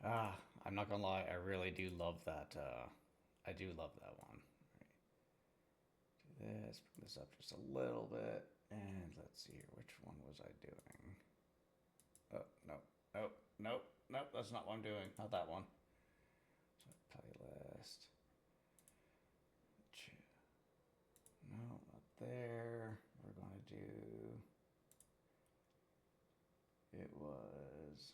Ah, I'm not gonna lie, I really do love that. I do love that one. Do this, bring this up just a little bit, and let's see here. Which one was I doing? Oh no, no, no, no. That's not what I'm doing. Not that one. So playlist. No, not there. We're gonna do. It was.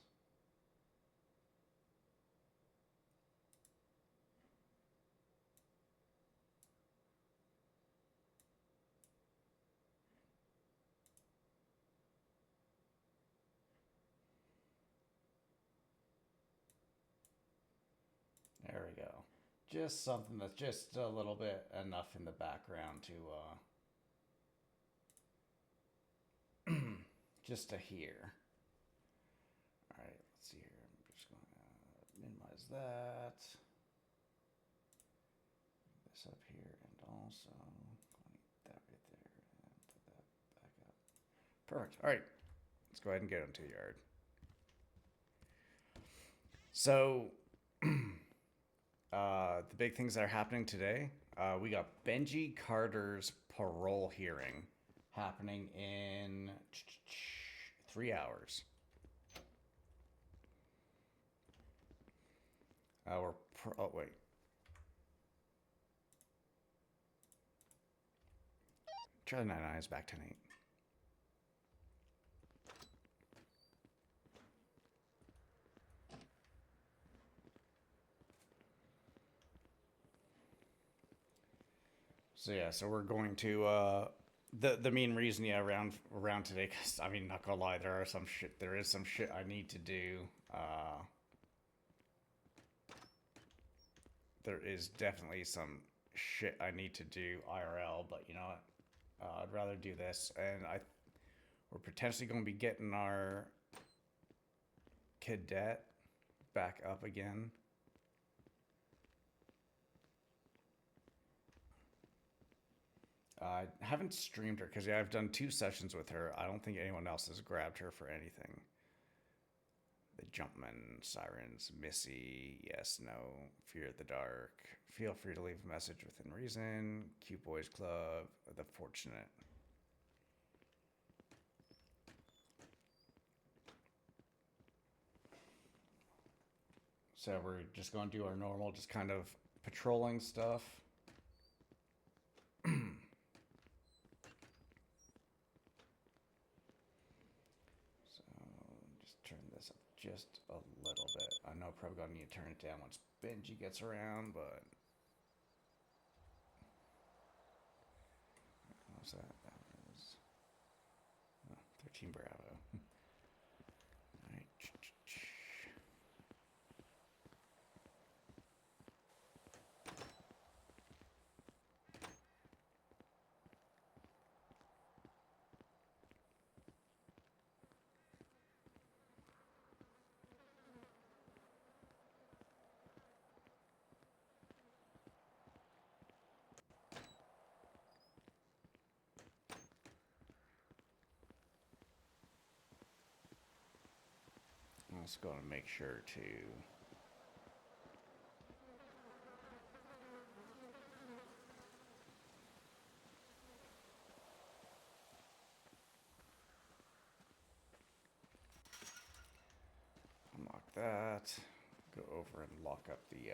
There we go. Just something that's just a little bit enough in the background to just to hear. All right, let's see here. I'm just going to minimize that. This up here, and also that right there, and put that back up. Perfect. All right, let's go ahead and get into the yard. So, the big things that are happening today, we got Benji Carter's parole hearing happening in 3 hours. Oh wait, Charlie 99 is back tonight. So yeah, so we're going to the main reason around today, because I mean, not gonna lie, there is some shit I need to do. There is definitely some shit I need to do IRL, but you know what? I'd rather do this, and we're potentially going to be getting our cadet back up again. I haven't streamed her because yeah, I've done 2 sessions with her. I don't think anyone else has grabbed her for anything. The Jumpman, Sirens, Missy, yes, no, Fear of the Dark. Feel free to leave a message within reason. Cute Boys Club, The Fortunate. So we're just going to do our normal, just kind of patrolling stuff. So just turn this up just a little bit. I know probably gonna need to turn it down once Benji gets around, but what was that? That was 13 Bravo. All right. I'm just going to make sure to unlock that. Go over and lock up the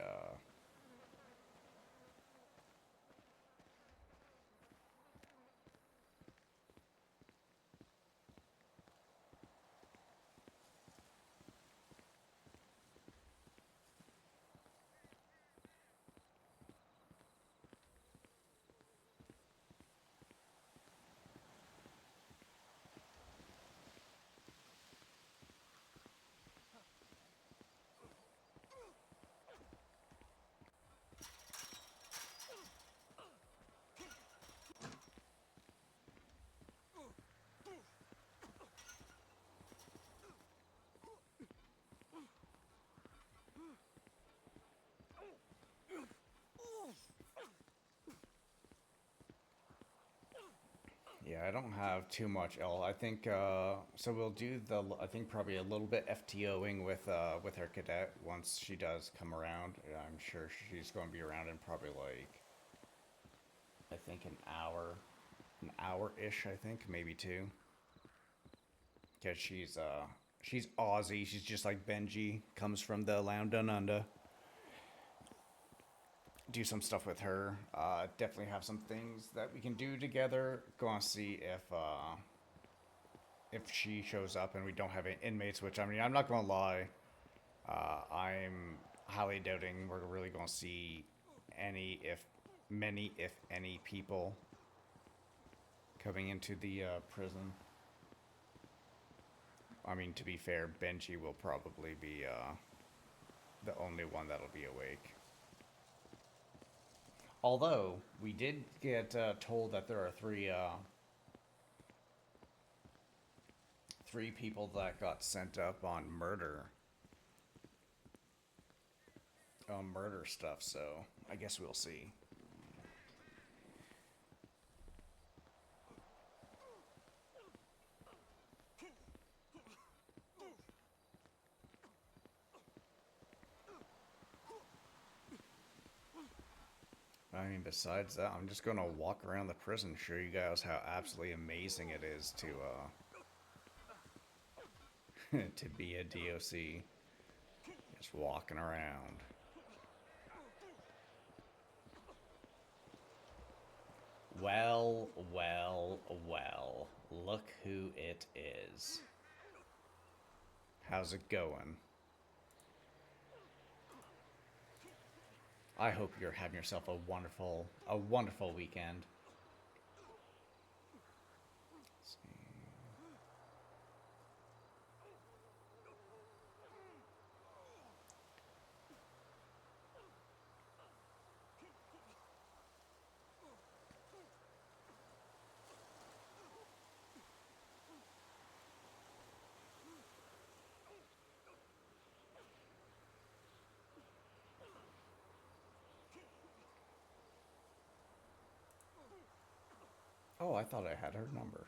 Yeah, I don't have too much L. I think so. We'll do the. I think probably a little bit FTOing with her cadet once she does come around. I'm sure she's going to be around in probably like I think an hour ish. I think maybe two. Cause she's Aussie. She's just like Benji. Comes from the land down under. Do some stuff with her. Definitely have some things that we can do together. Go on see if she shows up and we don't have any inmates. Which I mean, I'm not gonna lie. I'm highly doubting we're really gonna see many, if any, people coming into the prison. I mean, to be fair, Benji will probably be the only one that'll be awake. Although, we did get told that there are three people that got sent up on murder stuff, so I guess we'll see. I mean, besides that, I'm just gonna walk around the prison, show you guys how absolutely amazing it is to be a DOC. Just walking around. Well, well, well. Look who it is. How's it going? I hope you're having yourself a wonderful weekend. Let's see. Oh, I thought I had her number.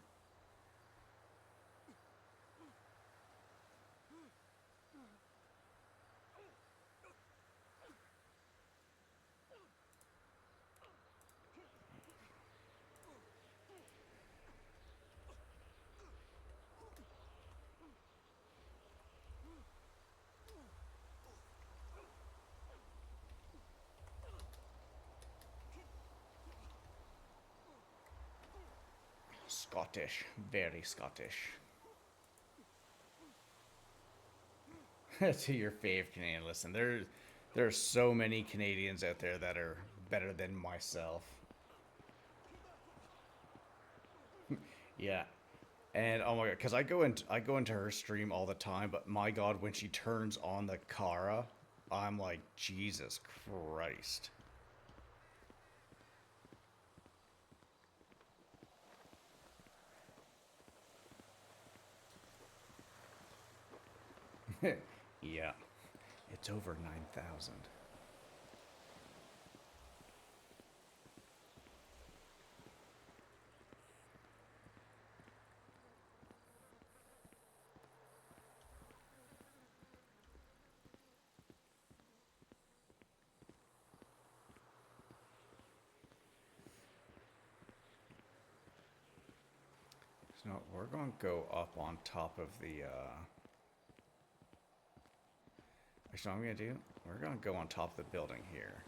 Scottish. Very Scottish. To your fave Canadian. Listen, there are so many Canadians out there that are better than myself. Yeah. And oh my god, because I go into her stream all the time, but my god, when she turns on the Kara, I'm like, Jesus Christ. Yeah. It's over 9,000. So we're going to go up on top of the, actually, what I'm going to do, we're going to go on top of the building here.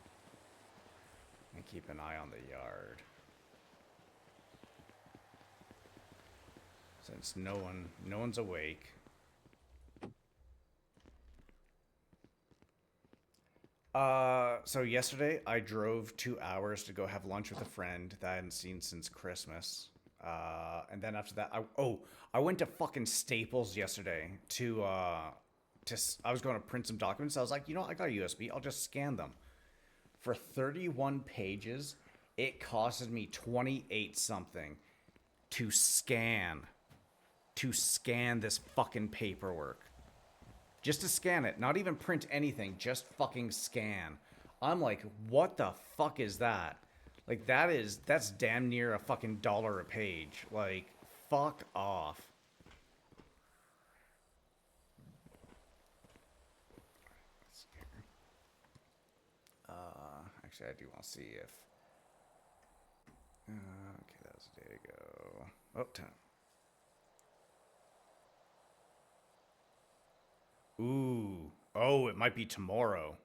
And keep an eye on the yard. Since no one's awake. So yesterday I drove 2 hours to go have lunch with a friend that I hadn't seen since Christmas. And then after that, I went to fucking Staples yesterday I was going to print some documents. I was like, you know, I got a USB. I'll just scan them. For 31 pages, it costed me 28 something to scan this fucking paperwork. Just to scan it, not even print anything, just fucking scan. I'm like, what the fuck is that? Like that's damn near a fucking dollar a page. Like, fuck off. Actually, I do want to see if. Okay, that was a day ago. Oh, time. Ooh. Oh, it might be tomorrow.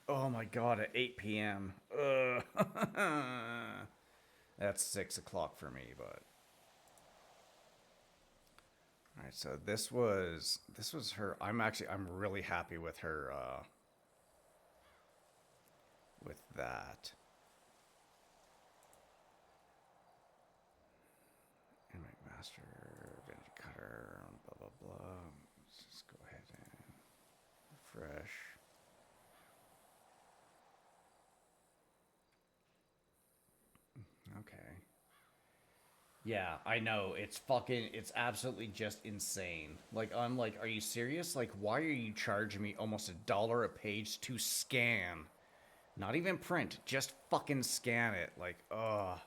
Oh my god, at 8 p.m. Ugh. That's 6 o'clock for me, but. Alright, so this was her. I'm really happy with her with that. And McMaster, Benji Cutter, blah blah blah. Let's just go ahead and refresh. Okay. Yeah, I know. It's absolutely just insane. Like, I'm like, are you serious? Like, why are you charging me almost a dollar a page to scan? Not even print, just fucking scan it. Like, ugh.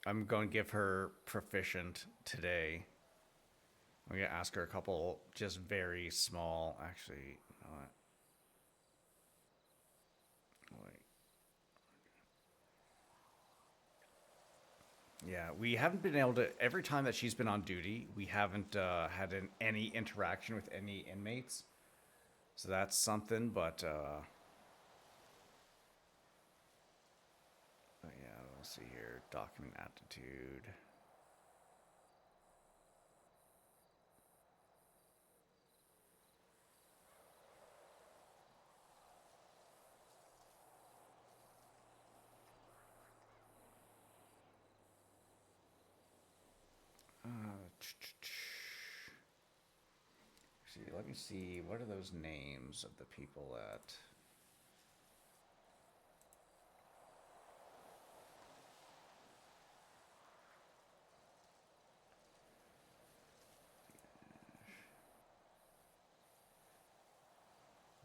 I'm going to give her proficient today. I'm going to ask her a couple just very small, actually, you know what? Wait. Yeah, we haven't been able to. Every time that she's been on duty, we haven't had any interaction with any inmates. So that's something, but yeah, we'll see here. Document aptitude. See, let me see. What are those names of the people that?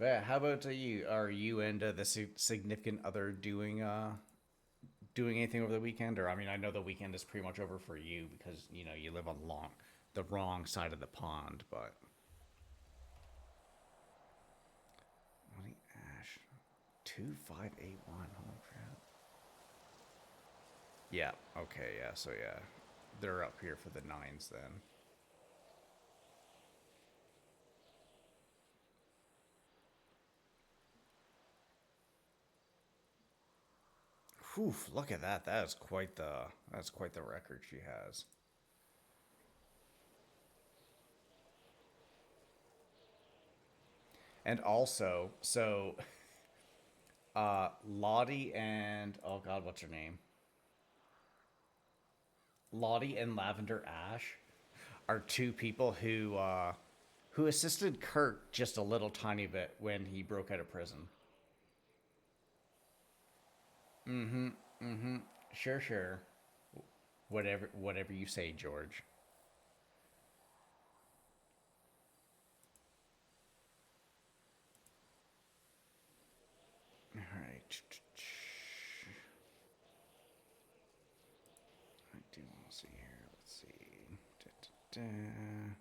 Yeah, how about you? Are you and the significant other doing anything over the weekend? Or I mean, I know the weekend is pretty much over for you because you know you live on the wrong side of the pond. But Lottie Ash, 2581. Holy crap! Yeah. Okay. Yeah. So yeah, they're up here for the nines then. Whew, look at that. That's quite the record she has. And also, so Lottie and oh god, what's her name? Lottie and Lavender Ash are two people who assisted Kurt just a little tiny bit when he broke out of prison. Mm-hmm. Mm-hmm. Sure, sure. Whatever you say, George. All right. I do want to see here. Let's see. Da-da-da.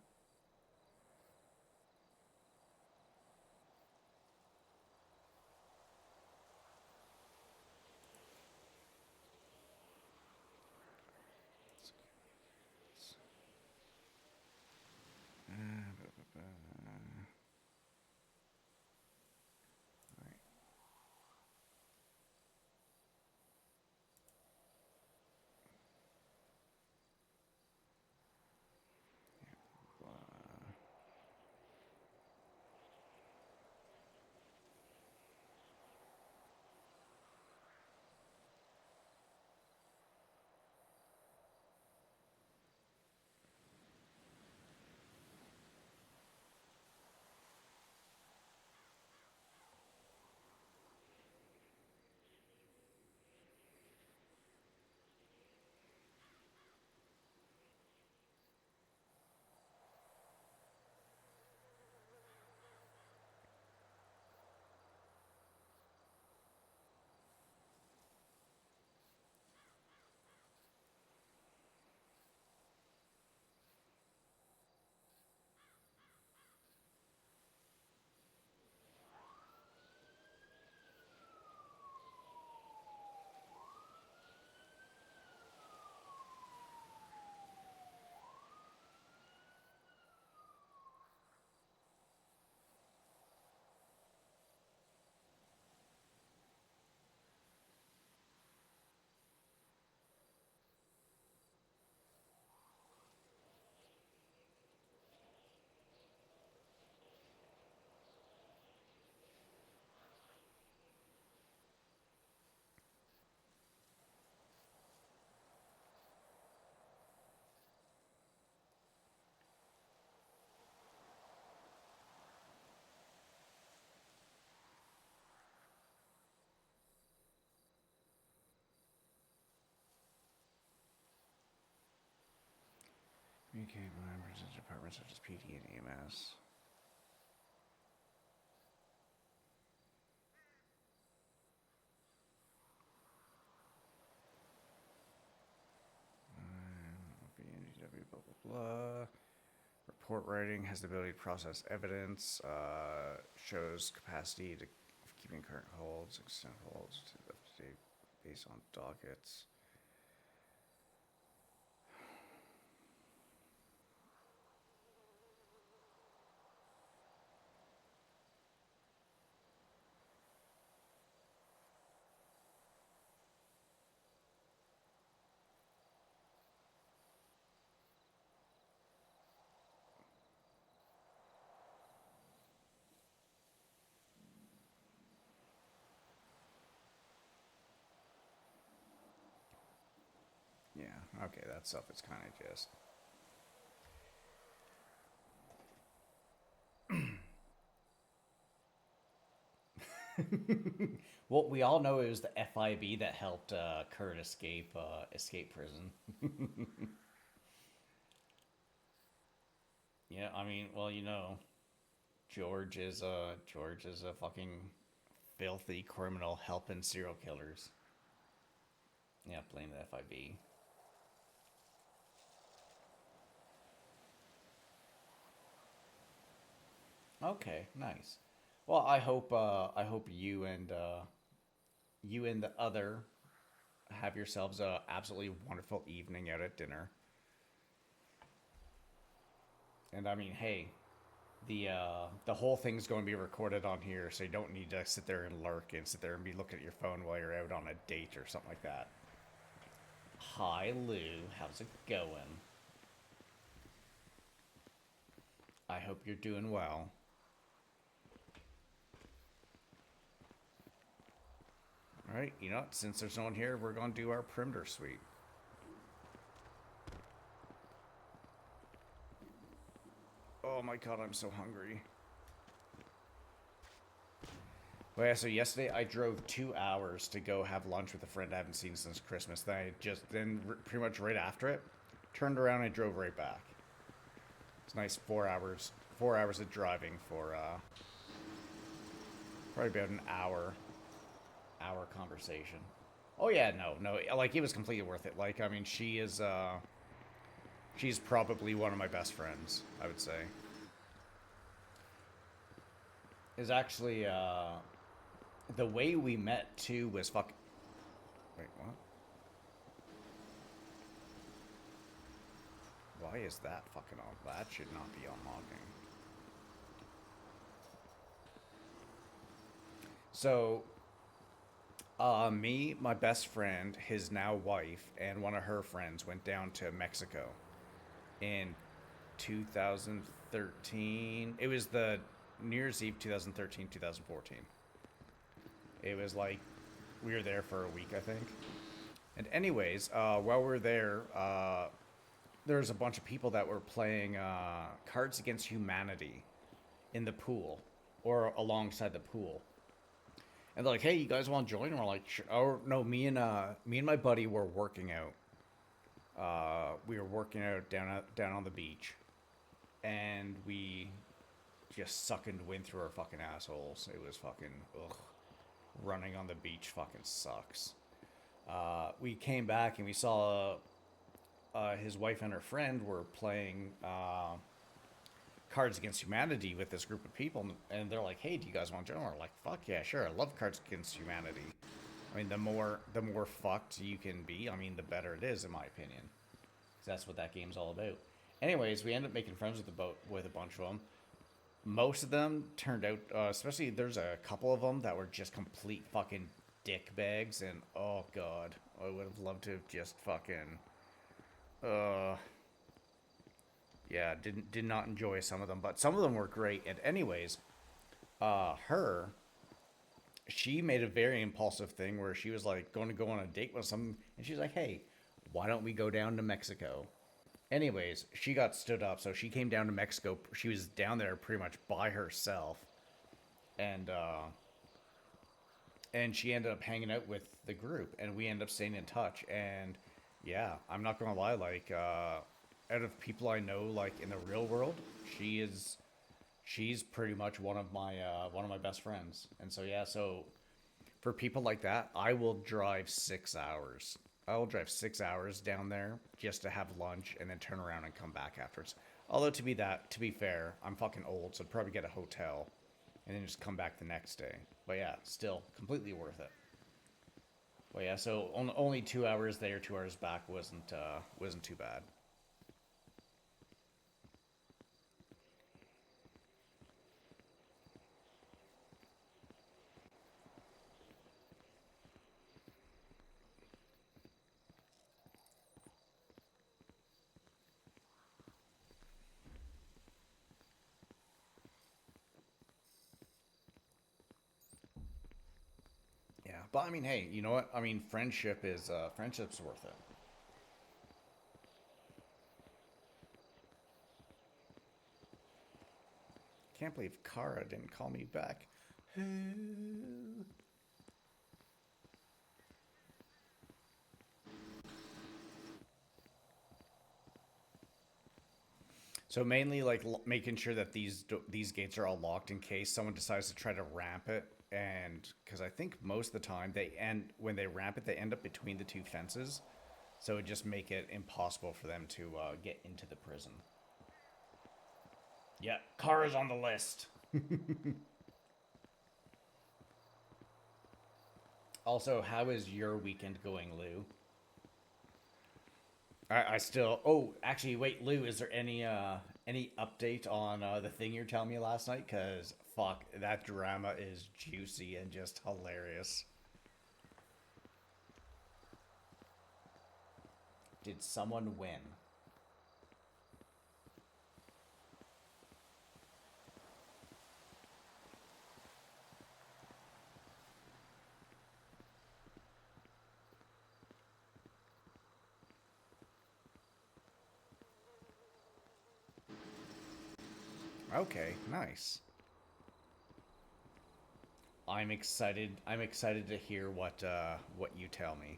Communicate with members of departments such as PD and EMS. BNGW, blah, blah, blah. Report writing has the ability to process evidence, shows capacity to keeping current holds, extend holds to up to date based on dockets. Yeah, okay, that stuff is kind of just... Well, we all know it was the FIB that helped Kurt escape prison. Yeah, I mean, well, you know, George is a fucking filthy criminal helping serial killers. Yeah, blame the FIB. Okay, nice. Well, I hope you and the other have yourselves a absolutely wonderful evening out at dinner. And I mean, hey, the whole thing's going to be recorded on here, so you don't need to sit there and lurk and sit there and be looking at your phone while you're out on a date or something like that. Hi, Lou. How's it going? I hope you're doing well. Alright, you know what? Since there's no one here, we're going to do our perimeter sweep. Oh my god, I'm so hungry. Well, yeah, so yesterday I drove 2 hours to go have lunch with a friend I haven't seen since Christmas. Then pretty much right after it, turned around and drove right back. It's nice 4 hours of driving for probably about an hour conversation. Oh yeah, no, like it was completely worth it. Like, I mean, she's probably one of my best friends, I would say. Is actually the way we met too was fuck. Wait, what? Why is that fucking on? That should not be unlocking. So, me, my best friend, his now wife, and one of her friends went down to Mexico in 2013. It was the New Year's Eve 2013, 2014. It was like we were there for a week, I think. And anyways, while we were there, there was a bunch of people that were playing Cards Against Humanity in the pool or alongside the pool. And they're like, "Hey, you guys want to join?" And we're like, sure. "Oh no, me and my buddy were working out. We were working out down on the beach, and we just sucking wind through our fucking assholes. It was fucking ugh. Running on the beach fucking sucks." We came back and we saw his wife and her friend were playing Cards Against Humanity with this group of people, and they're like, "Hey, do you guys want to join?" We're like, "Fuck yeah, sure. I love Cards Against Humanity." I mean, the more fucked you can be, I mean, the better it is, in my opinion. 'Cause that's what that game's all about. Anyways, we ended up making friends with a bunch of them. Most of them turned out, especially there's a couple of them that were just complete fucking dick bags, and oh god, I would have loved to have just fucking, yeah, did not enjoy some of them, but some of them were great. And anyways, she made a very impulsive thing where she was like going to go on a date with some, and she's like, "Hey, why don't we go down to Mexico?" Anyways, she got stood up, so she came down to Mexico. She was down there pretty much by herself, and she ended up hanging out with the group, and we ended up staying in touch. And yeah, I'm not gonna lie, like out of people I know, like in the real world, she's pretty much one of my best friends. And so yeah, so for people like that, I will drive 6 hours. I will drive 6 hours down there just to have lunch and then turn around and come back afterwards. Although to be fair, I'm fucking old, so I'd probably get a hotel and then just come back the next day. But yeah, still completely worth it. But yeah, so only 2 hours there, 2 hours back wasn't too bad. Yeah, but I mean, hey, you know what? I mean, friendship's worth it. Can't believe Kara didn't call me back. So mainly like making sure that these gates are all locked in case someone decides to try to ramp it, and because I think most of the time they end when they ramp it, they end up between the two fences, so it just make it impossible for them to get into the prison. Yeah, Kara's on the list. Also, how is your weekend going, Lou? I still. Oh, actually, wait, Lou. Is there any update on the thing you're telling me last night? Cause fuck, that drama is juicy and just hilarious. Did someone win? Okay, nice. I'm excited. I'm excited to hear what you tell me.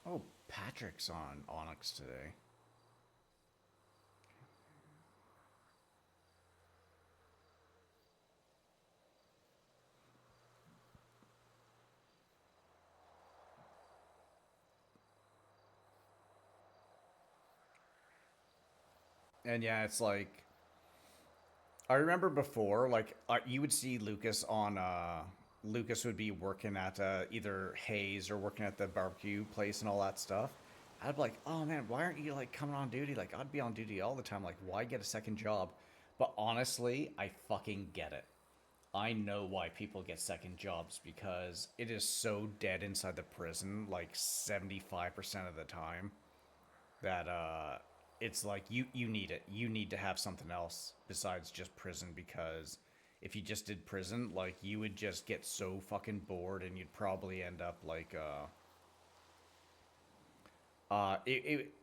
Oh, Patrick's on Onyx today. And yeah, it's like I remember before, like you would see Lucas on. Lucas would be working at either Hayes or working at the barbecue place and all that stuff. I'd be like, oh man, why aren't you like coming on duty? Like I'd be on duty all the time. Like why get a second job? But honestly, I fucking get it. I know why people get second jobs because it is so dead inside the prison, like 75% of the time, that it's like you need it. You need to have something else besides just prison because if you just did prison, like you would just get so fucking bored and you'd probably end up like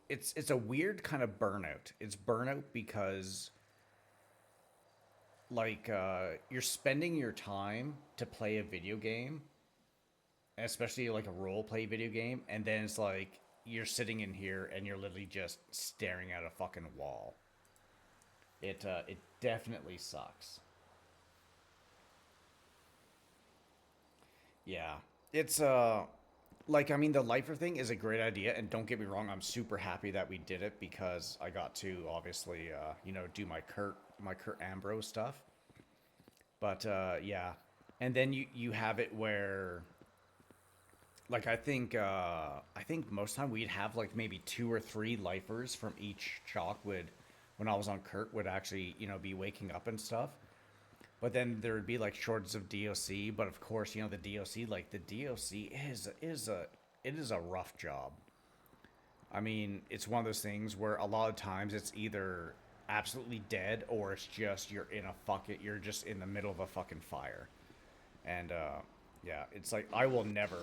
it's a weird kind of burnout. It's burnout because like you're spending your time to play a video game, especially like a role play video game, and then it's like you're sitting in here and you're literally just staring at a fucking wall. It definitely sucks. Yeah. It's like I mean the lifer thing is a great idea and don't get me wrong, I'm super happy that we did it because I got to obviously do my Kurt Ambrose stuff. But yeah. And then you have it where like I think most time we'd have like maybe two or three lifers from each chalk would when I was on Kurt would actually, be waking up and stuff. But then there would be like shortages of DOC, but of course, the DOC like the DOC is a rough job. I mean, it's one of those things where a lot of times it's either absolutely dead or it's just you're just in the middle of a fucking fire. And yeah, it's like I will never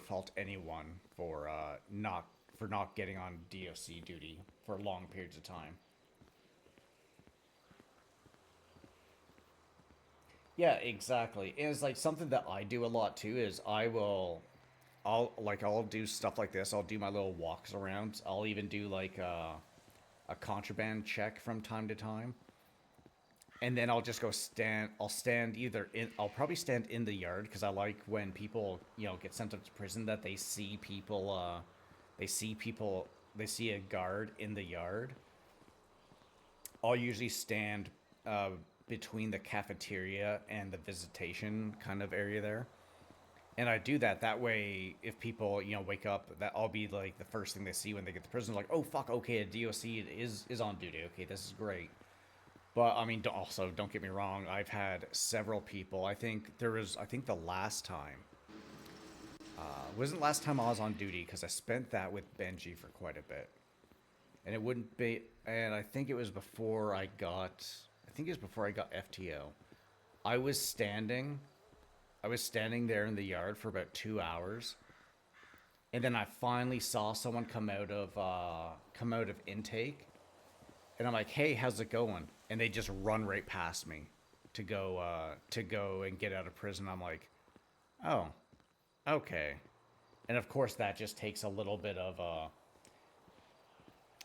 fault anyone for not getting on DOC duty for long periods of time. Yeah, exactly. And it's like something that I do a lot too is I'll do stuff like this. I'll do my little walks around. I'll even do like a contraband check from time to time. And then I'll just go stand. I'll stand either in. I'll probably stand in the yard because I like when people, get sent up to prison that they see people. They see people. They see a guard in the yard. I'll usually stand uh, between the cafeteria and the visitation kind of area there. And I do that that way. If people, wake up, that I'll be like the first thing they see when they get to prison. Like, oh fuck, okay, a DOC is on duty. Okay, this is great. But I mean, also don't get me wrong. I've had several people. I think the last time wasn't last time I was on duty because I spent that with Benji for quite a bit, and it wouldn't be. And I think it was before I got. I think it was before I got FTO. I was standing. I was standing there in the yard for about 2 hours, and then I finally saw someone come out of intake, and I'm like, "Hey, how's it going?" And they just run right past me to go and get out of prison. I'm like, "Oh, okay." And of course, that just takes a little bit of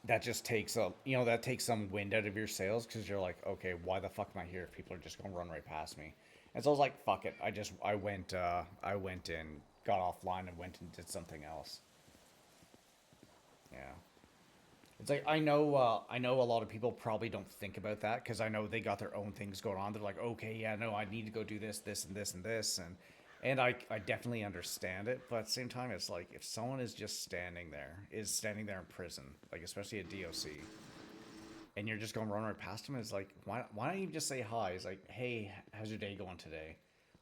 that just takes a that takes some wind out of your sails because you're like, okay, why the fuck am I here if people are just gonna run right past me? And so I was like, fuck it. I went and got offline and went and did something else. Yeah. It's like I know a lot of people probably don't think about that because I know they got their own things going on. They're like, okay, yeah, no, I need to go do this, this, and this, and this, and I definitely understand it. But at the same time, it's like if someone is standing there in prison, like especially a DOC, and you're just going to run right past them, it's like why don't you just say hi? It's like, hey, how's your day going today?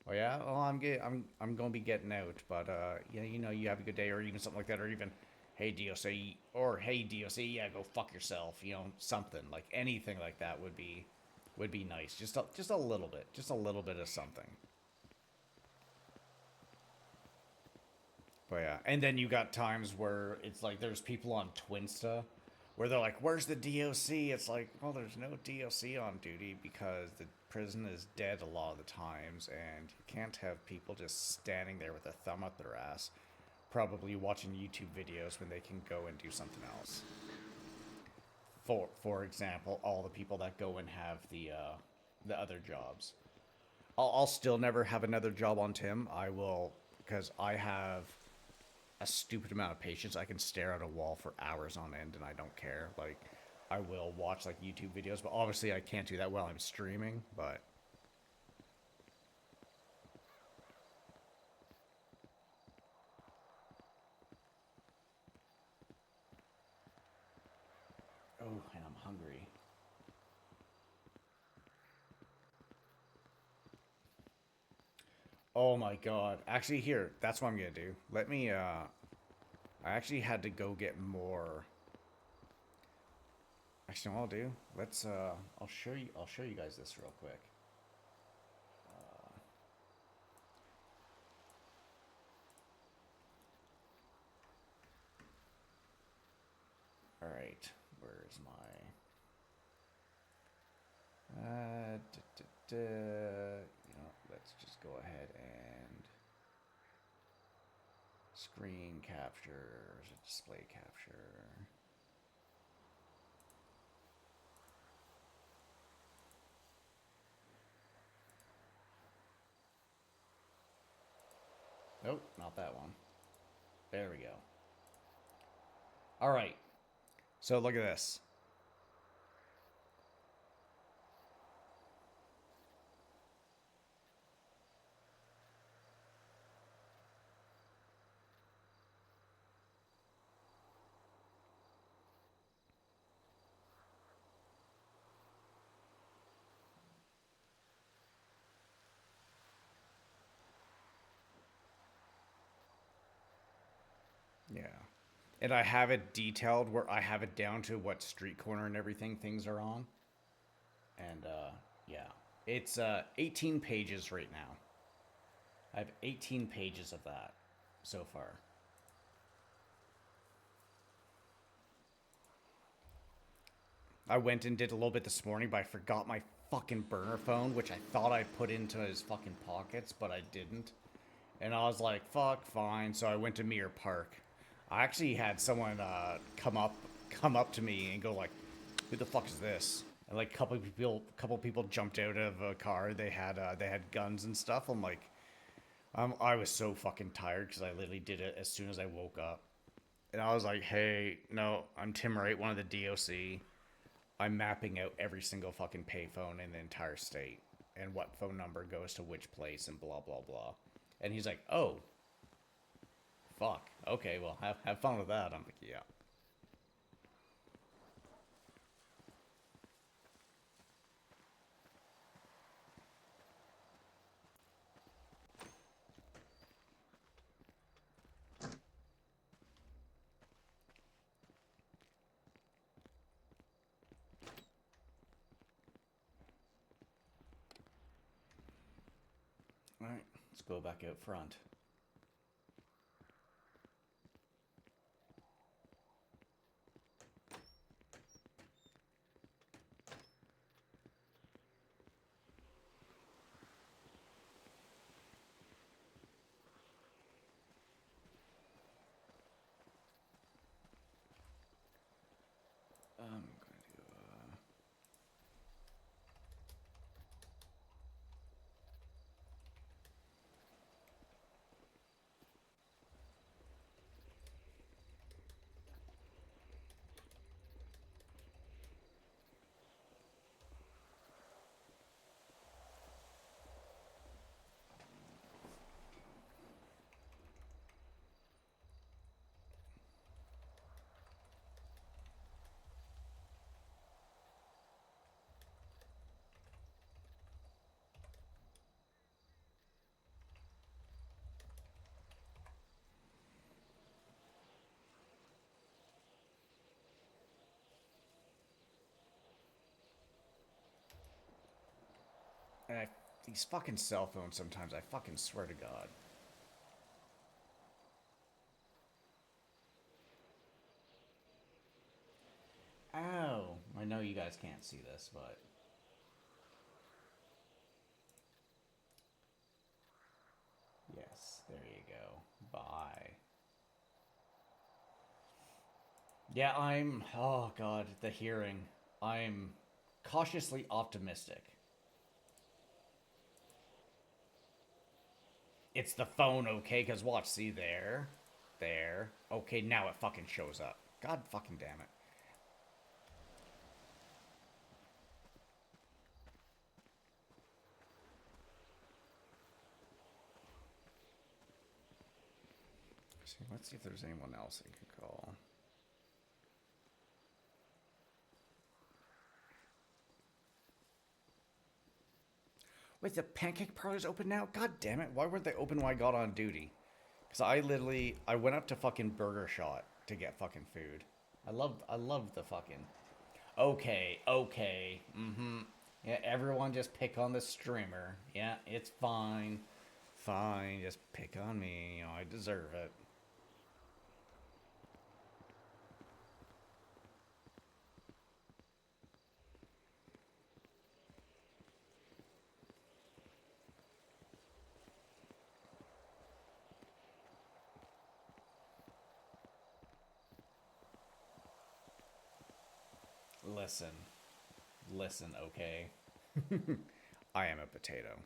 Oh yeah, well I'm going to be getting out, but yeah, you have a good day, or even something like that, or even hey DOC, or hey DOC, yeah, go fuck yourself, something like anything like that would be nice, just a little bit, just a little bit of something. But yeah, and then you got times where it's like there's people on Twinsta where they're like, "Where's the DOC?" It's like, well, there's no DOC on duty because the prison is dead a lot of the times, and you can't have people just standing there with a thumb up their ass, probably watching YouTube videos when they can go and do something else. For example, all the people that go and have the other jobs. I'll still never have another job on Tim. I will because I have a stupid amount of patience. I can stare at a wall for hours on end and I don't care. Like I will watch like YouTube videos, but obviously I can't do that while I'm streaming, but oh, and I'm hungry. Oh my god. Actually here, that's what I'm going to do. I actually had to go get more. Actually, what I'll do? I'll show you guys this real quick. All right. Where's my let's just go ahead and screen capture, or is it display capture? Nope, not that one. There we go. All right. So look at this. Yeah. And I have it detailed where I have it down to what street corner and everything things are on. And yeah. It's 18 pages right now. I have 18 pages of that so far. I went and did a little bit this morning, but I forgot my fucking burner phone, which I thought I put into his fucking pockets, but I didn't. And I was like, fuck, fine. So I went to Mirror Park. I actually had someone come up to me and go like, "Who the fuck is this?" And like couple people jumped out of a car. They had guns and stuff. I'm like, I was so fucking tired because I literally did it as soon as I woke up. And I was like, "Hey, no, I'm Tim Wright, one of the DOC. I'm mapping out every single fucking payphone in the entire state and what phone number goes to which place and blah blah blah." And he's like, "Oh, fuck. Okay, well, have fun with that." I'm like, "Yeah." All right, let's go back out front. I'm going to And these fucking cell phones sometimes, I fucking swear to God. Ow. I know you guys can't see this, but... Yes, there you go. Bye. Yeah, oh God, the hearing. I'm cautiously optimistic. It's the phone, okay? Because watch, see there? There. Okay, now it fucking shows up. God fucking damn it. See, let's see if there's anyone else I can call. Wait, the pancake parlor's open now? God damn it. Why weren't they open when I got on duty? Because I went up to fucking Burger Shot to get fucking food. I love the fucking... Okay, okay, Yeah, everyone just pick on the streamer. Yeah, it's fine. Fine, just pick on me. You know, I deserve it. Listen. Listen, okay? I am a potato.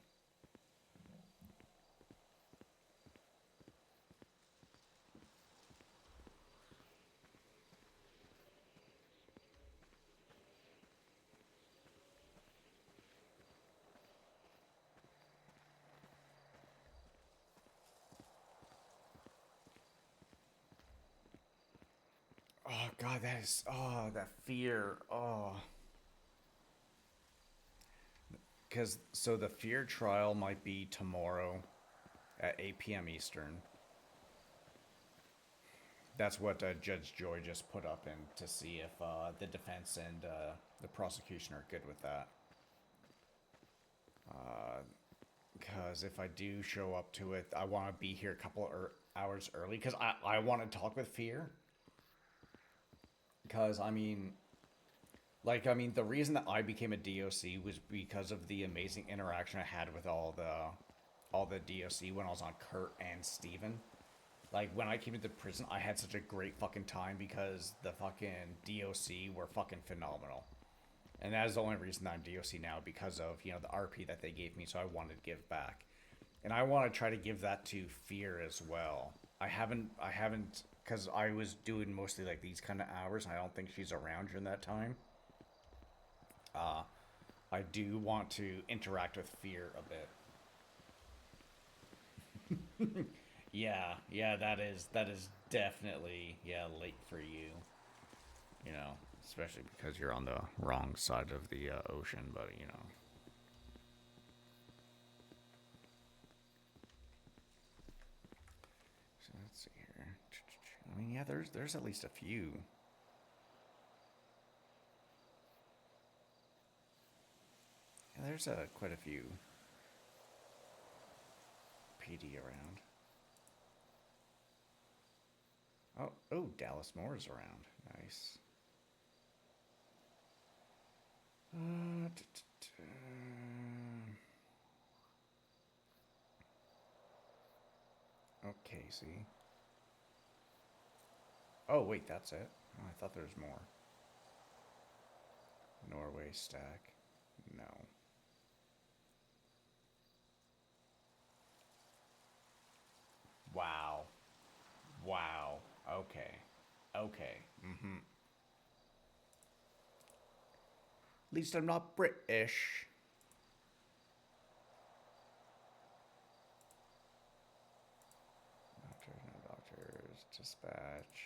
Oh, God, that is... Oh, that fear. Oh. Because, so the fear trial might be tomorrow at 8 p.m. Eastern. That's what Judge Joy just put up in to see if the defense and the prosecution are good with that. Because if I do show up to it, I want to be here a couple hours early because I want to talk with Fear. Because, I mean, Like, I mean, the reason that I became a DOC was because of the amazing interaction I had with all the DOC when I was on Kurt and Steven. Like, when I came into prison, I had such a great fucking time because the fucking DOC were fucking phenomenal. And that is the only reason that I'm DOC now, because of, the RP that they gave me, so I wanted to give back. And I want to try to give that to Fear as well. I haven't, because I was doing mostly like these kind of hours, and I don't think she's around during that time. Uh, I do want to interact with Fear a bit. Yeah, that is definitely late for you. You know, especially because you're on the wrong side of the ocean, but you know. So let's see here. I mean, yeah, there's at least a few. Yeah, there's quite a few PD around. Oh, Dallas Moore's around. Nice. Uh, t- t- t- okay, see. Oh, wait, that's it. Oh, I thought there was more. Norway stack. No. Wow. Wow. Okay. Okay. Mm-hmm. At least I'm not British. Doctors, no doctors. Dispatch.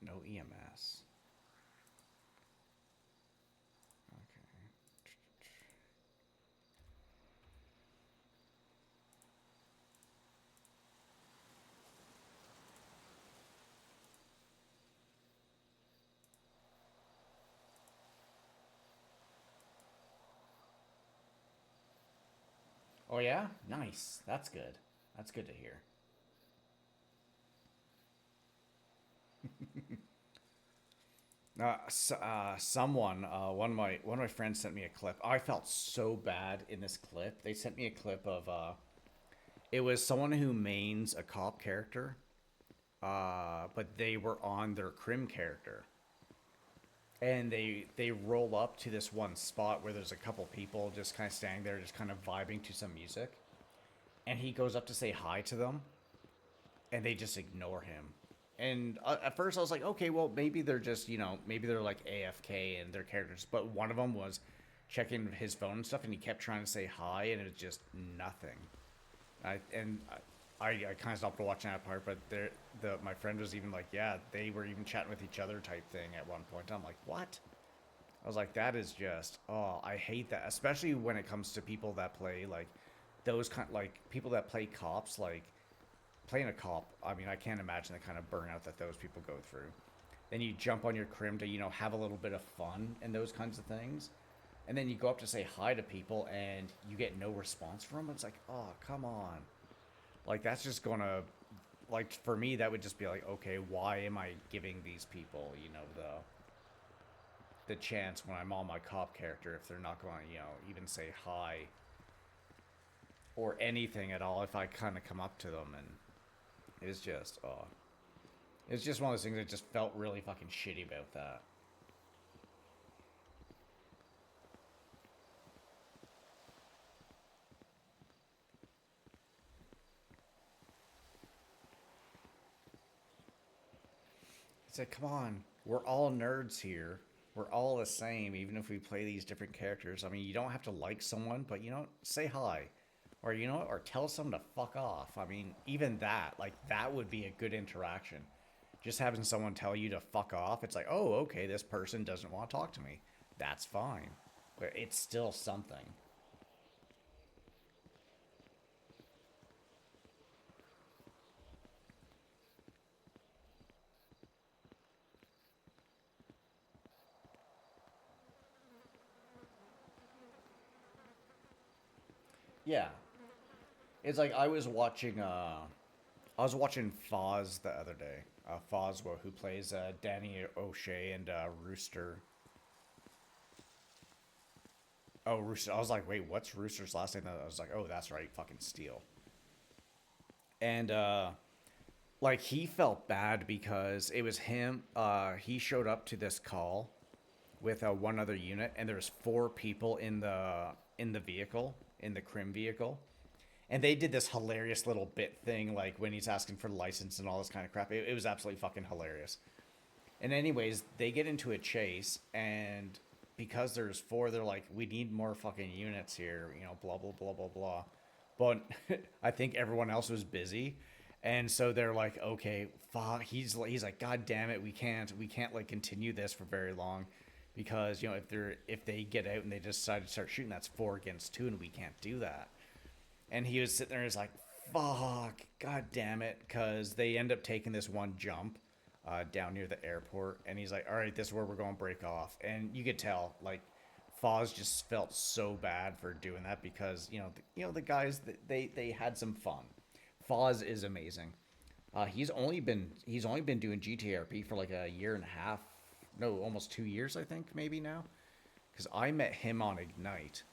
No EMS. Okay. Oh yeah? Nice. That's good. That's good to hear. One of my friends sent me a clip. I felt so bad in this clip. They sent me a clip of it was someone who mains a cop character, but they were on their crim character, and they roll up to this one spot where there's a couple people just kind of standing there, just kind of vibing to some music, and he goes up to say hi to them, and they just ignore him. And at first I was like, okay, well maybe they're just maybe they're like AFK and their characters, but one of them was checking his phone and stuff, and he kept trying to say hi, and it was just nothing. I kind of stopped watching that part, but my friend was even like, yeah, they were even chatting with each other type thing at one point. I'm like, what? I was like, that is just, oh, I hate that, especially when it comes to people that play like those kind, like people that play cops, like playing a cop. I mean, I can't imagine the kind of burnout that those people go through. Then you jump on your crim to have a little bit of fun and those kinds of things, and then you go up to say hi to people and you get no response from them. It's like, oh, come on. Like that's just gonna, like for me that would just be like, okay, why am I giving these people the chance when I'm on my cop character if they're not going to even say hi or anything at all if I kind of come up to them. And it's just, oh, it's just one of those things that just felt really fucking shitty about that. It's like, come on, we're all nerds here. We're all the same, even if we play these different characters. I mean, you don't have to like someone, but say hi. Or or tell someone to fuck off. I mean, even that, like that would be a good interaction. Just having someone tell you to fuck off, it's like, oh, okay, this person doesn't want to talk to me. That's fine. But it's still something. Yeah. It's like I was watching I was watching Foz the other day. Foz, who plays Danny O'Shea and Rooster. Oh, Rooster. I was like, wait, what's Rooster's last name? I was like, oh, that's right, fucking Steel. And like he felt bad because it was him. He showed up to this call with one other unit, and there was four people in the vehicle, in the crim vehicle, and they did this hilarious little bit thing, like when he's asking for the license and all this kind of crap. It was absolutely fucking hilarious. And anyways, they get into a chase, and because there's four, they're like, we need more fucking units here, blah blah blah blah blah. But I think everyone else was busy, and so they're like, okay, fuck. He's like, God damn it, we can't like continue this for very long, because if they get out and they decide to start shooting, that's 4 against 2, and we can't do that. And he was sitting there, and he's like, fuck, God damn it, because they end up taking this one jump down near the airport, and he's like, all right, this is where we're going to break off. And you could tell, like, Foz just felt so bad for doing that, because the guys, they had some fun. Foz is amazing. He's only been doing GTRP for like a year and a half, no, almost 2 years, I think, maybe now, because I met him on Ignite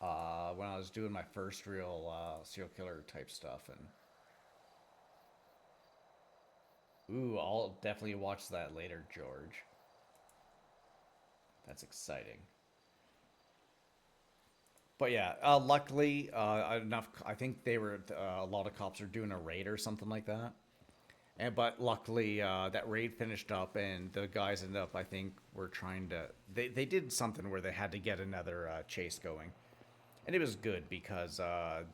when I was doing my first real serial killer type stuff. And ooh, I'll definitely watch that later, George. That's exciting. But yeah, luckily enough. I think they were a lot of cops are doing a raid or something like that. And but luckily that raid finished up, and the guys ended up. I think were trying to. They did something where they had to get another chase going, and it was good because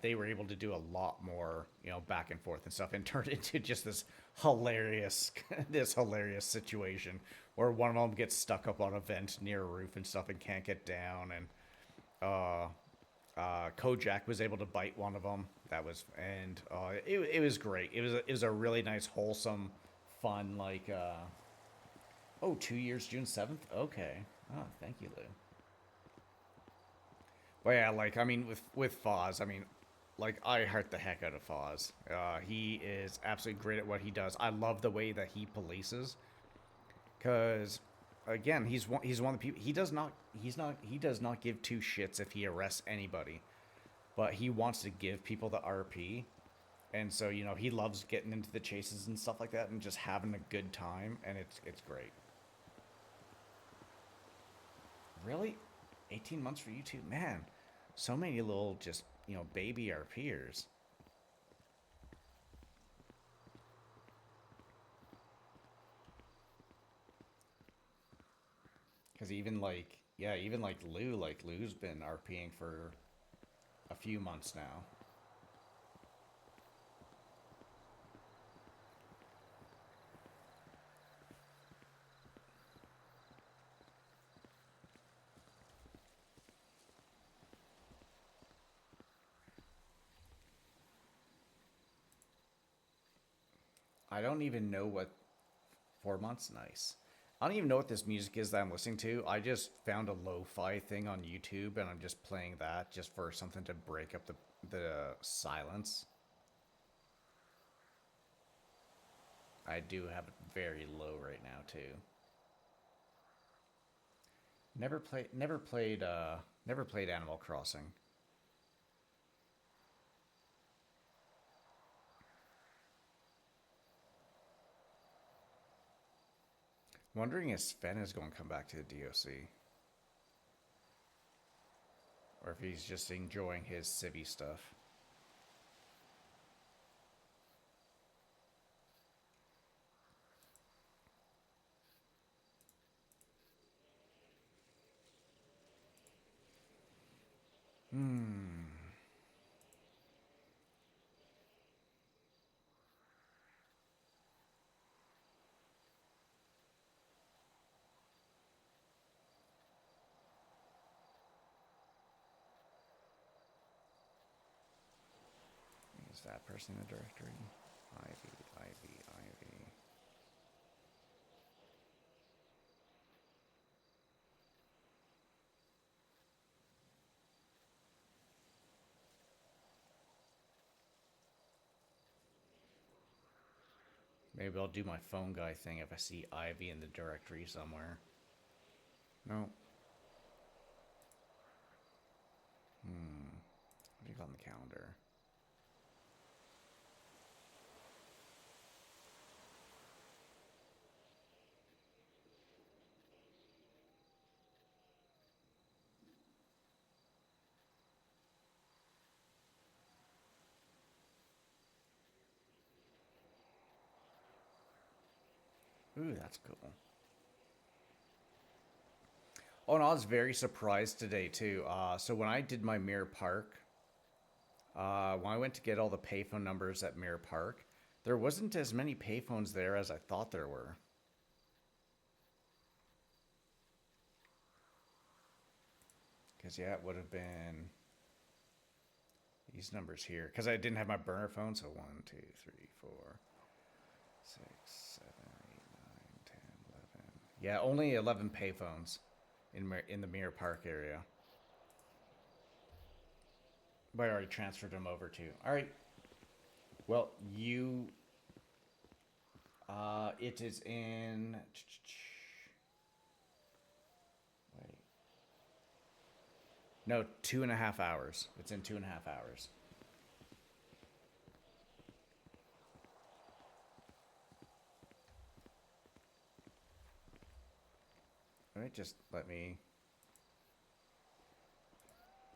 they were able to do a lot more, back and forth and stuff, and turned into just this hilarious, this hilarious situation where one of them gets stuck up on a vent near a roof and stuff and can't get down, and uh, Kojak was able to bite one of them. That was, and it was great. It was a really nice, wholesome, fun, like 2 years, June 7th. Okay. Oh, thank you, Lou. But yeah, like I mean, with Foz, I mean, like I heart the heck out of Foz. He is absolutely great at what he does. I love the way that he polices, because again, he's one of the people. He does not give two shits if he arrests anybody, but he wants to give people the RP, and so he loves getting into the chases and stuff like that and just having a good time, and it's great. Really, 18 months for you too, man. So many little just baby RPers. Because even like yeah, even like Lou's been RPing for a few months now. I don't even know what 4 months. Nice. I don't even know what this music is that I'm listening to. I just found a lo-fi thing on YouTube, and I'm just playing that just for something to break up the silence. I do have it very low right now too. Never played Animal Crossing. Wondering if Sven is going to come back to the DOC, or if he's just enjoying his civvy stuff. Hmm. Is that person in the directory? Ivy, Ivy, Ivy. Maybe I'll do my phone guy thing if I see Ivy in the directory somewhere. No. What do you got on the calendar? Ooh, that's cool. Oh, and I was very surprised today, too. So when I did my Mirror Park, when I went to get all the payphone numbers at Mirror Park, there wasn't as many payphones there as I thought there were. Because, yeah, it would have been these numbers here. Because I didn't have my burner phone, so 1, 2, 3, 4, 6, 7, 8, 9, 10, 11. Yeah, only 11 payphones in the Mirror Park area. But I already transferred them over to. All right. Well, you. It is in. Wait. No, 2.5 hours. It's in 2.5 hours. All right, just let me.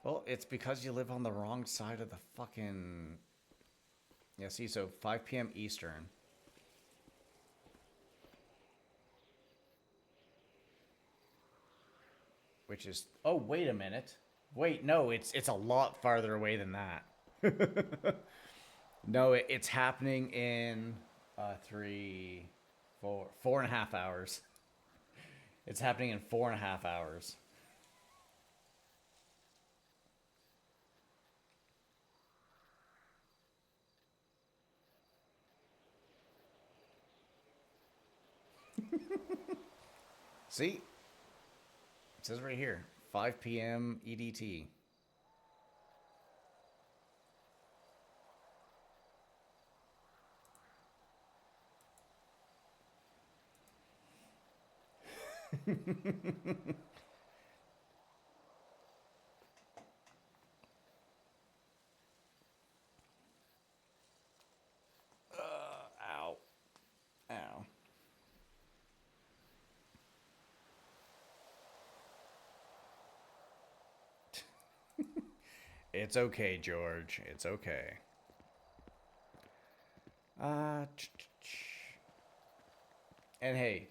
Well, it's because you live on the wrong side of the fucking. Yeah, see, so 5 p.m. Eastern. Which is. Oh, wait a minute. Wait, no, it's a lot farther away than that. No, it's happening in 4.5 hours. It's happening in 4.5 hours. See? It says right here, 5 p.m. EDT. Ow. Ow. It's okay, George. It's okay. Uh, and hey,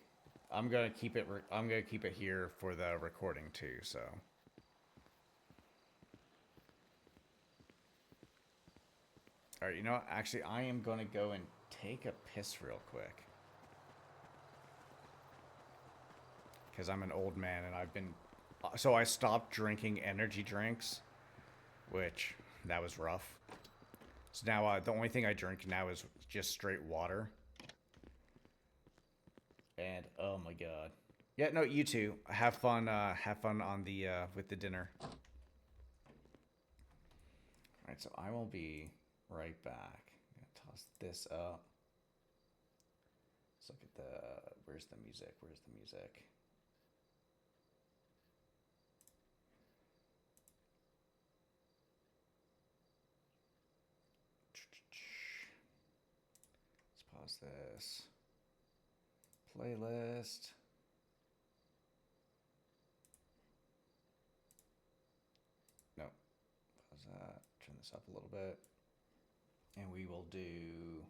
I'm gonna keep it. I'm gonna keep it here for the recording too. So. All right. You know what? Actually, I am gonna go and take a piss real quick. Because I'm an old man and I've been. So I stopped drinking energy drinks, which that was rough. So now the only thing I drink now is just straight water. And oh my god. Yeah, no, you too. Have fun. Have fun on the with the dinner. All right, so I will be right back. I'm gonna toss this up. Let's look at the. Where's the music? Where's the music? Let's pause this. Playlist. No. Pause that. Turn this up a little bit. And we will do.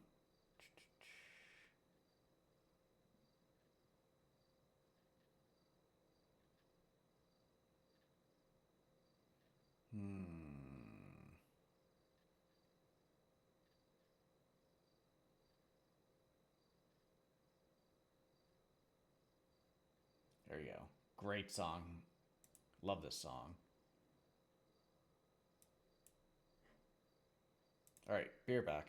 There you go. Great song. Love this song. All right, beer back.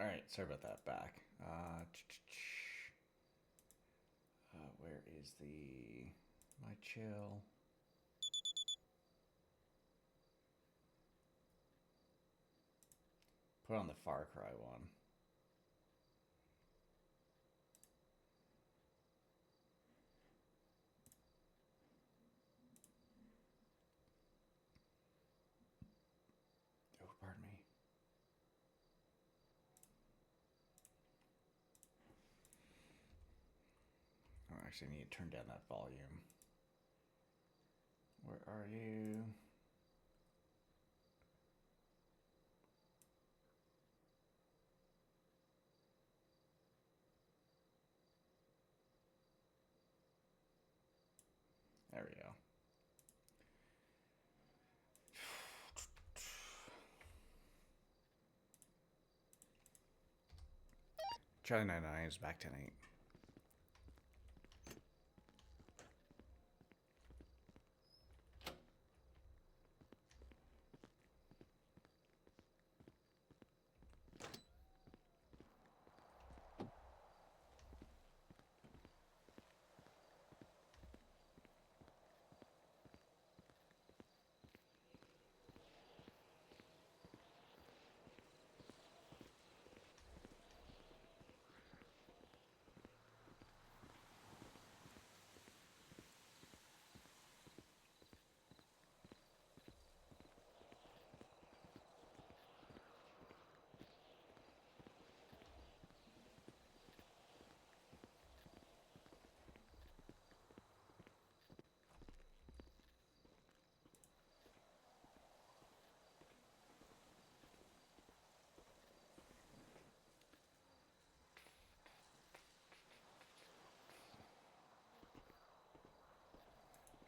All right, sorry about that. Back. Where is the my chill? Put on the Far Cry one. Oh, pardon me. Oh, actually, I need to turn down that volume. Where are you? There we go. C-99 is back 10-8.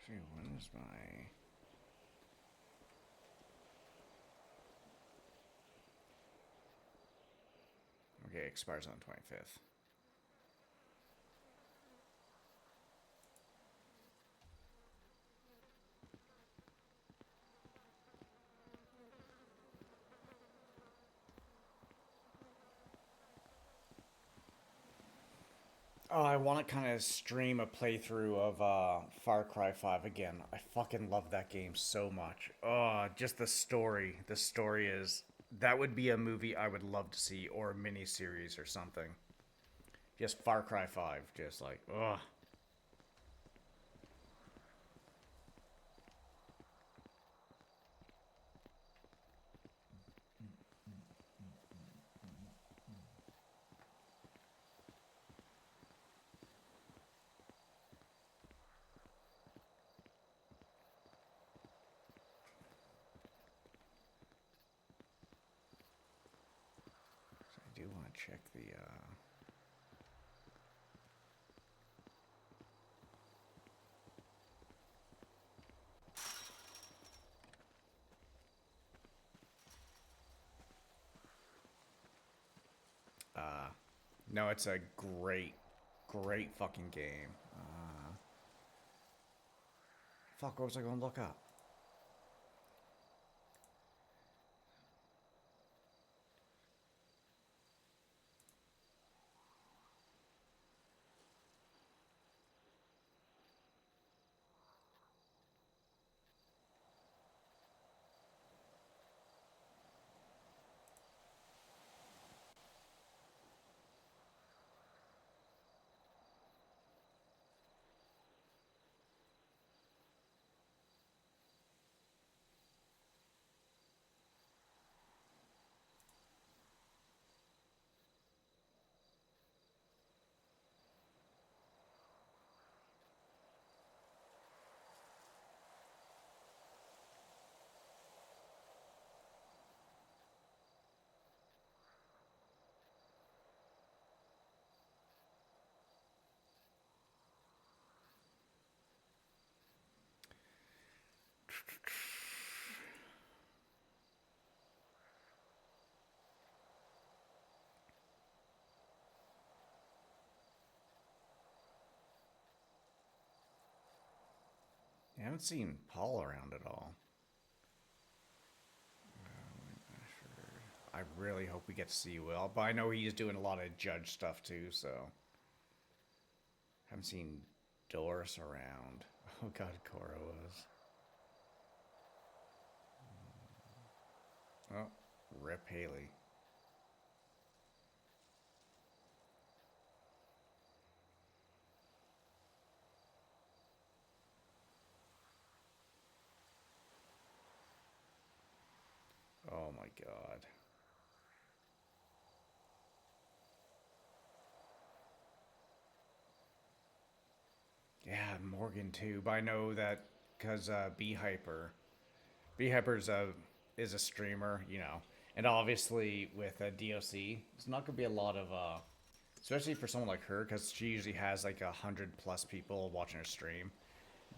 See, when is my... Okay, expires on the 25th. Oh, I want to kind of stream a playthrough of Far Cry 5 again. I fucking love that game so much. Oh, just the story. The story is... That would be a movie I would love to see, or a mini-series or something. Just Far Cry 5. Just like, ugh. So I do want to check the... No, it's a great, great fucking game. Fuck, what was I going to look up? I haven't seen Paul around at all. I really hope we get to see Will, but I know he's doing a lot of judge stuff too, so. Haven't seen Doris around. Oh god, Cora was. Oh, rip Haley. Oh my god. Yeah, Morgan too, but I know that because B Hyper's is a streamer, you know, and obviously with DOC, it's not gonna be a lot of especially for someone like her, because she usually has like 100+ people watching her stream.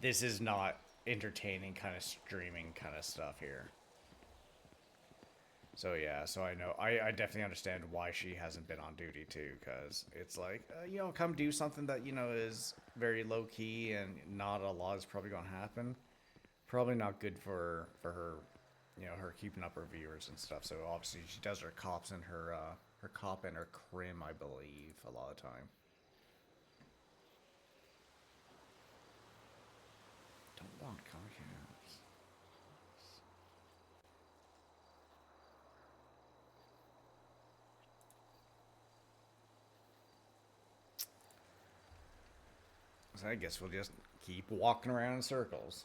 This is not entertaining kind of streaming kind of stuff here. So yeah, so I know I definitely understand why she hasn't been on duty too, because it's like you know, come do something that you know is very low key and not a lot is probably gonna happen. Probably not good for her, you know, her keeping up her viewers and stuff. So obviously she does her cops and her cop and her crim, I believe, a lot of the time. Don't want Comcast. So I guess we'll just keep walking around in circles.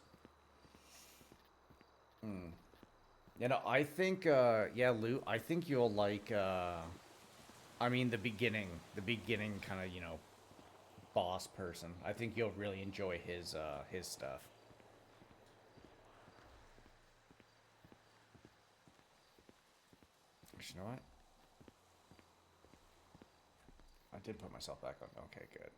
You know, I think, yeah, Lou, I think you'll like, I mean, the beginning kind of, you know, boss person. I think you'll really enjoy his stuff. You know what? I did put myself back on. Okay, good.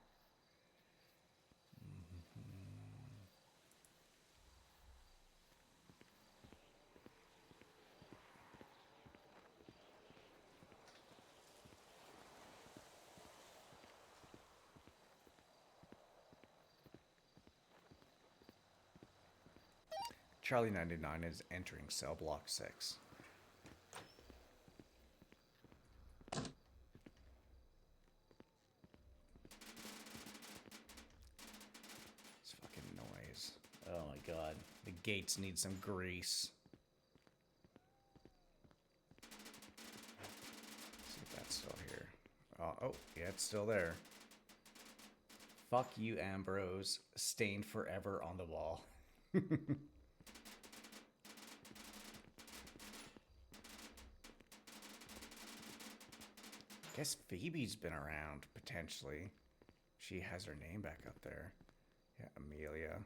Charlie 99 is entering cell block 6. This fucking noise. Oh my god. The gates need some grease. Let's see if that's still here. Oh, yeah, it's still there. Fuck you, Ambrose. Stained forever on the wall. Guess Phoebe's been around, potentially. She has her name back up there. Yeah, Amelia.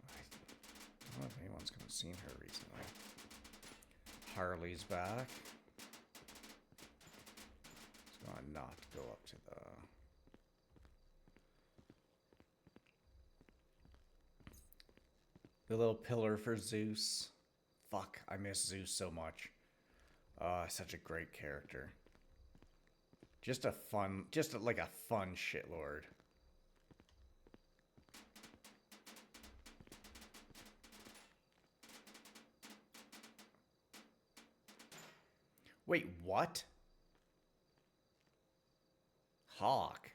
I don't know if anyone's seen her recently. Harley's back. It's going to not go up to the little pillar for Zeus. Fuck, I miss Zeus so much. Such a great character. Just like a fun shitlord. Wait, what? Hawk.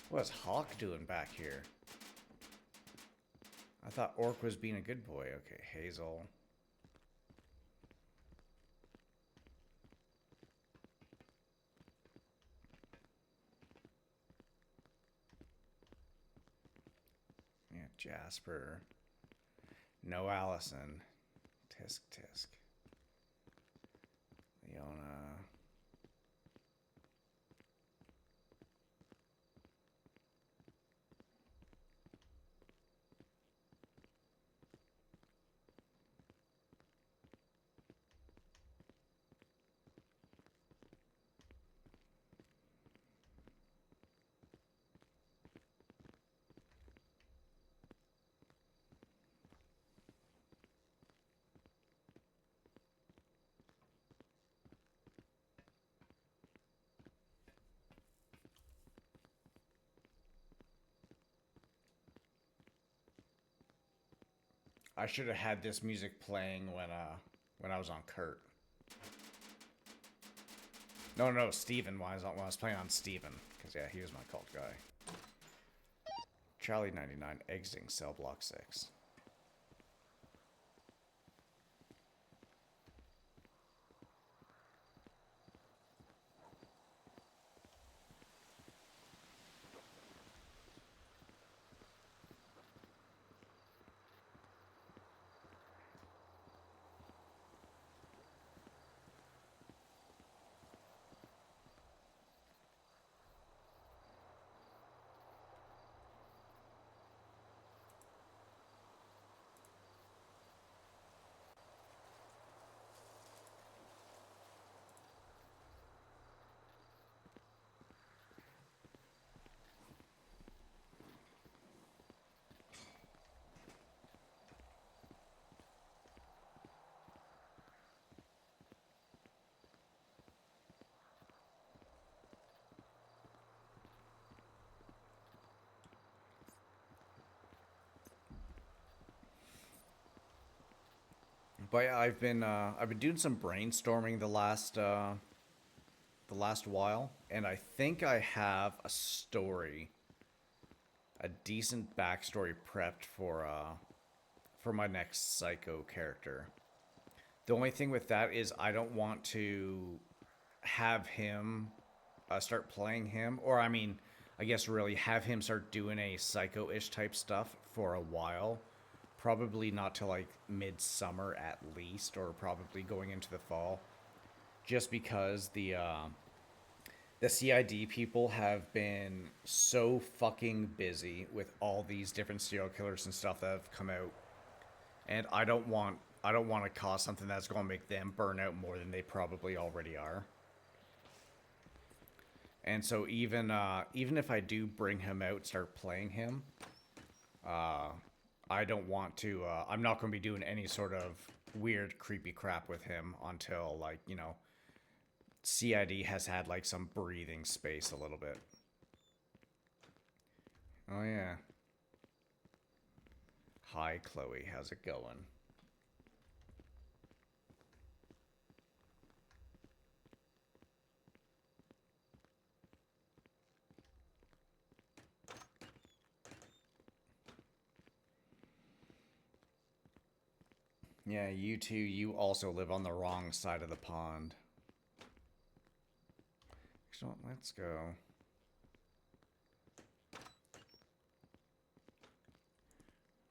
What's Hawk doing back here? I thought Orc was being a good boy. Okay, Hazel. Yeah, Jasper. No Allison. Tisk tisk. Leona. I should have had this music playing when I was on Kurt. No, Steven when I was playing on Steven. Because, yeah, he was my cult guy. Charlie 99 exiting cell block 6. But yeah, I've been doing some brainstorming the last while, and I think I have a story, a decent backstory prepped for my next psycho character. The only thing with that is I don't want to have him start playing him, or I mean, I guess really have him start doing a psycho-ish type stuff for a while. Probably not till like midsummer at least, or probably going into the fall, just because the CID people have been so fucking busy with all these different serial killers and stuff that have come out, and I don't want to cause something that's going to make them burn out more than they probably already are. And so even if I do bring him out, start playing him, uh, I don't want to. I'm not going to be doing any sort of weird, creepy crap with him until like CID has had like some breathing space a little bit. Oh yeah. Hi Chloe, how's it going? Yeah, you two, you also live on the wrong side of the pond. Actually, let's go.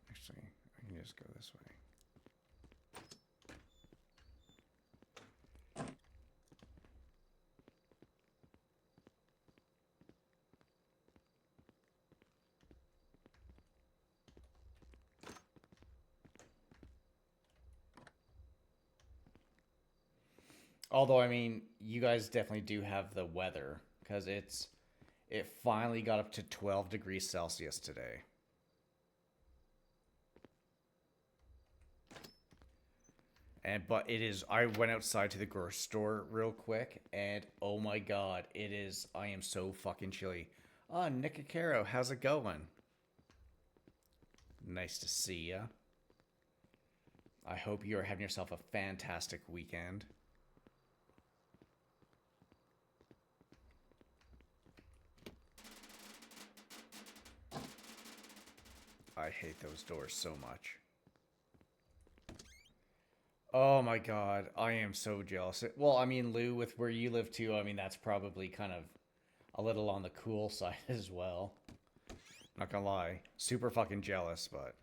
Actually, I can just go this way. Although, I mean, you guys definitely do have the weather because it finally got up to 12 degrees Celsius today. And but it is I went outside to the grocery store real quick and oh my god, I am so fucking chilly. Ah, oh, Nicocaro, how's it going? Nice to see ya. I hope you are having yourself a fantastic weekend. I hate those doors so much. Oh my god, I am so jealous. Well, I mean, Lou, with where you live too, I mean, that's probably kind of a little on the cool side as well. Not gonna lie. Super fucking jealous, but...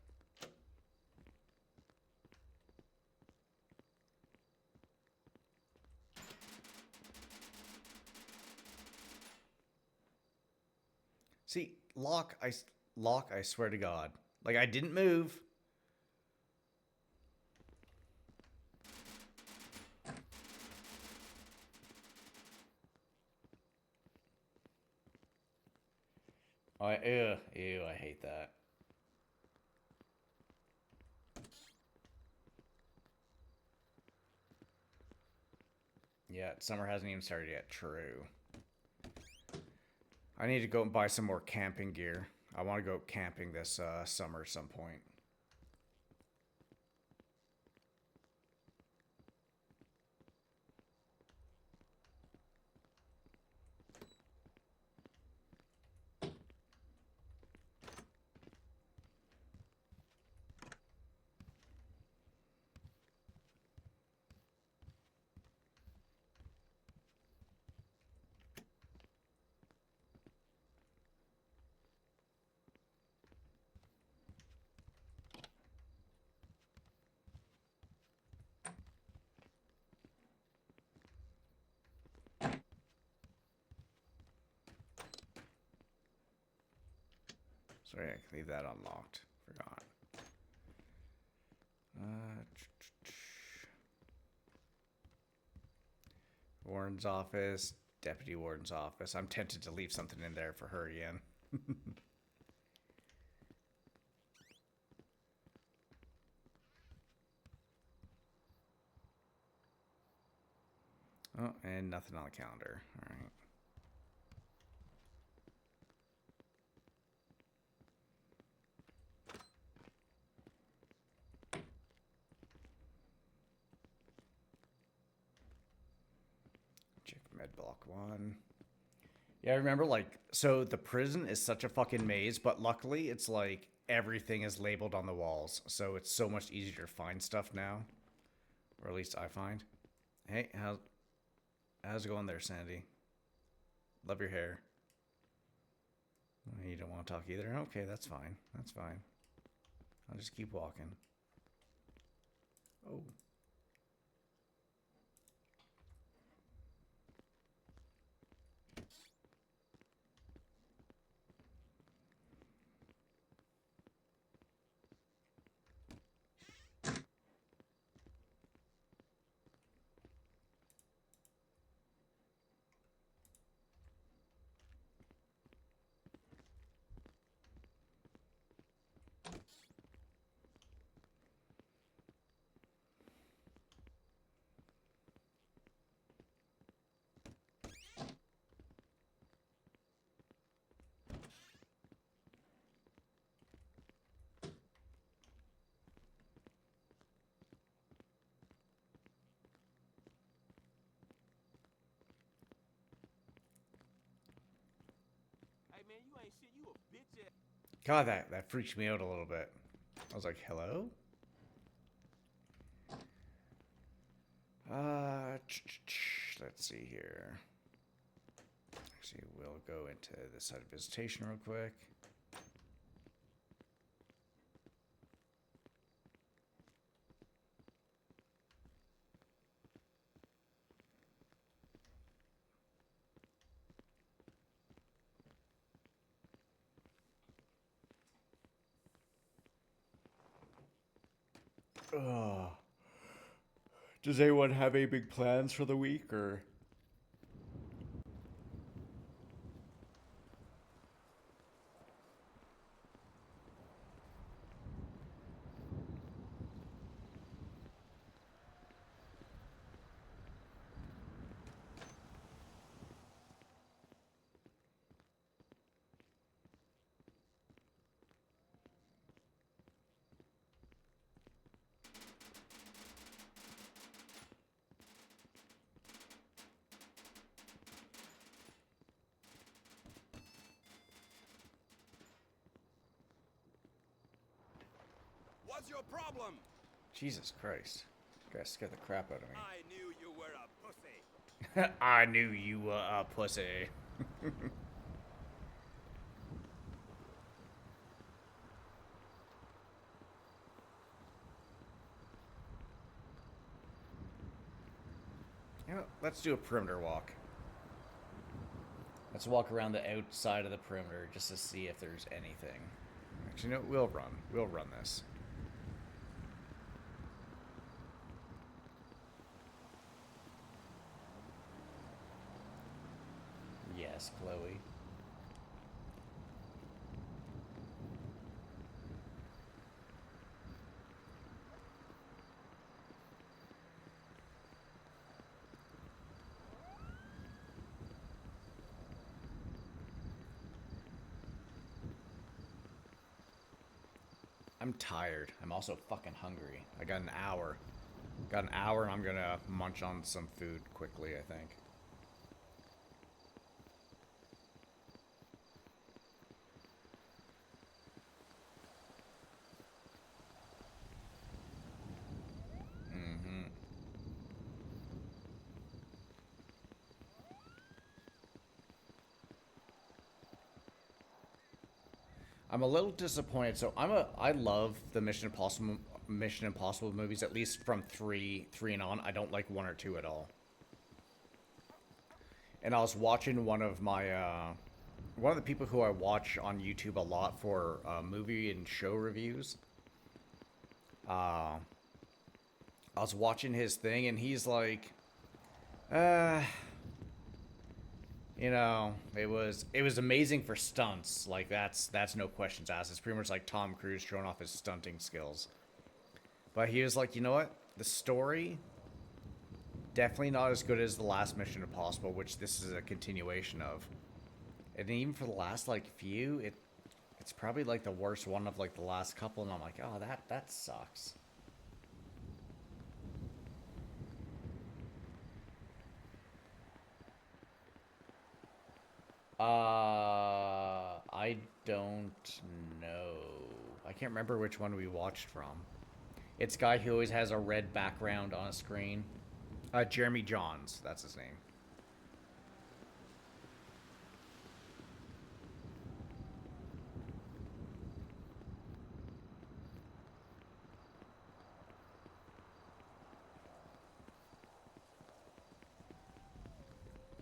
See, Lock, I swear to God. Like, I didn't move. Ew, I hate that. Yeah, summer hasn't even started yet. True. I need to go and buy some more camping gear. I want to go camping this summer at some point. Sorry, I can leave that unlocked. Forgot. Warden's office, Deputy Warden's office. I'm tempted to leave something in there for her again. Oh, and nothing on the calendar. All right. Check med block 1. Yeah, I remember, like, so the prison is such a fucking maze, but luckily it's like everything is labeled on the walls, so it's so much easier to find stuff now. Or at least I find. Hey, how's it going there, Sandy? Love your hair. You don't want to talk either? Okay, that's fine. That's fine. I'll just keep walking. Oh. Man, you ain't shit. You a bitch ass. God, that freaked me out a little bit. I was like, hello? Let's see here. Actually, we'll go into this side of visitation real quick. Oh. Does anyone have any big plans for the week, or? What's your problem? Jesus Christ. You guys scared the crap out of me. I knew you were a pussy. I knew you were a pussy. You know, let's do a perimeter walk. Let's walk around the outside of the perimeter just to see if there's anything. Actually, no, we'll run. We'll run this. Yes, Chloe. I'm tired. I'm also fucking hungry. I got an hour. Got an hour and I'm gonna munch on some food quickly, I think. I'm a little disappointed. So I love the Mission Impossible movies, at least from three and on. I don't like 1 or 2 at all. And I was watching one of my one of the people who I watch on YouTube a lot for movie and show reviews. I was watching his thing, and he's like, you know, it was amazing for stunts. Like that's no questions asked. It's pretty much like Tom Cruise showing off his stunting skills. But he was like, you know what? The story definitely not as good as the last Mission Impossible, which this is a continuation of. And even for the last like few, it's probably like the worst one of like the last couple. And I'm like, oh, that sucks. I don't know. I can't remember which one we watched from. It's a guy who always has a red background on a screen. Jeremy Johns, that's his name.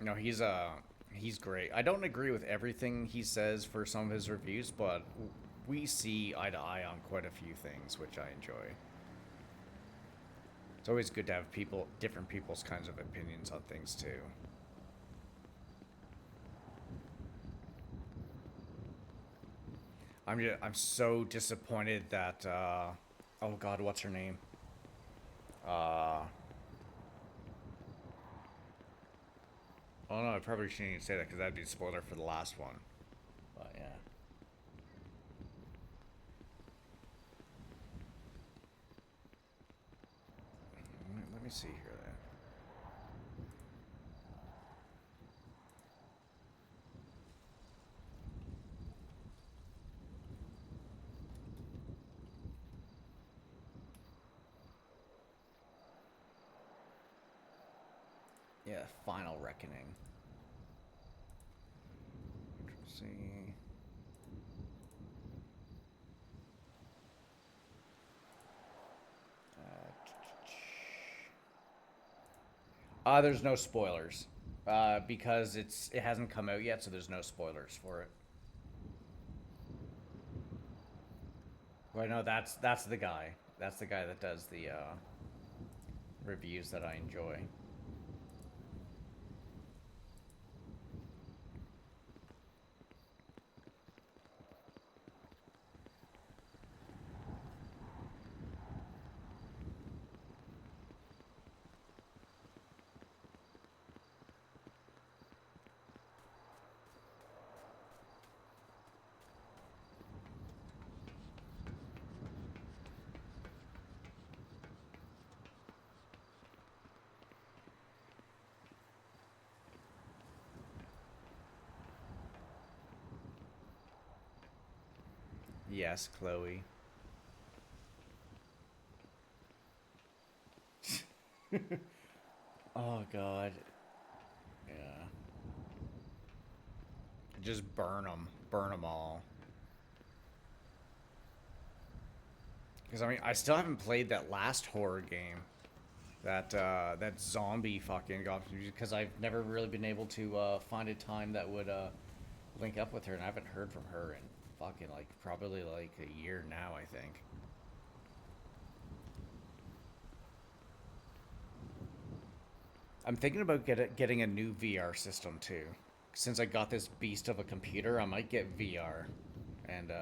No, he's great. I don't agree with everything he says for some of his reviews, but we see eye to eye on quite a few things, which I enjoy. It's always good to have different people's kinds of opinions on things too. I'm so disappointed that oh god, what's her name? Oh no, I probably shouldn't even say that because that'd be a spoiler for the last one. But yeah. Let me see here then. Yeah, Final Reckoning. Let's see. There's no spoilers. Because it hasn't come out yet, so there's no spoilers for it. Well, no, that's the guy. That's the guy that does the reviews that I enjoy. Yes, Chloe. Oh god. Yeah. Just burn them. Burn them all. Because I mean, I still haven't played that last horror game. That zombie fucking got me because I've never really been able to find a time that would link up with her, and I haven't heard from her in fucking like probably like a year now, I think. I'm thinking about getting a new VR system too. Since I got this beast of a computer, I might get VR, and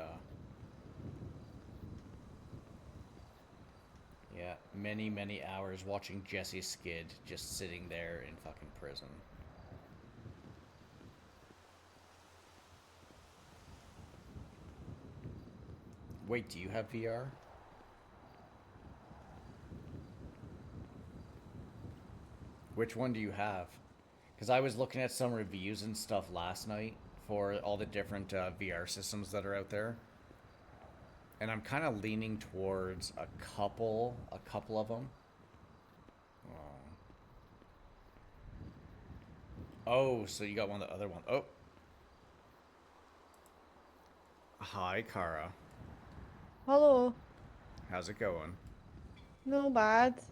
yeah, many hours watching Jesse Skid just sitting there in fucking prison. Wait, do you have VR? Which one do you have? Because I was looking at some reviews and stuff last night for all the different VR systems that are out there, and I'm kind of leaning towards a couple of them. Oh, so you got one of the other one. Oh, hi, Kara. Hello. How's it going? No bad. I,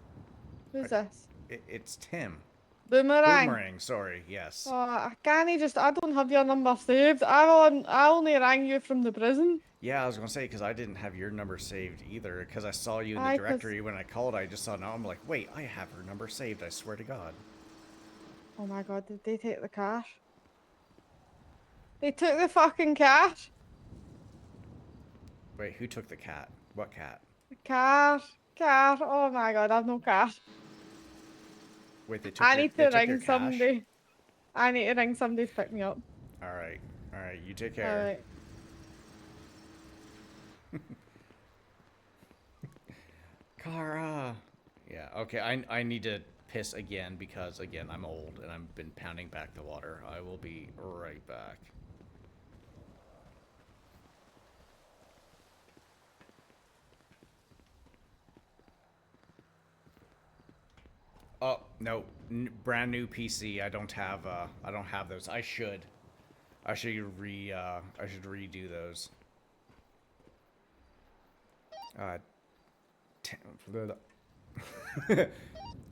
Who's this? it's Tim. Boomerang. Boomerang, sorry, yes. I don't have your number saved. I only rang you from the prison. Yeah, I was gonna say, because I didn't have your number saved either, because I saw you in the Aye, 'cause directory when I called. I just saw now. I'm like, wait, I have her number saved. I swear to God. oh my god, did they take the cash? They took the fucking cash. Wait, who took the cat? What cat? The cash, cash. Oh my god, I've no cash. Wait, they took I your need they to took your ring cash? somebody. I need to ring somebody to pick me up. All right, all right. You take All care. right. Kara. Yeah. Okay. I need to piss again because again I'm old and I've been pounding back the water. I will be right back. Oh no, brand new PC. I don't have those. I should. I should redo those. Ten,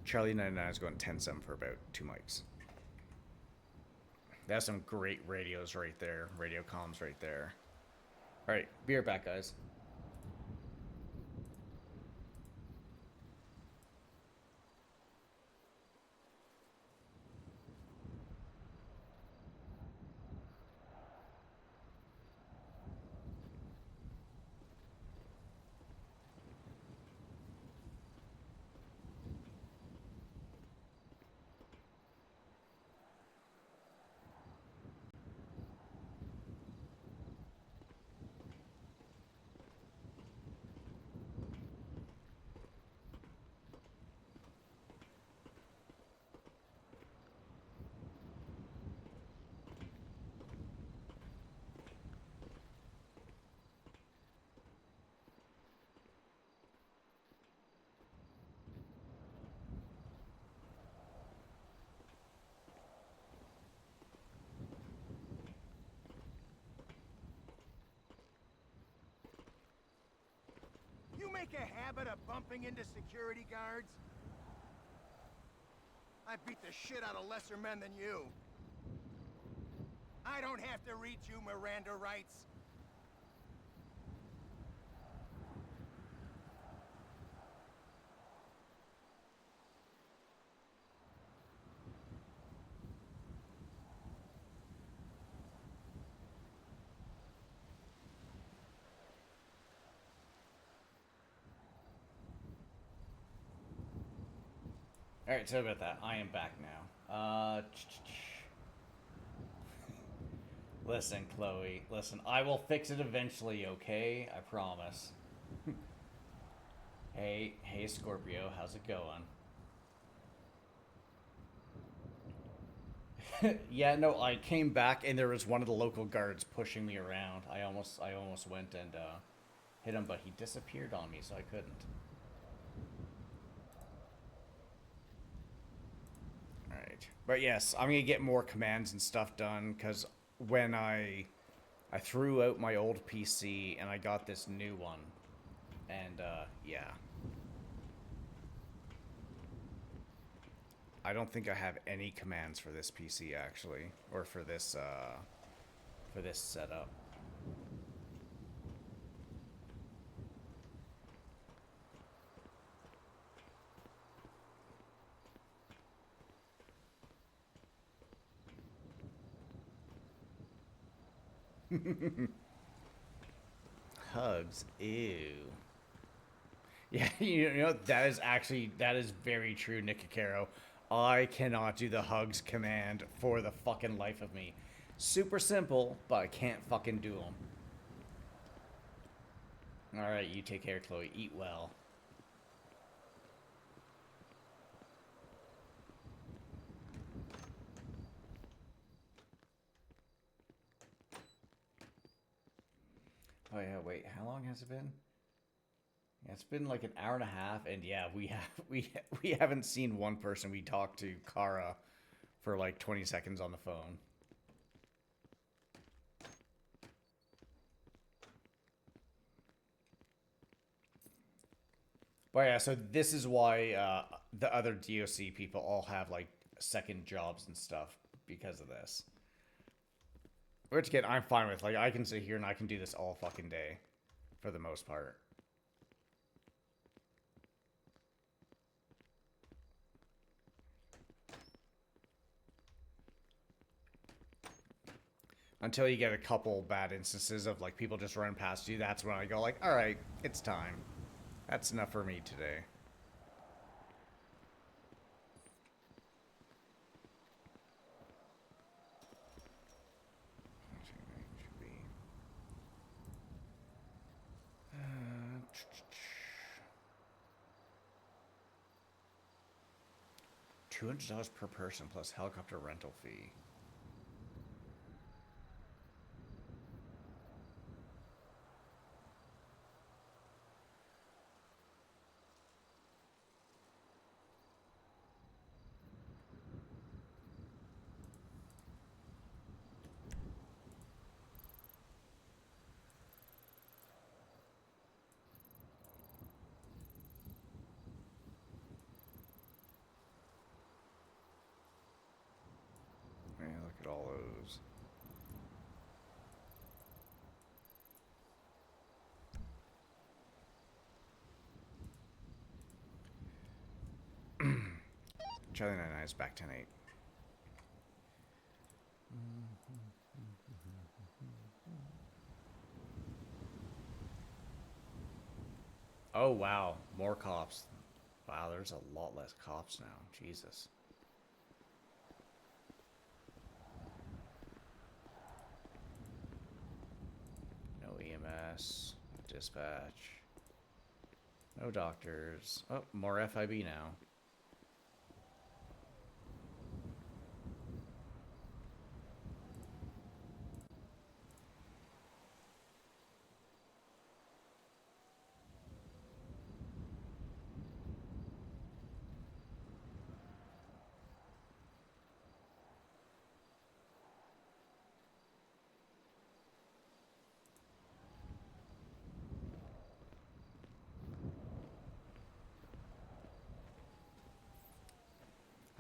Charlie 99 is going 10-7 for about 2 mics. That's some great radios right there. Radio comms right there. All right, be right back, guys. You make a habit of bumping into security guards? I beat the shit out of lesser men than you. I don't have to read you Miranda rights. All right, sorry about that. I am back now. Listen, Chloe. Listen, I will fix it eventually. Okay, I promise. Hey, Scorpio, how's it going? Yeah, no, I came back and there was one of the local guards pushing me around. I almost went and hit him, but he disappeared on me, so I couldn't. Alright. But yes, I'm gonna get more commands and stuff done, because when I threw out my old PC and I got this new one. And, yeah. I don't think I have any commands for this PC, actually. Or for this setup. Hugs. Ew. Yeah, you know, that is very true, Nick Akaro. I cannot do the hugs command for the fucking life of me. Super simple, but I can't fucking do them. Alright, you take care, Chloe. Eat well. Oh yeah, wait, how long has it been? Yeah, it's been like an hour and a half, and yeah, we haven't seen one person. We talked to Kara for like 20 seconds on the phone. But yeah, so this is why the other DOC people all have like second jobs and stuff because of this. Which, again, I'm fine with. Like, I can sit here and I can do this all fucking day, for the most part. Until you get a couple bad instances of, like, people just run past you, that's when I go, like, alright, it's time. That's enough for me today. Should be... $200 per person plus helicopter rental fee. Yeah, look at all those. Charlie 99 is back 10-8. Oh, wow. More cops. Wow, there's a lot less cops now. Jesus. No EMS. Dispatch. No doctors. Oh, more FIB now.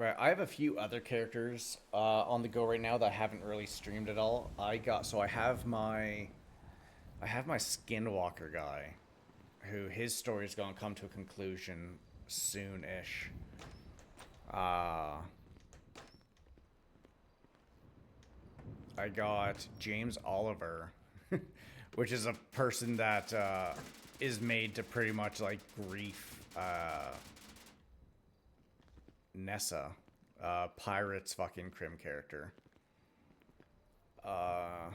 Right, I have a few other characters on the go right now that I haven't really streamed at all. I have my Skinwalker guy, who his story is going to come to a conclusion soon-ish. I got James Oliver, which is a person that is made to pretty much like grief Nessa, Pirate's fucking crim character. I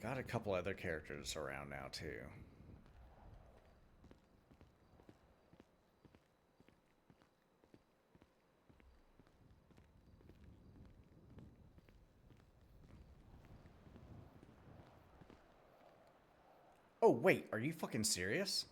got a couple other characters around now too. Oh wait, are you fucking serious?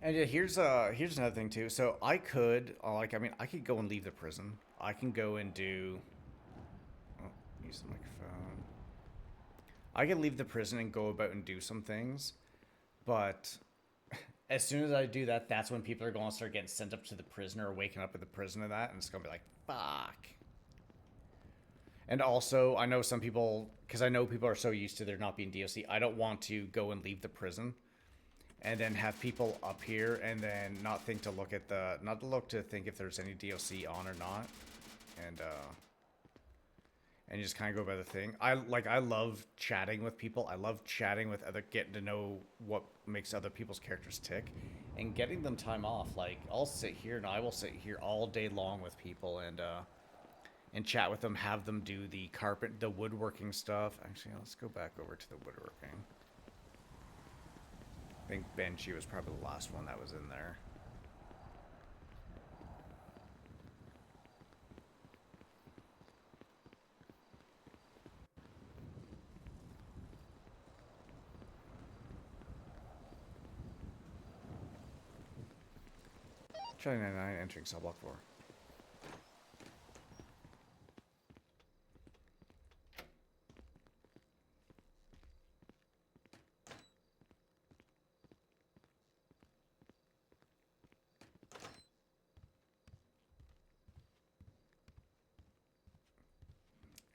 And yeah, here's another thing too. So I could I could go and leave the prison. I can go and do. Oh, use the microphone. I can leave the prison and go about and do some things, but as soon as I do that, that's when people are going to start getting sent up to the prison or waking up at the prison of that, and it's going to be like, fuck. And also, I know some people, because I know people are so used to there not being DLC, I don't want to go and leave the prison and then have people up here and then not think to look at the, not to look to think if there's any DLC on or not. and you just kind of go by the thing. I love chatting with people. I love chatting with other, getting to know what makes other people's characters tick, and getting them time off. Like I'll sit here and I will sit here all day long with people and chat with them, have them do the the woodworking stuff. Actually, let's go back over to the woodworking. I think Benji was probably the last one that was in there. C-99 entering cell block 4.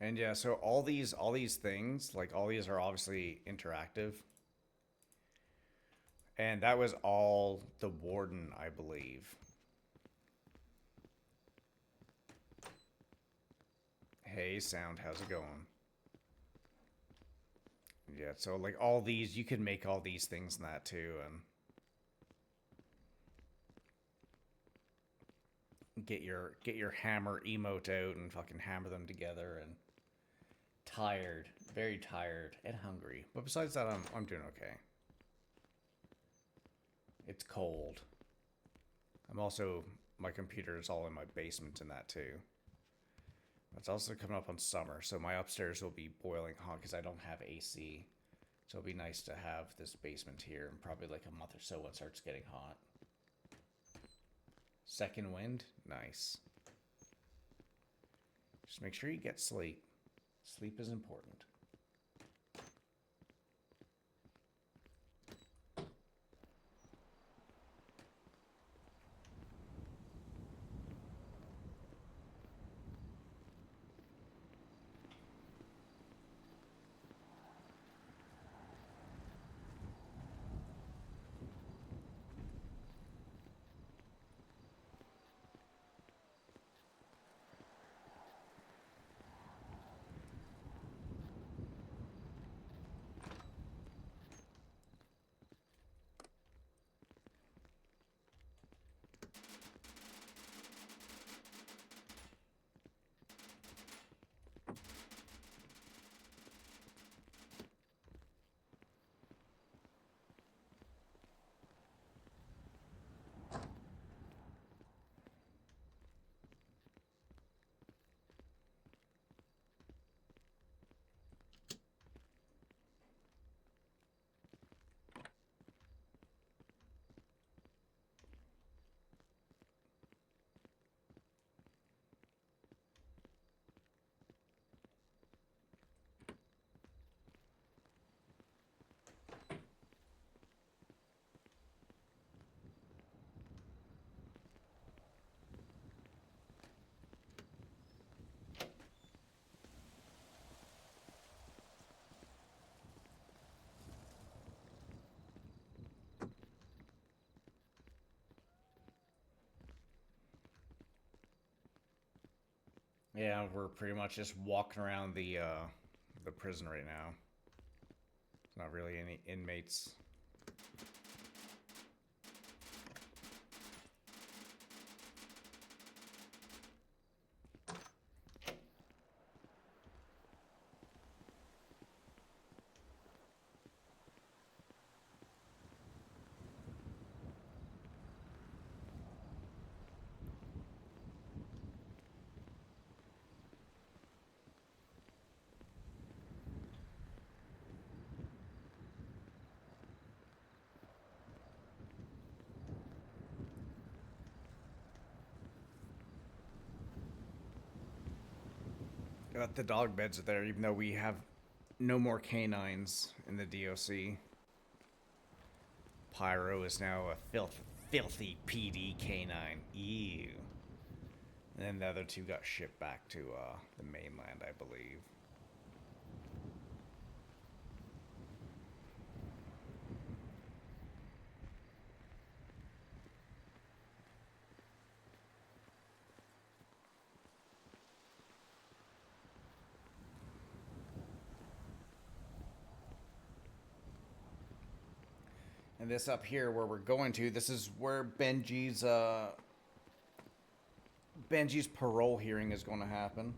And yeah, so all these things, like all these are obviously interactive. And that was all the warden, I believe. Hey, sound, how's it going? Yeah, so like all these, you could make all these things in that too, and get your hammer emote out and fucking hammer them together. And tired, very tired and hungry, but besides that, I'm doing okay. It's cold. My computer is all in my basement in that too. It's also coming up on summer, so my upstairs will be boiling hot because I don't have AC. So it'll be nice to have this basement here in probably like a month or so when it starts getting hot. Second wind? Nice. Just make sure you get sleep. Sleep is important. Yeah, we're pretty much just walking around the prison right now. There's not really any inmates. The dog beds are there, even though we have no more canines in the DOC. Pyro is now a filthy PD canine. Ew. And then the other two got shipped back to the mainland, I believe. And this up here where we're going to, this is where Benji's parole hearing is going to happen.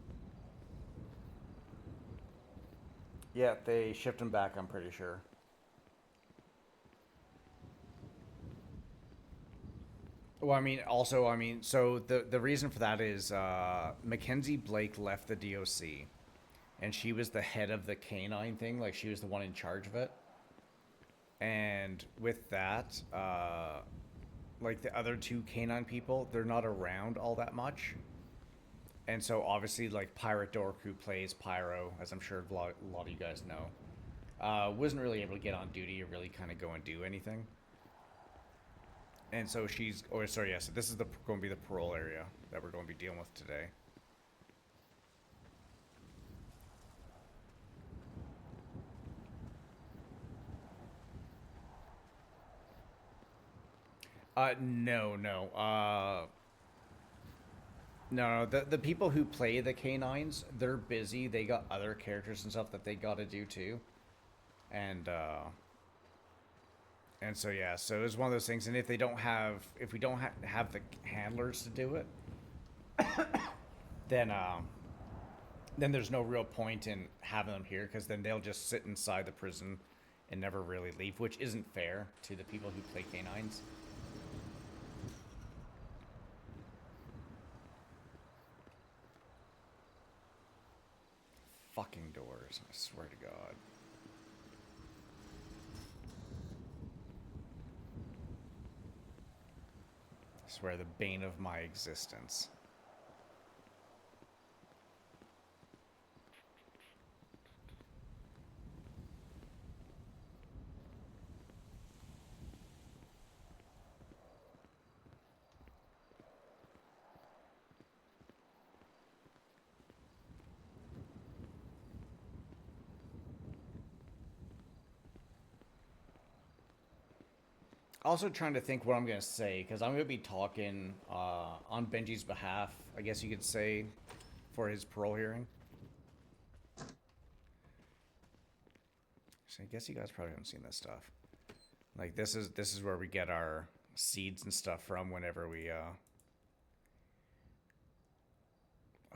Yeah, they shipped him back, I'm pretty sure. Well, so the reason for that is Mackenzie Blake left the DOC, and she was the head of the canine thing, like she was the one in charge of it. And with that, like the other two canine people, they're not around all that much. And so obviously, like Pirate Dork, who plays Pyro, as I'm sure a lot of you guys know, wasn't really able to get on duty or really kind of go and do anything. And so she's, oh sorry, yeah, so this is going to be the parole area that we're going to be dealing with today. No. The people who play the canines, they're busy. They got other characters and stuff that they got to do too. And so yeah, so it's one of those things. And if we don't have the handlers to do it, then there's no real point in having them here, because then they'll just sit inside the prison and never really leave, which isn't fair to the people who play canines. Fucking doors, I swear to God. I swear, the bane of my existence. Also trying to think what I'm going to say, because I'm going to be talking on Benji's behalf, I guess you could say, for his parole hearing. So I guess you guys probably haven't seen this stuff. Like, this is where we get our seeds and stuff from whenever we oh,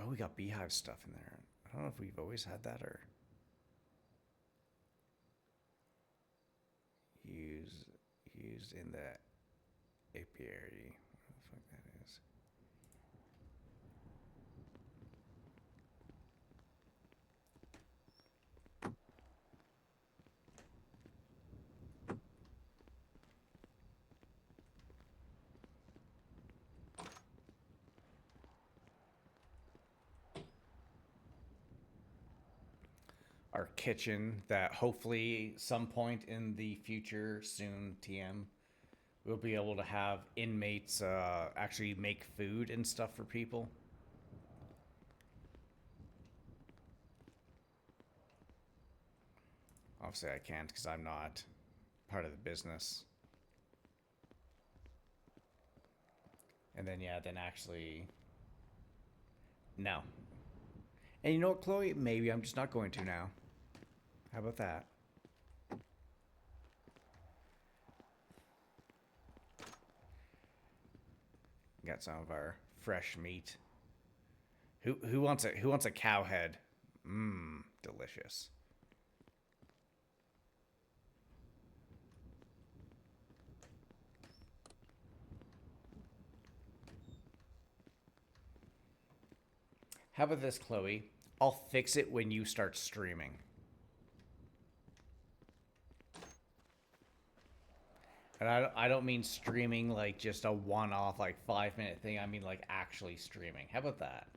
we got beehive stuff in there. I don't know if we've always had that or used in the apiary. What the fuck that is? Our kitchen that hopefully some point in the future, soon, TM, we'll be able to have inmates actually make food and stuff for people. Obviously I can't, because I'm not part of the business. And then, yeah, then actually, no. And you know what, Chloe? Maybe I'm just not going to now. How about that? Got some of our fresh meat. Who wants a cow head? Mmm, delicious. How about this, Chloe? I'll fix it when you start streaming. And I don't mean streaming like just a one-off, like 5-minute thing. I mean like actually streaming. How about that?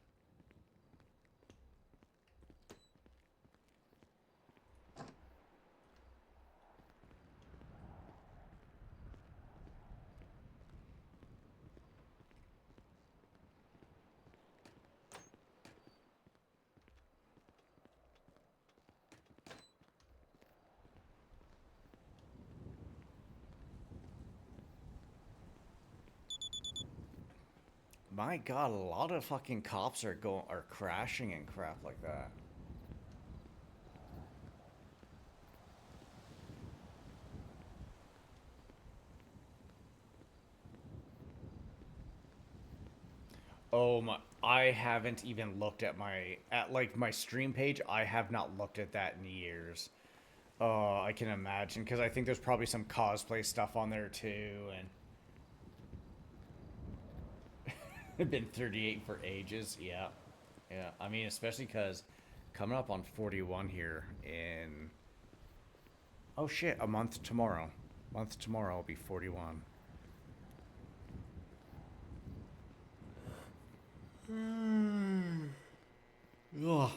My God, a lot of fucking cops are crashing and crap like that. Oh my! I haven't even looked at my stream page. I have not looked at that in years. Oh, I can imagine because I think there's probably some cosplay stuff on there too, and I've been 38 for ages. Yeah, yeah. I mean, especially because coming up on 41 here in oh shit, a month tomorrow. Month tomorrow I'll be 41. Ugh.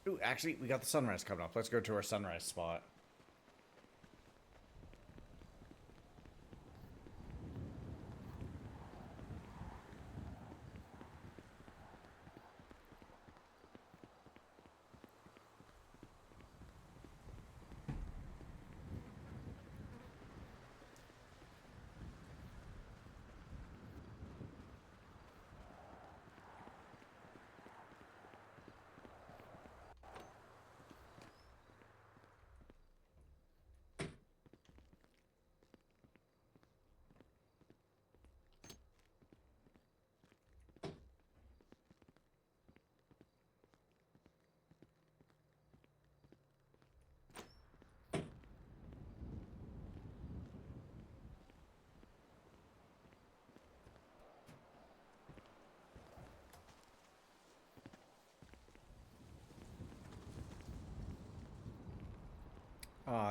Ooh, actually, we got the sunrise coming up. Let's go to our sunrise spot.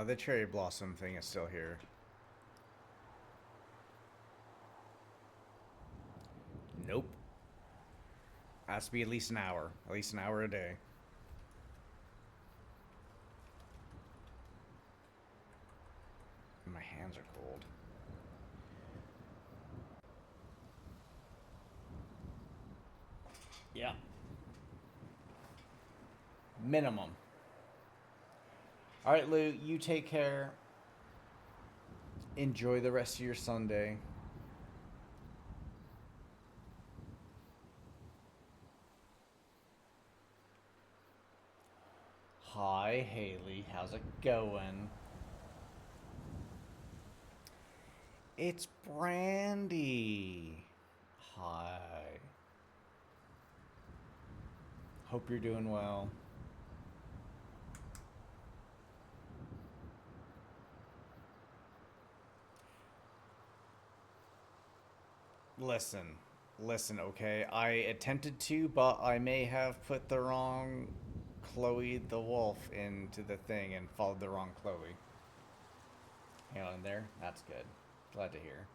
The cherry blossom thing is still here. Nope. Has to be at least an hour. At least an hour a day. My hands are cold. Yeah. Minimum. Alright, Lou, you take care. Enjoy the rest of your Sunday. Hi, Haley. How's it going? It's Brandy. Hi. Hope you're doing well. Listen, okay? I attempted to, but I may have put the wrong Chloe the wolf into the thing and followed the wrong Chloe. Hang on in there? That's good. Glad to hear.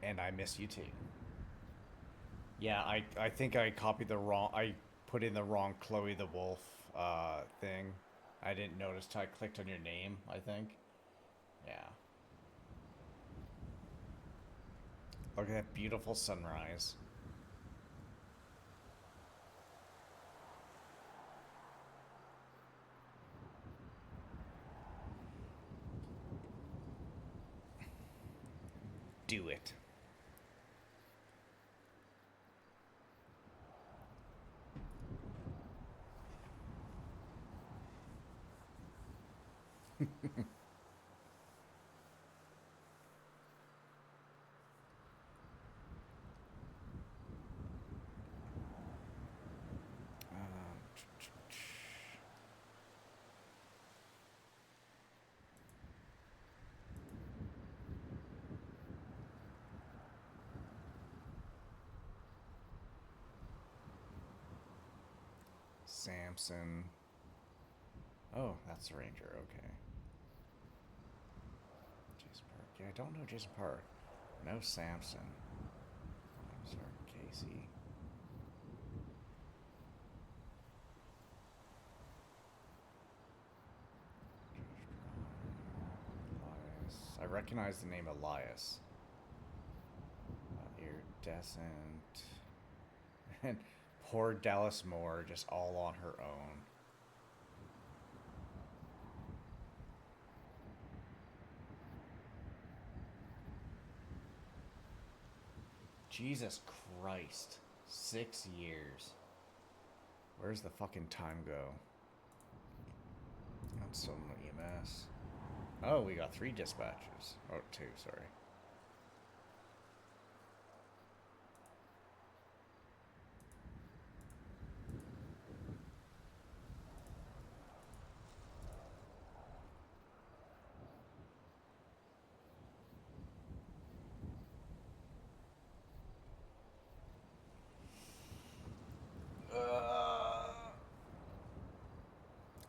And I miss you too. Yeah, I think I copied the wrong... I put in the wrong Chloe the wolf thing. I didn't notice till I clicked on your name, I think. Yeah. Look at that beautiful sunrise. Do it. Samson. Oh, that's the ranger. Okay. Jason Park. Yeah, I don't know Jason Park. No Samson. I'm sorry, Casey. Elias. I recognize the name Elias. Iridescent. And poor Dallas Moore, just all on her own. Jesus Christ. 6 years. Where's the fucking time go? some EMS. Oh, we got 3 dispatches. Oh, 2, sorry.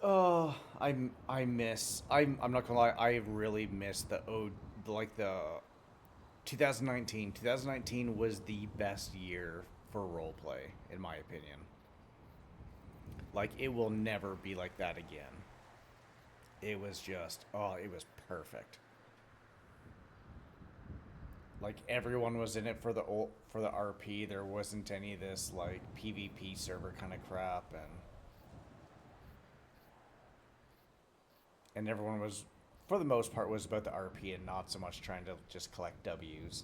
Oh, I'm not gonna lie, I really miss the 2019. 2019 was the best year for roleplay, in my opinion. Like, it will never be like that again. It was just, oh, it was perfect. Like, everyone was in it for the RP. There wasn't any of this like PvP server kind of crap, and everyone was, for the most part, was about the RP and not so much trying to just collect W's.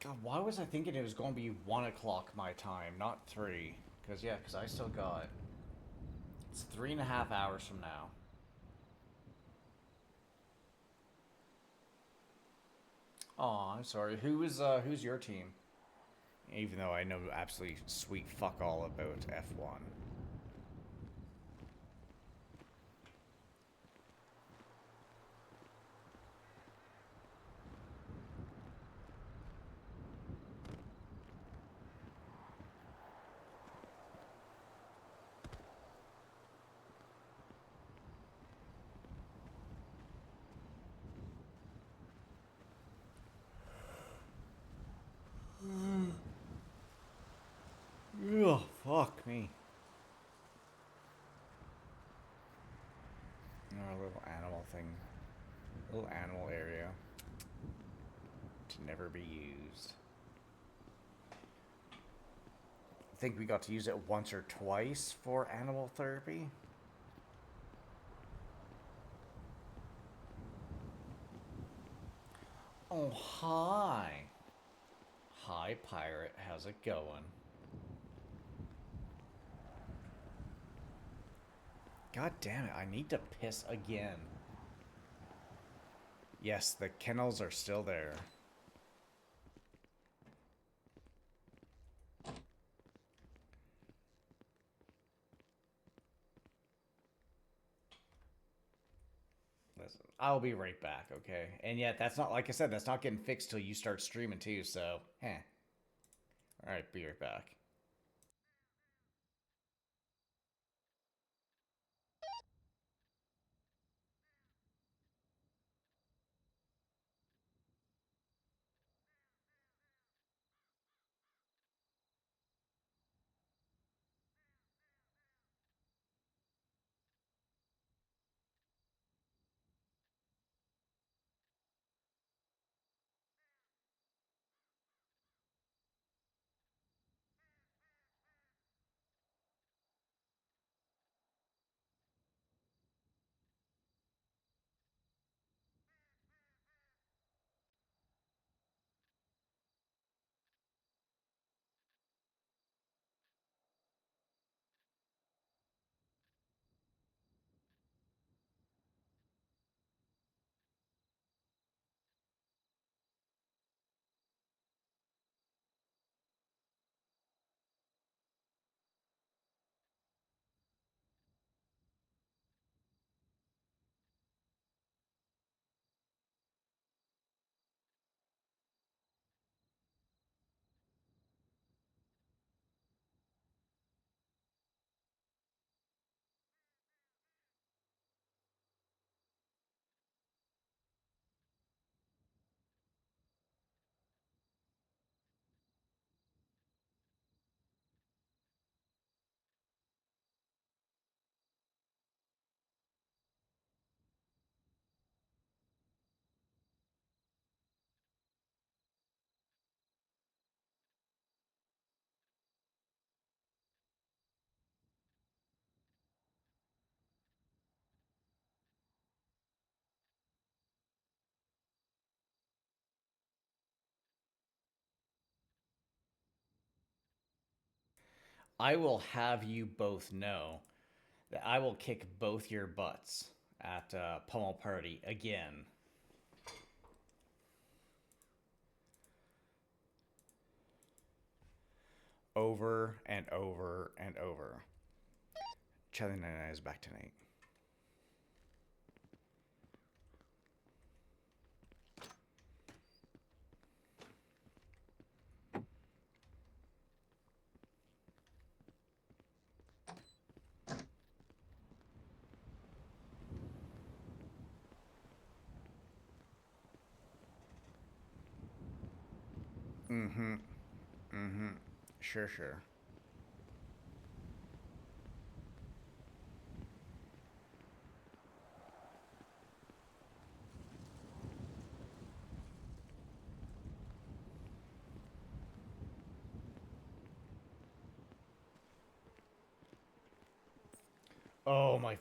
God, why was I thinking it was going to be 1 o'clock my time, not 3? Because I still got... It's 3.5 hours from now. Oh, I'm sorry. Who's your team? Even though I know absolutely sweet fuck all about F1. Oh, fuck me. Our little animal thing. Little animal area. To never be used. I think we got to use it once or twice for animal therapy. Oh, hi. Hi, pirate. How's it going? God damn it, I need to piss again. Yes, the kennels are still there. I'll be right back, okay? And yet, that's not, like I said, that's not getting fixed till you start streaming too, so, Alright, be right back. I will have you both know that I will kick both your butts at Pummel Party again. Over and over and over. C-99 is back tonight. Mm-hmm. Mm-hmm. Sure, sure. Oh my.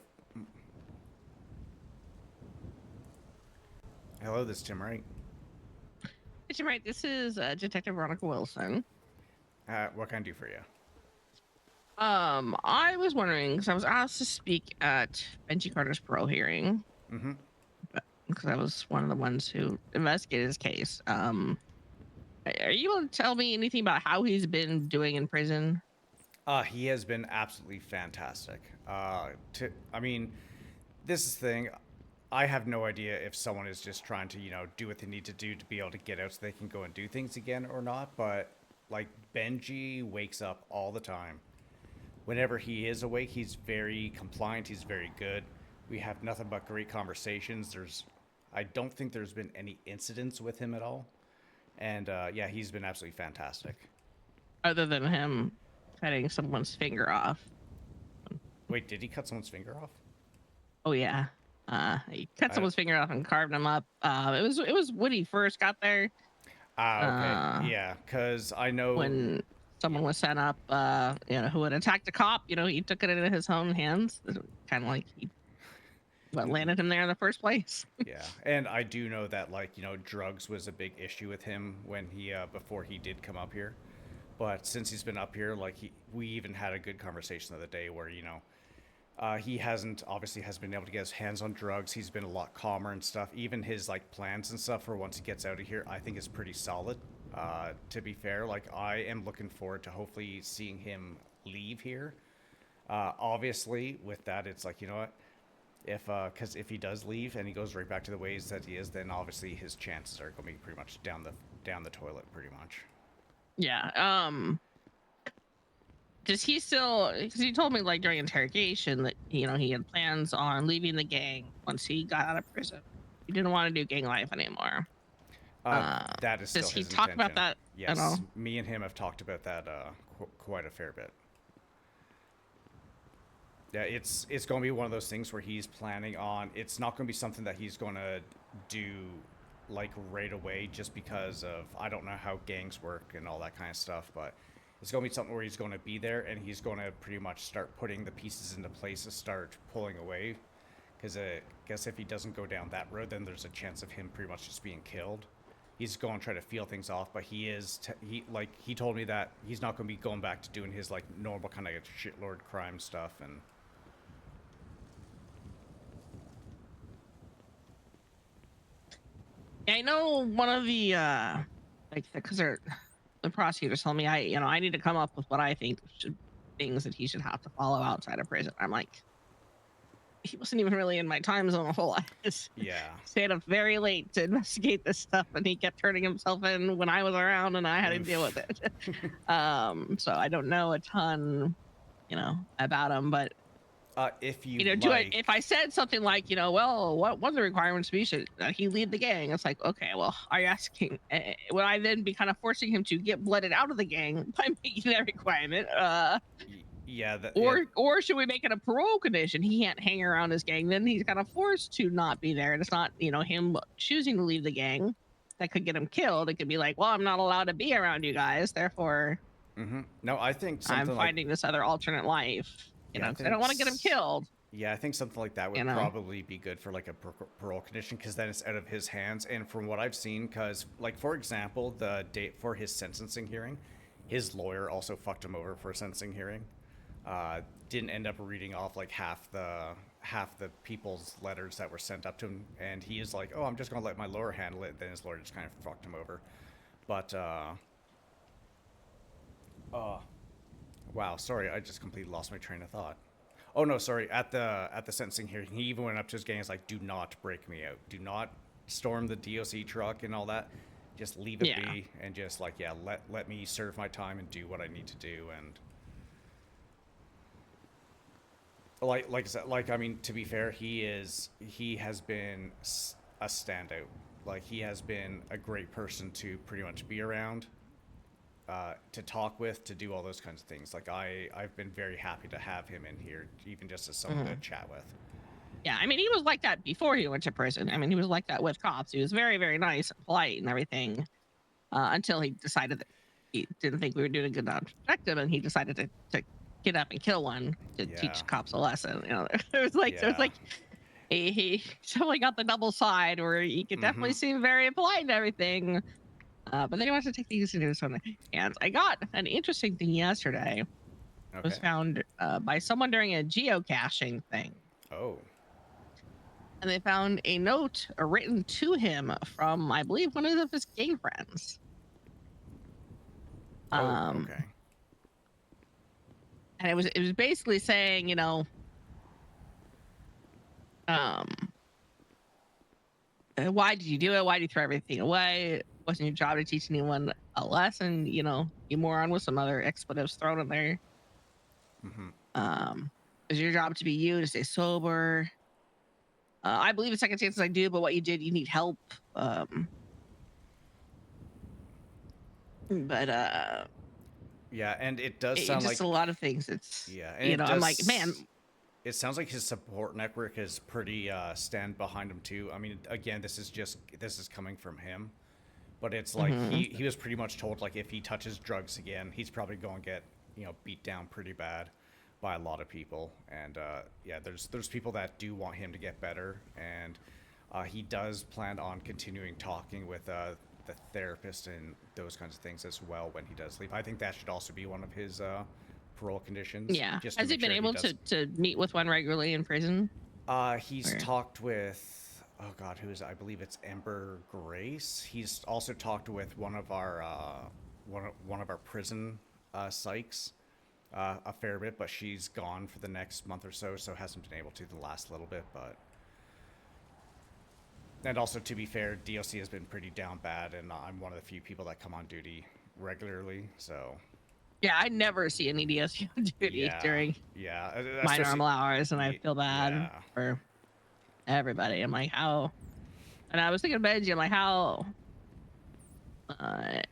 Hello, this is Tim Wright. Mr. Wright, this is Detective Veronica Wilson. What can I do for you? I was wondering because I was asked to speak at Benji Carters Parole hearing. Mm-hmm. Because I was one of the ones who investigated his case. Are you able to tell me anything about how he's been doing in prison? He has been absolutely fantastic. I mean, this is the thing. I have no idea if someone is just trying to, do what they need to do to be able to get out so they can go and do things again or not. But, like, Benji wakes up all the time. Whenever he is awake, he's very compliant. He's very good. We have nothing but great conversations. I don't think there's been any incidents with him at all. And, yeah, he's been absolutely fantastic. Other than him cutting someone's finger off. Wait, did he cut someone's finger off? Oh yeah. He cut someone's finger off and carved him up. It was when he first got there. Okay. Yeah, because I know when someone was sent up, who had attacked a cop. He took it into his own hands. Kind of like what landed him there in the first place. Yeah, and I do know that, like, drugs was a big issue with him when he before he did come up here. But since he's been up here, like, we even had a good conversation the other day where he hasn't been able to get his hands on drugs. He's been a lot calmer and stuff. Even his, like, plans and stuff for once he gets out of here, I think is pretty solid. To be fair, like, I am looking forward to hopefully seeing him leave here. Obviously, with that, it's like, you know what? Because if he does leave and he goes right back to the ways that he is, then obviously his chances are going to be pretty much down the toilet, pretty much. Yeah. Does he still? Because he told me like during interrogation that he had plans on leaving the gang once he got out of prison. He didn't want to do gang life anymore. That is still Does he his talk intention. about that at all? Yes, me and him have talked about that quite a fair bit. Yeah, it's going to be one of those things where he's planning on. It's not going to be something that he's going to do like right away, just because of I don't know how gangs work and all that kind of stuff. But it's going to be something where he's going to be there and he's going to pretty much start putting the pieces into place to start pulling away. Because I guess if he doesn't go down that road, then there's a chance of him pretty much just being killed. He's going to try to feel things off, but he told me that he's not going to be going back to doing his like normal kind of shitlord crime stuff. And I know one of the because the prosecutors told me I need to come up with what I think things that he should have to follow outside of prison. I'm like, he wasn't even really in my time zone a whole lot. yeah, Stayed up very late to investigate this stuff, and he kept turning himself in when I was around, and I had to deal with it. So I don't know a ton, about him, but if if I said something like, well, what one of the requirements be should he lead the gang? It's like, okay, well, are you asking? Would I then be kind of forcing him to get blooded out of the gang by making that requirement? yeah, Or should we make it a parole condition? He can't hang around his gang. Then he's kind of forced to not be there. And it's not, him choosing to leave the gang that could get him killed. It could be like, well, I'm not allowed to be around you guys. Therefore, no, I think I'm something finding this other alternate life. Because I don't want to get him killed. Yeah, I think something like that would probably be good for like a parole condition, because then it's out of his hands. And from what I've seen, because like for example, the date for his sentencing hearing, his lawyer also fucked him over for a sentencing hearing. Didn't end up reading off like half the people's letters that were sent up to him, and he is like, oh, I'm just gonna let my lawyer handle it. Then his lawyer just kind of fucked him over. But wow, sorry, I just completely lost my train of thought. Oh no, sorry. At the sentencing hearing, he even went up to his gang and was like, do not break me out, do not storm the DOC truck and all that, just leave it be, and just like, yeah, let me serve my time and do what I need to do. And like I said, I mean, to be fair, he has been a standout. Like, he has been a great person to pretty much be around, to talk with, to do all those kinds of things. Like, I've been very happy to have him in here, even just as someone to chat with. Yeah, I mean, he was like that before he went to prison. I mean, he was like that with cops. He was very, very nice and polite and everything, until he decided that he didn't think we were doing a good job to protect him, and he decided to get up and kill one to teach cops a lesson. It was like he totally got the double side where he could definitely seem very polite and everything, but then he wants to take things into his own hands. I got an interesting thing yesterday. It was found by someone during a geocaching thing. Oh. And they found a note written to him from, I believe, one of his gang friends. Okay. And it was basically saying, why did you do it? Why did you throw everything away? It wasn't your job to teach anyone a lesson, you moron, with some other expletives thrown in there. It's your job to be you, to stay sober. I believe in second chances, I do, but what you did, you need help. Yeah, and it does sound just like a lot of things. It's and I'm like, man. It sounds like his support network is pretty stand behind him too. I mean, again, this is coming from him, but it's like he was pretty much told, like, if he touches drugs again, he's probably going to get beat down pretty bad by a lot of people. And yeah, there's people that do want him to get better, and he does plan on continuing talking with the therapist and those kinds of things as well when he does leave. I think that should also be one of his parole conditions. Yeah. Has he been able to meet with one regularly in prison? He's talked with, oh God, I believe it's Ember Grace. He's also talked with one of our prison psychs, a fair bit, but she's gone for the next month or so, so hasn't been able to the last little bit. But and also, to be fair, DOC has been pretty down bad, and I'm one of the few people that come on duty regularly. So Yeah, I never see any DSU on duty during my normal hours, and I feel bad for everybody. I'm like, how? And I was thinking of Benji. I'm like, how? I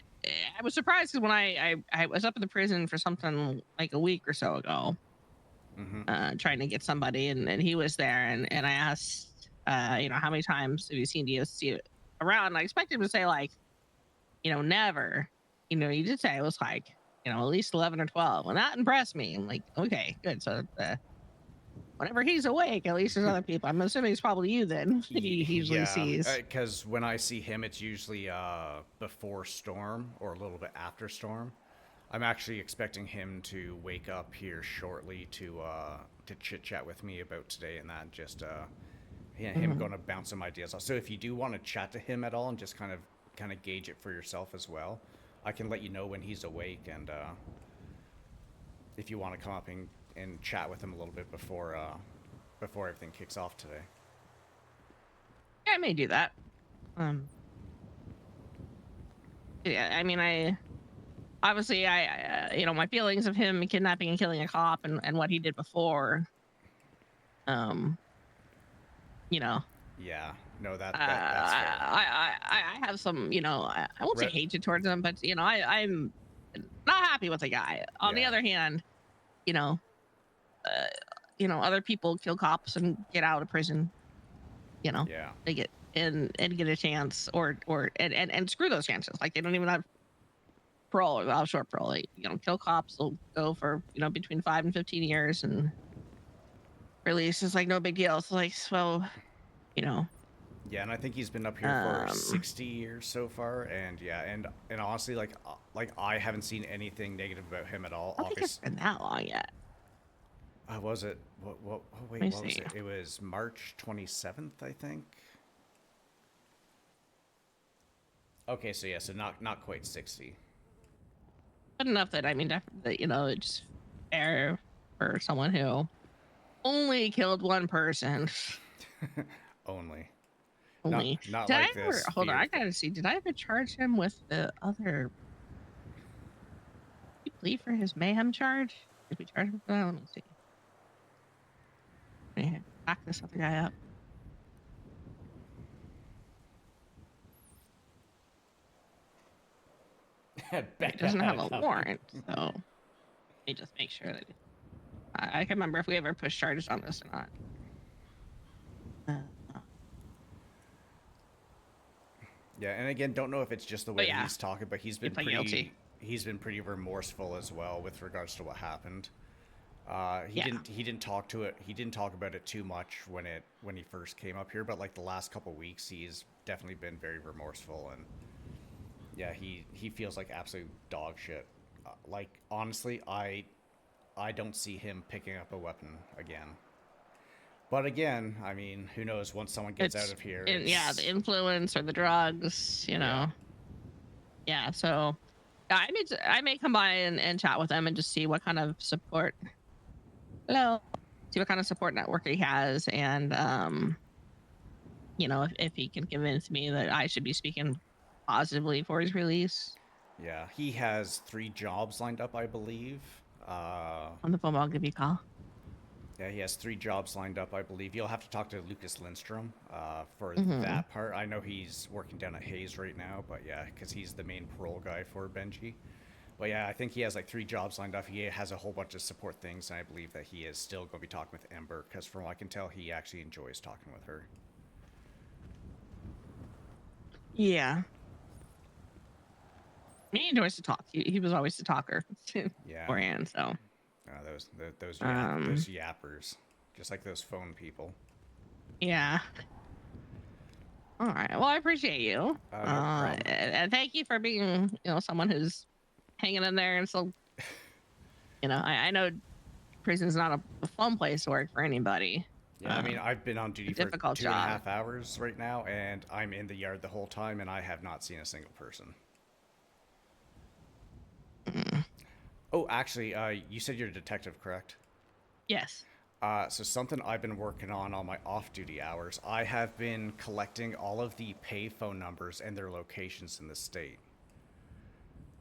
was surprised because when I was up in the prison for something like a week or so ago, trying to get somebody, and he was there, and I asked, how many times have you seen DOC around? And I expected him to say like, never. You did say it was like, at least 11 or 12. Well, that impressed me. I'm like, okay, good. So whenever he's awake, at least there's other people. I'm assuming it's probably you then. He usually sees. Because when I see him, it's usually before storm or a little bit after storm. I'm actually expecting him to wake up here shortly to chit chat with me about today and that. Just him going to bounce some ideas off. So if you do want to chat to him at all and just kind of gauge it for yourself as well, I can let you know when he's awake, and if you want to come up and chat with him a little bit before everything kicks off today. Yeah, I may do that. Yeah, I mean, I my feelings of him kidnapping and killing a cop and what he did before. Yeah. No, that's fair. I have some, I won't say hatred towards him, but I'm not happy with the guy. On the other hand, other people kill cops and get out of prison. They get in and get a chance, or screw those chances. Like they don't even have parole or short parole. Like, kill cops will go for between 5 and 15 years, and release is like no big deal. So like, Yeah, and I think he's been up here for 60 years so far, and and honestly, like I haven't seen anything negative about him at all. I don't think it's been that long yet. Was it? What? Oh, wait, what was it? It was March 27th, I think. Okay, so so not quite 60. But enough that it's fair for someone who only killed one person. Only. Only. Not did like I ever, this. hold on, I gotta see. Did I ever charge him with the other? Did he plead for his mayhem charge? Did we charge him for that? Let me see. Let me back this other guy up. He doesn't have a warrant, so let me just make sure that I can remember if we ever pushed charges on this or not. Yeah, and again, don't know if it's just the way he's talking, but he's been guilty. He's been pretty remorseful as well with regards to what happened. He didn't talk about it too much when he first came up here, but like the last couple weeks, he's definitely been very remorseful, and he feels like absolute dog shit. Like honestly, I don't see him picking up a weapon again. But again, I mean, who knows? Once someone gets out of here, the influence or the drugs, Yeah, so I may come by and chat with him and just see what kind of support. See what kind of support network he has, and if he can convince me that I should be speaking positively for his release. Yeah, he has 3 jobs lined up, I believe. On the phone, I'll give you a call. Yeah, he has 3 jobs lined up, I believe. You'll have to talk to Lucas Lindstrom for that part. I know he's working down at Hayes right now, but because he's the main parole guy for Benji. But I think he has like 3 jobs lined up. He has a whole bunch of support things, and I believe that he is still going to be talking with Ember, because from what I can tell, he actually enjoys talking with her. Yeah. He enjoys to talk. He was always the talker. Beforehand, so. Those yappers, just like those phone people. Yeah. All right. Well, I appreciate you. No problem. And thank you for being, someone who's hanging in there and still. I know prison's not a fun place to work for anybody. Yeah, I mean, I've been on duty for difficult 2.5 hours right now, and I'm in the yard the whole time, and I have not seen a single person. Oh, actually, you said you're a detective, correct? Yes. So something I've been working on my off-duty hours, I have been collecting all of the pay phone numbers and their locations in the state.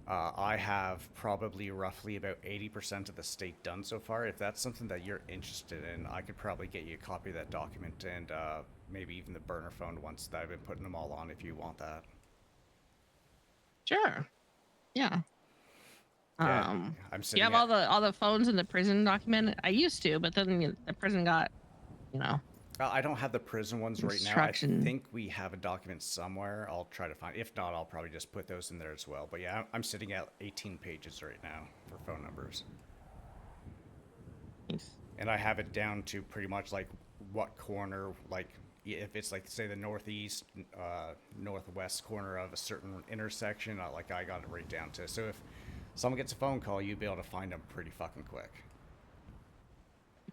I have probably roughly about 80% of the state done so far. If that's something that you're interested in, I could probably get you a copy of that document and maybe even the burner phone ones that I've been putting them all on if you want that. Sure. Yeah. Yeah, Um, I'm do you sitting have at. all the phones in the prison document? I used to, but then the prison got, I don't have the prison ones right now. I instruction. think we have a document somewhere. I'll try to find. If not, I'll probably just put those in there as well. But yeah, I'm sitting at 18 pages right now for phone numbers, and I have it down to pretty much like what corner, like if it's like say the northeast, northwest corner of a certain intersection. I got it right down to. So if someone gets a phone call, you'd be able to find them pretty fucking quick.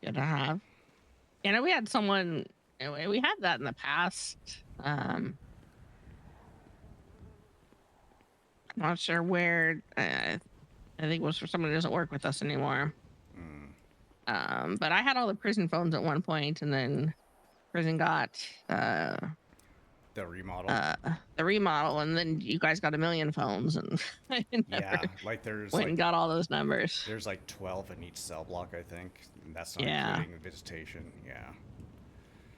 Good to have. You know, we had someone. We had that in the past. I'm not sure where. I think it was for someone who doesn't work with us anymore. But I had all the prison phones at one point, and then prison got The remodel. the remodel, and then you guys got a million phones, and I never Yeah, like there's went like and got all those numbers. there's like 12 in each cell block, I think. And that's not Yeah. including the visitation. Yeah.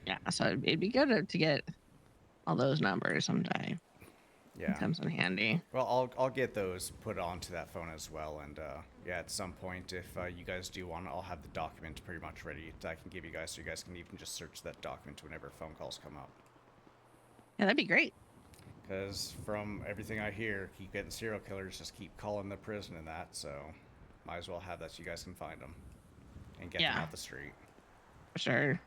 Yeah, so it'd be good to get all those numbers someday. Yeah. It comes in handy. Well, I'll get those put onto that phone as well, and yeah, at some point, if you guys do want, I'll have the document pretty much ready that I can give you guys, so you guys can even just search that document whenever phone calls come up. Yeah, that'd be great. Because from everything I hear, keep getting serial killers just keep calling the prison and that, so might as well have that so you guys can find them and get them Yeah. off the street. For sure.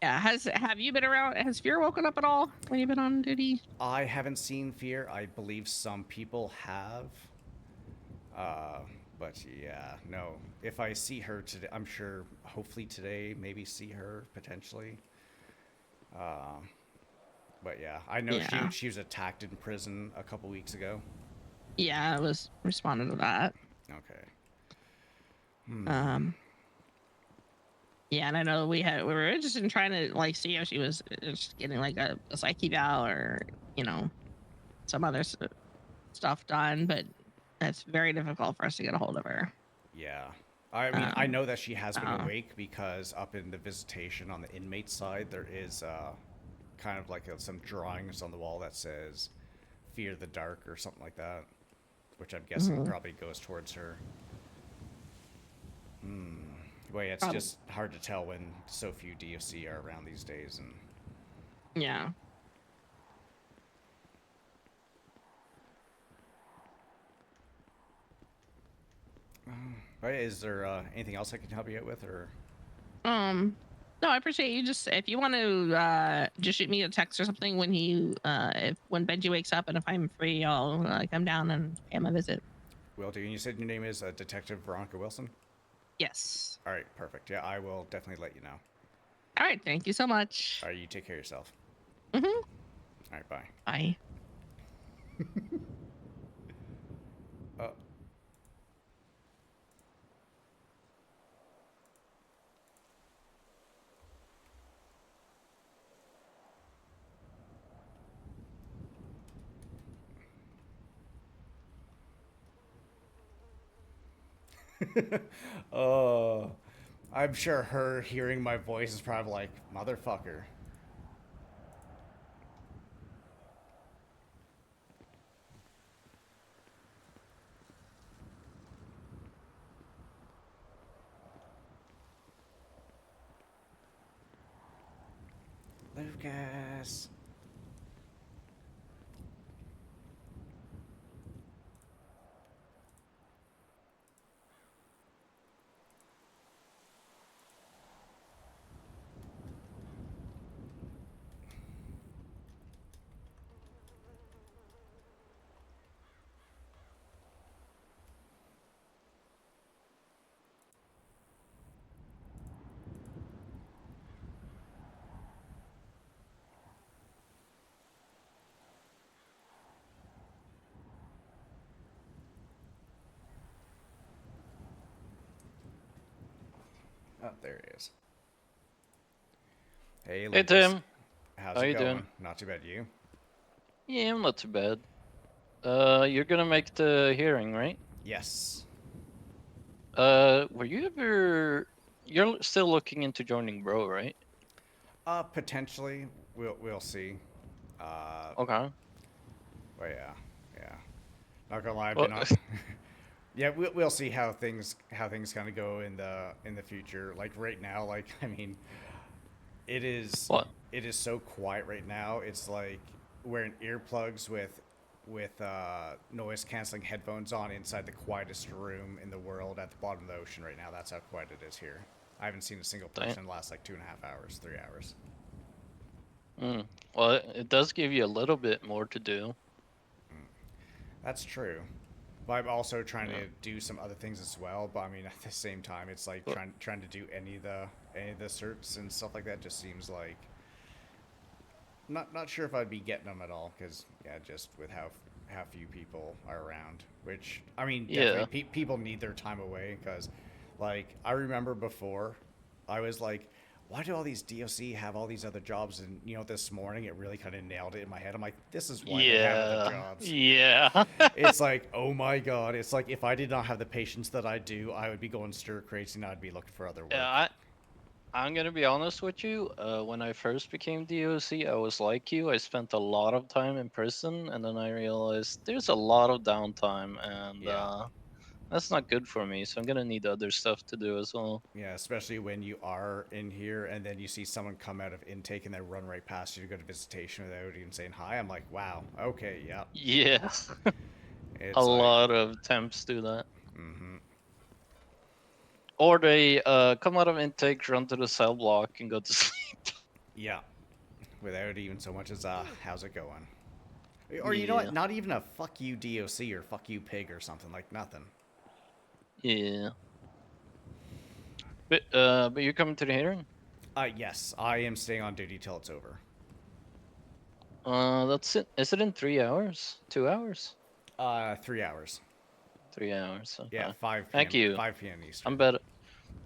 Yeah, have you been around? Has Fear woken up at all when you've been on duty? I haven't seen Fear. I believe some people have. But yeah, no. If I see her today, I'm sure, hopefully today, maybe see her potentially. But yeah, I know Yeah. she was attacked in prison a couple weeks ago. Yeah, I was responding to that. Okay. Yeah, and I know we were interested in trying to like see if she was just getting like a psych eval or some other stuff done, but it's very difficult for us to get a hold of her. Yeah. I mean, I know that she has been Oh. awake because up in the visitation on the inmate side, there is kind of like some drawings on the wall that says "Fear the Dark" or something like that, which I'm guessing probably goes towards her. Well, yeah, it's just hard to tell when so few DFC are around these days, and Yeah. but is there anything else I can help you out with, or? No, I appreciate you. Just if you want to just shoot me a text or something when when Benji wakes up, and if I'm free, I'll come down and pay him a visit. Will do. And you said your name is Detective Veronica Wilson? Yes. All right, perfect. Yeah, I will definitely let you know. All right. Thank you so much. All right, you take care of yourself. Mm-hmm. All right, bye. Bye. Oh, I'm sure her hearing my voice is probably like, motherfucker. Lucas. Oh, there he is. Hey, Hey Lucas. Tim, How's how it you going? doing? Not too bad, you? Yeah, I'm not too bad. You're gonna make the hearing, right? Yes. Were you ever? You're still looking into joining Bro, right? Potentially. We'll see. But Okay. yeah. Not gonna lie, I've Well, been on. Yeah, we'll see how things kind of go in the future. Like right now, like I mean, it is what? it is so quiet right now. It's like wearing earplugs with noise canceling headphones on inside the quietest room in the world at the bottom of the ocean right now. That's how quiet it is here. I haven't seen a single Damn. person in the last like 2.5 hours, 3 hours. Well, it does give you a little bit more to do. That's true. But I'm also trying Yeah. to do some other things as well. But I mean, at the same time, it's like Well- trying to do any of the certs and stuff like that just seems like not sure if I'd be getting them at all because yeah, just with how few people are around. Which I mean, Yeah. definitely people need their time away because, like, I remember before, I was like, why do all these DOC have all these other jobs? And you know, this morning it really kind of nailed it in my head. I'm like, this is why they have other jobs. Yeah. It's like, oh my god, it's like if I did not have the patience that I do, I would be going stir crazy and I'd be looking for other work. Yeah, I'm gonna be honest with you. When I first became DOC, I was like you. I spent a lot of time in prison, and then I realized there's a lot of downtime, and Yeah. that's not good for me. So I'm gonna need other stuff to do as well. Yeah, especially when you are in here and then you see someone come out of intake and they run right past you to go to visitation without even saying hi. I'm like, wow, okay, yeah. Yeah, It's a like, lot of temps do that. mm-hmm. Or they come out of intake, run to the cell block, and go to sleep. Yeah, without even so much as how's it going? Or you know Yeah. what? Not even a fuck you DOC or fuck you pig or something, like nothing. Yeah. But you're coming to the hearing? Yes, I am staying on duty till it's over. That's it. Is it in 3 hours? 2 hours? 3 hours. 3 hours. Okay. Yeah, 5 p.m. Thank you. 5 p.m. Eastern.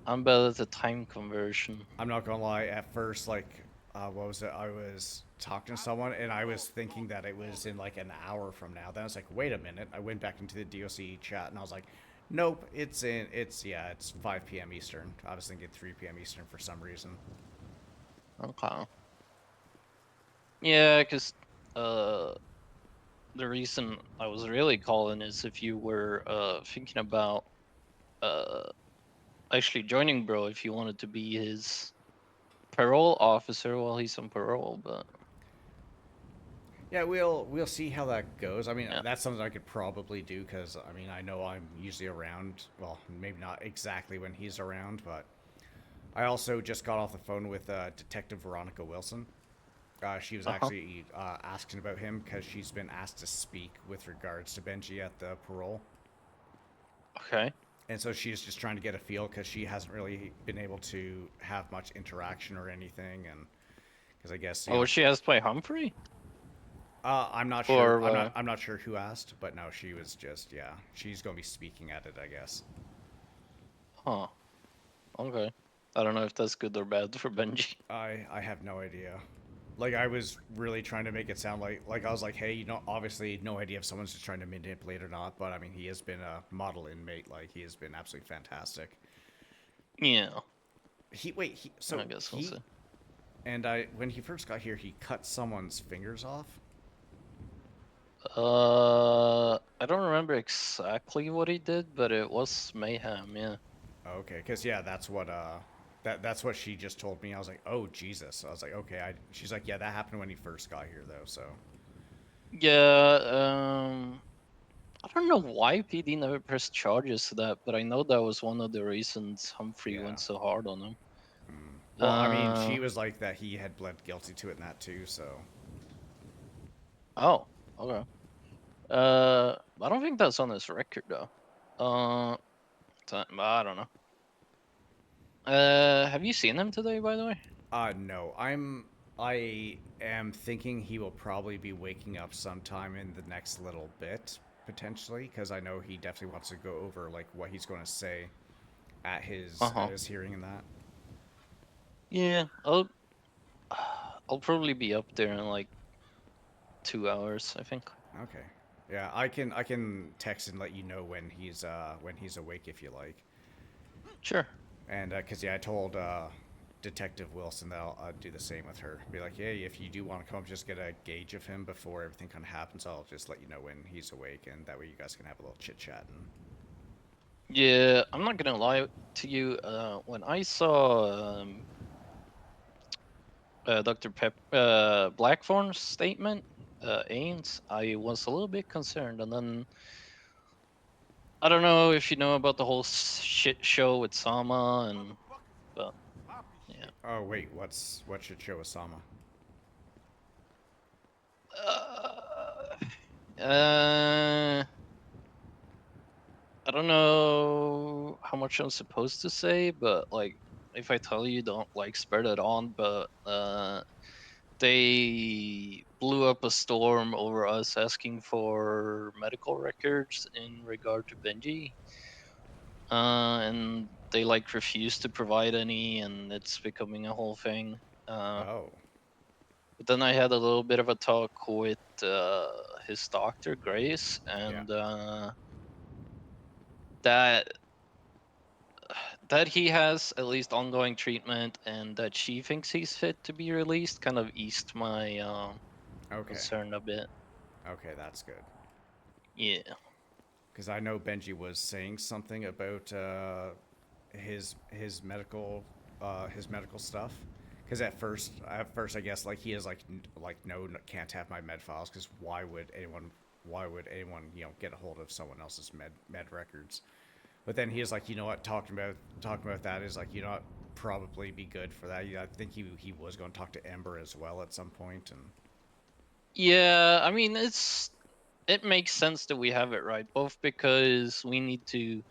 I'm better at the time conversion. I'm not gonna lie. At first, like, what was it? I was talking to someone, and I was thinking that it was in like an hour from now. Then I was like, wait a minute. I went back into the DOC chat, and I was like, nope. It's 5 p.m. Eastern. I was thinking 3 p.m. Eastern for some reason. Okay. Yeah, because the reason I was really calling is if you were thinking about actually joining Bro, if you wanted to be his parole officer while he's on parole, but Yeah, we'll see how that goes. I mean, Yeah. that's something I could probably do because I mean, I know I'm usually around. Well, maybe not exactly when he's around, but I also just got off the phone with Detective Veronica Wilson. She was actually asking about him because she's been asked to speak with regards to Benji at the parole. okay. And so she's just trying to get a feel because she hasn't really been able to have much interaction or anything, and because I guess you know, She has to play Humphrey? I'm not sure. Or, I'm not sure who asked, but no, she was just she's gonna be speaking at it, I guess. Huh. Okay. I don't know if that's good or bad for Benji. I have no idea. Like I was really trying to make it sound like I was like, hey, you know, obviously no idea if someone's just trying to manipulate or not, but I mean he has been a model inmate, like he has been absolutely fantastic. Yeah. I guess we'll see. And when he first got here, he cut someone's fingers off. I don't remember exactly what he did, but it was mayhem, yeah. Okay, because yeah, that's what that's what she just told me. I was like, oh Jesus. I was like, okay. She's like, yeah, that happened when he first got here though. So Yeah, I don't know why PD never pressed charges to that, but I know that was one of the reasons Humphrey Yeah. went so hard on him. well, I mean, she was like that he had bled guilty to it and that too. So Oh, okay. I don't think that's on his record though. I don't know. Have you seen him today, by the way? no, I am thinking he will probably be waking up sometime in the next little bit potentially, because I know he definitely wants to go over like what he's going to say at his hearing and that. Yeah, I'll probably be up there in like 2 hours, I think. Okay. Yeah, I can text and let you know when he's awake if you like. Sure. And because yeah, I told Detective Wilson that I'll do the same with her. Be like, hey, if you do want to come, just get a gauge of him before everything kind of happens. I'll just let you know when he's awake, and that way you guys can have a little chit chat. Yeah, I'm not gonna lie to you. When I saw Blackthorn's statement, Ains, I was a little bit concerned, and then I don't know if you know about the whole shit show with Sama, and but yeah. Oh wait, what should show Osama? Uh, I don't know how much I'm supposed to say, but like, if I tell you, don't like spread it on. But they blew up a storm over us asking for medical records in regard to Benji, and they like refused to provide any, and it's becoming a whole thing. Oh, But then I had a little bit of a talk with his doctor, Grace, yeah. and that that he has at least ongoing treatment, and that she thinks he's fit to be released, kind of eased my Okay. concern a bit. Okay, that's good. Yeah. Because I know Benji was saying something about his medical stuff. Because at first, I guess like he is like no, can't have my med files. Because why would anyone get a hold of someone else's med records? But then he is like, you know what, talking about that is like, probably be good for that. I think he was going to talk to Ember as well at some point, and Yeah, I mean, it makes sense that we have it right, both because we need to,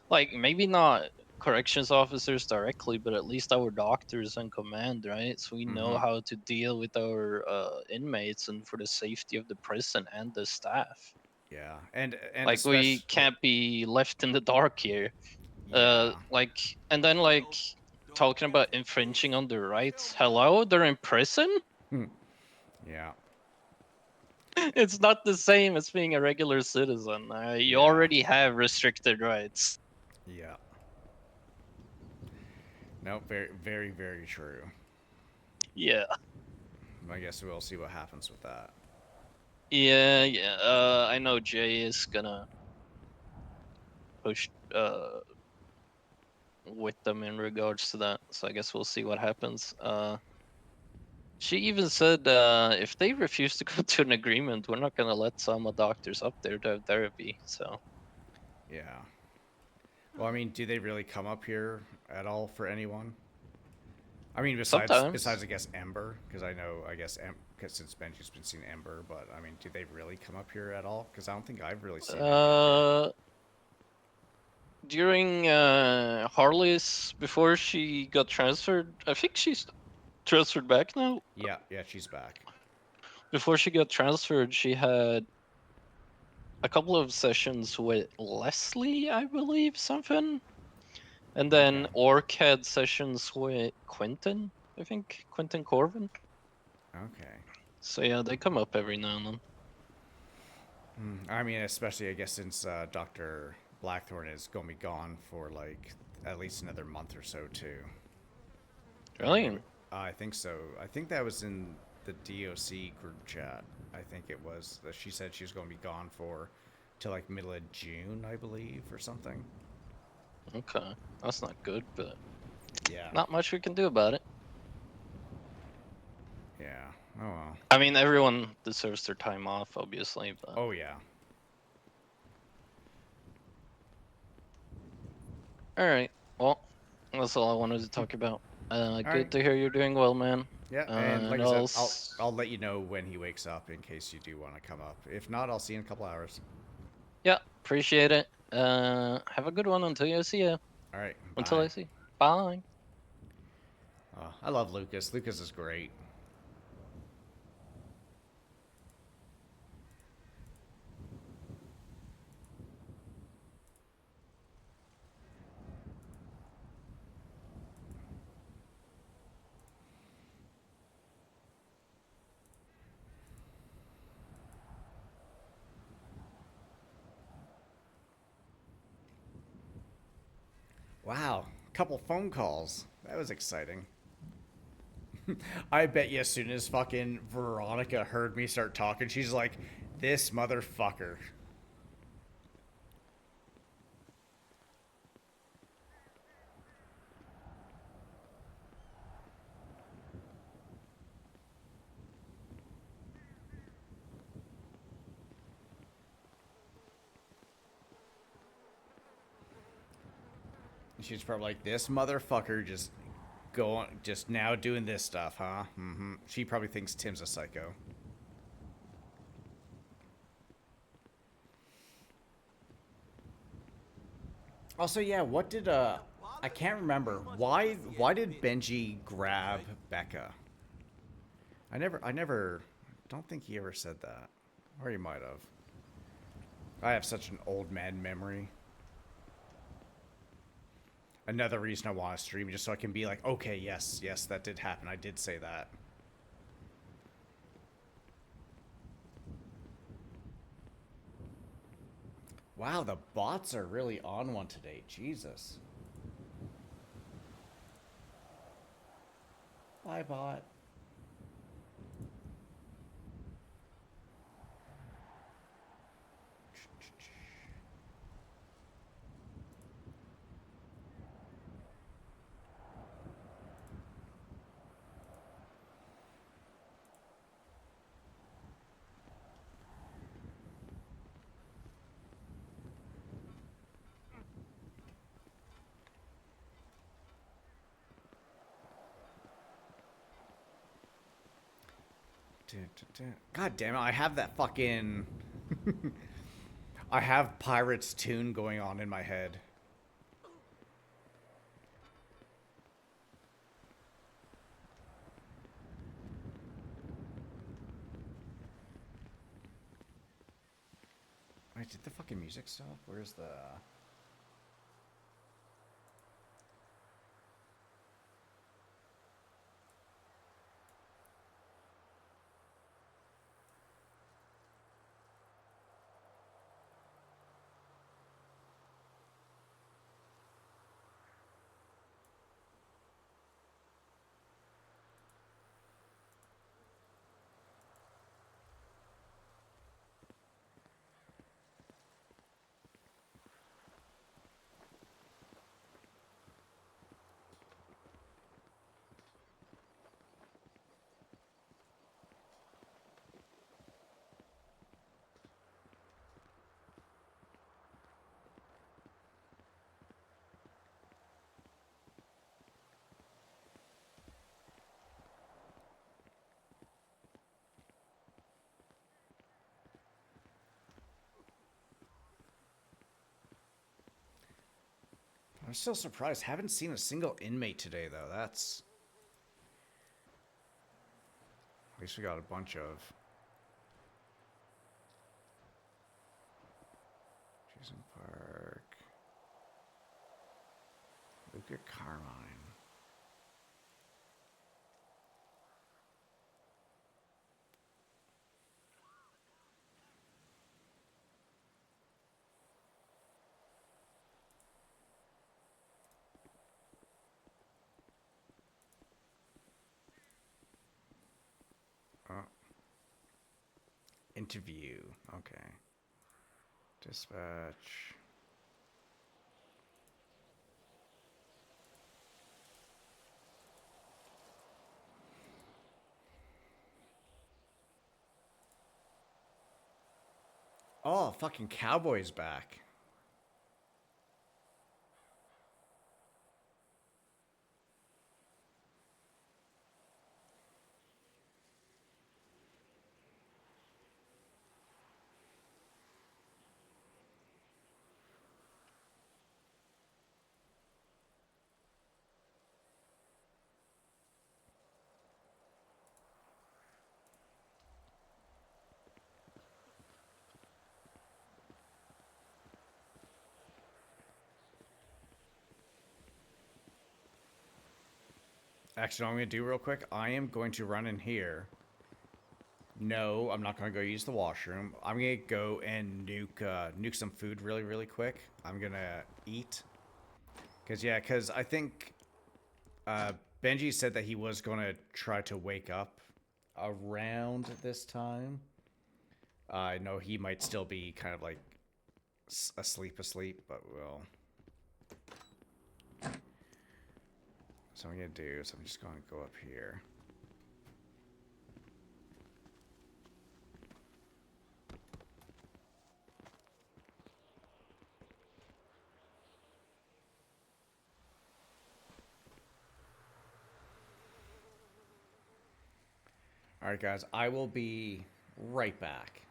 like, maybe not corrections officers directly, but at least our doctors in command, right? So we know how to deal with our inmates, and for the safety of the prison and the staff. yeah, and Like, we especially can't be left in the dark here. yeah, Like, and then like talking about infringing on their rights. Hello, they're in prison. yeah, It's not the same as being a regular citizen. You yeah, already have restricted rights. yeah. No, very, very, very true. Yeah, I guess we'll see what happens with that. yeah. I know Jay is gonna push with them in regards to that. So I guess we'll see what happens. She even said if they refuse to come to an agreement, we're not gonna let some doctors up there to have therapy. So Yeah. Well, I mean, do they really come up here at all for anyone? I mean, besides sometimes. I guess Ember, because I guess cause since Benji's been seeing Ember, but I mean, do they really come up here at all? Because I don't think I've really seen Ember up here. During Harley's, before she got transferred, I think she's transferred back now. Yeah, yeah, she's back. Before she got transferred, she had a couple of sessions with Leslie, I believe, something. And Okay. then Orc had sessions with Quentin, I think, Quentin Corvin. Okay. So yeah, they come up every now and then. I mean, especially I guess since Doctor Blackthorn is going to be gone for like at least another month or so too. Really? I think so. I think that was in the DOC group chat. I think it was. She said she was going to be gone for till like middle of June, I believe, or something. Okay. That's not good, but Yeah. not much we can do about it. Yeah. Oh well. I mean, everyone deserves their time off, obviously, but Oh yeah. all right. Well, that's all I wanted to talk about. All right. Good to hear you're doing well, man. Yeah, and like And I said, I'll let you know when he wakes up in case you do want to come up. If not, I'll see you in a couple hours. yeah, appreciate it. Have a good one until I see you. All right. Until I Bye. see you. Bye. I love Lucas. Lucas is great. Wow, couple phone calls. That was exciting. I bet you as soon as fucking Veronica heard me start talking, she's like, this motherfucker. She's probably like, this motherfucker just now doing this stuff, huh? Mm-hmm. She probably thinks Tim's a psycho. Also, yeah, what did I can't remember. Why did Benji grab Becca? I never don't think he ever said that. Or he might have. I have such an old man memory. Another reason I want to stream, just so I can be like, okay, yes, that did happen. I did say that. Wow, the bots are really on one today. Jesus. Bye, bot. God damn it, I have that fucking... I have Pirates tune going on in my head. Wait, did the fucking music stop? Where's the... I'm still surprised. Haven't seen a single inmate today, though. That's... At least we got a bunch of... Jason Park... Luca Carmine... Oh. Interview. Okay. Dispatch. Oh, fucking Cowboy's back. Actually, what I'm going to do real quick, I am going to run in here. No, I'm not going to go use the washroom. I'm going to go and nuke some food really, really quick. I'm going to eat. Because I think Benji said that he was going to try to wake up around this time. I know he might still be kind of like asleep, but we'll... So I'm going to do, so I'm just going to go up here. Alright guys, I will be right back.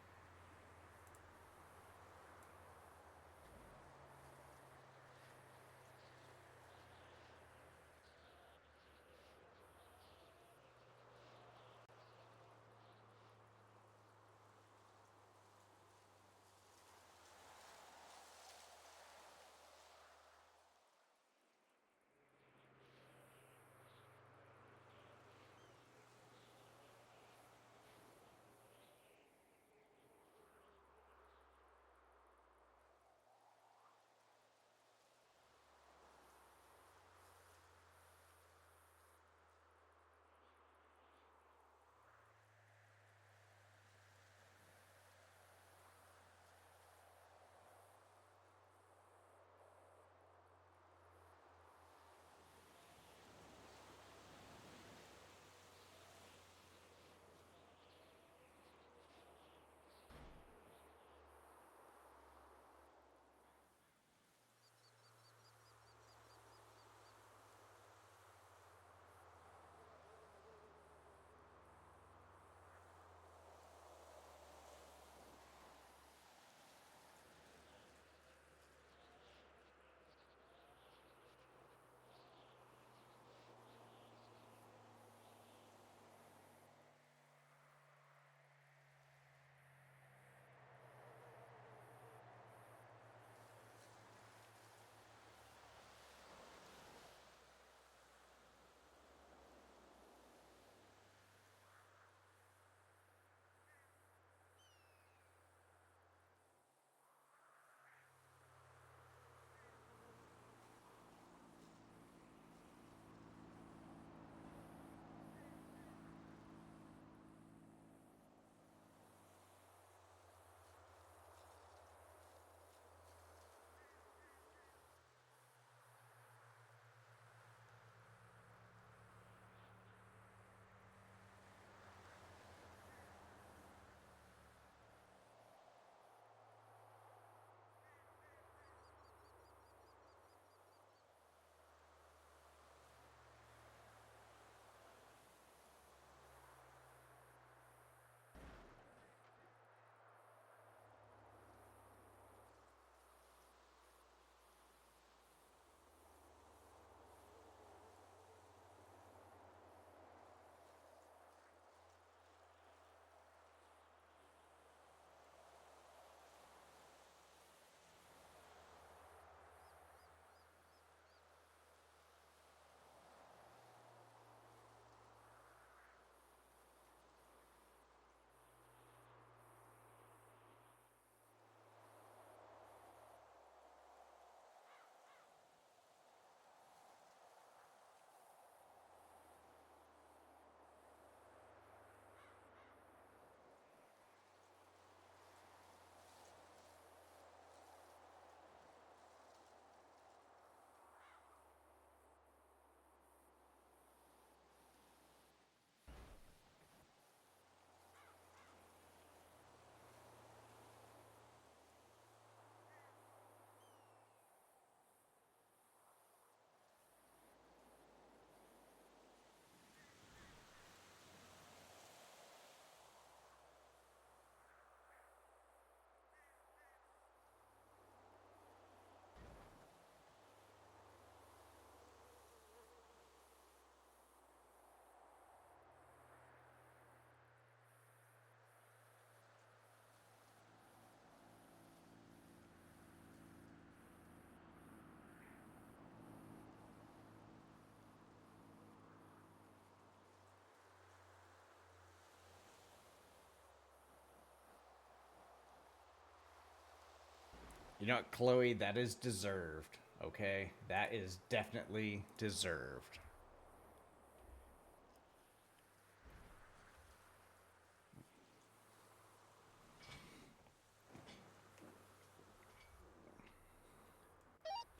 You know what, Chloe, that is deserved. Okay, that is definitely deserved.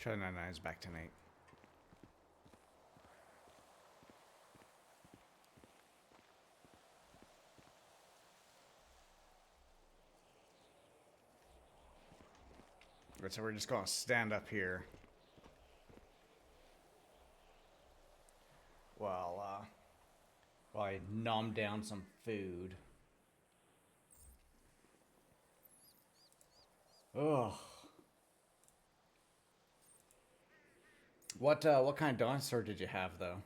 C-99 is back tonight. Right, so we're just gonna stand up here while I nom down some food. Ugh. What kind of dinosaur did you have though?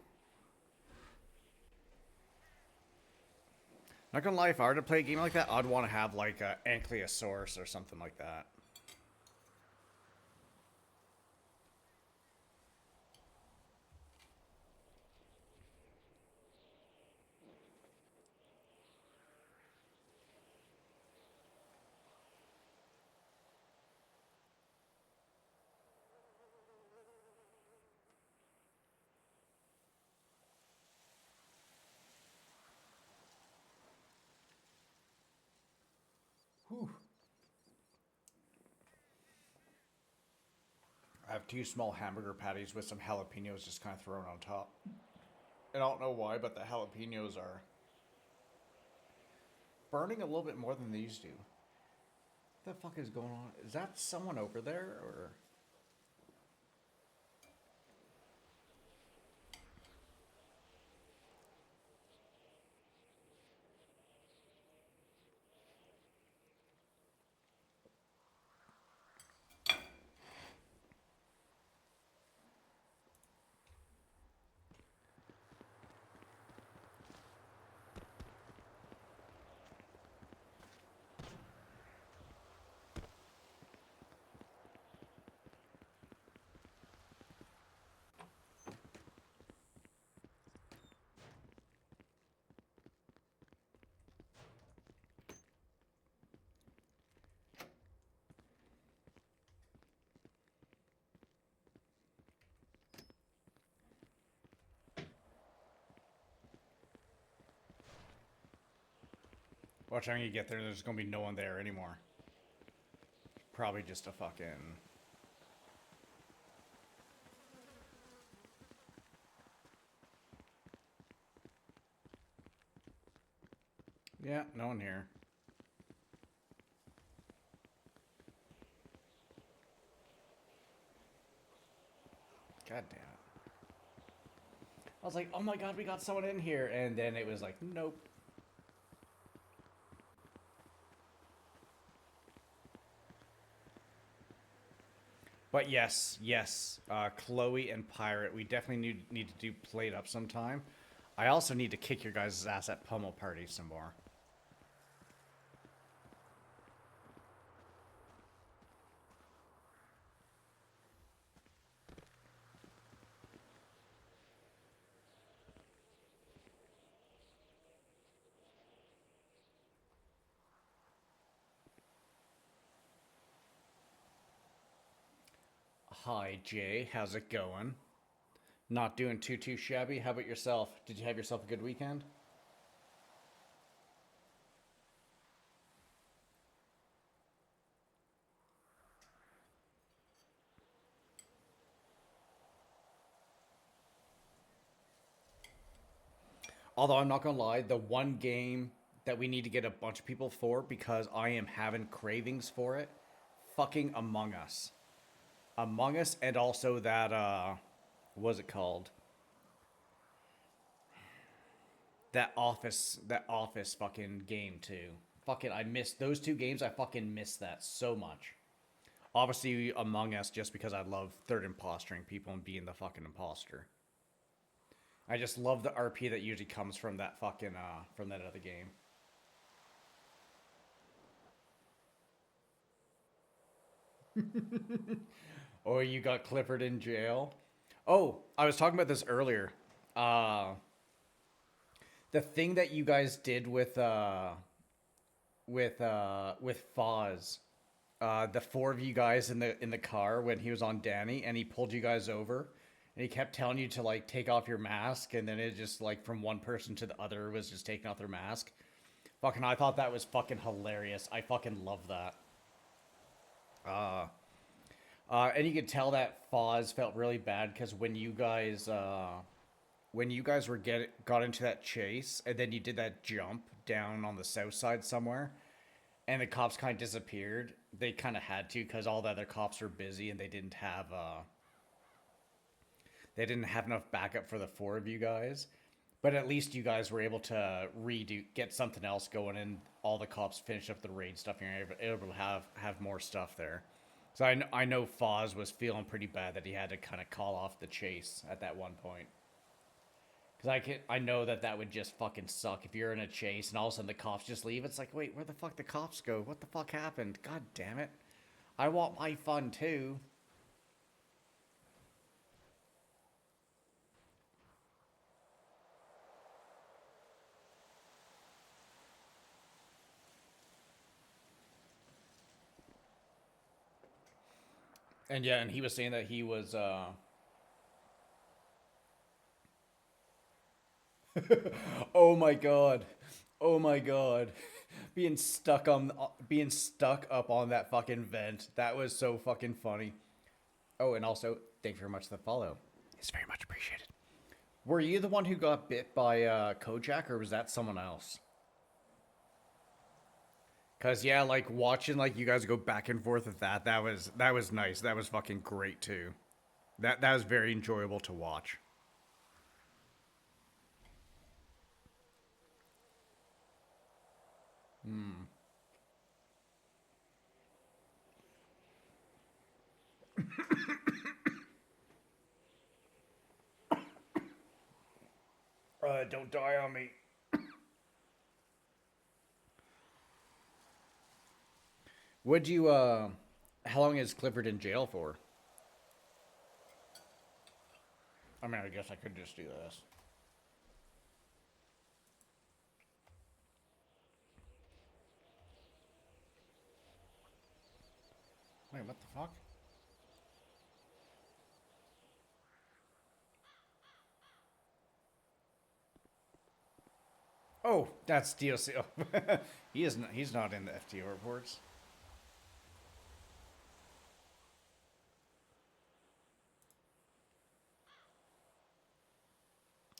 Not gonna lie, if I were to play a game like that, I'd want to have like a Ankylosaurus or something like that. Whew. I have 2 small hamburger patties with some jalapenos just kind of thrown on top. And I don't know why, but the jalapenos are burning a little bit more than they used to. What the fuck is going on? Is that someone over there, or? Watch how you get there, there's gonna be no one there anymore. Probably just a fucking... Yeah, no one here. God damn it. I was like, oh my god, we got someone in here. And then it was like, nope. But yes, Chloe and Pirate, we definitely need to do Plate Up sometime. I also need to kick your guys' ass at Pummel Party some more. Hi, Jay. How's it going? Not doing too shabby. How about yourself? Did you have yourself a good weekend? Although I'm not gonna lie, the one game that we need to get a bunch of people for, because I am having cravings for it, fucking Among Us. Among Us, and also that, what was it called? That Office fucking game too. Fucking, I missed those 2 games. I fucking missed that so much. Obviously, Among Us, just because I love third impostering people and being the fucking imposter. I just love the RP that usually comes from that fucking, from that other game. Or you got Clifford in jail. Oh, I was talking about this earlier. The thing that you guys did with Foz the four of you guys in the car when he was on Danny, and he pulled you guys over, and he kept telling you to like take off your mask, and then it just like from one person to the other was just taking off their mask. Fucking, I thought that was fucking hilarious. I fucking love that. And you could tell that Foz felt really bad because when you guys were got into that chase, and then you did that jump down on the south side somewhere, and the cops kind of disappeared. They kind of had to because all the other cops were busy and they didn't have enough backup for the four of you guys. But at least you guys were able to get something else going, and all the cops finished up the raid stuff, and you're able to have more stuff there. So I know Foz was feeling pretty bad that he had to kind of call off the chase at that one point. Because I know that would just fucking suck if you're in a chase and all of a sudden the cops just leave. It's like, wait, where the fuck the cops go? What the fuck happened? God damn it. I want my fun too. And yeah, and he was saying that he was oh my god. Oh my god. Being stuck up on that fucking vent. That was so fucking funny. Oh, and also, thank you very much for the follow. It's very much appreciated. Were you the one who got bit by Kojak, or was that someone else? Cause yeah, like watching like you guys go back and forth with that was nice. That was fucking great too. That was very enjoyable to watch. Don't die on me. Would you, how long is Clifford in jail for? I mean, I guess I could just do this. Wait, what the fuck? Oh, that's DLC. Oh, he's not in the FTO reports.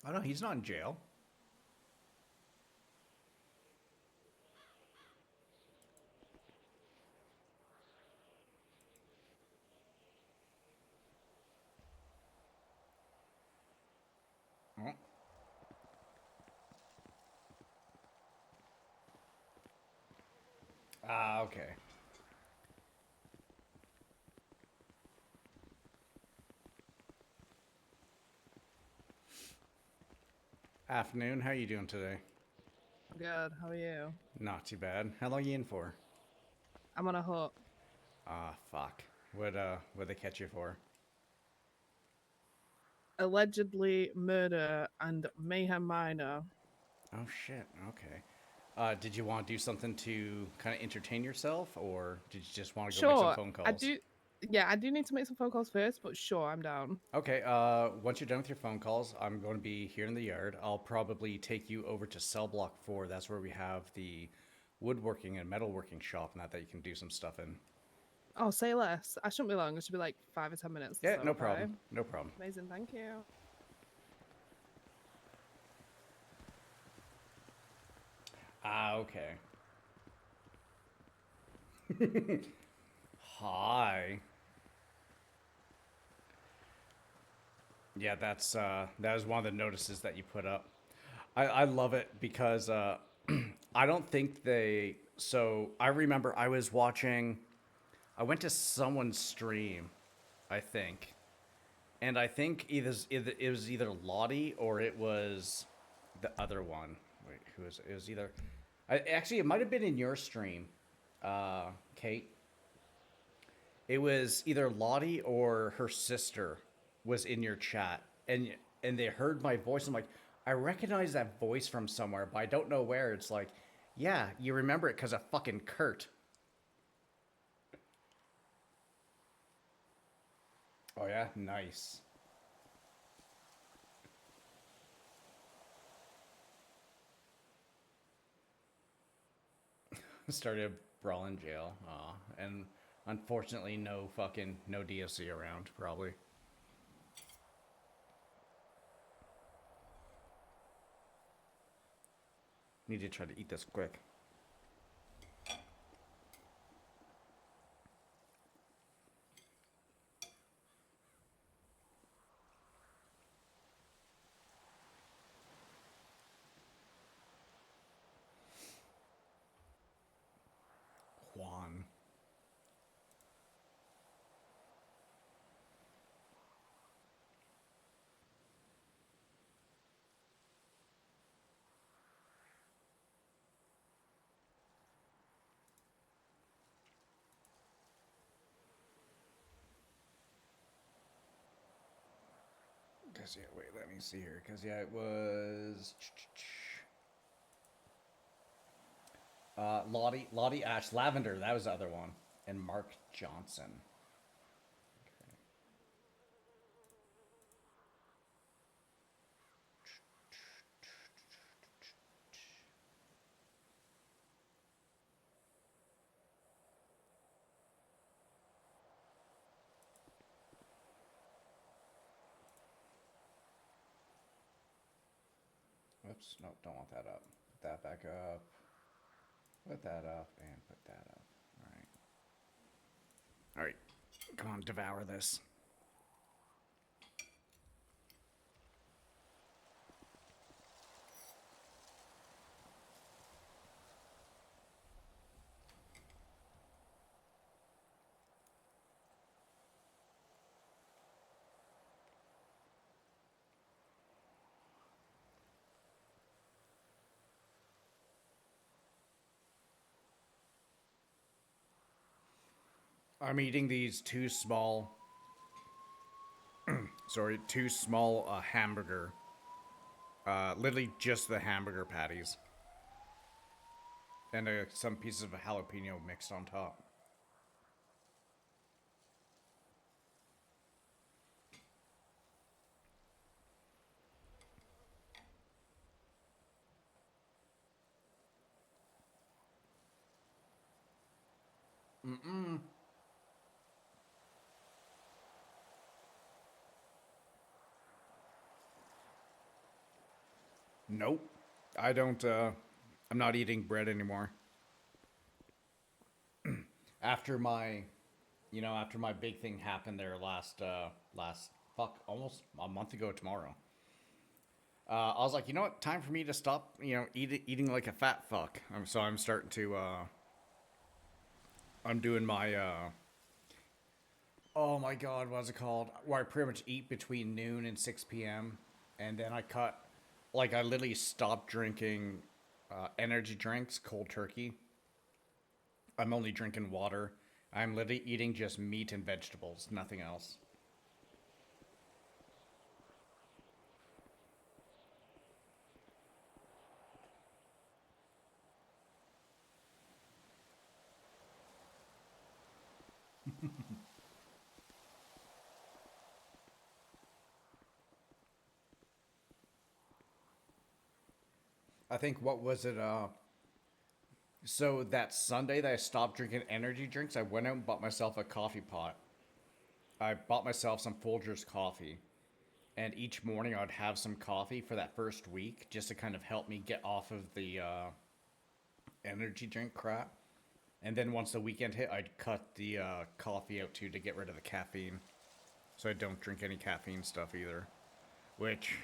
Oh no, he's not in jail. Oh. Ah, okay. Afternoon, how you doing today? Good. How are you? Not too bad. How long you in for? I'm on a hook. Ah, fuck. What they catch you for? Allegedly murder and mayhem minor. Oh shit. Okay. Did you want to do something to kind of entertain yourself, or did you just want to go make some Sure. phone calls? I do. Yeah, I do need to make some phone calls first, but sure, I'm down. Okay. Once you're done with your phone calls, I'm going to be here in the yard. I'll probably take you over to Cell Block 4. That's where we have the woodworking and metalworking shop, and that you can do some stuff in. Oh, say less. I shouldn't be long. It should be like 5 or 10 minutes. Yeah, so, no okay? problem. No problem. Amazing. Thank you. Ah, okay. Hi. Yeah, that was one of the notices that you put up. I love it because I don't think they. So I remember I went to someone's stream, I think, and I think it was either Lottie or it was the other one. Wait, who was it? It was either. Actually, it might have been in your stream, Kate. It was either Lottie or her sister was in your chat, and they heard my voice. I'm like, I recognize that voice from somewhere, but I don't know where. It's like, yeah, you remember it because of fucking Kurt. Oh yeah, nice. Started a brawl in jail. Aw, and unfortunately, no DOC around. Probably. Need to try to eat this quick. Juan. Cause yeah, wait, let me see here. Cause yeah, it was Lottie Ash Lavender. That was the other one, and Mark Johnson. Whoops, no, don't want that up. Put that back up. Put that up and put that up. All right. All right. Come on, devour this. I'm eating these two small, two small hamburger. Literally just the hamburger patties. And some pieces of jalapeno mixed on top. Mm-mm. Nope. I don't, I'm not eating bread anymore. After my, after my big thing happened there almost a month ago tomorrow. I was like, you know what? Time for me to stop, eating like a fat fuck. So I'm starting to, I'm doing my, oh my god, what's it called? Where I pretty much eat between noon and 6 p.m. And then I I literally stopped drinking energy drinks, cold turkey. I'm only drinking water. I'm literally eating just meat and vegetables, nothing else. I think what was it? So that Sunday that I stopped drinking energy drinks, I went out and bought myself a coffee pot. I bought myself some Folgers coffee, and each morning I'd have some coffee for that first week, just to kind of help me get off of the energy drink crap. And then once the weekend hit, I'd cut the coffee out too to get rid of the caffeine, so I don't drink any caffeine stuff either. Which,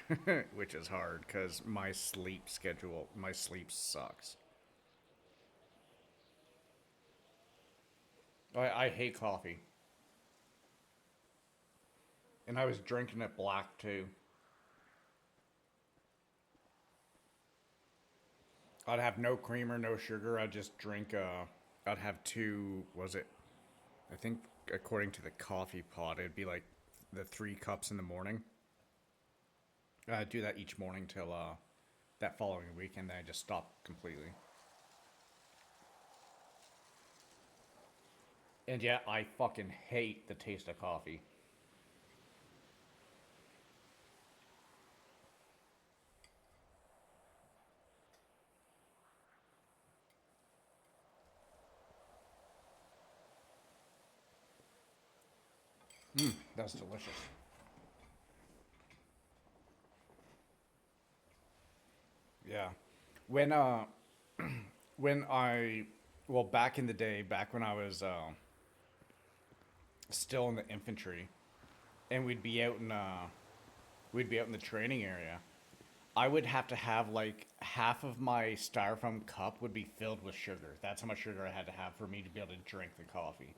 which is hard because my sleep sucks. I hate coffee. And I was drinking it black too. I'd have no creamer, no sugar. I'd just drink, I'd have two, was it? I think according to the coffee pot, it'd be like the 3 cups in the morning. I'd do that each morning till that following week, and then I just stopped completely. And yeah, I fucking hate the taste of coffee. That's delicious. Yeah. When when I well back in the day, back when I was still in the infantry, and we'd be out in the training area. I would have to have like half of my styrofoam cup would be filled with sugar. That's how much sugar I had to have for me to be able to drink the coffee,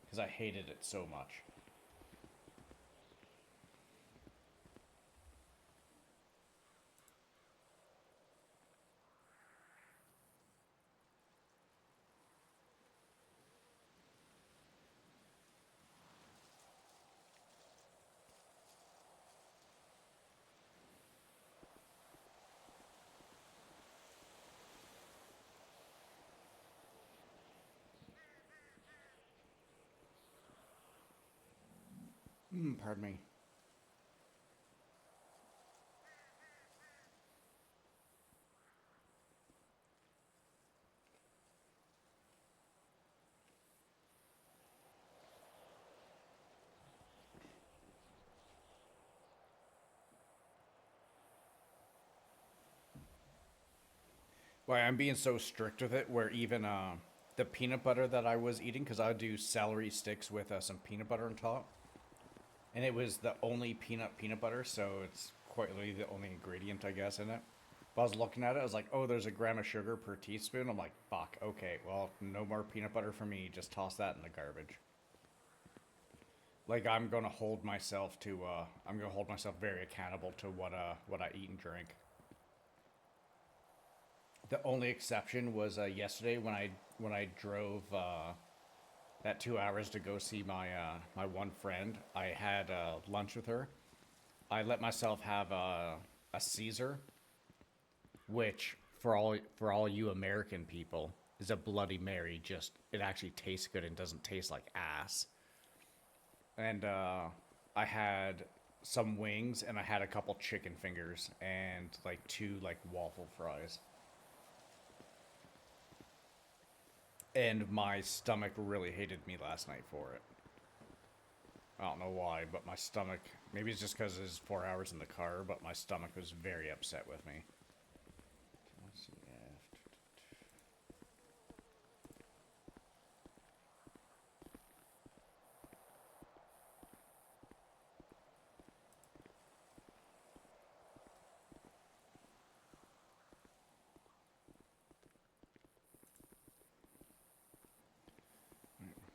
because I hated it so much. Pardon me. Why I'm being so strict with it, where even the peanut butter that I was eating, because I would do celery sticks with some peanut butter on top, and it was the only peanut butter, so it's quite literally the only ingredient I guess in it. But I was looking at it, I was like, oh, there's a gram of sugar per teaspoon. I'm like, fuck, okay, well, no more peanut butter for me. Just toss that in the garbage. Like I'm gonna hold myself to I'm gonna hold myself very accountable to what I eat and drink. The only exception was yesterday when I drove that 2 hours to go see my one friend. I had lunch with her. I let myself have a Caesar, which for all you American people is a Bloody Mary. Just it actually tastes good and doesn't taste like ass. And I had some wings and I had a couple chicken fingers and like two like waffle fries. And my stomach really hated me last night for it. I don't know why, but my stomach, maybe it's just because it's 4 hours in the car, but my stomach was very upset with me. Let's see,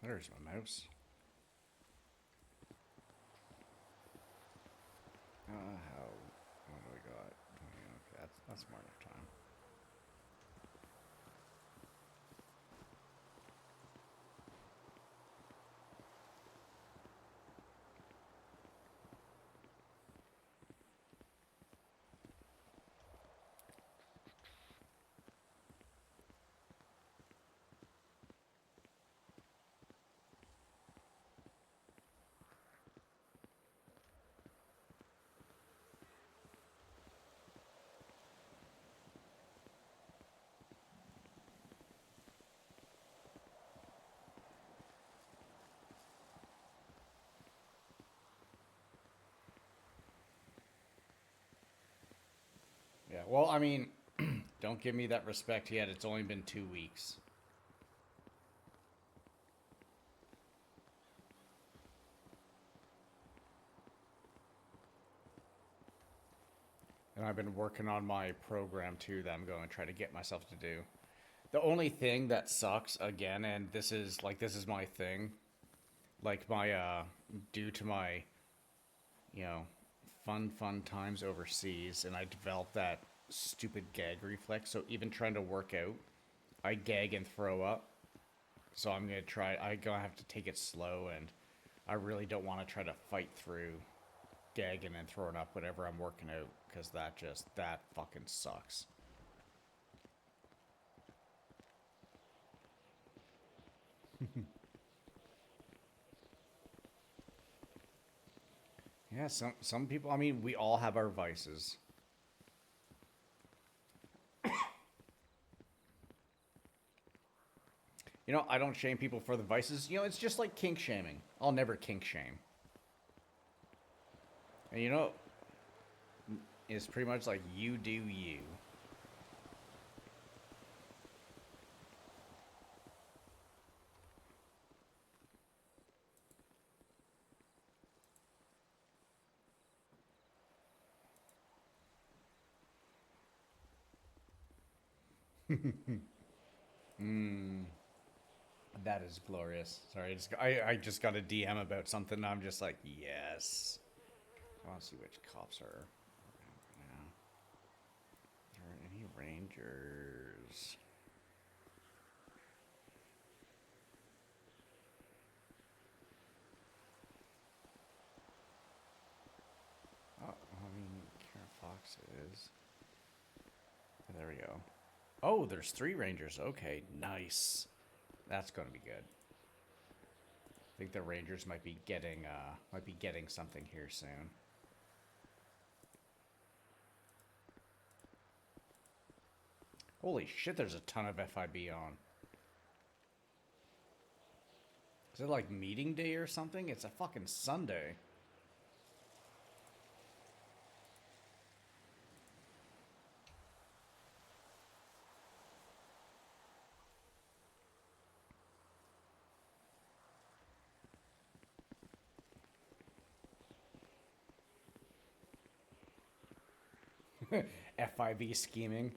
there's my mouse. What do we got? Okay, that's more enough time. Yeah, well, I mean, don't give me that respect yet. It's only been 2 weeks. And I've been working on my program too that I'm going to try to get myself to do. The only thing that sucks again, and this is my thing, like my due to my, you know, fun times overseas, and I developed that stupid gag reflex. So even trying to work out, I gag and throw up. So I'm gonna have to take it slow, and I really don't want to try to fight through gagging and throwing up whenever I'm working out, because that fucking sucks. Yeah, some people. I mean, we all have our vices. I don't shame people for the vices. It's just like kink shaming. I'll never kink shame. And you know, it's pretty much like you do you. That is glorious. Sorry, I just got a DM about something. And I'm just like, yes. I want to see which cops are around right now. Are there any rangers? Oh, I mean, Karen Fox is. There we go. Oh, there's 3 rangers. Okay, nice. That's going to be good. I think the rangers might be getting something here soon. Holy shit, there's a ton of FIB on. Is it like meeting day or something? It's a fucking Sunday. FIB scheming.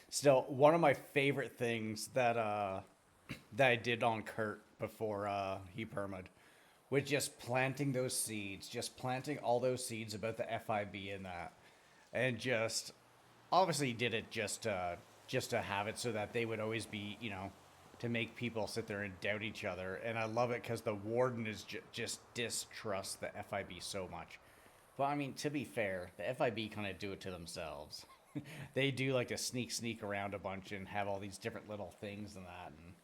Still, one of my favorite things that that I did on Kurt before he perma'd was just planting those seeds, just planting all those seeds about the FIB in that, and just obviously did it just to have it so that they would always be, you know, to make people sit there and doubt each other. And I love it because the warden is just distrusts the FIB so much. But I mean, to be fair, the FIB kind of do it to themselves. They do like to sneak around a bunch and have all these different little things and that. And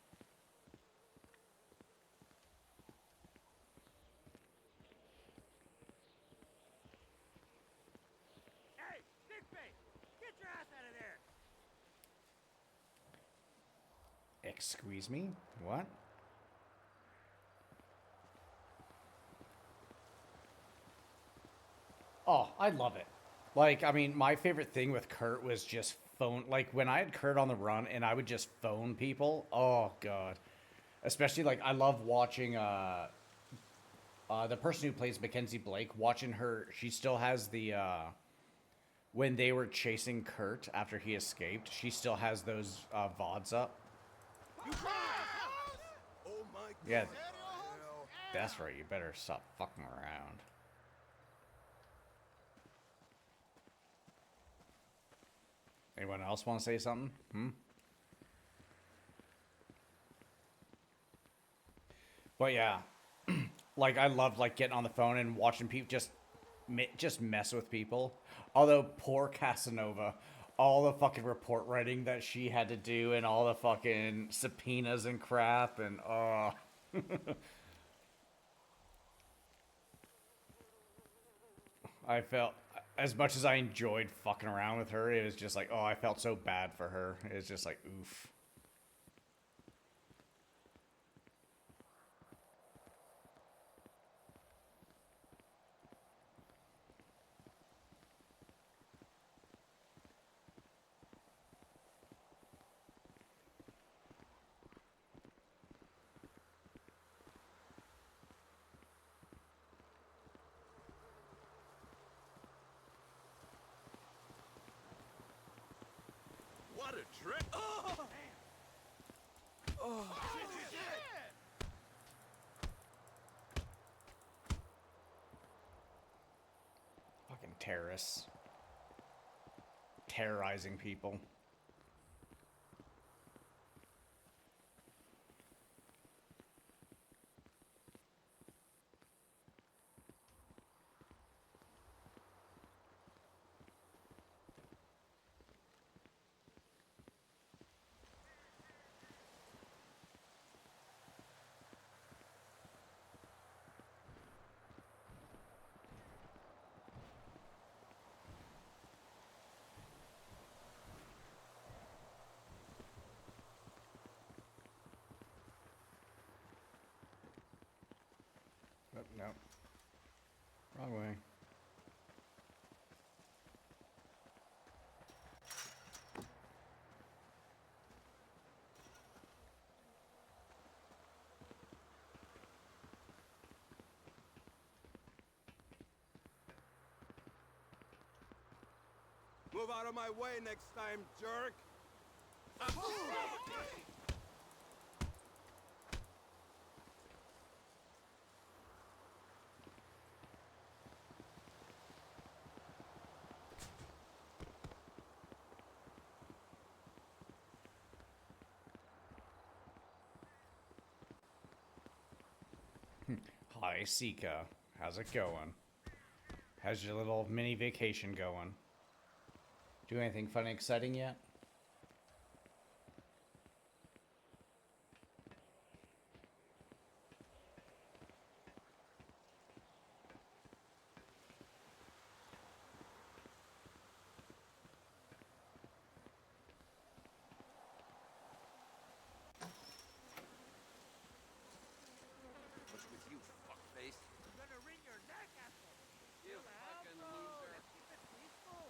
Hey, dickface! Get your ass out of there! excuse me? What? Oh, I love it. Like, I mean, my favorite thing with Kurt was just phone. Like, when I had Kurt on the run and I would just phone people. Oh, God. Especially, like, I love watching the person who plays Mackenzie Blake, watching her. She still has the, when they were chasing Kurt after he escaped, she still has those VODs up. Oh my God. Yeah, that's right. You better stop fucking around. Anyone else want to say something? But yeah, like I love like getting on the phone and watching people just mess with people. Although poor Casanova, all the fucking report writing that she had to do and all the fucking subpoenas and crap and I felt as much as I enjoyed fucking around with her, it was just like, oh, I felt so bad for her. It was just like, oof. What a trick! Oh! Oh! Shit! Fucking terrorists. Terrorizing people. Oh, no. Wrong way. Move out of my way next time, jerk. Hi, Sika. How's it going? How's your little mini vacation going? Do anything fun and exciting yet? What's with you, fuckface? I'm gonna wring your neck, asshole. You fucking loser. Let's keep it peaceful.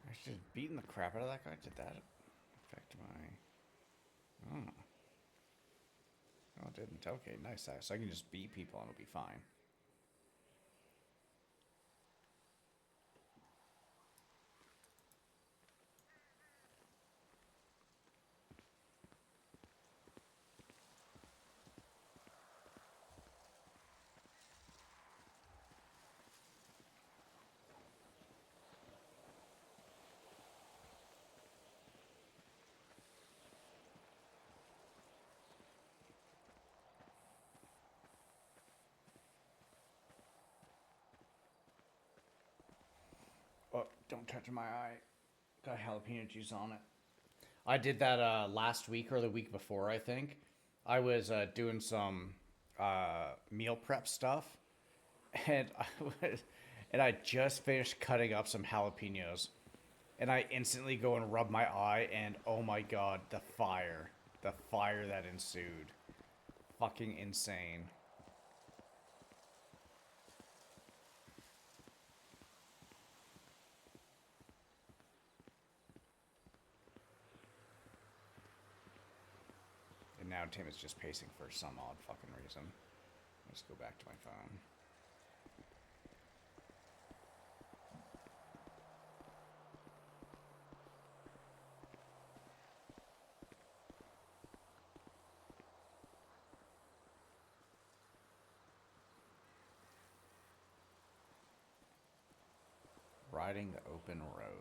I should have beaten the crap out of that guy. Did that affect my... Oh. Oh, it didn't. Okay, nice. So I can just beat people and it'll be fine. Oh, don't touch my eye. Got jalapeno juice on it. I did that last week or the week before, I think. I was doing some meal prep stuff, and I just finished cutting up some jalapenos, and I instantly go and rub my eye, and oh my god, the fire that ensued, fucking insane. And now Tim is just pacing for some odd fucking reason. Let's go back to my phone. Riding the open road.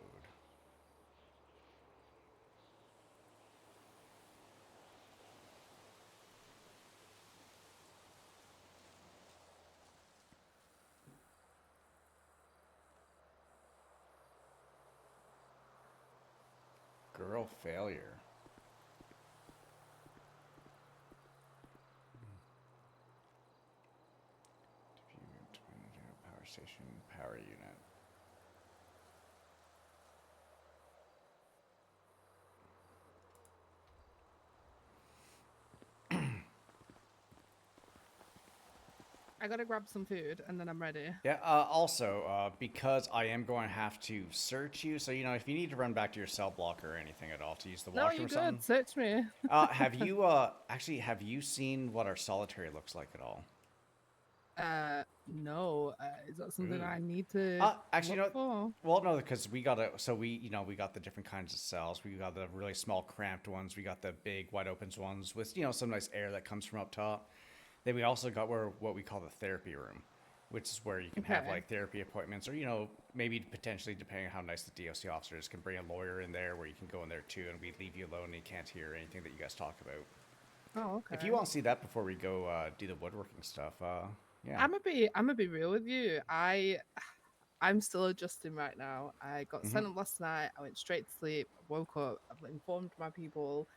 Girl failure. Power station, power unit. I gotta grab some food and then I'm ready. Yeah, also, because I am going to have to search you, so, if you need to run back to your cell block or anything at all to use the No, washroom you're or something. good. Search me. Have you, have you seen what our solitary looks like at all? No. Is that something Ooh. I need to Actually, look for? well, no, because we got we got the different kinds of cells. We got the really small cramped ones. We got the big wide open ones with, some nice air that comes from up top. Then we also got what we call the therapy room, which is where you can have Okay. like therapy appointments, or maybe potentially, depending on how nice the DOC officer is, can bring a lawyer in there where you can go in there too, and we leave you alone and you can't hear anything that you guys talk about. Oh, okay. If you want to see that before we go do the woodworking stuff, yeah. I'm gonna be real with you. I'm still adjusting right now. I got Mhm. sent up last night. I went straight to sleep. I woke up. I've informed my people.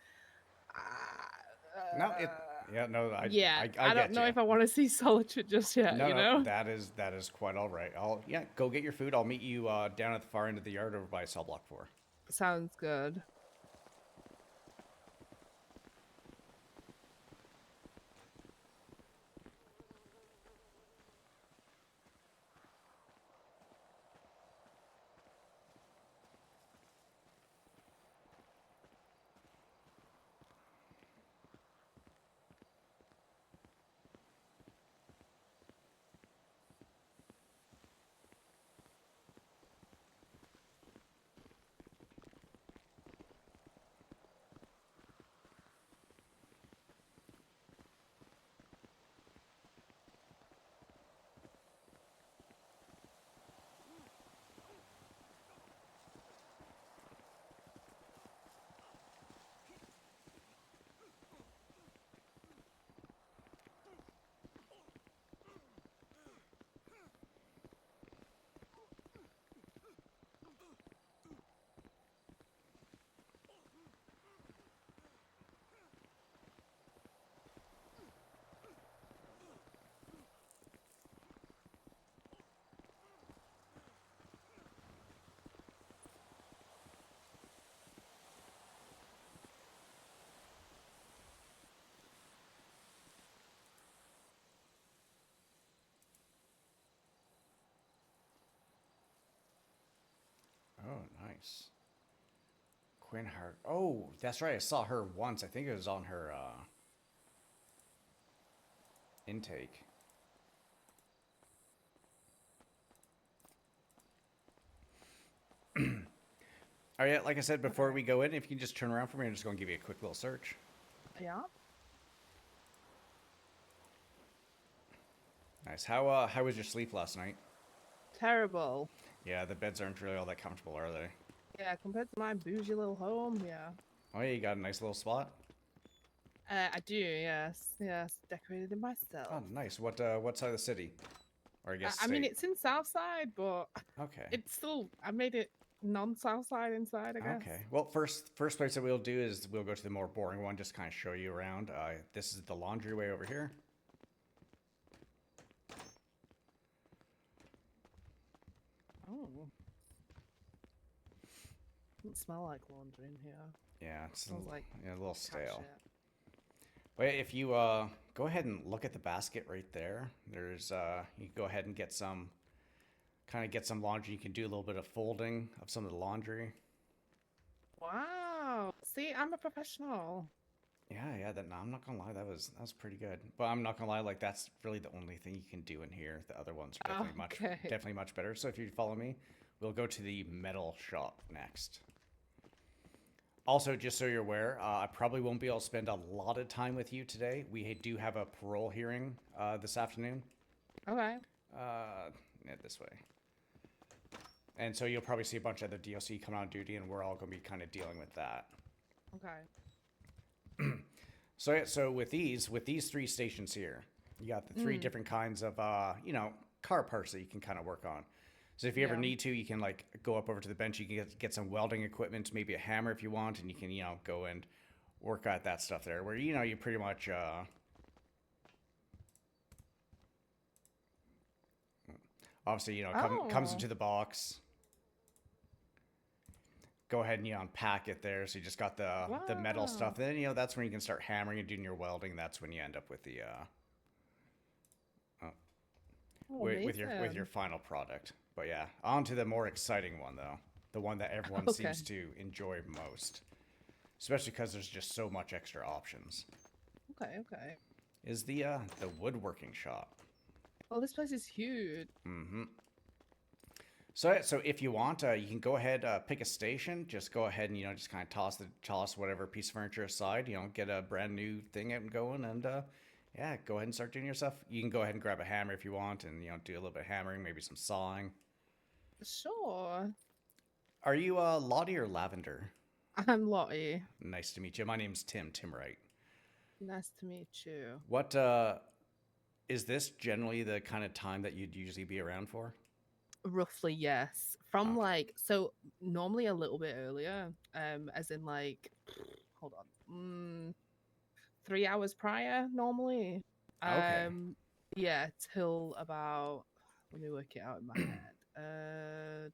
No, it. Yeah, no, Yeah, I I don't get know you. if I want to see Solitude just yet. No, You no, know. that is quite all right. I'll go get your food. I'll meet you down at the far end of the yard over by cell block 4. Sounds good. Oh, nice. Quinn Hart. Oh, that's right. I saw her once. I think it was on her intake. All right, like I said before we go in, if you can just turn around for me, I'm just going to give you a quick little search. Yeah. Nice. How was your sleep last night? Terrible. Yeah, the beds aren't really all that comfortable, are they? Yeah, compared to my bougie little home. Yeah. Oh yeah, you got a nice little spot. I do. Yes. Yes. Decorated it Oh, myself. nice. What side of the city? Or I guess I mean, state. it's in Southside, but Okay. it's still. I made it non-Southside inside, I guess. Okay. Well, first place that we'll do is we'll go to the more boring one, just kind of show you around. This is the laundry way over here. Oh. Doesn't smell like laundry in here. Yeah, it's Smells like a little cat stale. shit. But if you go ahead and look at the basket right there, there's you can go ahead and get some laundry. You can do a little bit of folding of some of the laundry. Wow. See, I'm a professional. Yeah. No, I'm not gonna lie, that was pretty good. But I'm not gonna lie, like that's really the only thing you can do in here. The other ones are Okay. definitely much better. So if you follow me, we'll go to the metal shop next. Also, just so you're aware, I probably won't be able to spend a lot of time with you today. We do have a parole hearing this afternoon. Okay. Yeah, this way. And so you'll probably see a bunch of other DOC coming on duty, and we're all going to be kind of dealing with that. Okay. So yeah, so with these 3 stations here, you got the 3 different kinds of car parts that you can kind of work on. So if you ever Yeah. need to, you can like go up over to the bench. You can get some welding equipment, maybe a hammer if you want, and you can go and work at that stuff there. Where you pretty much obviously comes into the box. Go ahead and unpack it there. So you just got the metal stuff. Then that's when you can start hammering and doing your welding. That's when you end up with the with your final product. But yeah, on to the more exciting one though. The one that everyone seems to enjoy most. Especially because there's just so much extra options. Okay. Is the woodworking shop. Well, this place is huge. Mm-hmm. So if you want, you can go ahead, pick a station. Just go ahead and just kind of toss whatever piece of furniture aside. Get a brand new thing out and going, and yeah, go ahead and start doing your stuff. You can go ahead and grab a hammer if you want, and do a little bit of hammering, maybe some sawing. Sure. Are you Lottie or Lavender? I'm Lottie. Nice to meet you. My name's Tim Wright. Nice to meet you. What is this generally the kind of time that you'd usually be around for? Roughly, yes. From Okay. like, so normally a little bit earlier, as in like, hold on, 3 hours prior normally. Okay. Yeah, till about, let me work it out in my head.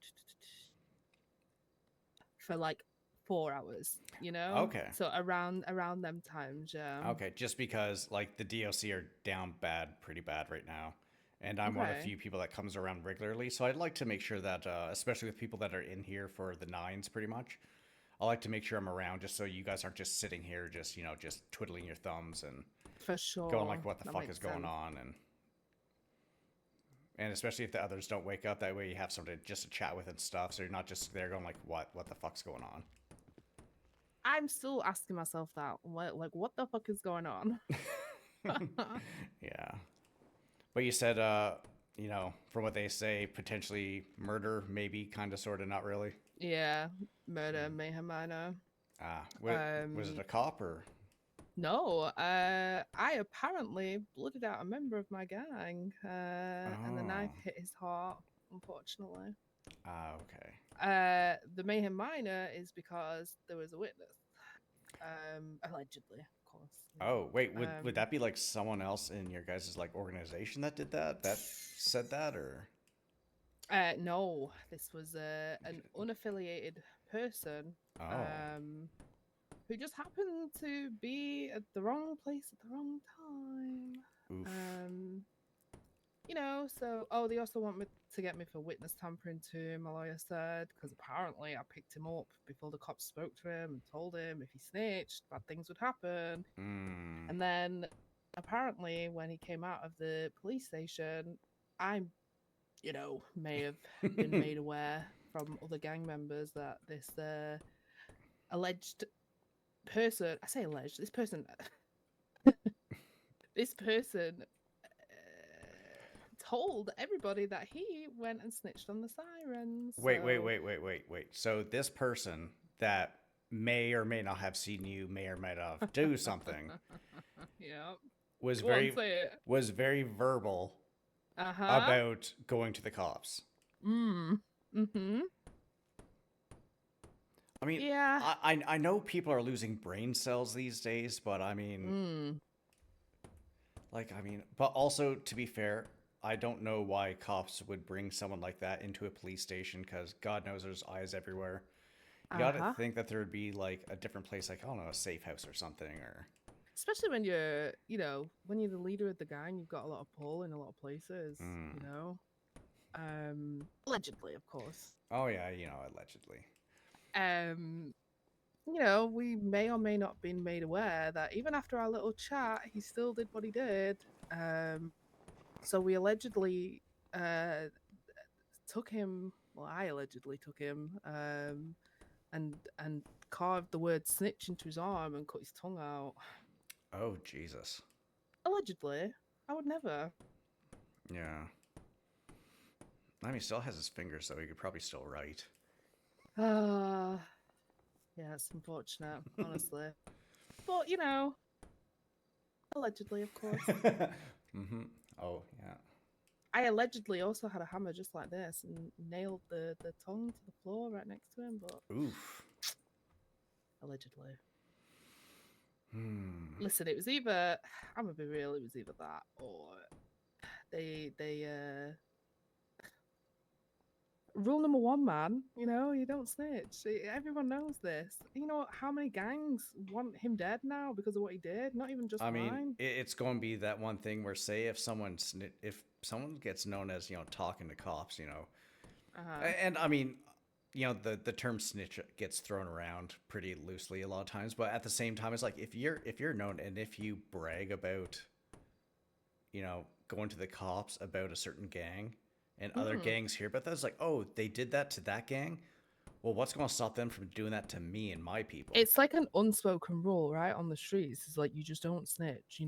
For like 4 hours, you know? Okay. So around them times, yeah. Okay, just because like the DOC are down bad, pretty bad right now, and I'm one of the Okay. few people that comes around regularly, so I'd like to make sure that, especially with people that are in here for the nines, pretty much, I like to make sure I'm around just so you guys aren't just sitting here, just just twiddling your thumbs and For going sure. like, what the That fuck is makes going sense. on, and especially if the others don't wake up, that way you have somebody just to chat with and stuff, so you're not just there going like, what the fuck's going on. I'm still asking myself that. What the fuck is going on? Yeah. But you said, from what they say, potentially murder, maybe, kind of, sort of, not really. Yeah, murder, mayhem, minor. Was it a cop or? No, I apparently blooded out a member of my gang, and the knife Oh. hit his heart, unfortunately. Okay. The mayhem minor is because there was a witness, allegedly, of course. Oh, wait, would Um, that be like someone else in your guys' like organization that did that? That said that, or? no, this was an unaffiliated person, Oh. um, who just happened to be at the wrong place at the wrong time. Oof. So they also want me to get me for witness tampering too, my lawyer said, because apparently I picked him up before the cops spoke to him and told him if he snitched, bad things would happen. Mm. And then apparently when he came out of the police station, I, may have been made aware from other gang members that this alleged person, I say alleged, this person told everybody that he went and snitched on the sirens. Wait. So... So this person that may or may not have seen you, may or may not do something, Yeah. was Go on, very say it. was very verbal Uh-huh. about going to the cops. Mm-hmm. I mean, Yeah. I know people are losing brain cells these days, but I mean, but also to be fair, I don't know why cops would bring someone like that into a police station because God knows there's eyes everywhere. You gotta think that there would be like a different place, like I don't know, a safe house or something, or Especially when you're, when you're the leader of the gang, you've got a lot of pull in a lot of places, Allegedly, of course. oh yeah, allegedly. We may or may not have been made aware that even after our little chat, he still did what he did. So we allegedly took him. Well, I allegedly took him, and carved the word snitch into his arm and cut his tongue out. Oh Jesus. Allegedly, I would never. Yeah. I mean, he still has his fingers, so he could probably still write. Yeah, it's unfortunate, honestly. But allegedly, of course. Mm-hmm. Oh yeah. I allegedly also had a hammer just like this and nailed the tongue to the floor right next to him, but Oof. allegedly. Hmm. Listen, it was either, I'm gonna be real, it was either that or they rule number one, man, you don't snitch. Everyone knows this. You know how many gangs want him dead now because of what he did? Not even just I mean, mine. it's going to be that one thing where, say, if someone gets known as talking to cops, and I mean, the term snitch gets thrown around pretty loosely a lot of times, but at the same time, it's like if you're known and if you brag about, going to the cops about a certain gang, and other gangs hear about that, it's like, oh, they did that to that gang. Well, what's going to stop them from doing that to me and my people? It's like an unspoken rule, right, on the streets. It's like you just don't snitch.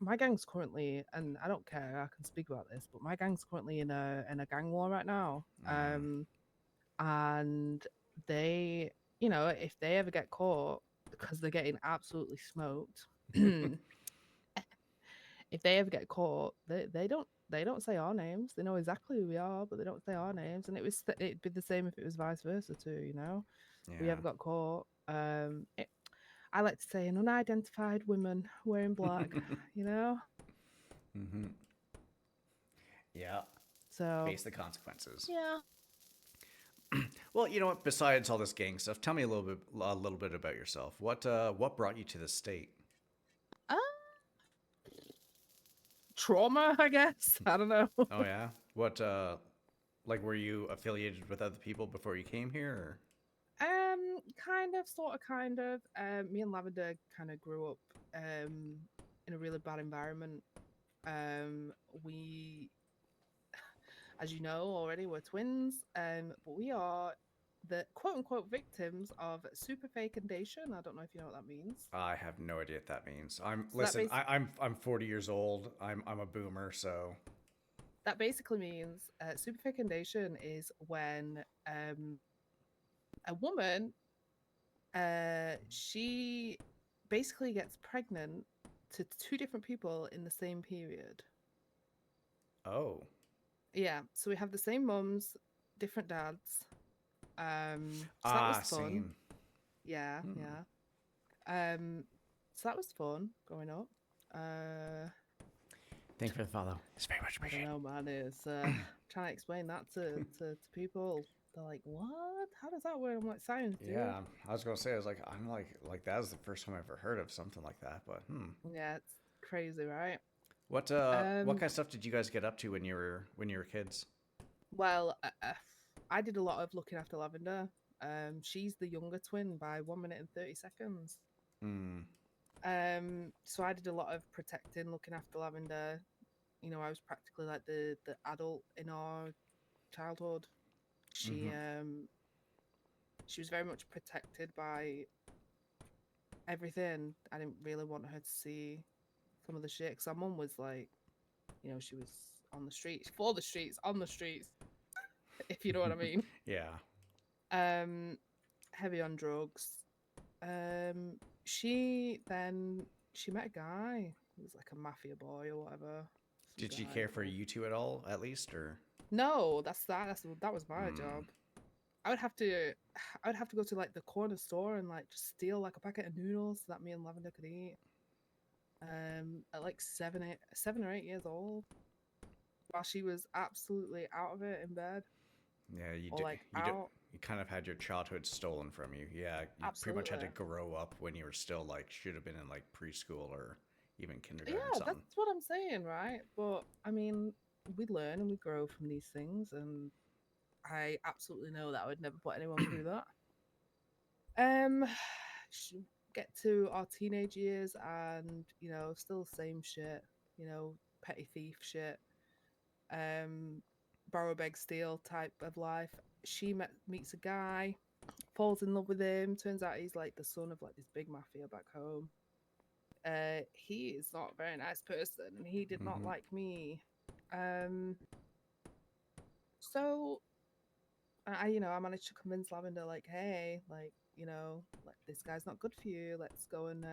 My gang's currently, and I don't care, I can speak about this, but my gang's currently in a gang war right now. And they, if they ever get caught, because they're getting absolutely smoked, if they ever get caught, they don't they don't say our names. They know exactly who we are, but they don't say our names. And it'd be the same if it was vice versa too. You know, we Yeah. ever got caught. I like to say an unidentified woman wearing black. You know, Mm-hmm. Yeah. so Face the consequences. yeah. Well, you know what? Besides all this gang stuff, tell me a little bit about yourself. What brought you to the state? Uh, trauma, I guess. I don't know. Oh yeah. What like were you affiliated with other people before you came here? Kind of, sort of, kind of. Me and Lavender kind of grew up in a really bad environment. We, as you know already, we're twins. But we are the quote unquote victims of super fecundation. I don't know if you know what that means. I have no idea what that means. So that I'm 40 years old. I'm a boomer, so that basically means super fecundation is when a woman she basically gets pregnant to two different people in the same period. oh. Yeah, so we have the same mums, different dads. So that was fun. Same. Yeah, Hmm. yeah. So that was fun growing up. Thank you for the follow. It's very much I don't appreciated. know, man. It's trying to explain that to people. They're like, "What? How does that work?" I'm like, "Science, dude." Yeah, I was gonna say, I'm like that was the first time I ever heard of something like that. But Yeah, it's crazy, right? what kind of stuff did you guys get up to when you were kids? Well, I did a lot of looking after Lavender. She's the younger twin by 1 minute and 30 seconds. Hmm. So I did a lot of protecting, looking after Lavender. You know, I was practically like the adult in our childhood. She she was very much protected by everything. I didn't really want her to see some of the shit because our mum was like, you know, she was on the streets, for the streets, on the streets, if you know what I mean. Yeah. Heavy on drugs. She met a guy who was like a mafia boy or whatever. Some Did she guy, care for but- you two at all, at least, or? No, that was my Hmm. job. I would have to go to like the corner store and like just steal like a packet of noodles so that me and Lavender could eat. At like 7 or 8 years old, while she was absolutely out of it in bed Yeah, you or did. like You did. out. You kind of had your childhood stolen from you. Yeah, you pretty much had to Absolutely. grow up when you were still like should have been in like preschool or even kindergarten or Yeah, something. that's what I'm saying, right? But I mean, we learn and we grow from these things, and I absolutely know that I would never put anyone through that. Get to our teenage years, and you know, still the same shit. You know, petty thief shit. Borrow, beg, steal type of life. Meets a guy, falls in love with him. Turns out he's like the son of like this big mafia back home. He is not a very nice person, and he did not Mhm. like me. So I managed to convince Lavender, like, hey, like, you know, like this guy's not good for you. Let's go and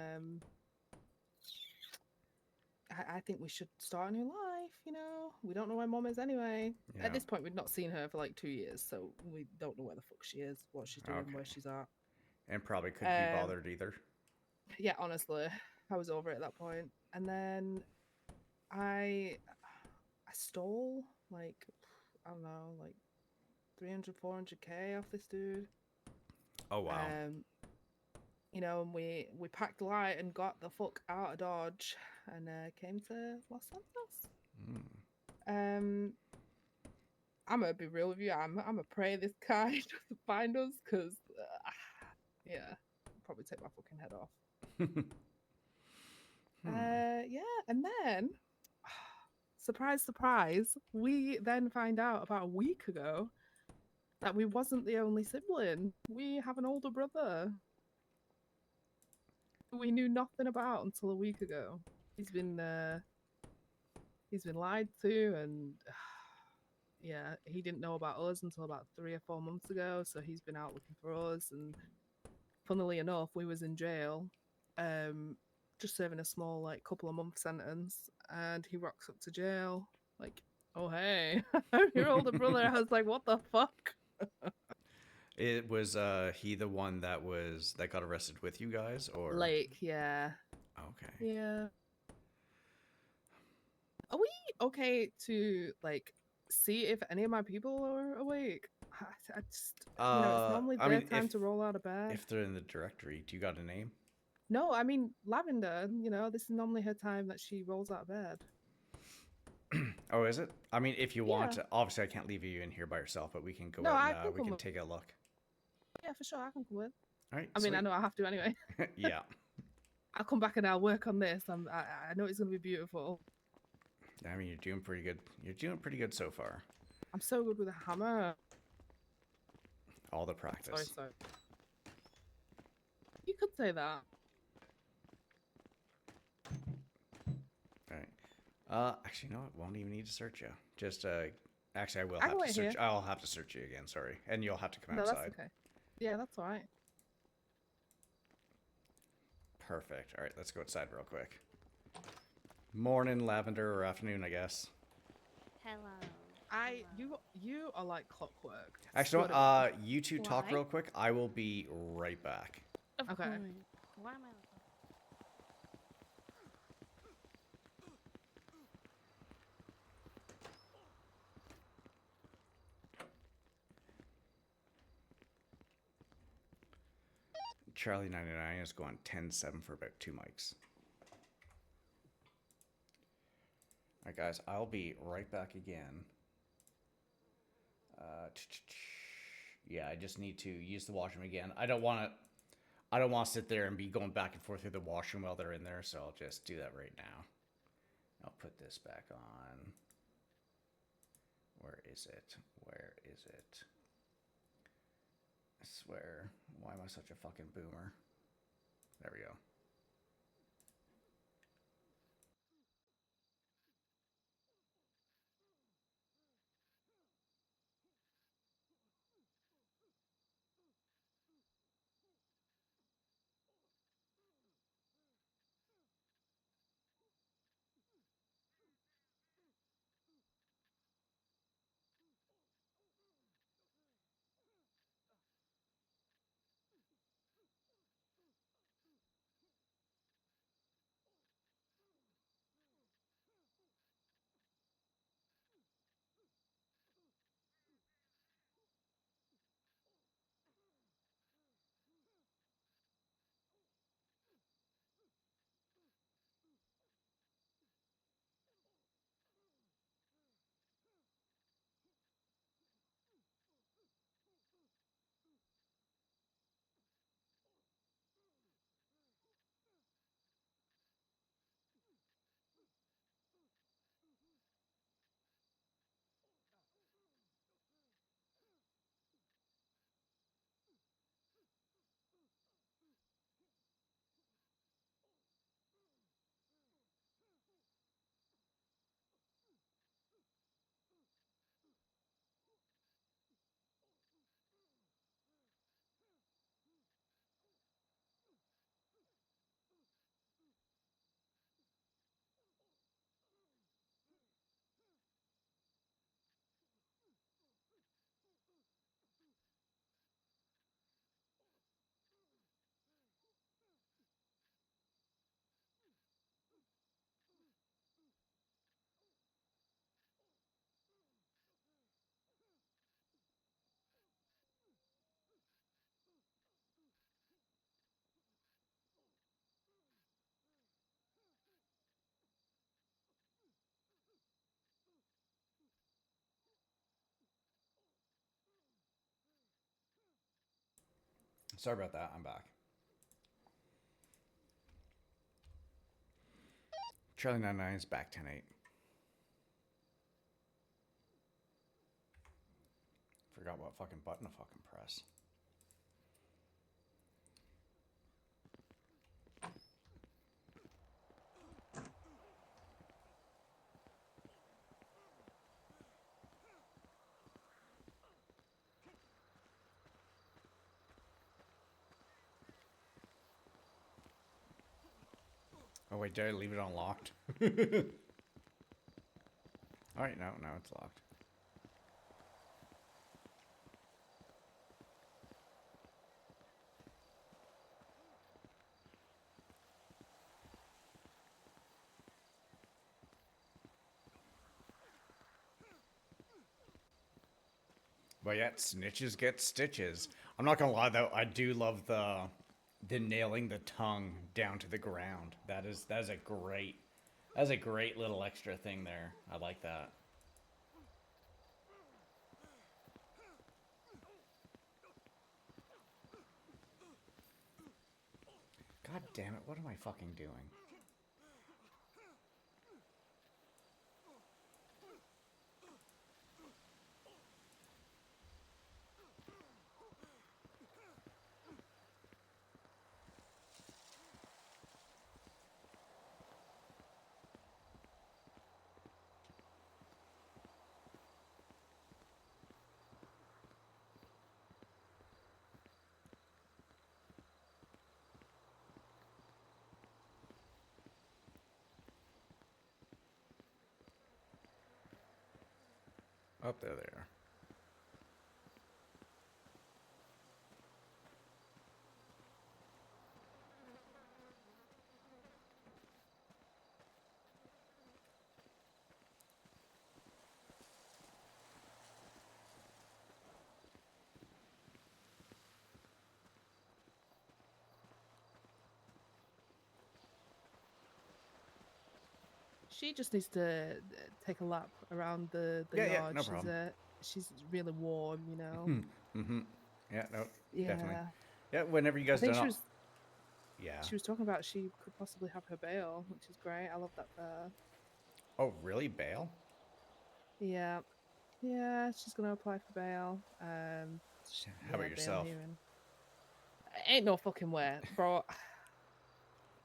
I think we should start a new life. You know, we don't know where mom is anyway. Yeah. At this point, we'd not seen her for like 2 years, so we don't know where the fuck she is, what she's doing, Okay. where she's at. And probably couldn't be Um, bothered either. yeah, honestly, I was over it at that point. And then I stole like I don't know, like 300-400K off this dude. Oh wow. You know, and we packed light and got the fuck out of Dodge and came to Los Santos. Mm. I'm gonna be real with you. I'm gonna pray this guy doesn't find us because, yeah, I'll probably take my fucking head off. Yeah, and then surprise, surprise, we then find out about a week ago that we wasn't the only sibling. We have an older brother who we knew nothing about until a week ago. He's been lied to, and yeah, he didn't know about us until about 3 or 4 months ago. So he's been out looking for us, and funnily enough, we was in jail, just serving a small like couple of month sentence, and he rocks up to jail Like, oh hey, I'm your older brother. I was like, what the fuck? It was he the one that got arrested with you guys, or Lake, yeah. okay. Yeah. Are we okay to like see if any of my people are awake? I just, it's normally I their mean, time to roll out of bed. if they're in the directory, do you got a name? No, I mean Lavender. This is normally her time that she rolls out of bed. Oh, is it? I mean, if you want Yeah. to, obviously I can't leave you in here by yourself, but we can go No, out I and can we come can with. take a look. Yeah, for sure, I can come with. All right. I mean, I sweet. know I have to anyway. Yeah. I'll come back and I'll work on this. I know it's gonna be beautiful. I mean, you're doing pretty good. You're doing pretty good so far. I'm so good with a hammer. All the practice. Sorry. You could say that. All right. Actually, no, it won't even need to search you. Just actually, I will I have can to wait search. here. I'll have to search you again. Sorry, and you'll have to come No, outside. that's okay. Yeah, that's all right. Perfect. All right, let's go outside real quick. Morning, Lavender, or afternoon, I guess. Hello. You are like clockwork. Actually, Swear to God. you two talk Why? real quick. I will be right back. Of Okay. course. Why am I? Charlie 99 is going 10-7 for about 2 mics. All right, guys, I'll be right back again. Yeah, I just need to use the washroom again. I don't want to sit there and be going back and forth through the washroom while they're in there, so I'll just do that right now. I'll put this back on. Where is it? Where is it? I swear, why am I such a fucking boomer? There we go. Sorry about that. I'm back. Charlie 99 is back 10-8. Forgot what fucking button to fucking press. Oh wait, did I leave it unlocked? All right, no, it's locked. But yeah, snitches get stitches. I'm not gonna lie though, I do love the nailing the tongue down to the ground. That is a great little extra thing there. I like that. God damn it, what am I fucking doing? Up there they are. She just needs to take a lap around the Yeah, yard. no problem. She's really warm, you know. Mm-hmm. Yeah, no, Yeah. definitely. Yeah, whenever you I guys think done. she was talking about she could possibly have her bail, which is great. I love that for her. Oh, really? Bail? Yeah. Yeah, she's gonna apply for bail. How about yourself? Hearing. Ain't no fucking way, bro.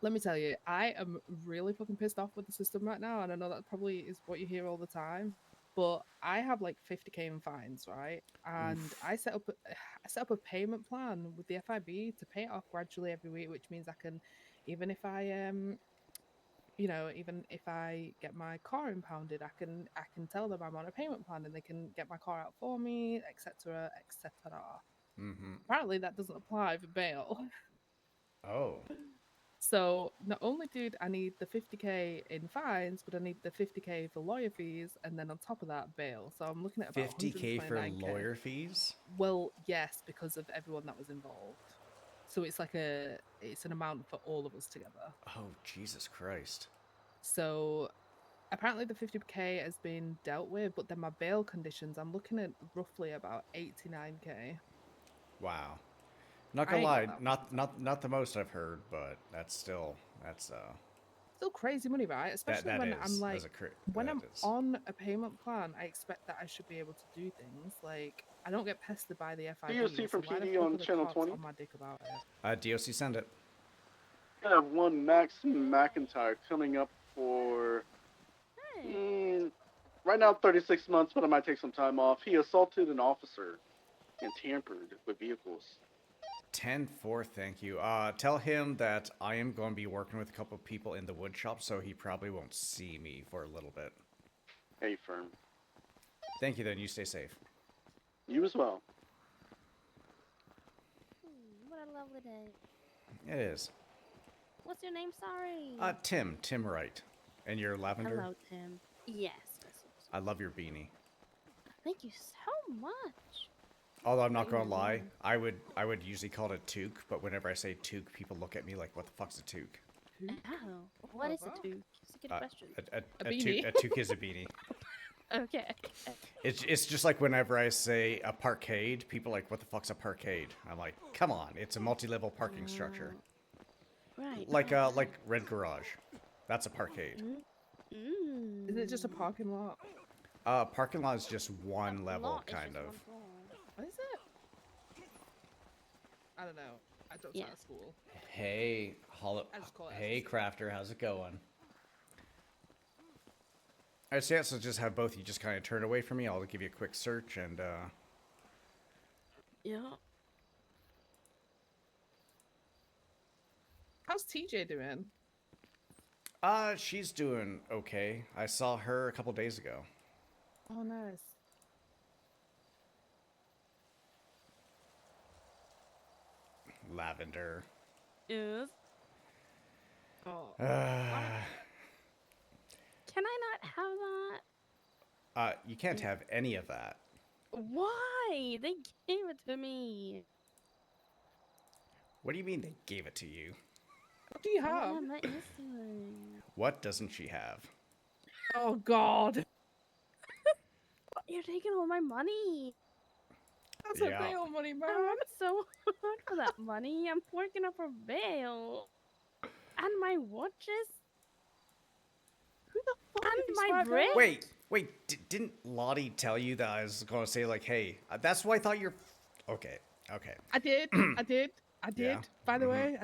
Let me tell you, I am really fucking pissed off with the system right now, and I know that probably is what you hear all the time. But I have like 50K in fines, right? And Oof. I set up a payment plan with the FIB to pay it off gradually every week, which means I can, even if I even if I get my car impounded, I can tell them I'm on a payment plan and they can get my car out for me, etc., etc. Mm-hmm. Apparently, that doesn't apply for bail. Oh. So not only did I need the 50K in fines, but I need the 50K for lawyer fees, and then on top of that, bail. So I'm looking at about 50K for 129K. lawyer fees? Well, yes, because of everyone that was involved. So it's like it's an amount for all of us together. Oh, Jesus Christ. So apparently the 50K has been dealt with, but then my bail conditions, I'm looking at roughly about 89K. Wow. Not I gonna ain't got lie, that not the most I've heard, but that's still crazy money, right? Especially that when I'm is like, when that I'm is. on a payment plan, I expect that I should be able to do things. Like, I don't get pestered by the FIB. DOC So from why the PD fuck on are the channel cops 20. on my dick about it? DOC send it. I have one Max McIntyre coming up for Hey. right now 36 months, but I might take some time off. He assaulted an officer and tampered with vehicles. 10-4, thank you. Tell him that I am going to be working with a couple of people in the wood shop, so he probably won't see me for a little bit. Hey, firm. Thank you, then. You stay safe. You as well. What a lovely day. It is. What's your name? Sorry. Tim Wright. And your Lavender? Hello, Tim. Yes. I love your beanie. Thank you so much. Although I'm not gonna lie, I would usually call it a toque, but whenever I say toque, people look at me like, what the fuck's a toque? Oh, what is a toque? It's a good question. A beanie. A toque is a beanie. Okay. It's just like whenever I say a parkade, people are like, what the fuck's a parkade? I'm like, come on, it's a multi-level parking structure. Right. Like Red Garage. That's a parkade. Is it just a parking lot? Parking lot is just one level, Lot is kind just of. one floor. What is it? I don't know. I dropped out of school. Hey, I just call it hey, SSC. Crafter, how's it going? Alright, so yeah, so just have both of you just kind of turn away from me. I'll give you a quick search and, Yeah. How's TJ doing? she's doing okay. I saw her a couple days ago. Oh, nice. Lavender. Yes. Oh, Can I not have that? You can't have any of that. Why? They gave it to me. What do you mean they gave it to you? what do you I have? had that yesterday. What doesn't she have? Oh God, You're taking all my money. that's Yeah. a bail money, man. I worked so hard for that money. I'm working up for bail. And my watches. Who the fuck And did you my swipe brick? out? Wait, didn't Lottie tell you that I was going to say, like, hey, that's why I thought you're... Okay. I did. I did. Yeah. By the Mhm. way,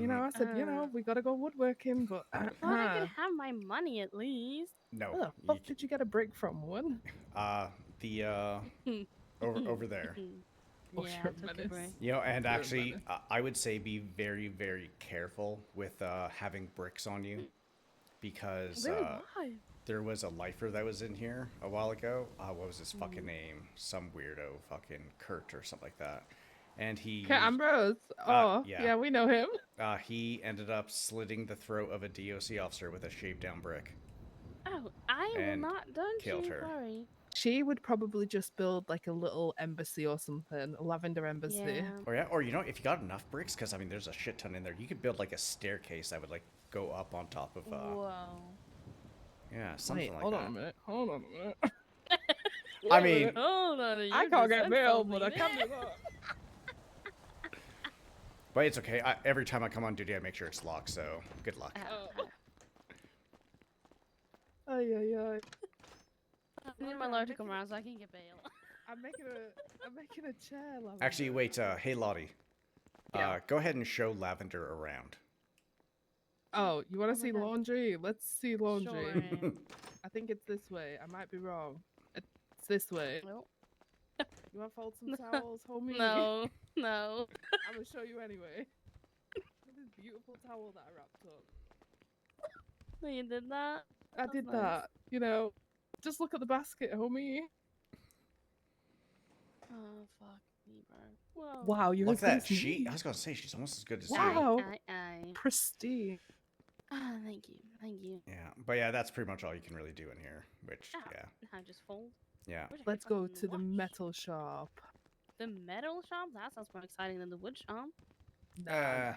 you know, I said, you know, we gotta go woodworking, but I thought I could have my money at least. No. where the fuck did you get a brick from, Wood? Over there. Oh, Yeah, you're I a took a menace. break. You know, and You're a actually, menace. I would say be very, very careful with having bricks on you, because Really? Why? there was a lifer that was in here a while ago. What was his fucking name? Some weirdo, fucking Kurt or something like that. And he, Kurt Ambrose. Oh, yeah. yeah, we know him. he ended up slitting the throat of a DOC officer with a shaved down brick. Oh, I will And not done killed you, her. Sorry. She would probably just build like a little embassy or something, a lavender embassy. Yeah. Or yeah, or you know, if you got enough bricks, because I mean, there's a shit ton in there. You could build like a staircase that would like go up on top of. Whoa. Yeah, something Wait, like hold that. on a minute. Hold on a minute. I mean, Hold on. I can't get bail, but I can do that. but it's okay. Every time I come on duty, I make sure it's locked. So good luck. Ay, ay, ay. I need my lawyer to come around so I can get bail. I'm making a chair, lavender. Actually, wait. Hey, Lottie. Yeah. Go ahead and show Lavender around. Oh, you want Oh to my see God. laundry? Let's see laundry. Sure. I think it's this way. I might be wrong. It's this way. Nope. You want to fold some towels, homie? No. No. I'm gonna show you anyway. Look at this beautiful towel that I wrapped up. No, you did that? I That's did nice. that. You know, just look at the basket, homie. Oh, fuck me, bro. Whoa. Wow, you're Look as at good that. as me. I was gonna say she's almost as good as you. Wow. Aye. Pristine. Ah, thank you. Thank you. Yeah, but yeah, that's pretty much all you can really do in here. Which, Ah. yeah, Now just fold. yeah. Wish I could Let's go fucking to the wash. metal shop. The metal shop? That sounds more exciting than the wood shop. No.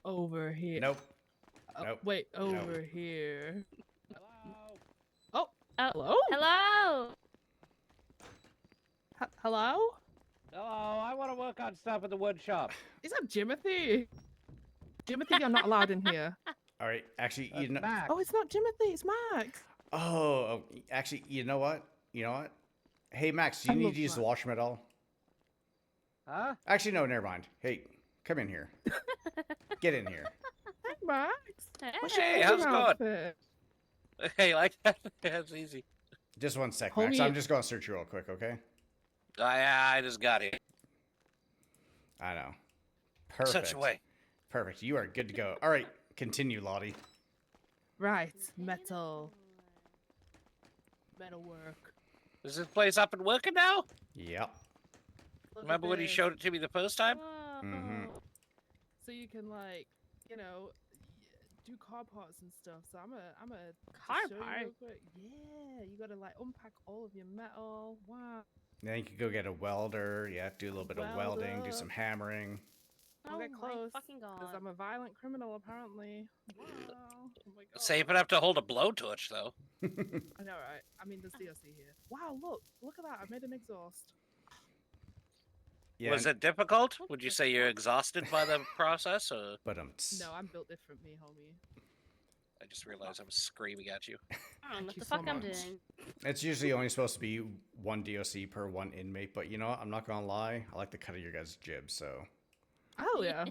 Over here. Nope. Oh, Nope. wait, Nope. over here. Hello? Oh, Oh, hello? hello! Hello? Hello, I want to work on stuff at the wood shop. Is that Jimothy? Jimothy, you're not allowed in here. All right. Actually, you know. Max. Oh, it's not Jimothy, it's Max. Oh, actually, you know what? Hey, Max, do I you need love to use the Max. washroom at all? Huh? Actually, no, never mind. Hey, come in here. Get in here. Hey, Max. What's your Hey, how's it cooking going? outfit? Hey, like that? That's easy. Just one sec, Max. Homie- I'm just going to search you real quick, okay? I just got here. I know. Perfect. Such a way. Perfect. You are good to go. All right, continue, Lottie. Right, metal. Metal work. Is this place up and working now? Yep. Look at Remember when he this. showed it to me the first time? Whoa. Mhm. So you can like, you know, do car parts and stuff. So I'm a Car show you real part? quick. Yeah, you gotta like unpack all of your metal. Wow. Then you could go get a welder. Yeah, do a little bit of welding, do Welder. some hammering. Don't get Oh close. my fucking Because god. I'm a violent criminal apparently. Wow. Oh my god. Safe enough to hold a blowtorch, though. I know, right? I mean, there's DLC here. Wow, look at that! I made an exhaust. Yeah. Was it difficult? Would you say you're exhausted by the process, or But No, I'm built different, me homie. I just realized I was screaming at you? I don't know what Thank the you so fuck I'm much. doing. it's usually only supposed to be one DOC per one inmate. But you know what? I'm not gonna lie. I like the cut of your guys' jib. So. Oh yeah.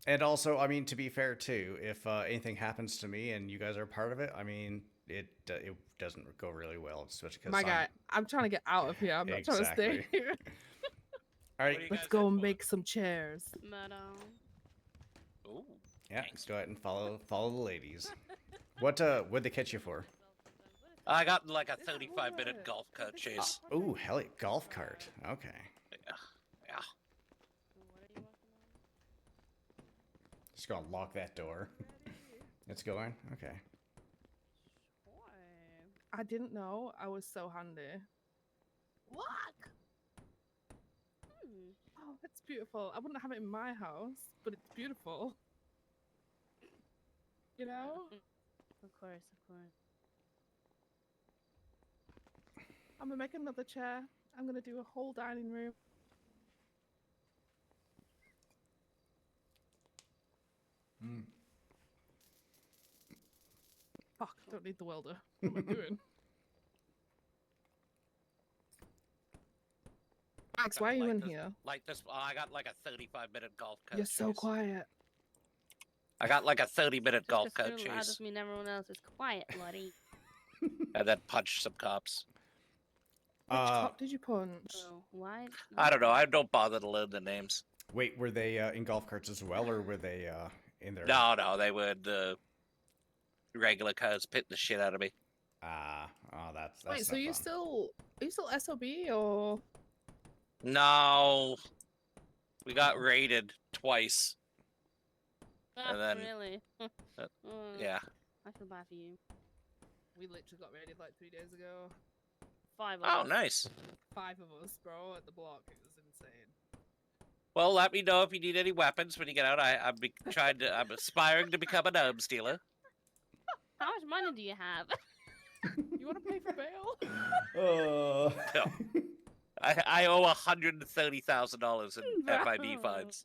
And also, I mean, to be fair too, if anything happens to me and you guys are part of it, I mean, it doesn't go really well, especially because My guy, I'm trying to get out of here. I'm not trying to stay Exactly. here. All right, What do you Let's guys go head and for? make some chairs. Metal. Ooh. yeah, let's go ahead and follow the ladies. What'd they catch you for? I got in like a Is that 35-minute right? golf cart This is chase. not Ooh, right. hell, golf cart. Okay. Yeah. What are you working on? Just gonna lock that door. Ready. It's going? Okay. Sure. I didn't know I was so handy. Look. Hmm. Oh, it's beautiful. I wouldn't have it in my house, but it's beautiful. You know? Of course, of course. I'm gonna make another chair. I'm gonna do a whole dining room. Mm. Fuck, I don't need the welder. What am I doing? Max, why are you in here? Like this, I got like a 35-minute golf cart You're chase. so quiet. I got like a 30-minute Just golf 'cause cart you're loud chase. doesn't mean everyone else is quiet, Lottie. And then punched some cops. Which cop did you punch? Oh, why? I don't know. I don't bother to learn the names. Wait, were they in golf carts as well, or were they in their... No, they were the regular cars pitting the shit out of me. Oh, that's Wait, so no you fun. are you still SOB or? No. We got raided twice. Ah, And then- really? Yeah. I feel bad for you. We literally got raided like 3 days ago. 5 of Oh, us. nice. 5 of us, bro, at the block. It was insane. Well, let me know if you need any weapons when you get out. I'm aspiring to become an arms dealer. How much money do you have? You want to pay for bail? No. I owe $130,000 in Bro. FIB fines.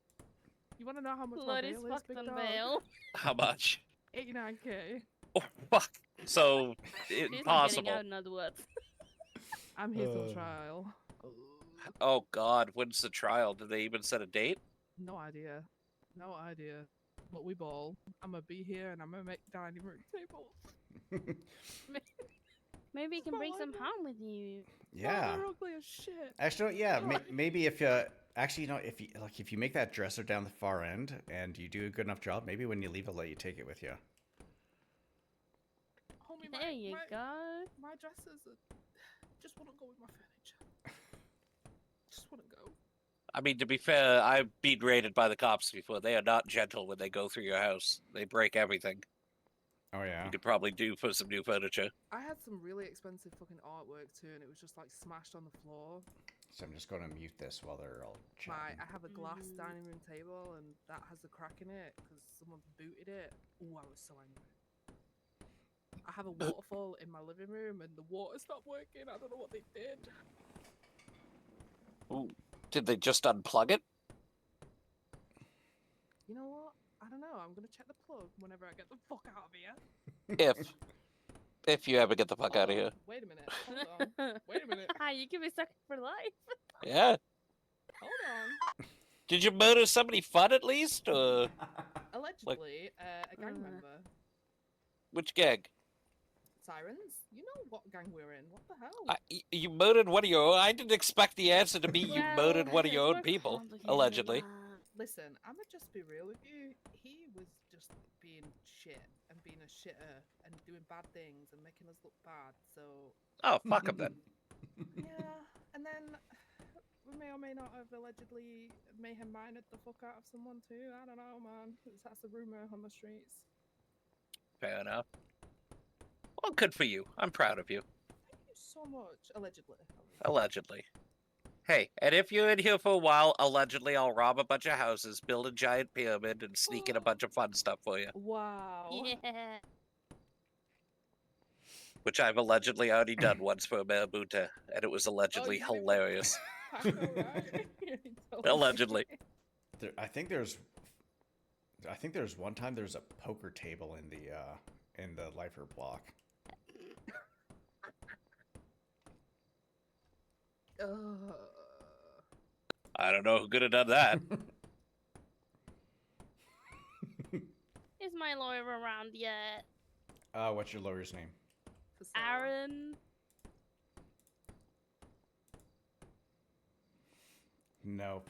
You want to know how much my Lottie's bail is, fucked big on dog? bail. How much? 89k. Oh, fuck. So, She's not getting impossible. out, in other words. I'm here till trial. Oh, God. When's the trial? Did they even set a date? No idea. No idea. But we ball. I'm gonna be here and I'm gonna make dining room tables. Maybe you can That's bring all I some know. home with you. Yeah. They're ugly as shit. Actually, yeah. Maybe if actually, you know, if you make that dresser down the far end and you do a good enough job, maybe when you leave, I'll let you take it with you. Homie, There you go. My dresses just wouldn't go with my furniture. Just wouldn't go. I mean, to be fair, I've been raided by the cops before. They are not gentle when they go through your house. They break everything. Oh yeah. You could probably do for some new furniture. I had some really expensive fucking artwork too, and it was just like smashed on the floor. So I'm just going to mute this while they're all chatting. I have a glass dining room table, and that has a crack in it because someone booted it. Oh, I was so angry. I have a waterfall in my living room, and the water stopped working. I don't know what they did. Ooh. Did they just unplug it? You know what? I don't know. I'm gonna check the plug whenever I get the fuck out of here. If you ever get the fuck out of here. Wait a minute. Hold on. Wait a minute. Hi, you can be stuck for life. Yeah. Hold on. Did you murder somebody fun at least? Or Allegedly, a gang member. which gang? Sirens? You know what gang we're in. What the hell? You murdered one of your own? I didn't expect the answer to be you Well, murdered one of your it's own more people, complicated allegedly. than that. Listen, I'ma just be real with you. He was just being shit and being a shitter and doing bad things and making us look bad. So Oh, fuck him then. yeah, and then we may or may not have allegedly mayhem minded the fuck out of someone too. I don't know, man. That's a rumor on the streets. Fair enough. Well, good for you. I'm proud of you. Thank you so much. Allegedly. Allegedly. Hey, and if you're in here for a while, allegedly I'll rob a bunch of houses, build a giant pyramid, and sneak in a bunch of fun stuff for you. Wow. Yeah. Which I've allegedly already done once for a Marabunta, and it was allegedly you did? hilarious. I know, right? You told me. Allegedly. I think there's one time there's a poker table in the Lifer block. I don't know who could have done that. Is my lawyer around yet? What's your lawyer's name? Aaron? Nope.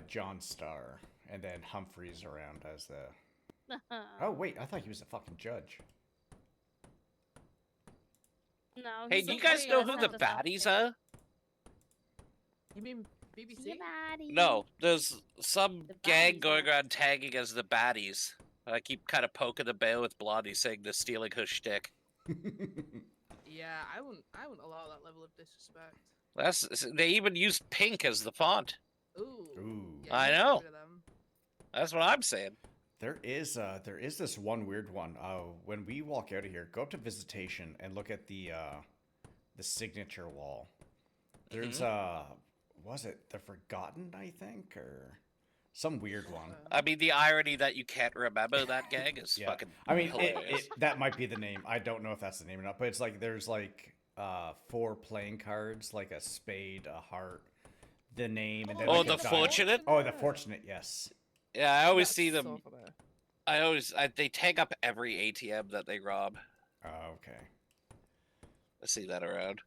John Starr. And then Humphrey's around as the... Oh, wait. I thought he was a fucking judge. No. Hey, he's do you a guys know regular who the Santa Claus baddies kid. are? You mean BBC? Yeah, buddy. No, there's some The gang baddies going are- around tagging as the baddies. I keep kind of poking the bear with Blondie, saying they're stealing her shtick. Yeah, I wouldn't allow that level of disrespect. They even used pink as the font. Ooh. Ooh. Yeah, I you get know. rid of them. That's what I'm saying. There is this one weird one. When we walk out of here, go up to visitation and look at the signature wall. There's was it the Forgotten, I think, or some weird one. I mean, the irony that you can't remember that gang is Yeah. fucking I mean, hilarious. that might be the name. I don't know if that's the name or not, but it's like there's like 4 playing cards, like a spade, a heart, the name, and then Oh, like the a die. fortunate? Oh, the fortunate, yes. Yeah, I always That's see them. so funny. They tag up every ATM that they rob. Oh, okay. I see that around.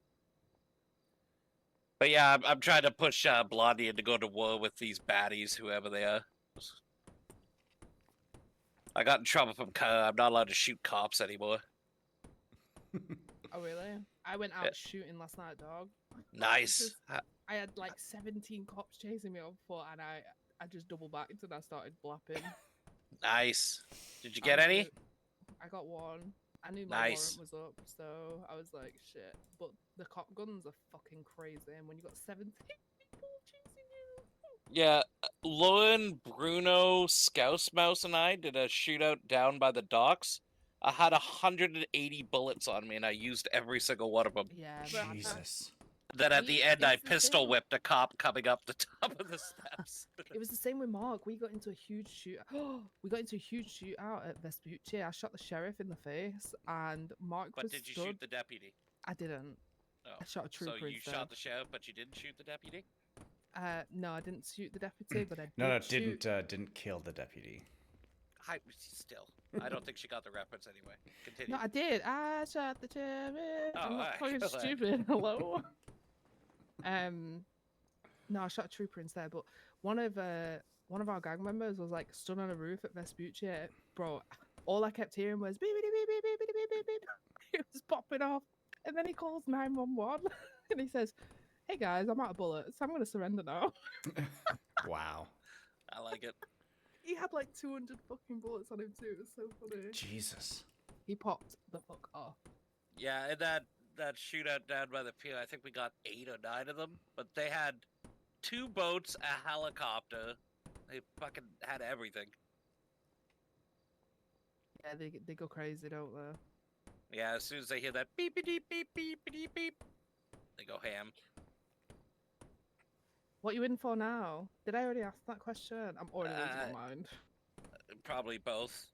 But yeah, I'm trying to push Blondie into go to war with these baddies, whoever they are. I got in trouble from I'm not allowed to shoot cops anymore. Oh really? I went out shooting last night, dog. Nice. I had like 17 cops chasing me on foot, and I just double backed and I started blapping. Nice. Did you I get was any? like- I got one. I knew my Nice. warrant was up, so I was like, shit. But the cop guns are fucking crazy, and when you got 17 people chasing you. Yeah, Lauren, Bruno, Scouse Mouse, and I did a shootout down by the docks. I had 180 bullets on me, and I used every single one of them. Yeah, Jesus. Then at the end, I it's the pistol same. whipped a cop coming up the top of the steps. It was the same with Mark. We got into a huge shootout at Vespucci. I shot the sheriff in the face, and Mark But was did you stood. shoot the deputy? I didn't. Oh. I shot a trooper So you instead. shot the sheriff, but you didn't shoot the deputy? No, I didn't shoot the deputy, but I did No, shoot. didn't kill the deputy. Still, I don't think she got the reference anyway. Continue. No, I did. I shot the sheriff. Oh, I'm not alright, fucking go ahead. stupid. Hello. No, I shot a trooper instead. But one of our gang members was like stood on a roof at Vespucci. Bro, all I kept hearing was beep beep beep beep beep beep beep beep. It was popping off, and then he calls 911 and he says, "Hey guys, I'm out of bullets. I'm gonna surrender now." Wow. I like it. He had like 200 fucking bullets on him too. It was so funny. Jesus. He popped the fuck off. Yeah, and that shootout down by the pier, I think we got 8 or 9 of them. But they had 2 boats, a helicopter. They fucking had everything. Yeah, they go crazy, don't they? Yeah, as soon as they hear that beep beep beep beep beep beep beep, they go ham. What you in for now? Did I already ask that question? I'm already losing my mind. Probably both.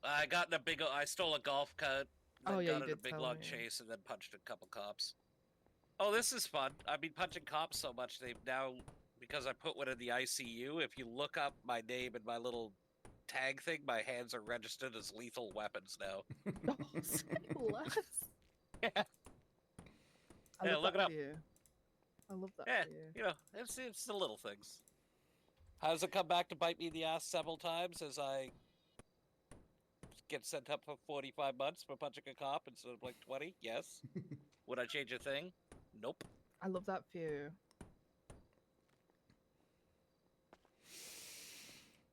I stole a golf cart. Then Oh, yeah, got you in a did big tell long me. chase and then punched a couple cops. Oh, this is fun. I've been punching cops so much they've now, because I put one in the ICU, if you look up my name and my little tag thing, my hands are registered as lethal weapons now. Oh, say less. Yeah. I Yeah, love look that it up. for you. I love that Yeah, for you. you know, it's the little things. How's it come back to bite me in the ass several times as I get sent up for 45 months for punching a cop instead of like 20? Yes. Would I change a thing? Nope. I love that for you.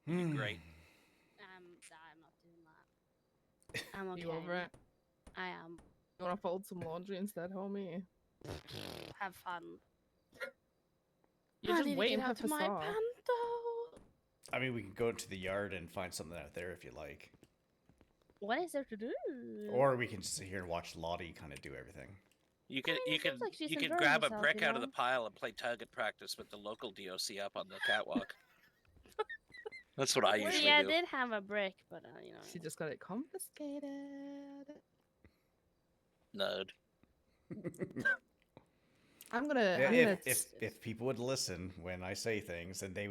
You did great. I'm not doing that. I'm okay. You over it? I am. You want to fold some laundry instead, homie? Have fun. You're I just need to waiting get for out to my Passar. panto. I mean, we can go into the yard and find something out there if you like. What is there to do? Or we can just sit here and watch Lottie kind of do everything. You can it seems like she's enjoying grab a herself, brick you out of the know? pile and play target practice with the local DOC up on the catwalk. That's what I usually See, I do. did have a brick, but you know. She just got it confiscated. Nerd. I'm gonna. Yeah, I'm gonna if people would listen when I say things, then they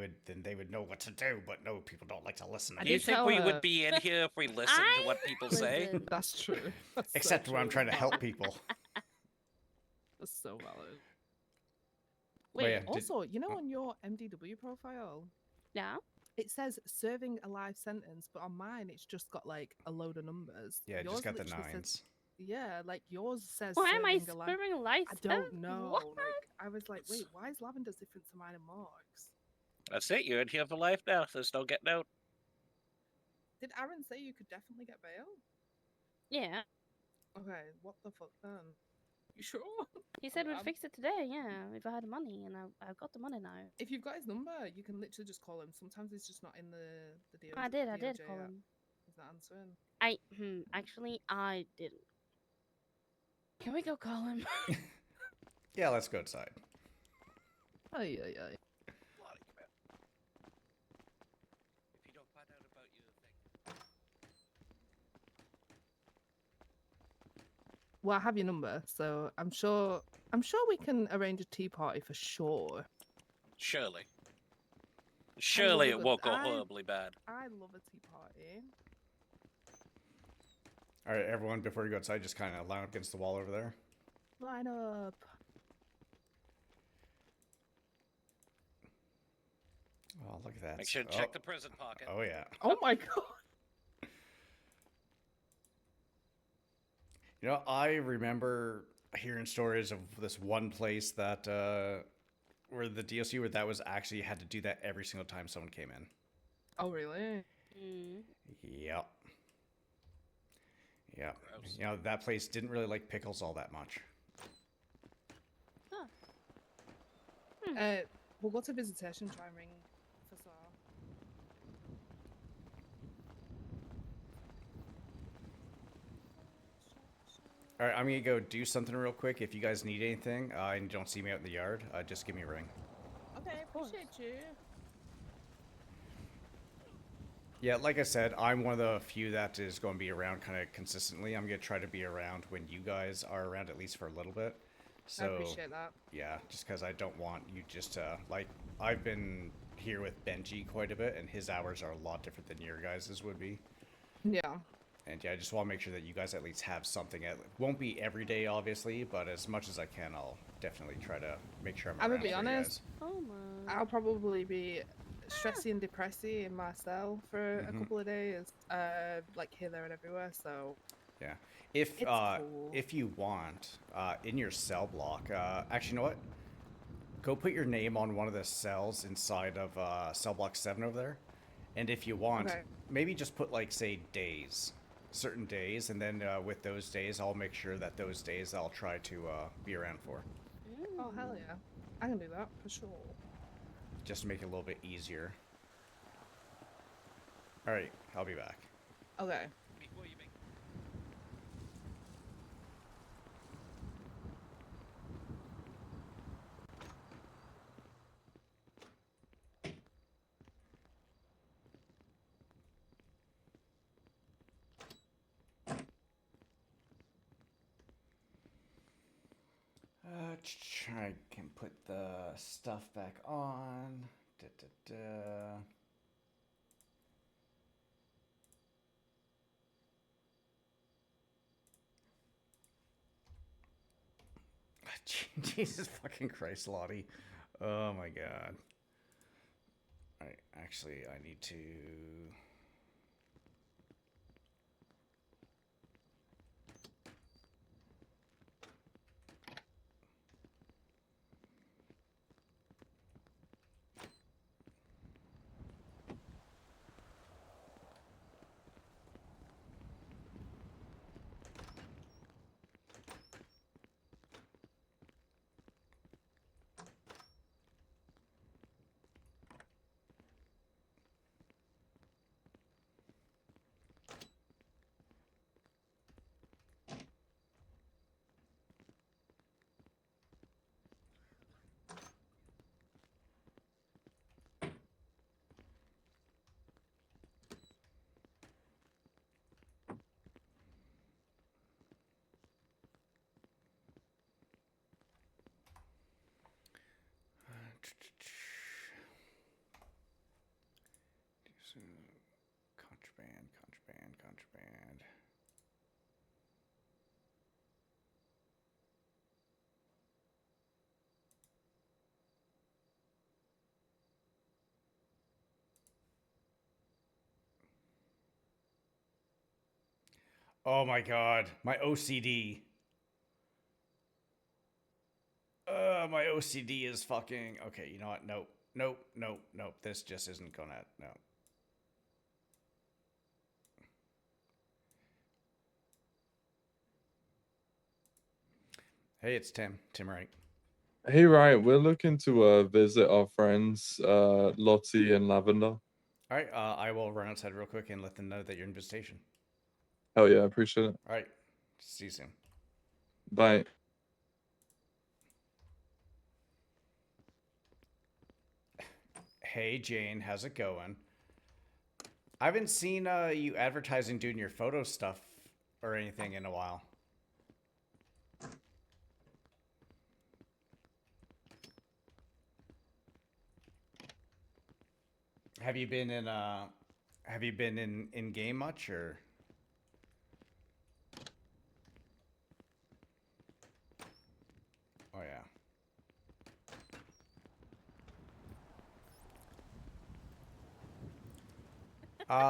would know what to do. But no, people don't like to listen. I Do you did think tell we her- would be in here if we listened to what people say? Listen. That's true. That's so Except when I'm true. trying to help people. That's so valid. But Wait, yeah, also, you know, on your MDW profile, Yeah. it says serving a life sentence, but on mine, it's just got like a load of numbers. Yeah, Yours just got the literally says- 9s. Yeah, like yours says Why am I serving a life. sparing life? I don't know. What? Like I was like, wait, why is Lavender's different to mine and Mark's? That's it. You're in here for life now. There's no getting out. Did Aaron say you could definitely get bail? Yeah. Okay, what the fuck then? You sure? He said we'd Um, fix it today, yeah, if I had the money, and I've got the money now. If you've got his number, you can literally just call him. Sometimes he's just not in the DOJ. I did DOJ call app. him. He's not answering. Actually, I didn't. Can we go call him? Yeah, let's go outside. Ay. Lottie, come here. If you don't find out about your thing. Well, I have your number, so I'm sure we can arrange a tea party for sure. Surely. Surely a it good- won't go I- horribly bad. I love a tea party. All right, everyone, before you go outside, just kind of line up against the wall over there. Line up. Oh, look at that. Make sure to check the prison pocket. Oh, yeah. Oh my god. You know, I remember hearing stories of this one place that, where the DLC where that was actually had to do that every single time someone came in. Oh really? Yep. Yep. Gross. You know, that place didn't really like pickles all that much. We'll go to visitation. Try and ring Officer. All right, I'm gonna go do something real quick. If you guys need anything and you don't see me out in the yard, just give me a ring. Okay, appreciate you. Yeah, like I said, I'm one of the few that is going to be around kind of consistently. I'm going to try to be around when you guys are around, at least for a little bit. So, I appreciate that. yeah, just because I don't want you just to, like, I've been here with Benji quite a bit, and his hours are a lot different than your guys' would be. Yeah. And yeah, I just want to make sure that you guys at least have something. It won't be every day, obviously, but as much as I can, I'll definitely try to make sure I'm I'm around gonna be for you honest. guys. Oh my. I'll probably be stressy and depressy in my cell for a couple of days, like here, there, and everywhere. So Yeah. If It's cool. if you want, in your cell block, actually, you know what? Go put your name on one of the cells inside of cell block 7 over there. And if you want, Okay. maybe just put, like, say, days. Certain days, and then with those days, I'll make sure that those days I'll try to be around for. oh hell yeah, I can do that for sure. Just to make it a little bit easier. Alright, I'll be back. Okay. Before you make I can put the stuff back on. Da, da, da. Jesus fucking Christ, Lottie. Oh my god. Alright, actually, I need to... Oh my god, my OCD. My OCD is fucking... Okay, you know what? Nope. Nope, nope, nope. This just isn't gonna... No. Hey, it's Tim. Tim Wright. Hey, Wright, we're looking to visit our friends, Lottie and Lavender. Alright, I will run outside real quick and let them know that you're in visitation. Hell yeah, I appreciate it. Alright, see you soon. Bye. Hey, Jane, how's it going? I haven't seen you advertising doing your photo stuff or anything in a while. Have you been in game much, or? Oh yeah.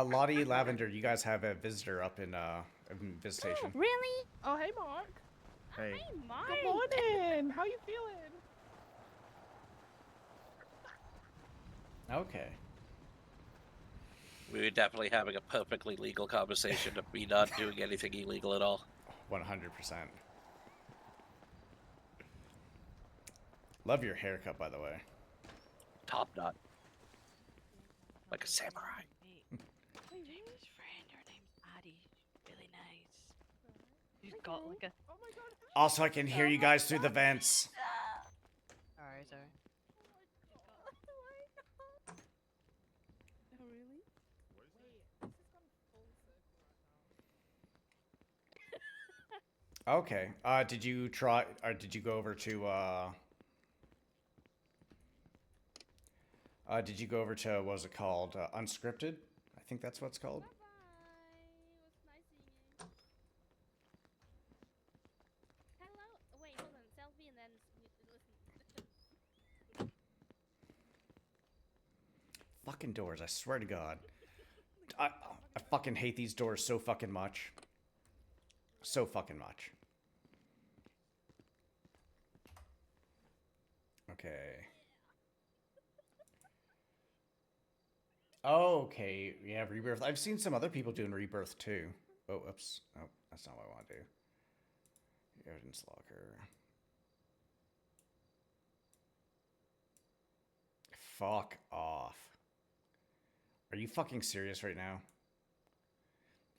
Lottie, Lavender, you guys have a visitor up in visitation. Really? Oh, hey, Mark. Hey. Hey, Mark. Good morning. How you feeling? Okay. We were definitely having a perfectly legal conversation of me not doing anything illegal at all. 100%. Love your haircut, by the way. Top knot. Like a samurai. James's friend, her name's Addie. Really nice. She's got like a... Oh my god. Also, I can hear you guys through the vents. Sorry, sorry. Oh, really? Okay. Did you try, or did you go over to, did you go over to, what was it called? Unscripted? I think that's what it's called. Bye-bye. It was nice seeing you. Hello? Wait, hold on. Selfie and then listen. Fucking doors, I swear to God. I fucking hate these doors so fucking much. So fucking much. Okay. Okay, yeah, Rebirth. I've seen some other people doing Rebirth too. Oh, oops. Oh, that's not what I want to do. Evidence locker. Fuck off. Are you fucking serious right now?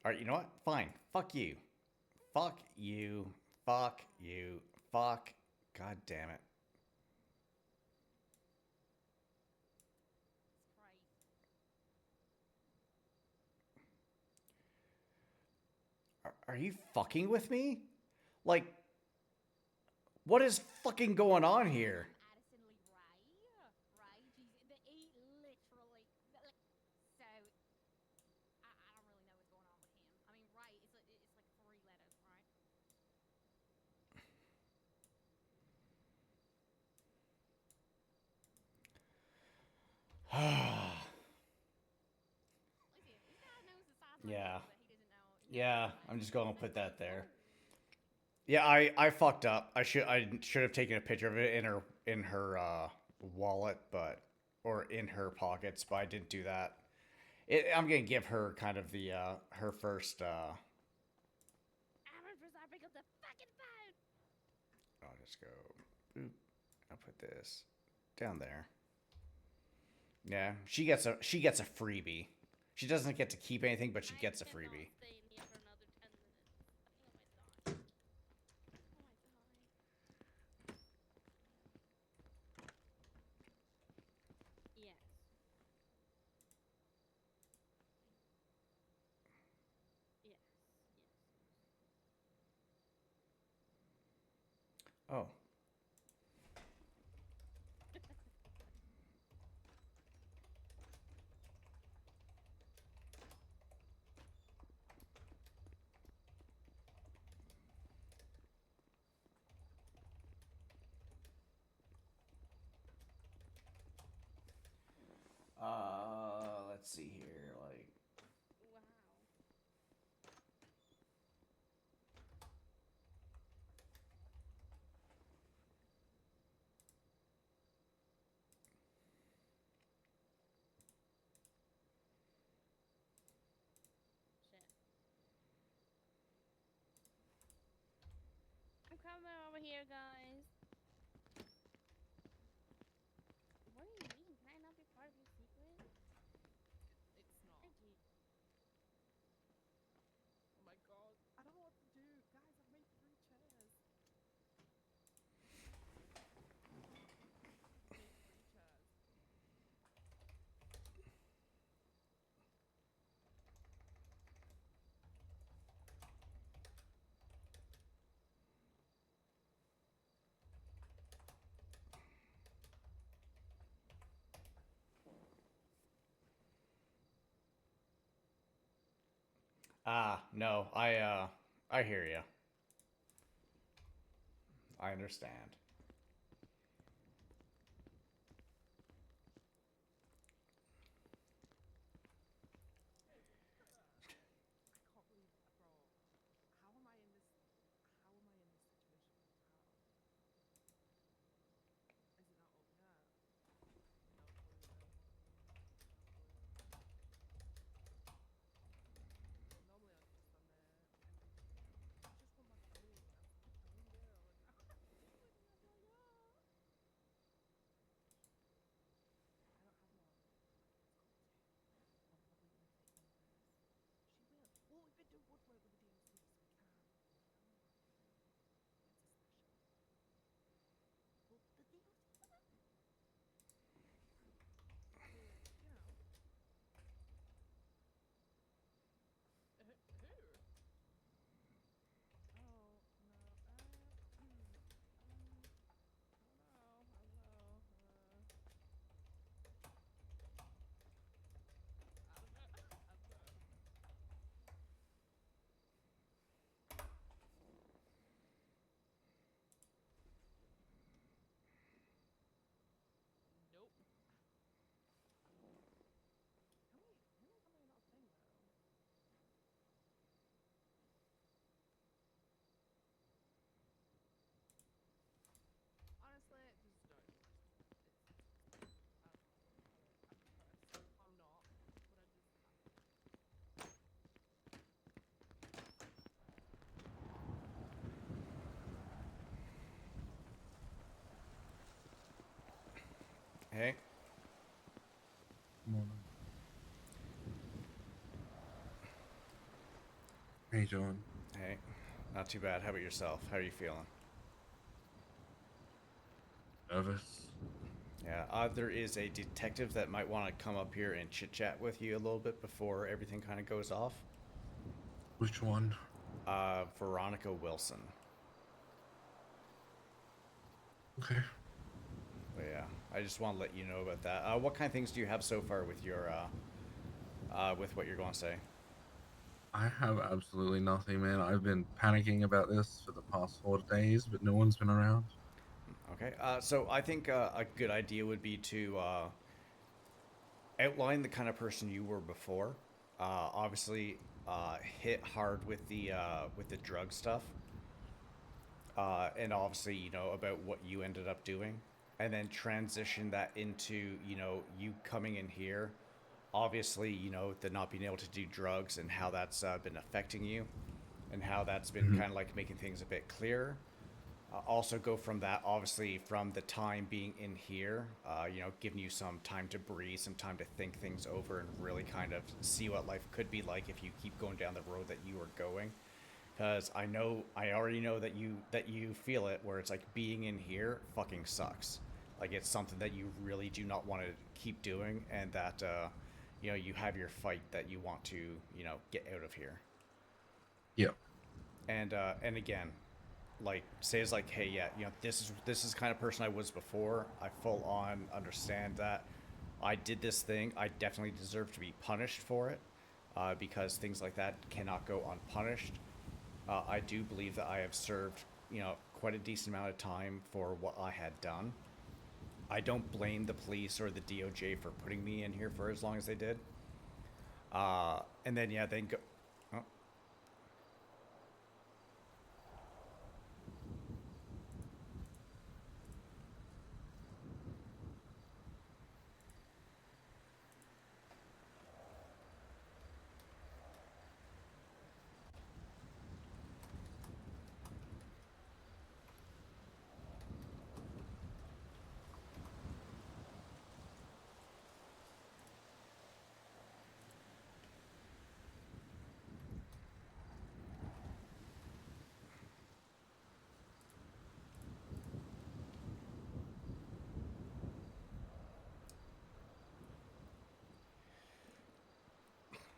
Alright, you know what? Fine. Fuck you. Fuck you. Fuck you. Fuck. God damn it. Are you fucking with me? Like, what is fucking going on here? Addison Lee right? He literally, so, I don't really know what's going on with him. I mean, right, it's like 3 letters, right? Yeah. Yeah, I'm just going to put that there. Yeah, I fucked up. I should have taken a picture of it in her wallet, or in her pockets, but I didn't do that. I'm gonna give her kind of the her first. I'll just go. Boop. I'll put this down there. Yeah, she gets a freebie. She doesn't get to keep anything, but she gets a freebie. Oh. Let's see here, like. come over here, guys. What do you mean? Can I not be part of your secret? It's not. Thank you. Oh my god. I don't know what to do. Guys, I've made 3 chairs. I've made 3 chairs. No, I hear you. I understand. I can't believe that, bro. How am I in this? How am I in this situation? How? Is it not up yet? No clue then. No clue. Normally I was just on the MVP. I just want my phone. I really do. And now I'm looking, I'm like, ah. I don't have one. I've got 2. I'm probably gonna take one of this. She will. Well, we've been doing woodwork with the DLC, so we can. Come on. It's a special. Well, the DLC for that? To, you know. Who? Oh, no. I don't know. I don't know. I don't know. I don't know. Nope. How am I not a thing though? Honestly, just don't even listen to it. It's I don't want to talk about it. I'm depressed. I'm not, but I just Hey. Morning. Hey, John. Hey. Not too bad. How about yourself? How are you feeling? Nervous. Yeah, there is a detective that might want to come up here and chit chat with you a little bit before everything kind of goes off. Which one? Veronica Wilson. Okay. But yeah, I just want to let you know about that. What kind of things do you have so far with your, with what you're going to say? I have absolutely nothing, man. I've been panicking about this for the past 4 days, but no one's been around. Okay, so I think a good idea would be to outline the kind of person you were before. Obviously, hit hard with the drug stuff, and obviously about what you ended up doing, and then transition that into you coming in here. Obviously, the not being able to do drugs and how that's been affecting you, and how that's been kind of like making things a bit clearer. Also go from that, obviously, from the time being in here, giving you some time to breathe, some time to think things over, and really kind of see what life could be like if you keep going down the road that you are going. Because I already know that you feel it, where it's like being in here fucking sucks. Like it's something that you really do not want to keep doing, and that you have your fight that you want to get out of here. Yeah. And again, like say it's like, hey, yeah, this is the kind of person I was before. I full on understand that I did this thing. I definitely deserve to be punished for it, because things like that cannot go unpunished. I do believe that I have served quite a decent amount of time for what I had done. I don't blame the police or the DOJ for putting me in here for as long as they did. And then yeah, then go. Oh.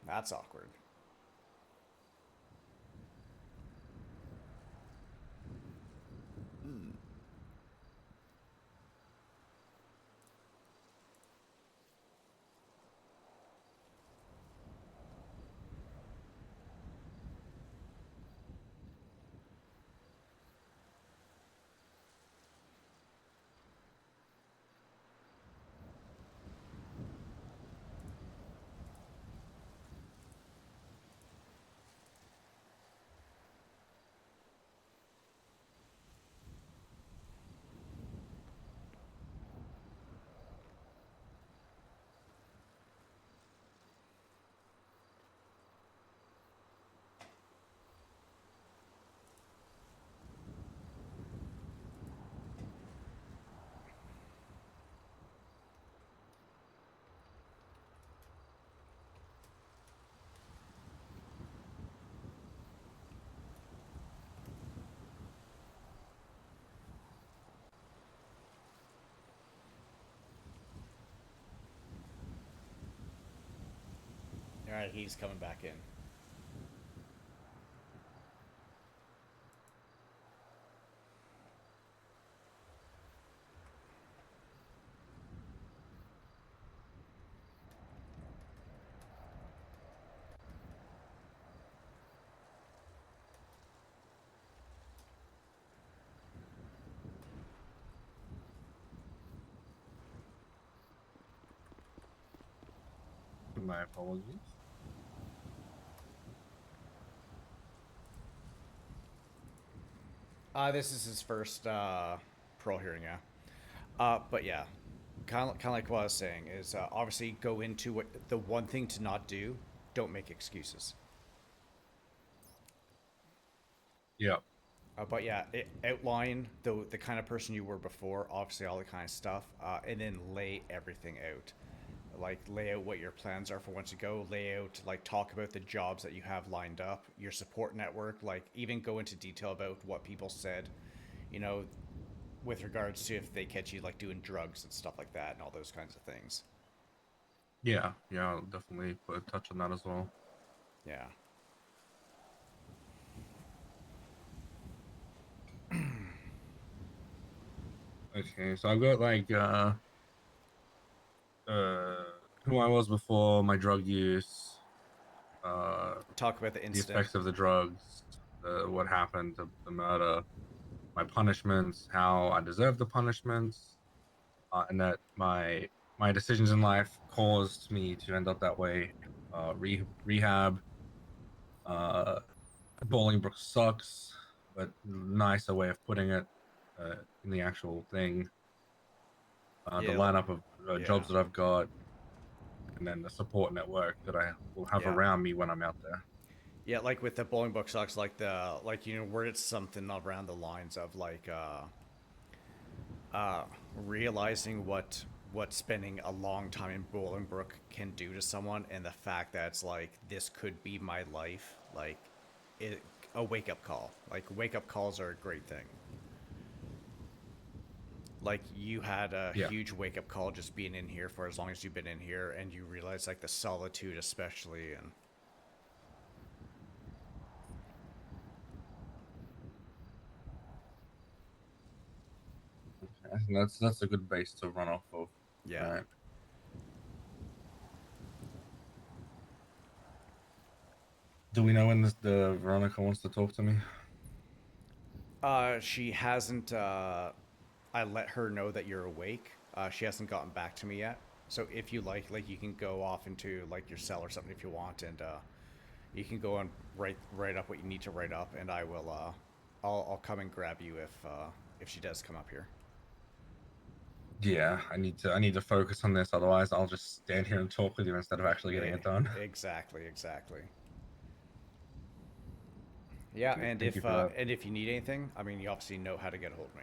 That's awkward. All right, he's coming back in. My apologies. This is his first parole hearing, yeah. But yeah, kind of like what I was saying is obviously go into what the one thing to not do. Don't make excuses. Yeah. But yeah, outline the kind of person you were before, obviously all the kind of stuff, and then lay everything out. Like lay out what your plans are for once you go. Lay out like talk about the jobs that you have lined up, your support network. Like even go into detail about what people said, you know, with regards to if they catch you like doing drugs and stuff like that and all those kinds of things. Yeah, I'll definitely put a touch on that as well. Yeah. Okay, so I've got like who I was before, my drug use, talk about the the incident, effects of the drugs, what happened, the murder, my punishments, how I deserve the punishments, and that my decisions in life caused me to end up that way. Rehab, Bolingbrook sucks, but nicer way of putting it in the actual thing. The Yeah, lineup of yeah. jobs that I've got, and then the support network that I will have Yeah. around me when I'm out there. Yeah, like with the bowling book sucks, like where it's something around the lines of like realizing what spending a long time in Bolingbrook can do to someone, and the fact that it's like this could be my life, like a wake up call. Like wake up calls are a great thing. Like you had a huge wake up call just being in here for as long as you've been in here, and you realize like the solitude especially, and I think that's a good base to run off of. yeah. Right. Do we know when the Veronica wants to talk to me? She hasn't. I let her know that you're awake. She hasn't gotten back to me yet. So if you like you can go off into like your cell or something if you want, and you can go and write up what you need to write up, and I will. I'll come and grab you if she does come up here. Yeah, I need to focus on this. Otherwise, I'll just stand here and talk with you instead of actually getting it done. Exactly. Yeah, Okay, and thank you for that. if you need anything, I mean, you obviously know how to get a hold of me.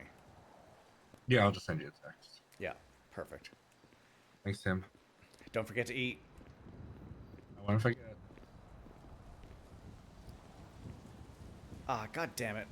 Yeah, I'll just send you a text. Yeah, perfect. Thanks, Tim. Don't forget to eat. I won't forget. Ah, god damn it.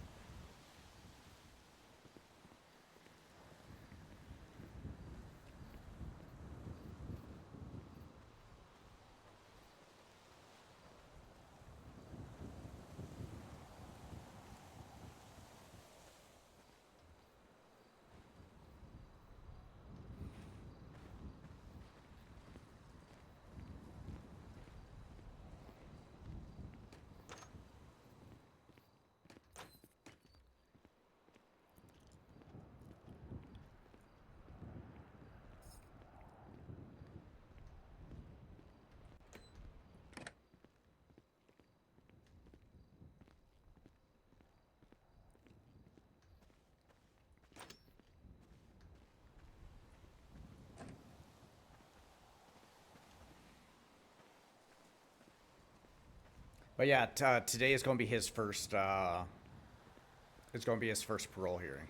But yeah, today is going to be his first. It's going to be his first parole hearing.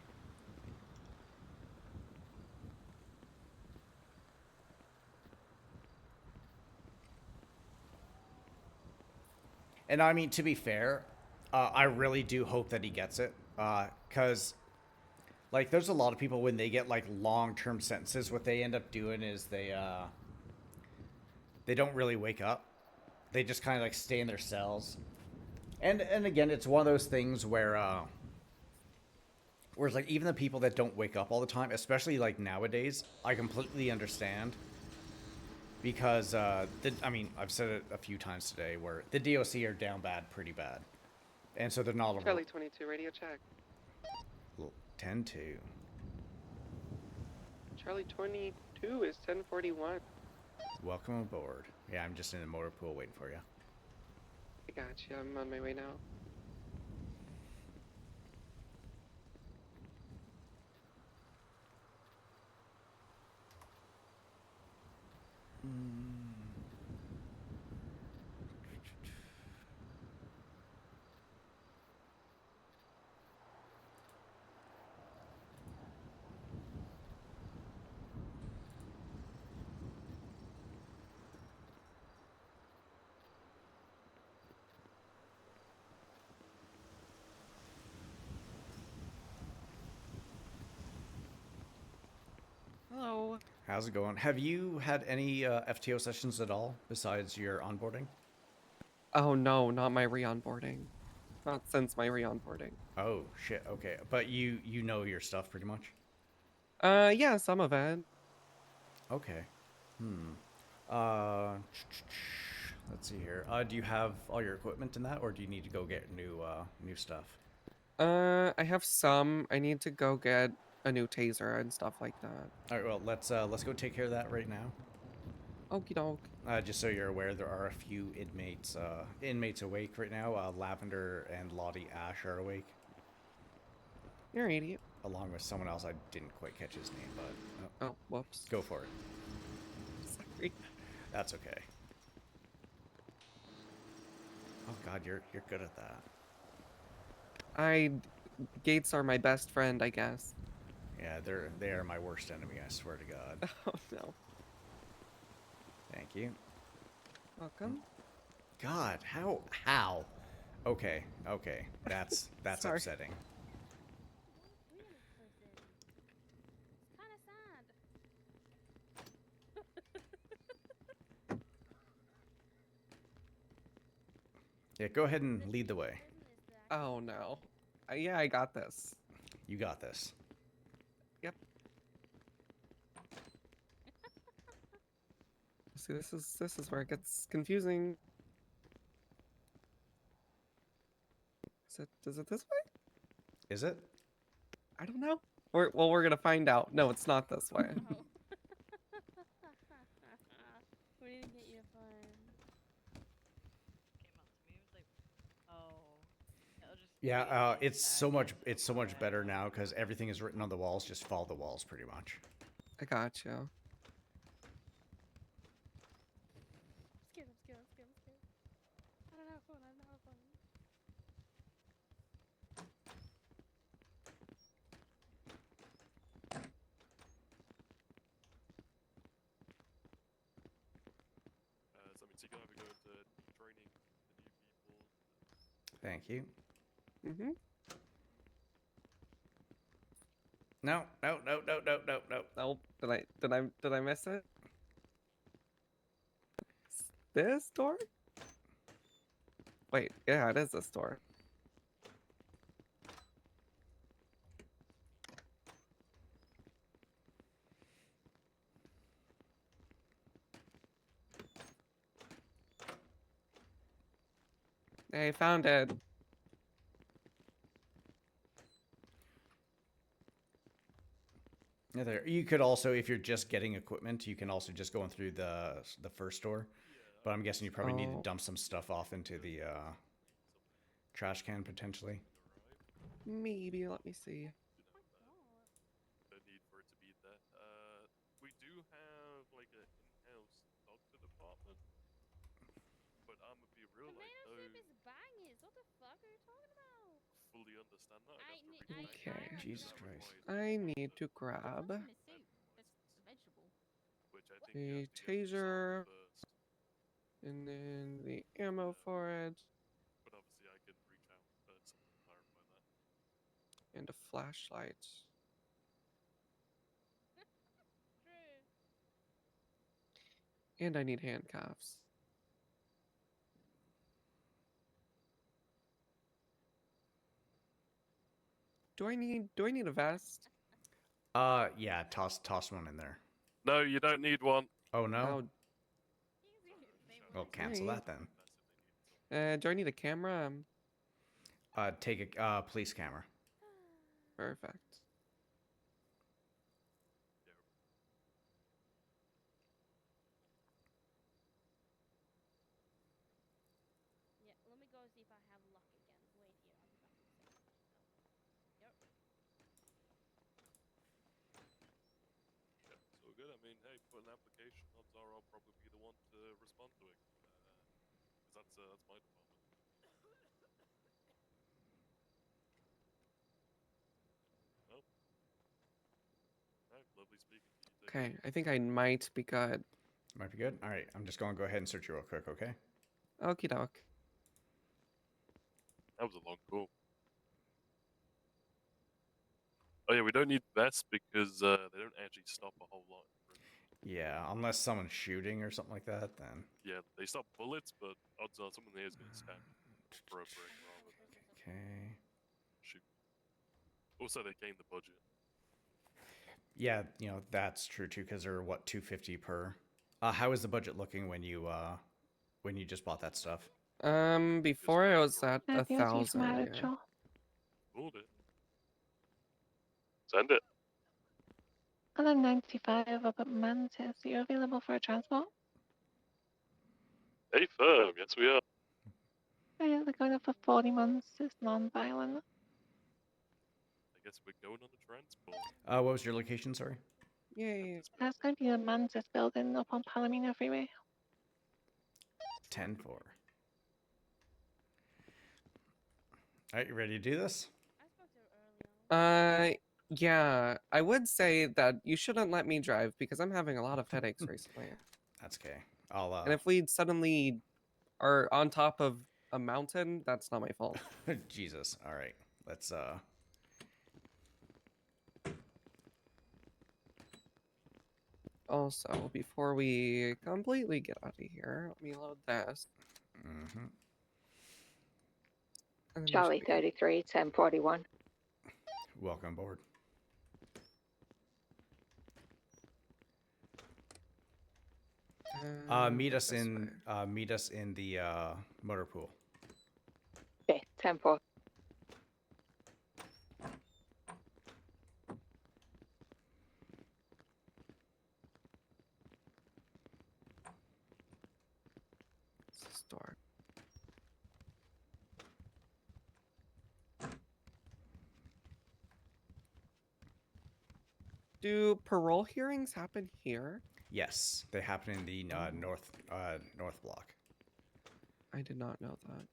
And I mean, to be fair, I really do hope that he gets it, because like there's a lot of people when they get like long-term sentences, what they end up doing is they don't really wake up. They just kind of like stay in their cells. And again, it's one of those things where it's like even the people that don't wake up all the time, especially like nowadays, I completely understand. Because, I mean, I've said it a few times today where the DOC are down bad, pretty bad. And so they're not... Charlie 22, radio check. 10-2. Charlie 22 is 1041. Welcome aboard. Yeah, I'm just in the motor pool waiting for you. I got you. I'm on my way now. Hello. How's it going? Have you had any FTO sessions at all besides your onboarding? Oh no, not my re-onboarding. Not since my re-onboarding. Oh shit. Okay, but you know your stuff pretty much. Yeah, some of it. Okay. Let's see here. Do you have all your equipment in that, or do you need to go get new stuff? I have some. I need to go get a new taser and stuff like that. All right. Well, let's go take care of that right now. Okie doke. Just so you're aware, there are a few inmates awake right now. Lavender and Lottie Ash are awake. You're an idiot. Along with someone else, I didn't quite catch his name, but oh, whoops. Go for it. Sorry. That's okay. Oh God, you're good at that. Gates are my best friend, I guess. Yeah, they are my worst enemy. I swear to God. Oh no. Thank you. Welcome. God, how? Okay, that's Sorry. upsetting. Yeah, go ahead and lead the way. Oh no. Yeah, I got this. You got this. Yep. See, this is where it gets confusing. Is it this way? Is it? I don't know. We're gonna find out. No, it's not this way. We didn't get you fun. Came up to me, was like, oh. Yeah, it's so much better now because everything is written on the walls. Just follow the walls, pretty much. I got you. I'm scared. I don't have fun. I'm not fun. So you're gonna be going to training the new people. Thank you. Mm-hmm. No. Nope. Did I miss it? This door? Wait, yeah, it is this door. Hey, found it. Yeah, there. You could also, if you're just getting equipment, you can also just go in through the first door. But I'm guessing you probably need to dump some stuff off into the trash can potentially. Maybe. Let me see. The need for it to be that. We do have like an in-house doctor department, but I'm gonna be real, like, Tomato no, soup is bangers. What the fuck are you talking about? fully understand that. I I'd have ain't to ne- read the Okay. manual, Jesus that Christ. requires I me need to What's grab in the soup? That's a vegetable. which I think you the have to get from taser someone first. and then the ammo for it But obviously, I can reach out to someone to clarify that. and a flashlight. True. And I need handcuffs. Do I need a vest? Yeah, toss one in there. No, you don't need one. Oh no. Oh, Well, cancel Alright. that then. Do I need a camera? Take a police camera. Perfect. Yeah, let me go see if I have luck again. Wait here, I'll be back in a second. Yep. Yeah, it's all good. I mean, hey, put an application. Odds are I'll probably be the one to respond to it. Because that's my department. Well, hey, lovely speaking to you. Take Okay, I think I might be good. Might be good. All right, I'm just going to go ahead and search you real quick, okay? Okie doke. That was a long call. Oh yeah, we don't need vests because they don't actually stop a whole lot. Yeah, unless someone's shooting or something like that, then. Yeah, they stop bullets, but odds are someone here is going to stab for a break rather than Okay. shoot. Also, they gain the budget. Yeah, that's true too, because they're what, 250 per. How is the budget looking when you just bought that stuff? Before I was at 1,000. Yeah. Hold it. Send it. And I'm 95 up at Mantis. Are you available for a transport? Hey, firm. Yes, we are. Oh, yeah, they're going up for 40 months. It's non-violent. I guess we're going on the transport. What was your location? Sorry. Yay. That's going to be the Mantis building up on Palomino Freeway. 10-4. All right, you ready to do this? Yeah, I would say that you shouldn't let me drive because I'm having a lot of headaches recently. That's okay. I'll And if we suddenly are on top of a mountain, that's not my fault. Jesus. All right. Let's Also, before we completely get out of here, let me load this. Mm-hmm. And then we Charlie should be- 33, 1041. Welcome aboard. Meet us in the motor pool. Okay, 10-4. Store. Do parole hearings happen here? Yes, they happen in the north block. I did not know that.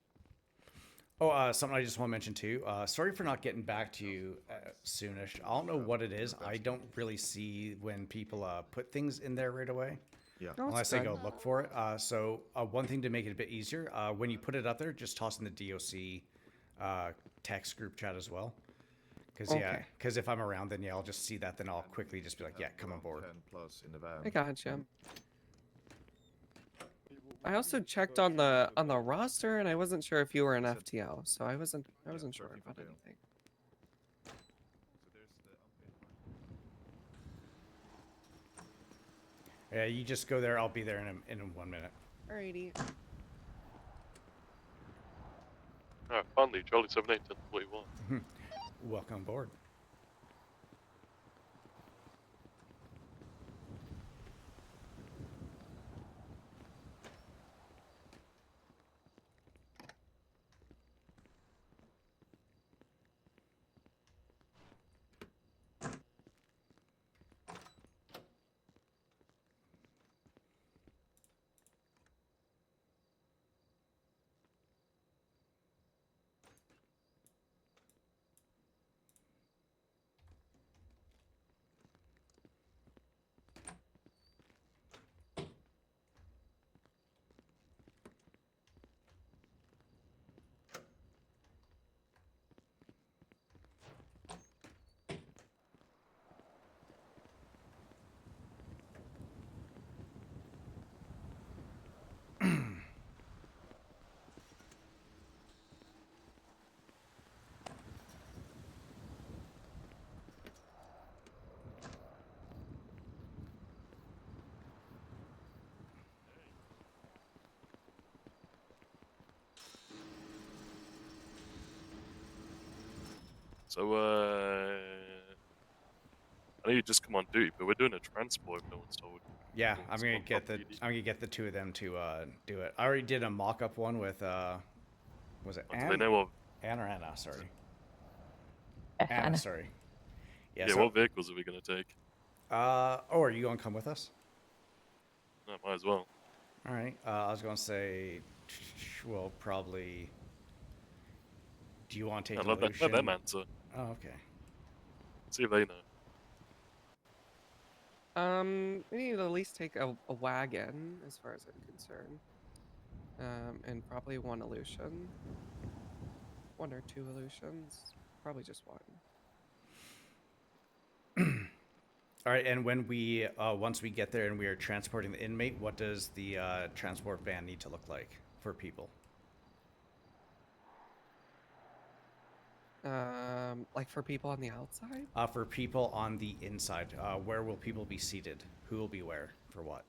Oh, something I just want to mention too. Sorry for not getting back to you soonish. I don't know what it is. I don't really see when people put things in there right away. Yeah. No, it's Unless I go good. look for it. So one thing to make it a bit easier, when you put it up there, just toss in the DOC text group chat as well. Because if I'm around, then I'll just see that. Then I'll quickly just be like, yeah, come on board. 10 plus in the van. I gotcha. I also checked on the roster, and I wasn't sure if you were an FTO, so I wasn't sure about anything. Yeah, you just go there. I'll be there in 1 minute. Alrighty. Alright, finally, Charlie 78, 1041. Welcome aboard. So, I know you just come on duty, but we're doing a transport. No one's told. Yeah, No I'm one's gonna told get the PD. I'm gonna get the two of them to do it. I already did a mock-up one with was it Do they Anne? know what? Anne or Anna? Sorry. Anna. Anna, sorry. Yeah. Yeah. So, What vehicles are we gonna take? oh, are you gonna come with us? No, might as well. All right. I was gonna say, well, probably. Do you want to take Yeah, let Lucian? them answer. Oh, okay. See if they know. We need to at least take a wagon, as far as I'm concerned. And probably one illusion. One or two illusions. Probably just one. All right. And when we once we get there and we are transporting the inmate, what does the transport van need to look like for people? Like for people on the outside? For people on the inside, where will people be seated? Who will be where for what?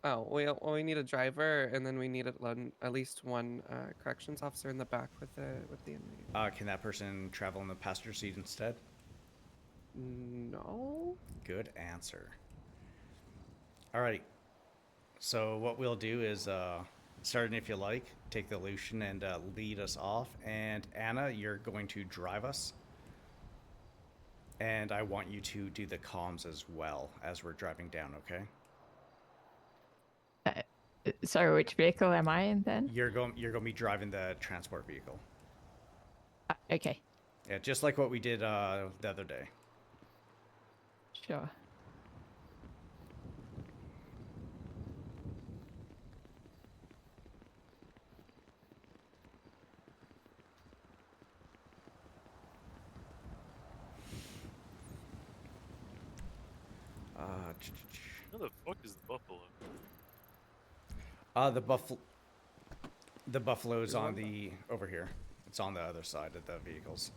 Oh, we need a driver, and then we need at least one corrections officer in the back with the inmate. Can that person travel in the passenger seat instead? No. Good answer. All right. So what we'll do is, starting if you like, take the Lucian and lead us off. And Anna, you're going to drive us. And I want you to do the comms as well as we're driving down, okay? Sorry, which vehicle am I in then? You're going to be driving the transport vehicle. Okay. Yeah, just like what we did the other day. Sure. Where the fuck is the buffalo? The buffalo's Is on one the over here. It's on the other side of the vehicles.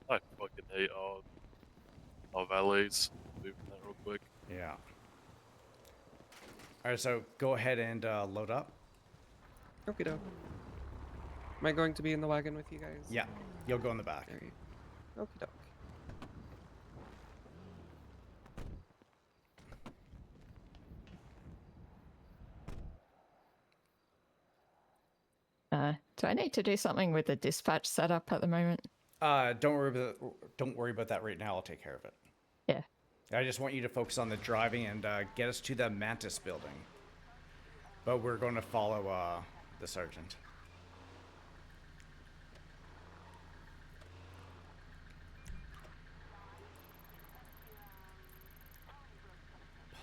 I fucking hate our valets. Moving that real quick. Yeah. All right, so go ahead and load up. Okie doke. Am I going to be in the wagon with you guys? Yeah, you'll go in the back. Okie doke. Do I need to do something with the dispatch setup at the moment? Don't worry about that right now. I'll take care of it. Yeah. I just want you to focus on the driving and get us to the Mantis building. But we're going to follow the sergeant.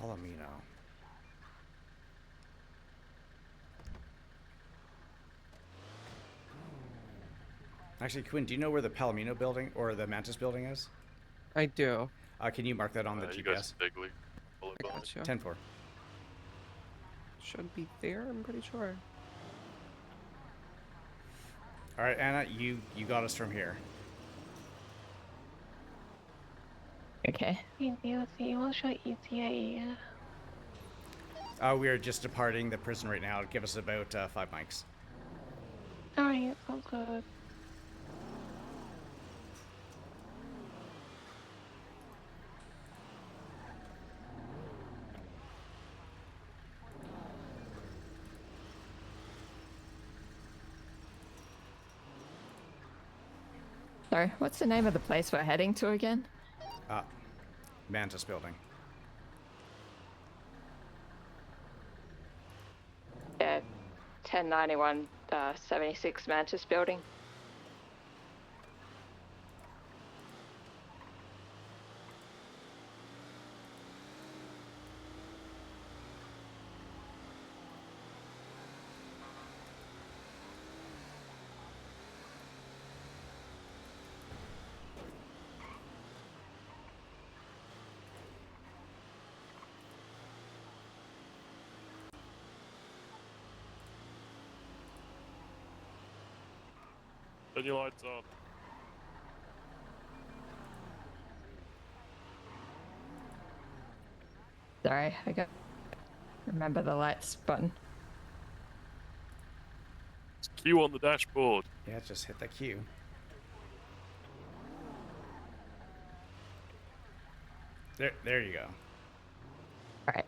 Palomino. Actually, Quinn, do you know where the Palomino building or the Mantis building is? I do. Can you mark that on the You GPS? guys bigly. I gotcha. 10-4. Should be there, I'm pretty sure. All right, Anna, you got us from here. Okay. We'll show ETA. We are just departing the prison right now. Give us about 5 mics. Alright, sounds good. Sorry, what's the name of the place we're heading to again? Mantis building. Yeah, 1091 76 Mantis building. Turn your lights off. Sorry, I got remember the lights button. Q on the dashboard. Yeah, just hit the Q. There you go. All right.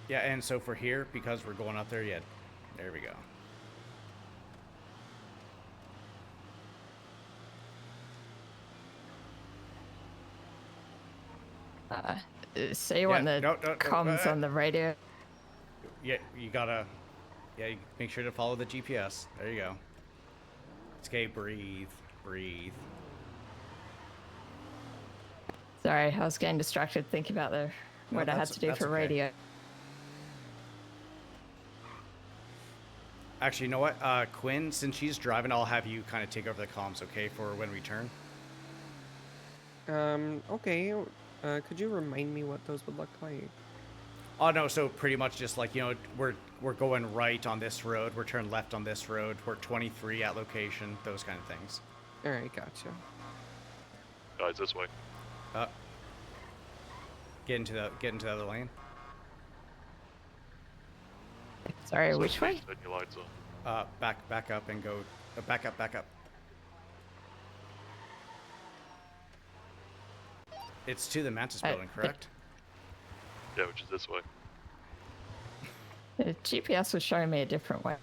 Yeah, and so for here, because we're going up there, yeah, there we go. So you want the no, comms on the radio? Yeah, you gotta, you make sure to follow the GPS. There you go. It's okay, breathe. Sorry, I was getting distracted thinking about what I had to do for okay. radio. Actually, you know what? Quinn, since she's driving, I'll have you kind of take over the comms, okay, for when we turn? Okay. Could you remind me what those would look like? Oh, no, so pretty much just like, we're going right on this road, we're turning left on this road, we're 23 at location, those kind of things. Alright, gotcha. Guys, this way. Get into the other lane. Sorry, which way? Turn your lights on. Back up and go, back up. It's to the Mantis building, correct? Yeah, which is this way. The GPS was showing me a different way.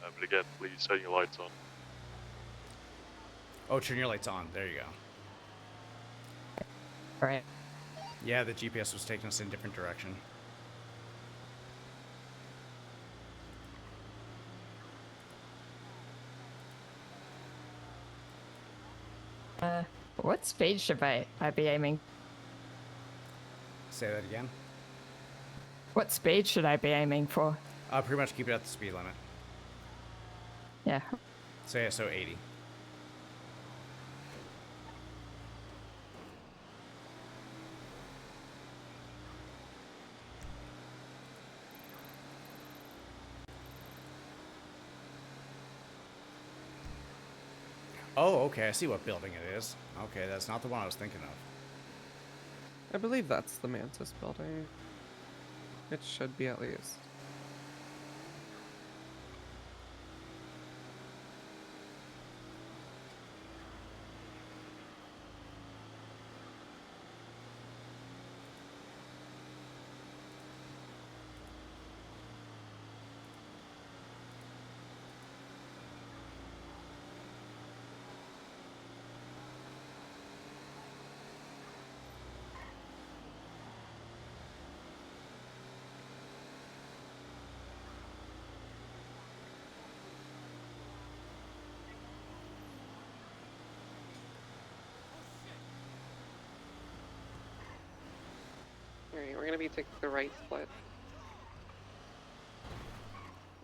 But again, please turn your lights on. Oh, turn your lights on. There you go. Right. Yeah, the GPS was taking us in a different direction. What speed should I be aiming? Say that again. What speed should I be aiming for? Pretty much keep it at the speed limit. Yeah. So 80. Oh, okay, I see what building it is. Okay, that's not the one I was thinking of. I believe that's the Mantis building. It should be at least. Alright, we're gonna be taking the right split.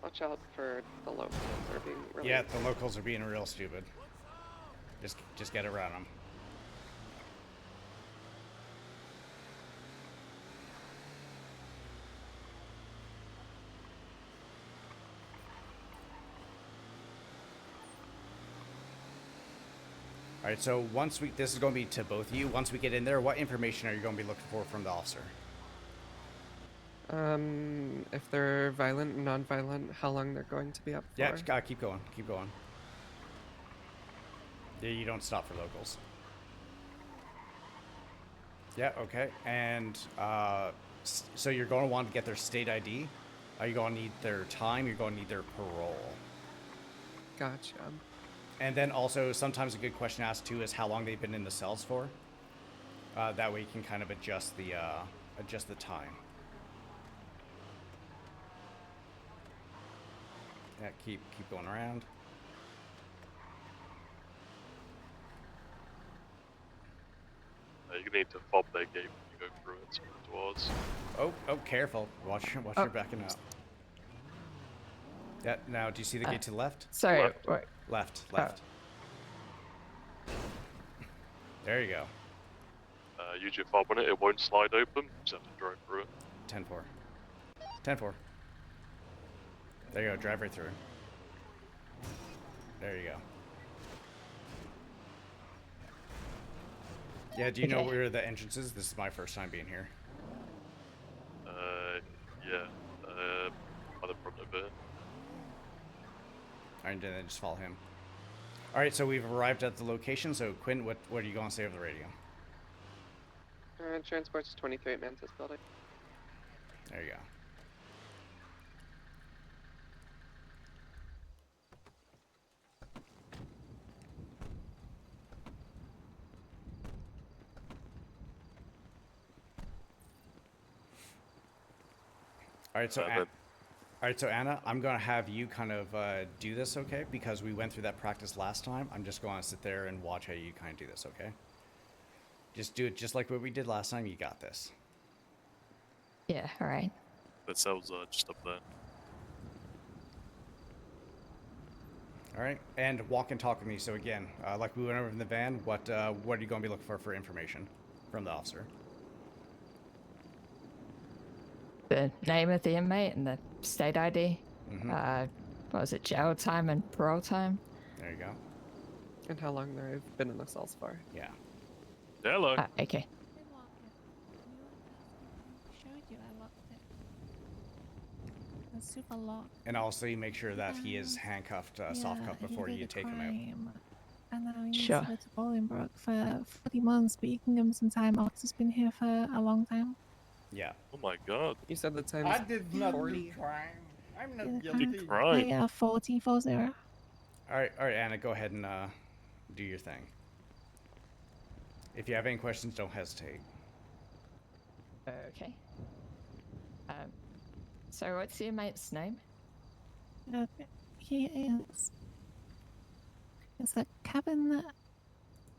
Watch out for the locals. They're being really... Yeah, the locals are being real stupid. Just get around them. All right, so this is going to be to both of you. Once we get in there, what information are you going to be looking for from the officer? If they're violent and non-violent, how long they're going to be up for? Yeah, keep going. Yeah, you don't stop for locals. Yeah, okay. And so you're going to want to get their state ID. Are you going to need their time? You're going to need their parole. Gotcha. And then also, sometimes a good question to ask too is how long they've been in the cells for. That way you can kind of adjust the time. Yeah, keep going around. You're gonna need to fob their gate when you go through it towards. Oh, careful! Watch your backing up. Yeah. Now, do you see the gate to the left? Sorry. Left. There you go. Use your fob on it. It won't slide open. You just have to drive through it. 10-4. 10-4. There you go. Drive right through. There you go. Yeah. Do you know where the entrance is? This is my first time being here. Yeah. By the front of it. All right, and then just follow him. All right, so we've arrived at the location. So Quinn, what are you going to say over the radio? Transport's 23 at Mantis building. There you go. All right, so Anna, I'm gonna have you kind of do this, okay? Because we went through that practice last time. I'm just going to sit there and watch how you kind of do this, okay? Just do it just like what we did last time. You got this. Yeah, all right. That cell's just up there. All right, and walk and talk with me. So again, like we went over in the van, what are you going to be looking for information from the officer? The name of the inmate and the state ID. Mhm. What was it? Jail time and parole time. There you go. And how long they've been in the cells for. Yeah. Hello. Okay. Showed you, I locked it. It's super locked. And also, you make sure that he is handcuffed, soft cuffed before he you did a take him out. crime. And now he Sure. needs to go to Bolingbroke for 40 months, but you can give him some time off. He's been here for a long time. Yeah. Oh my god. You said the time's I did not 40. do crime. I'm not Yeah, guilty. Right. Yeah, 40, 40. All right, Anna, go ahead and do your thing. If you have any questions, don't hesitate. Okay. So what's the inmate's name? He is. It's a Kevin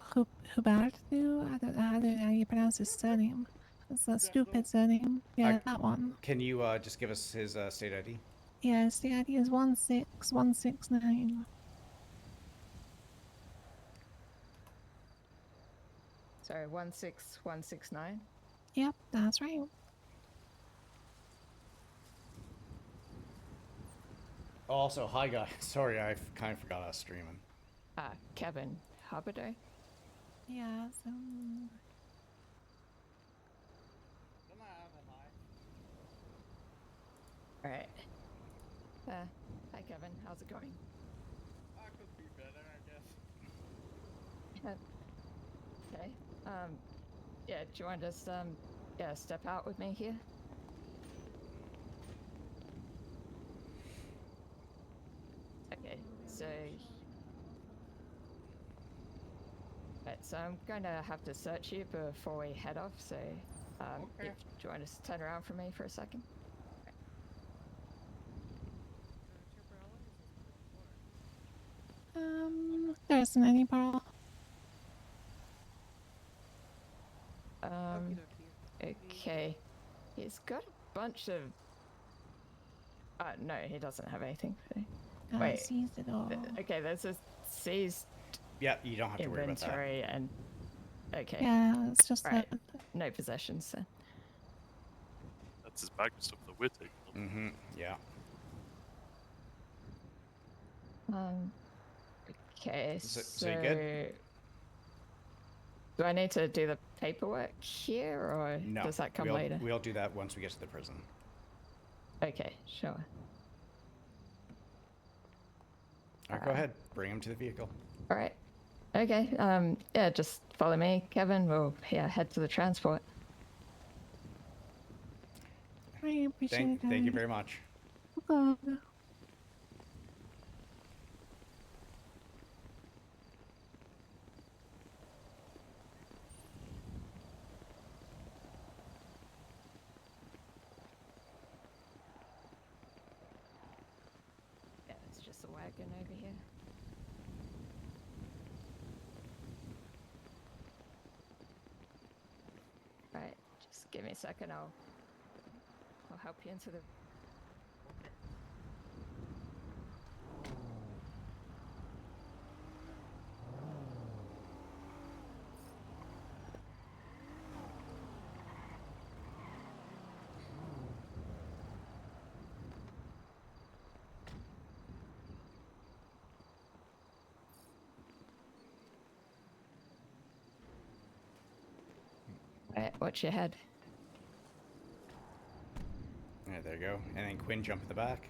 Hubertu. I don't know how you pronounce his surname. It's a stupid surname. Yeah, that one. Can you just give us his state ID? Yeah, his state ID is 16169. Sorry, 16169. Yep, that's right. Also, hi guys. Sorry, I kind of forgot I was streaming. Kevin Hubertu. Yeah, so. All right. Hi Kevin, how's it going? I could be better, I guess. Okay. Yeah, do you want to just step out with me here? Okay, so right, so I'm going to have to search you before we head off, so Okay. do you want to just turn around for me for a second? There isn't any parole. Okay. He's got a bunch of. No, he doesn't have anything. Wait. Seized it all. Okay, there's a seized Yeah, you don't have to worry about that. inventory and. Okay. Yeah, it's just right. No possessions then. That's his bag of stuff that we're taking on. Mm-hmm. Yeah. Okay, So you good? Do I need to do the paperwork here, or No. does that come we'll, later? We'll do that once we get to the prison. Okay, sure. All right, go ahead. Bring him to the vehicle. All right. Okay. Yeah, just follow me, Kevin. We'll head to the transport. I appreciate it. Thank you very much. Okay. Yeah, it's just a wagon over here. Right, just give me a second. I'll help you into the. Right, watch your head. All right, there you go. And then Quinn, jump in the back.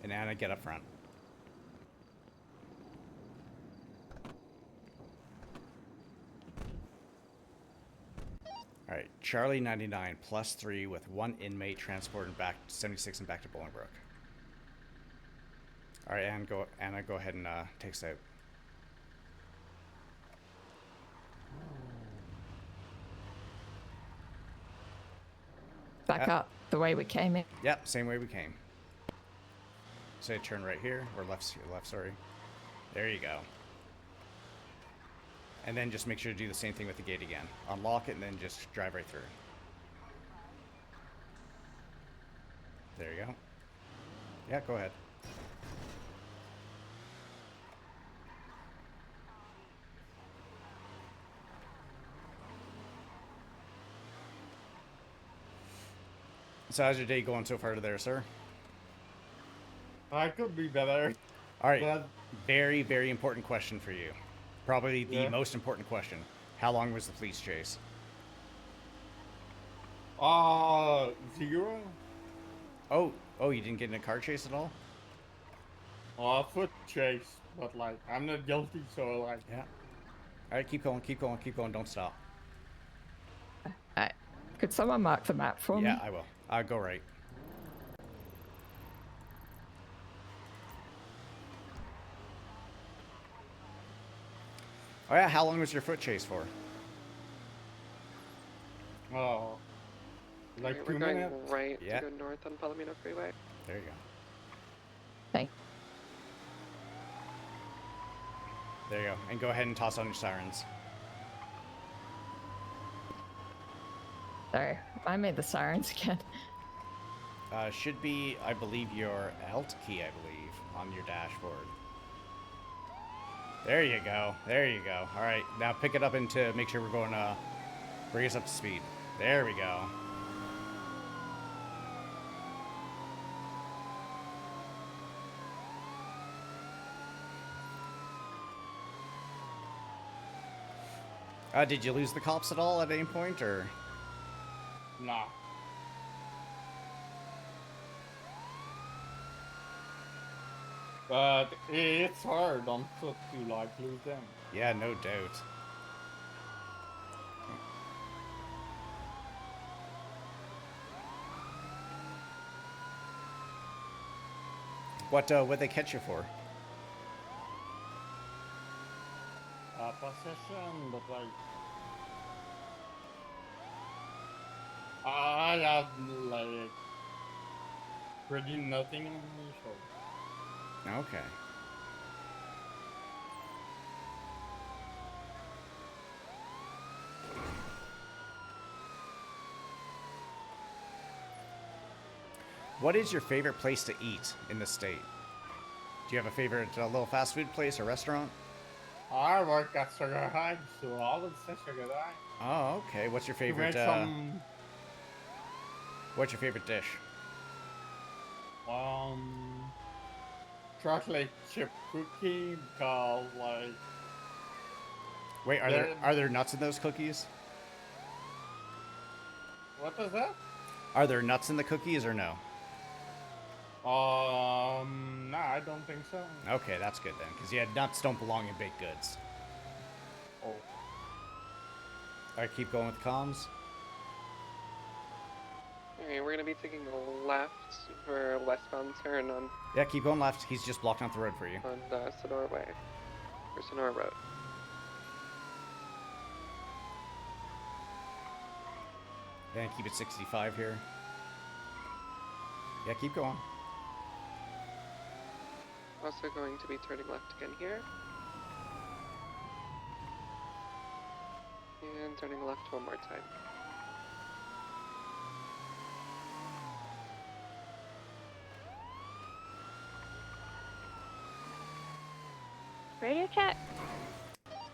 And Anna, get up front. All right, Charlie 99 +3 with 1 inmate transported back 76 and back to Bolingbrook. All right, Anna, go ahead and take us out. Back up the way we came in. Yep, same way we came. Say turn right here, or left, sorry. There you go. And then just make sure to do the same thing with the gate again. Unlock it and then just drive right through. There you go. Yeah, go ahead. So how's your day going so far there, sir? I could be better. All right, But very, very important question for you. Probably the most important question. How long was the police chase? 0. Oh, you didn't get in a car chase at all? Foot chase, but like I'm not guilty, so like. Yeah. All right, keep going, don't stop. Could someone mark the map for me? Yeah, I will. I'll go right. Oh yeah, how long was your foot chase for? Oh, like We're 2 going minutes. right Yeah. to go north on Palomino Freeway. There you go. Thanks. There you go. And go ahead and toss on your sirens. Sorry, I made the sirens again. Should be, I believe, your Alt key, I believe, on your dashboard. There you go. There you go. All right, now pick it up into, make sure we're going, bring us up to speed. There we go. Did you lose the cops at all at any point, or? Nah. But it's hard on foot to like lose them. Yeah, no doubt. What'd they catch you for? Possession, but like I have like pretty nothing on me, so. Okay. What is your favorite place to eat in the state? Do you have a favorite little fast food place or restaurant? I work at Sugar High, so I would say Sugar High. Oh, okay. What's your favorite? What's your favorite dish? Chocolate chip cookie, because like. Wait, are there nuts in those cookies? What is that? Are there nuts in the cookies or no? Nah, I don't think so. Okay, that's good then, because yeah, nuts don't belong in baked goods. Oh. All right, keep going with comms. Alright, we're gonna be taking the left for westbound turn on Yeah, keep going left. He's just blocking off the road for you. Sonora Way. Or Sonora Road. Yeah, keep it 65 here. Yeah, keep going. Also going to be turning left again here. And turning left one more time. Radio check.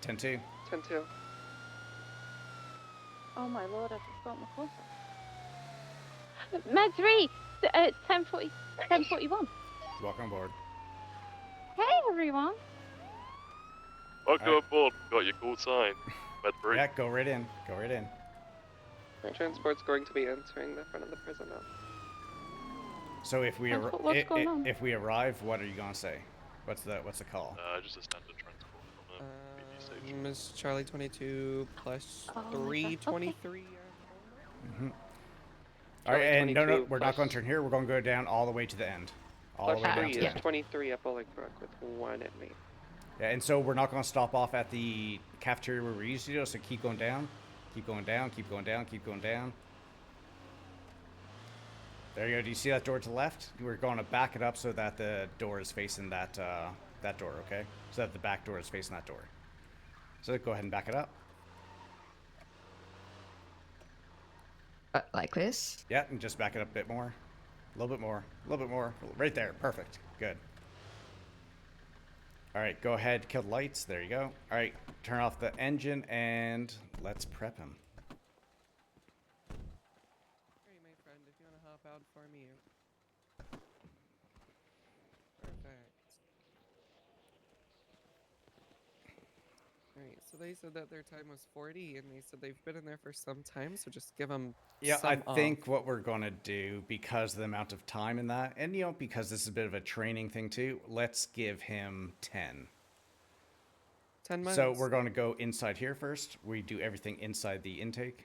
10-2. 10-2. Oh my lord, I've just got my closer. Med 3, 1040, 1041. Welcome aboard. Hey everyone. Welcome aboard. Got your call sign. Med 3. Yeah, go right in. Go right in. Our transport's going to be entering the front of the prison now. So if we What's going on? if we arrive, what are you gonna say? What's the call? Just a standard transport from a BD station. Miss Charlie 22 plus Oh my God, 323. All right, and no, 22 we're not going plus- to turn here. We're going to go down all the way to the end. All the way Plus down 3 to the is end. 23 at Bullock Brook with 1 at me. Yeah, and so we're not going to stop off at the cafeteria where we usually do, so keep going down. Keep going down, keep going down, keep going down. There you go. Do you see that door to the left? We're going to back it up so that the door is facing that that door, okay? So that the back door is facing that door. So go ahead and back it up. Like this? Yeah, and just back it up a bit more. A little bit more. A little bit more. Right there. Perfect. Good. All right, go ahead, kill the lights. There you go. All right, turn off the engine and let's prep him. Hey, my friend, if you want to hop out for me. Perfect. Alright, so they said that their time was 40, and they said they've been in there for some time, so just give them Yeah, some I think what we're going to do, because of the amount of time in that, and, you know, because this is a bit of a training thing too, let's give him 10. 10 months. So we're going to go inside here first. We do everything inside the intake.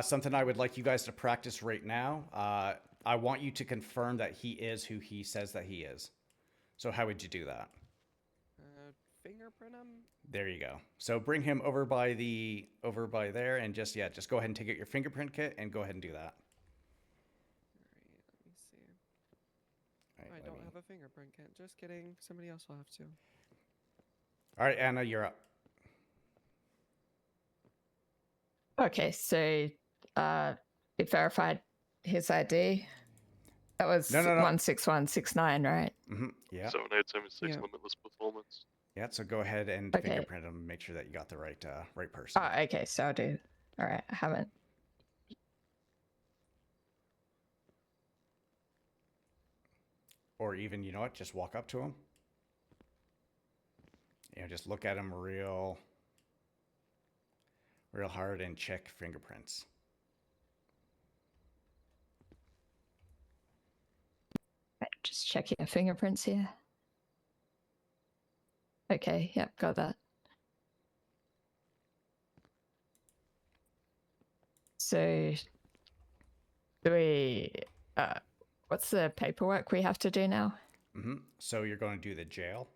Something I would like you guys to practice right now. I want you to confirm that he is who he says that he is. So how would you do that? Fingerprint him? There you go. So bring him over by there, and just go ahead and take out your fingerprint kit and go ahead and do that. Let me see. Right, I don't have a fingerprint kit. Just kidding. Somebody else will have to. All right, Anna, you're up. Okay, so it verified his ID. That was No. 16169, right? Mm-hmm. Yeah. 7876 limitless performance. Yeah. So go ahead and Okay. fingerprint him. Make sure that you got the right person. Oh, okay, so I'll do. All right, I haven't. Or even, you know what? Just walk up to him. You know, just look at him real hard and check fingerprints. Right, just checking your fingerprints here. Okay, yep, got that. So, do we? What's the paperwork we have to do now? Mm-hmm. So you're going to do the jail.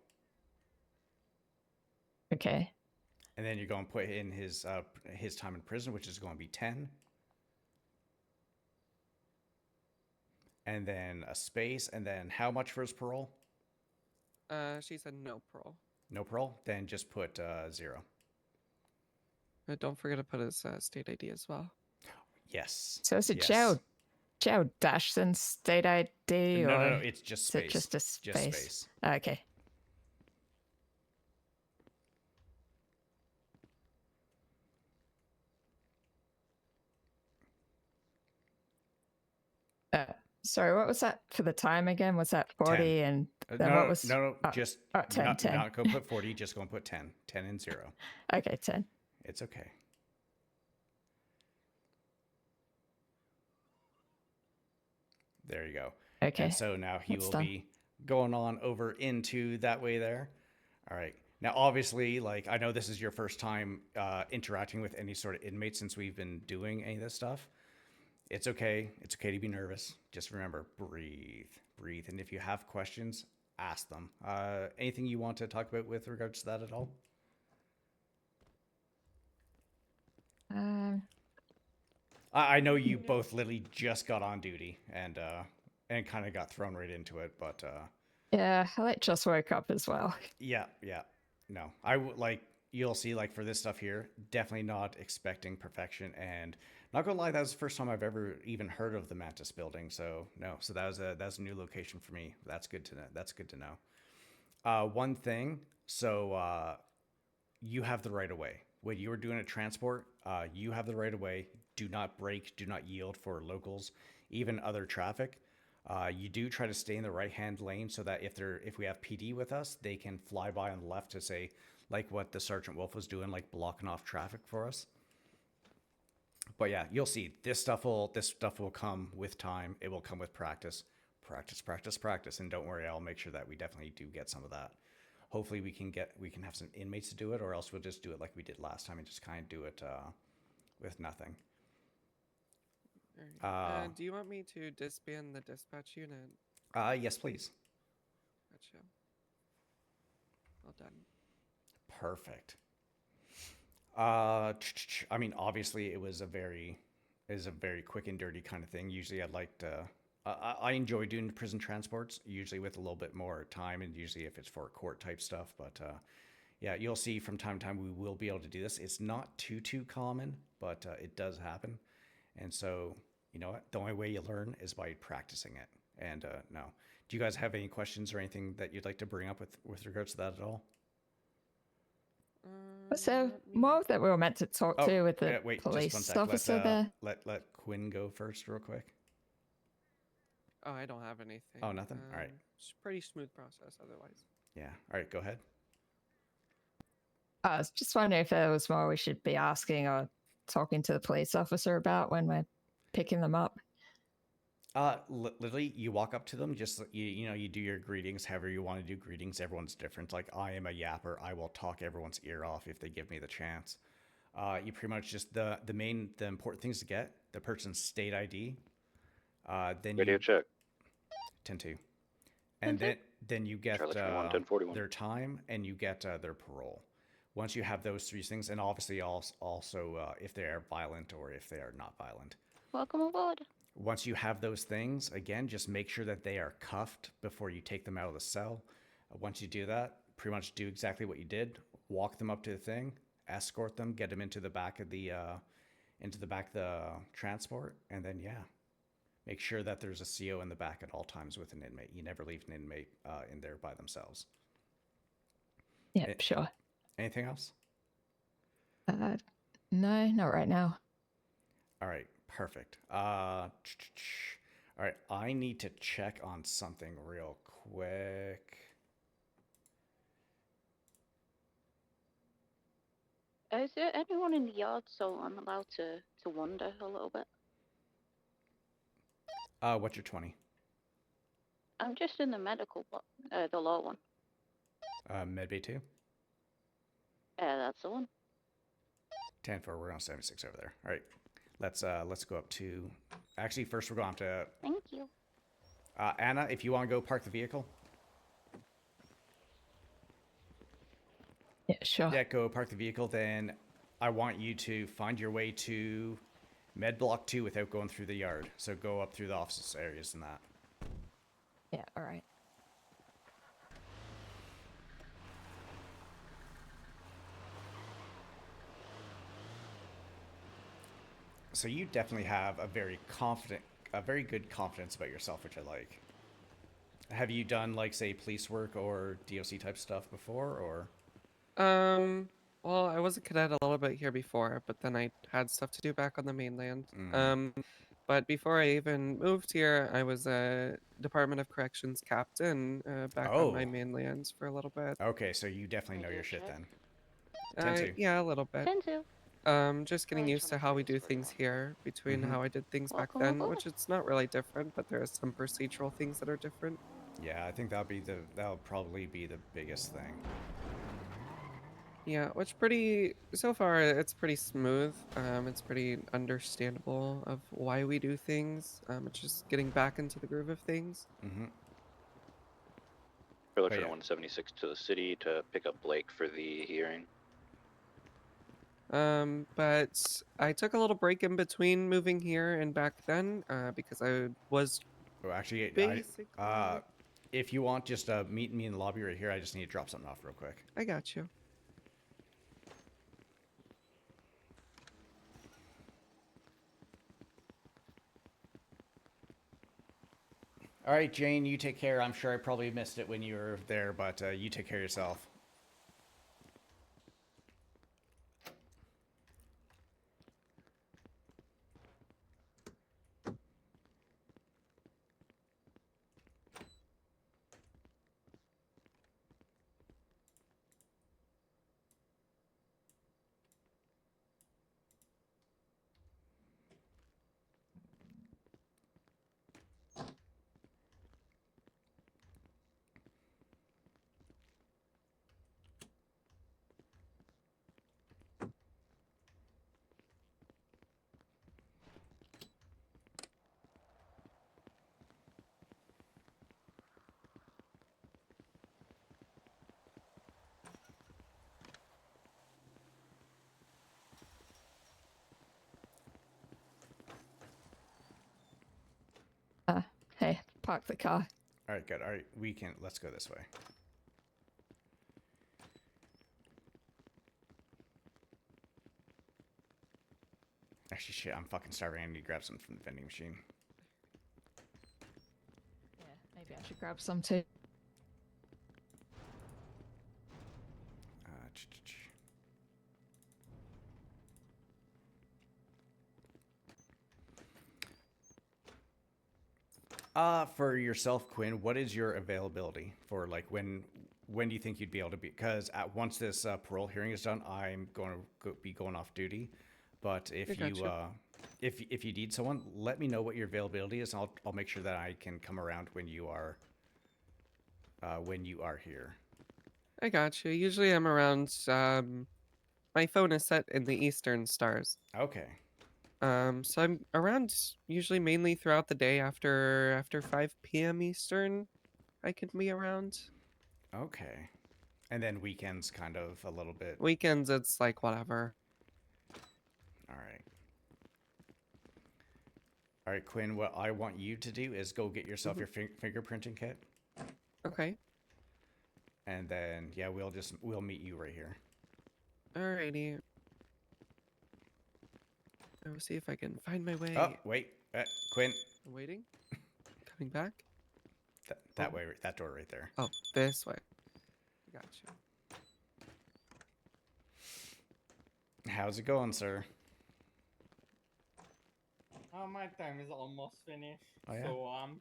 Okay. And then you're going to put in his time in prison, which is going to be 10. And then a space, and then how much for his parole? She said no parole. No parole? Then just put 0. But don't forget to put his state ID as well. Yes. So is it yes. jail dash then state ID? No, or it's just is space. it just a space? Just space. Okay. Sorry, what was that for the time again? Was that 40 10. and then No, what was? just 10, 10. not go put 40, just go and put 10. 10 and 0. Okay, 10. It's okay. There you go. Okay. And so now he That's will done. be going on over into that way there. All right. Now, obviously, like, I know this is your first time interacting with any sort of inmate since we've been doing any of this stuff. It's okay. It's okay to be nervous. Just remember, breathe. And if you have questions, ask them. Anything you want to talk about with regards to that at all? I know you both literally just got on duty and kind of got thrown right into it, but Yeah, I just woke up as well. yeah. No, I would like, you'll see, like, for this stuff here, definitely not expecting perfection, and not gonna lie, that was the first time I've ever even heard of the Mantis building. So no, so that was a new location for me. That's good to know. That's good to know. One thing, so you have the right of way. When you are doing a transport, you have the right of way. Do not brake. Do not yield for locals, even other traffic. You do try to stay in the right-hand lane so that if we have PD with us, they can fly by on the left to say, like what the Sergeant Wolf was doing, like blocking off traffic for us. But yeah, you'll see this stuff will come with time. It will come with practice, and don't worry, I'll make sure that we definitely do get some of that. hopefully we can have some inmates to do it, or else we'll just do it like we did last time and just kind of do it with nothing. Alright. Do you want me to disband the dispatch unit? Yes, please. Gotcha. Well done. Perfect. I mean, obviously, it was a very quick and dirty kind of thing. Usually, I'd like to. I enjoy doing prison transports, usually with a little bit more time, and usually if it's for court type stuff. But yeah, you'll see from time to time we will be able to do this. It's not too common, but it does happen. And so, you know what? The only way you learn is by practicing it. And no, do you guys have any questions or anything that you'd like to bring up with regards to that at all? So, more that we were meant to talk to with the wait, police just 1 sec. officer there. Let Quinn go first, real quick. Oh, I don't have anything. Oh, nothing? All right. It's a pretty smooth process otherwise. Yeah. All right, go ahead. I was just wondering if there was more we should be asking or talking to the police officer about when we're picking them up. Literally, you walk up to them, just you do your greetings, however you want to do greetings. Everyone's different. Like, I am a yapper. I will talk everyone's ear off if they give me the chance. You pretty much just the important things to get the person's state ID. Then Radio check. 10-2. And then you get their time and you get their parole. Once you have those 3 things, and obviously also if they are violent or if they are not violent. Welcome aboard. Once you have those things, again, just make sure that they are cuffed before you take them out of the cell. Once you do that, pretty much do exactly what you did. Walk them up to the thing, escort them, get them into the back of the transport, and then make sure that there's a CO in the back at all times with an inmate. You never leave an inmate in there by themselves. Yeah, sure. Anything else? No, not right now. All right, perfect. All right, I need to check on something real quick. Is there anyone in the yard so I'm allowed to wander a little bit? What's your 20? I'm just in the medical block, the low one. Medbay 2? Yeah, that's the one. 10-4, we're on 76 over there. All right, let's go up to. Actually, first we're going to. Thank you. Anna, if you want to go park the vehicle. Yeah, sure. Yeah, go park the vehicle. Then I want you to find your way to Med Block 2 without going through the yard. So go up through the office areas and that. Yeah, all right. So you definitely have a very good confidence about yourself, which I like. Have you done, like, say, police work or DOC type stuff before, or? Well, I was a cadet a little bit here before, but then I had stuff to do back on the mainland. But before I even moved here, I was a Department of Corrections captain back on my mainlands for a little bit. Okay, so you definitely know your shit then. 10-2. Yeah, a little bit. 10-2. Just getting used to how we do things here between how I did things back then, which it's not really different, but there are some procedural things that are different. Yeah, I think that'll probably be the biggest thing. Yeah, so far it's pretty smooth. It's pretty understandable of why we do things. It's just getting back into the groove of things. Trailer 176 to the city to pick up Blake for the hearing. But I took a little break in between moving here and back then, because I was. Oh, actually, if you want, just meet me in the lobby right here. I just need to drop something off real quick. I got you. All right, Jane, you take care. I'm sure I probably missed it when you were there, but you take care of yourself. Hey, park the car. All right, good. All right, let's go this way. Actually, shit, I'm fucking starving. I need to grab something from the vending machine. Yeah, maybe I should grab some too. For yourself, Quinn, what is your availability for like when do you think you'd be able to be? Because once this parole hearing is done, I'm going to be going off duty. But if if you need someone, let me know what your availability is. And I'll make sure that I can come around when you are here. I got you. Usually I'm around. My phone is set in the Eastern stars. Okay. So I'm around usually mainly throughout the day after 5 p.m. Eastern. I can be around. Okay. And then weekends kind of a little bit. Weekends it's like whatever. All right. All right, Quinn, what I want you to do is go get yourself your fingerprinting kit. Okay. And then yeah, we'll meet you right here. Alrighty. I will see if I can find my way. Oh, wait. Quinn. I'm waiting. Coming back? That way, that door right there. Oh, this way. Got you. How's it going, sir? My time is almost finished, Oh, yeah? so I'm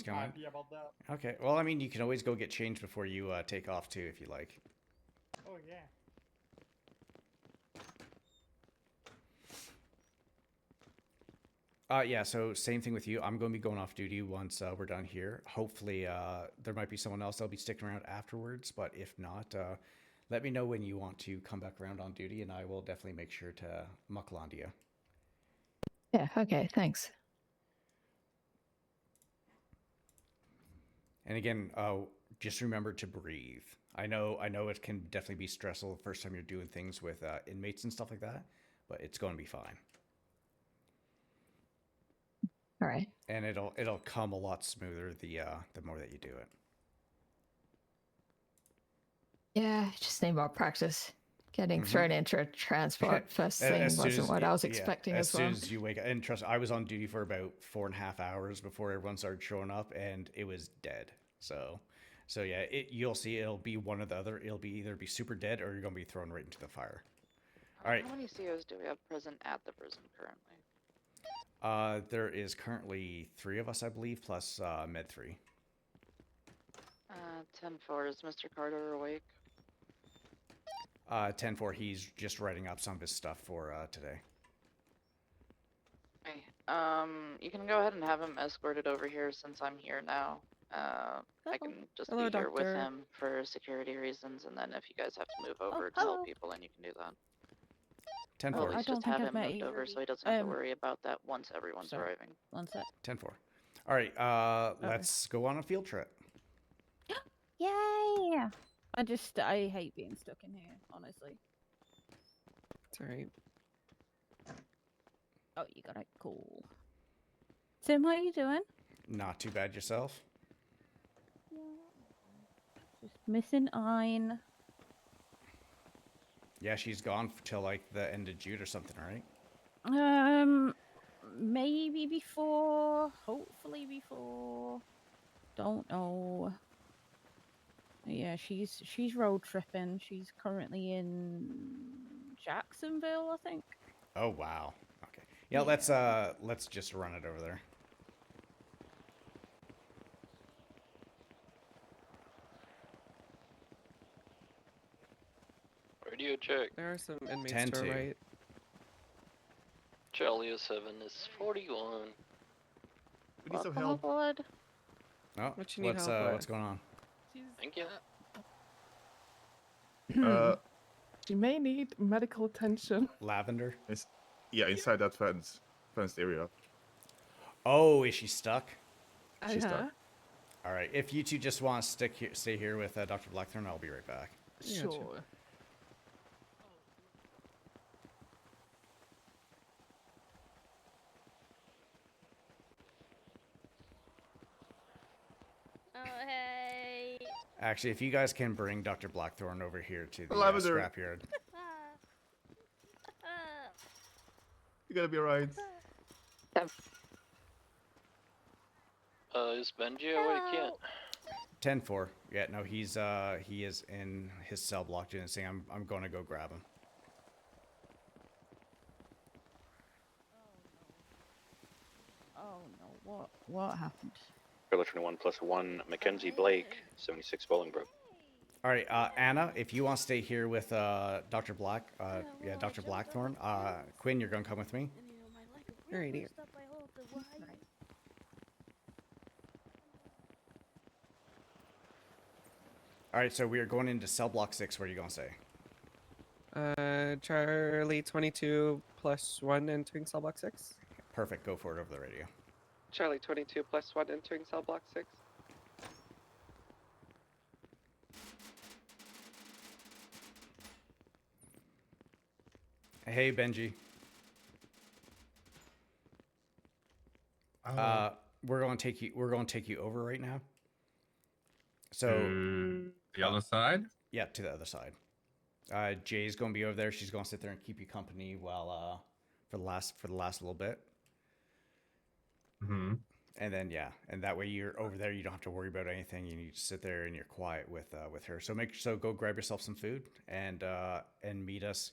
happy about that. Okay. Well, I mean, you can always go get changed before you take off too, if you like. Oh yeah. Yeah, so same thing with you. I'm going to be going off duty once we're done here. Hopefully, there might be someone else that'll be sticking around afterwards, but if not, let me know when you want to come back around on duty, and I will definitely make sure to muckland you. Yeah, okay, thanks. And again, just remember to breathe. I know it can definitely be stressful the first time you're doing things with inmates and stuff like that, but it's going to be fine. All right. And it'll come a lot smoother the more that you do it. Yeah, just need more practice. Getting thrown into a transport first thing wasn't what I was expecting as well. As soon as you wake up, and trust, I was on duty for about 4.5 hours before everyone started showing up, and it was dead. So yeah, you'll see it'll be one or the other. It'll be either be super dead or you're gonna be thrown right into the fire. All right. How many COs do we have present at the prison currently? There is currently 3 of us, I believe, plus Med 3. 10-4, is Mr. Carter awake? 10-4, he's just writing up some of his stuff for today. Okay. You can go ahead and have him escorted over here since I'm here now. I can just be here with him for security reasons, and then if you guys have to move over to help people, then you can do that. 10-4. Please just have him moved over so he doesn't have to worry about that once everyone's arriving. One sec. 10-4. All right, let's go on a field trip. Yay! I hate being stuck in here, honestly. It's alright. Oh, you got it. Cool. Tim, how are you doing? Not too bad yourself. Just missing Ein. Yeah, she's gone till like the end of June or something, right? Maybe before. Hopefully before. Don't know. Yeah, she's road tripping. She's currently in Jacksonville, I think. Oh wow. Okay. Yeah, let's just run it over there. Radio check. There are some inmates 10 to our to. right. Charlie 07 is 41. We need some help. Blood. Oh, What you need help with? what's going on? Thank you. She may need medical attention. Lavender? Yeah, inside that fenced area. Oh, is she stuck? She's stuck. All right. If you two just want to stay here with Dr. Blackthorn, I'll be right back. Sure. hey. Actually, if you guys can bring Dr. Blackthorn over here to the Lavender. scrapyard. You gotta be alright. Is Benji awake yet? 10-4. Yeah, no, he is in his cell block doing this thing. I'm going to go grab him. Oh no, what happened? Trailer 21 plus 1, Mackenzie Blake, 76 Bolingbroke. All right, Anna, if you want to stay here with Dr. Black, Dr. Blackthorn, Quinn, you're going to come with me. Alrighty. All right, so we are going into cell block 6. What are you going to say? Charlie 22 plus 1 entering cell block 6. Perfect. Go for it over the radio. Charlie 22 plus 1 entering cell block 6. Hey, Benji. We're going to take you over right now. So the other side? Yeah, to the other side. Jay's going to be over there. She's going to sit there and keep you company while for the last little bit. Mm-hmm. And then and that way you're over there. You don't have to worry about anything. You need to sit there and you're quiet with her. So go grab yourself some food and meet us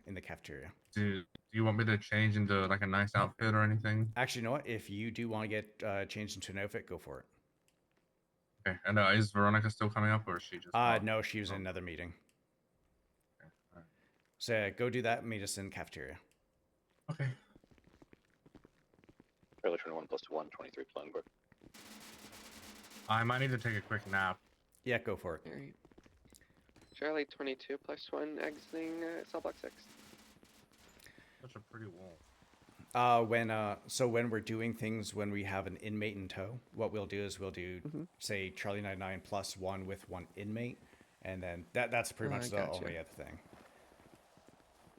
in the cafeteria. Do you want me to change into like a nice outfit or anything? Actually, you know what? If you do want to get changed into an outfit, go for it. Okay. And is Veronica still coming up, or is she just? No, she was in another meeting. Okay. All right. So go do that and meet us in the cafeteria. Okay. Trailer 21 plus 1, 23 Bolingbroke. I might need to take a quick nap. Yeah, go for it. Alright. Charlie 22 plus 1 exiting cell block 6. Such a pretty wall. When we're doing things when we have an inmate in tow, what we'll do is say Charlie 99 plus 1 with 1 inmate, and then that's pretty much the only other thing.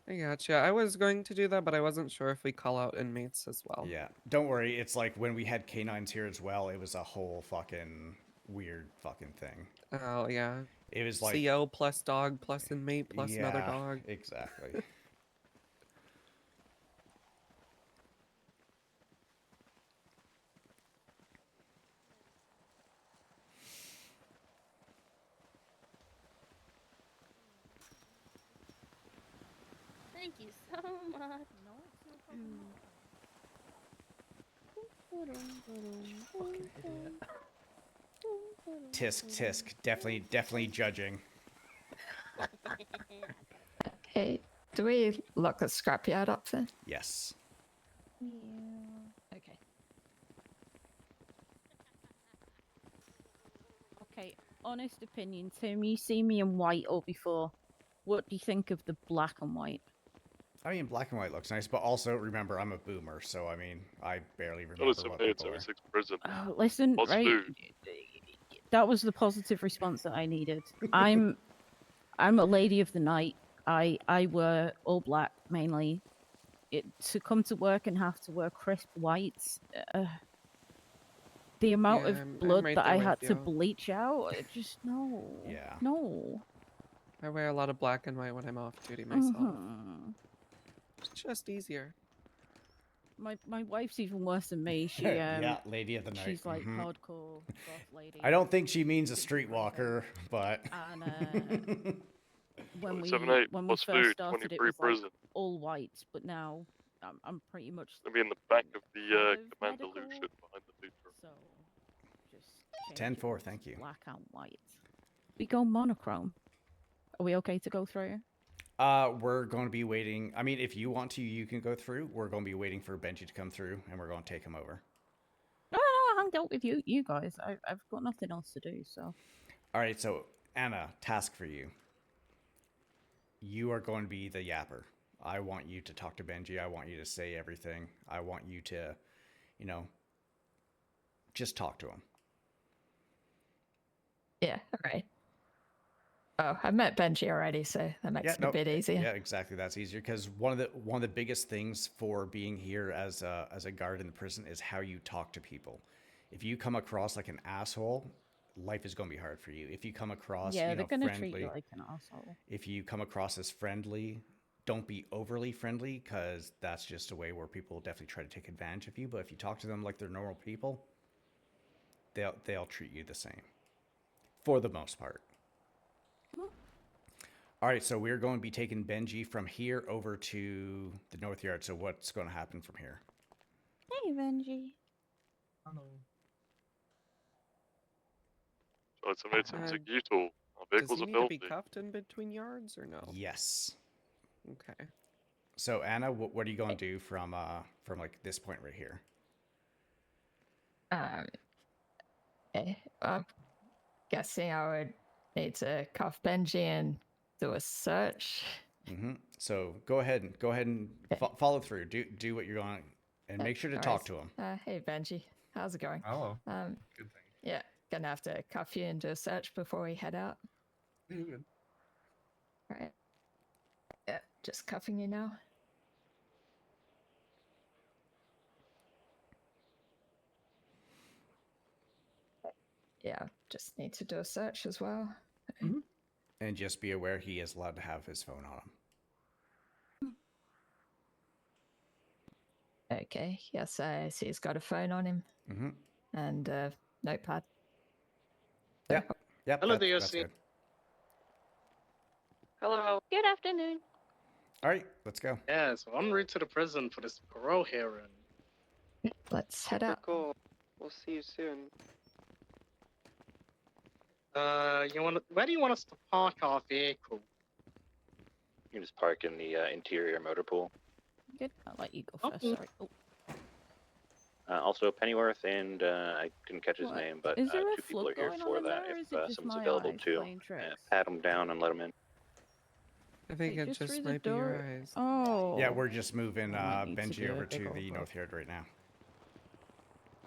I gotcha. I was going to do that, but I wasn't sure if we call out inmates as well. Yeah, don't worry. It's like when we had canines here as well. It was a whole fucking weird fucking thing. Oh yeah. It was like CO plus dog plus inmate plus another dog. Exactly. Thank you so much. Fucking idiot. Tisk. Definitely judging. Okay, do we lock the scrapyard up then? Yes. Yeah. Okay. Okay, honest opinion, Tim. You see me in white or before. What do you think of the black and white? I mean, black and white looks nice, but also remember, I'm a boomer, so I mean, I barely remember That was what 78, people are. 76 prison. Listen, What's right? food? That was the positive response that I needed. I'm a lady of the night. I wear all black mainly. To come to work and have to wear crisp whites. The amount of blood right that there I with had to you. bleach out, just no. Yeah. No. I wear a lot of black and white when I'm off duty myself. Mhm. It's just easier. My wife's even worse than me. She Yeah, lady of the night. She's like Mhm. hardcore goth lady. I don't think she means a streetwalker, but And when we 78 when we plus first food, started, it 23 was like prison. all white, but now I'm pretty much It'll be in the back of the kind of command medical, illusion behind the food truck. so just 10-4, thank you. black and white. We go monochrome. Are we okay to go through? We're going to be waiting. I mean, if you want to, you can go through. We're going to be waiting for Benji to come through, and we're going to take him over. No, I hung out with you guys. I've got nothing else to do, so. All right, so Anna, task for you. You are going to be the yapper. I want you to talk to Benji. I want you to say everything. I want you to, just talk to him. Yeah, alright. Oh, I've met Benji already, so that makes it a bit easier. Yeah, exactly. That's easier because one of the biggest things for being here as a guard in the prison is how you talk to people. If you come across like an asshole, life is going to be hard for you. If you come across, Yeah, you they're know, gonna friendly, treat you like an asshole. if you come across as friendly, don't be overly friendly because that's just a way where people will definitely try to take advantage of you. But if you talk to them like they're normal people, they'll treat you the same for the most part. All right, so we're going to be taking Benji from here over to the North Yard. So what's going to happen from here? Hey, Benji. Hello. So it's a meeting Uh, to Gito. Our Does vehicles he are need to filthy. be cuffed in between yards or no? Yes. Okay. So Anna, what are you going to do from like this point right here? I'm guessing I would need to cuff Benji and do a search. So go ahead and follow through. Do what you're going, and make sure to talk to him. Hey Benji, how's it going? Hello. Good thing. Yeah, gonna have to cuff you and do a search before we head out. You're good. Right. Yeah, just cuffing you now. Yeah, just need to do a search as well. And just be aware he is allowed to have his phone on him. Okay, yes, I see he's got a phone on him. And a notepad. Yep. Hello, That's DOC. good. Hello. Good afternoon. All right, let's go. Yeah, so en route to the prison for this parole hearing. Let's head out. Cool. We'll see you soon. Where do you want us to park our vehicle? You can just park in the interior motor pool. Good. I'll let you go first. Sorry. Oh. Also, Pennyworth and I didn't catch his What? name, but Is there a two people are flood here going for on in that. there, or is If it just someone's my available eyes to playing tricks? pat him down and let him in. I think Wait, it just just through the might be your door? eyes. Oh. Yeah, we're just moving I might need to Benji do a over big to ol' the book. North Yard right now.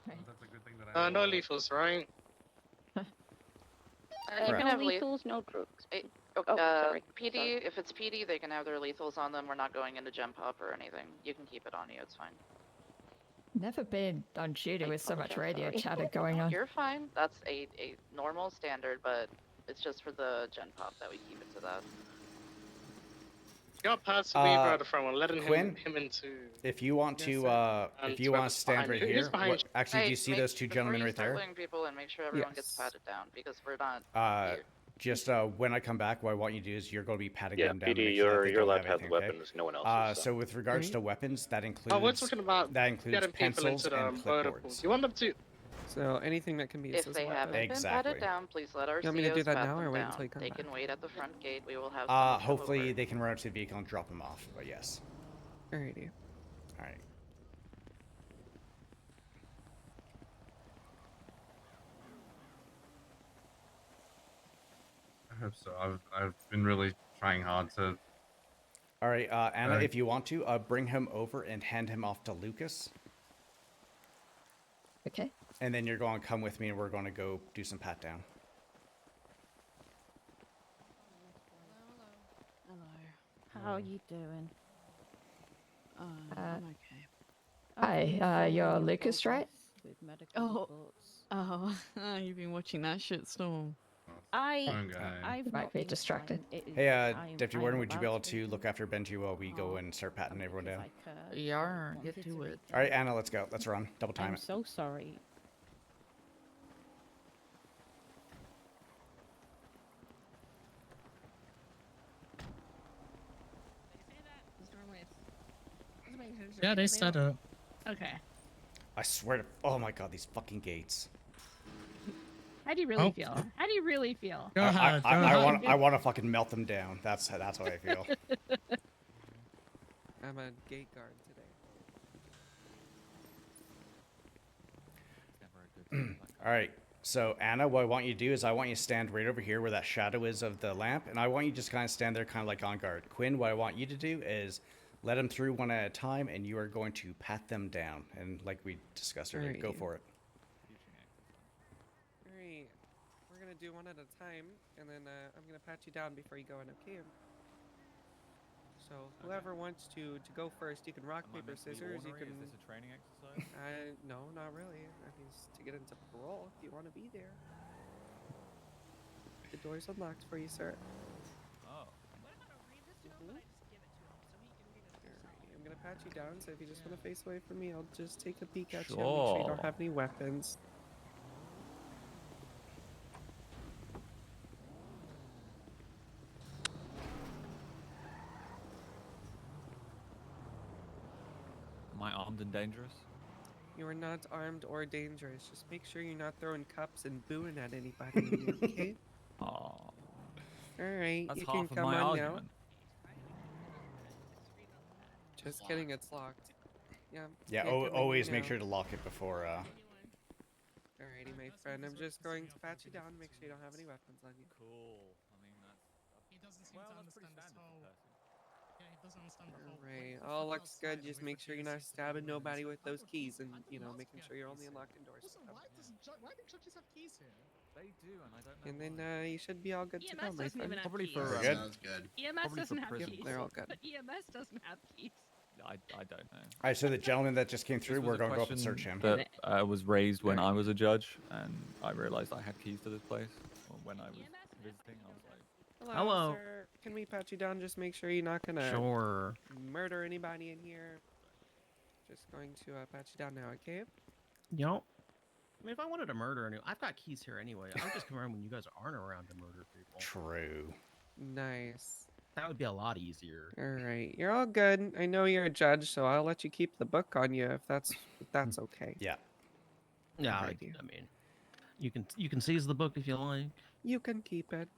That's a good thing that I No lethals, right? You Correct. can have lethals, no drugs. PD, Sorry. if it's PD, they can have their lethals on them. We're not going into gem pop or anything. You can keep it on you, it's fine. Never been on duty with so much radio chatter going No, on. you're fine. That's a normal standard, but it's just for the gen pop that we keep it to that. Got past the Weaver at the front. We're letting Quinn, him into. if you want Yes, to, sir. if you want to stand right Who's here, behind you? actually, do you see those two Before gentlemen you right start there? letting people and make sure everyone gets patted down because we're not. Just when I come back, what I want you to do is you're going to be patting Yeah, them down. to PD, make sure that they you're don't allowed to have anything, the okay? weapons, no one else is. So with regards to weapons, that includes Oh, we're talking about getting people pencils into the and murder pool. clipboards. You want them to? So anything that can be used If as they a weapon. haven't been patted down, please let our You want me to do COs that pat now them or wait down. until you come They back? can wait at the front gate. We will have someone come Hopefully over. they can run up to the vehicle and drop them off. But yes. Alrighty. All right. I hope so. I've been really trying hard to. All right, Anna, if you want to, bring him over and hand him off to Lucas. Okay. And then you're going to come with me, and we're going to go do some pat down. Hello. How are you doing? I'm okay. Hi, you're Lucas, right? With medical Oh. reports. You've been watching that shitstorm. I've Might not be been distracted. fine. It is- Hey, I am- Deputy I am Warden, would you be about able to to look after Benji while we go and start patting everyone down? Yeah, get to it. All right, Anna, let's go. Let's run. Double time I'm it. so sorry. Yeah, they set up. Okay. I swear to... Oh, my God, these fucking gates. How do you really Oh. feel? How do you really feel? Go ahead, go ahead. I want to fucking melt them down. That's how I feel. I'm a gate guard today. All right. So, Anna, what I want you to do is I want you to stand right over here where that shadow is of the lamp, and I want you to just kind of stand there kind of like on guard. Quinn, what I want you to do is let them through one at a time, and you are going to pat them down. And like we discussed earlier, go Alrighty. for it. Alright. We're gonna do one at a time, and then I'm gonna pat you down before you go in, okay? So whoever wants to go first, you can rock, paper, scissors. You can. Is this a training exercise? No, not really. I mean, it's to get into parole if you want to be there. The door's unlocked for you, sir. Oh. Alrighty, I'm gonna pat you down, so if you just want to face away from me, I'll just take a peek at you and make sure you don't Sure. have any weapons. Am I armed and dangerous? You are not armed or dangerous. Just make sure you're not throwing cups and booing at anybody in here, okay? Oh. Alright, That's you half can of come my on argument. now. Just kidding, it's locked. Yeah. Yeah, can't come in here always make now. sure to lock it before. Alrighty, my friend. I'm just going to pat you down, make sure you don't have any weapons on you. Cool. I mean, that's. He doesn't seem to understand this whole. Yeah, he doesn't understand the whole. Alright, all looks good. Just make sure you're not stabbing nobody with those keys and, you know, making sure you're only unlocking doors. Also, why do judges have keys here? They do, and I don't know. And then you should be all good to go, EMS my doesn't even friend. have Probably keys. for We're good? Sounds good. EMS Probably doesn't for have prison. keys. They're all good. But EMS doesn't have keys. I don't know. All right, so the gentleman that just came through, This was we're a going to go up and question search him. That was raised when I was a judge, and I realized I had keys to this place. Or when I was visiting, I was like, Hello, sir. Can we pat you down? Just make sure you're not gonna Sure. murder anybody in here. Just going to pat you down now, okay? Yup. I mean, if I wanted to murder anyone, I've got keys here anyway. I'll just come around when you guys aren't around to murder people. True. Nice. That would be a lot easier. Alright, you're all good. I know you're a judge, so I'll let you keep the book on you if that's okay. Yeah. Yeah, I Alrighty. mean, you can seize the book if you like. You can keep it.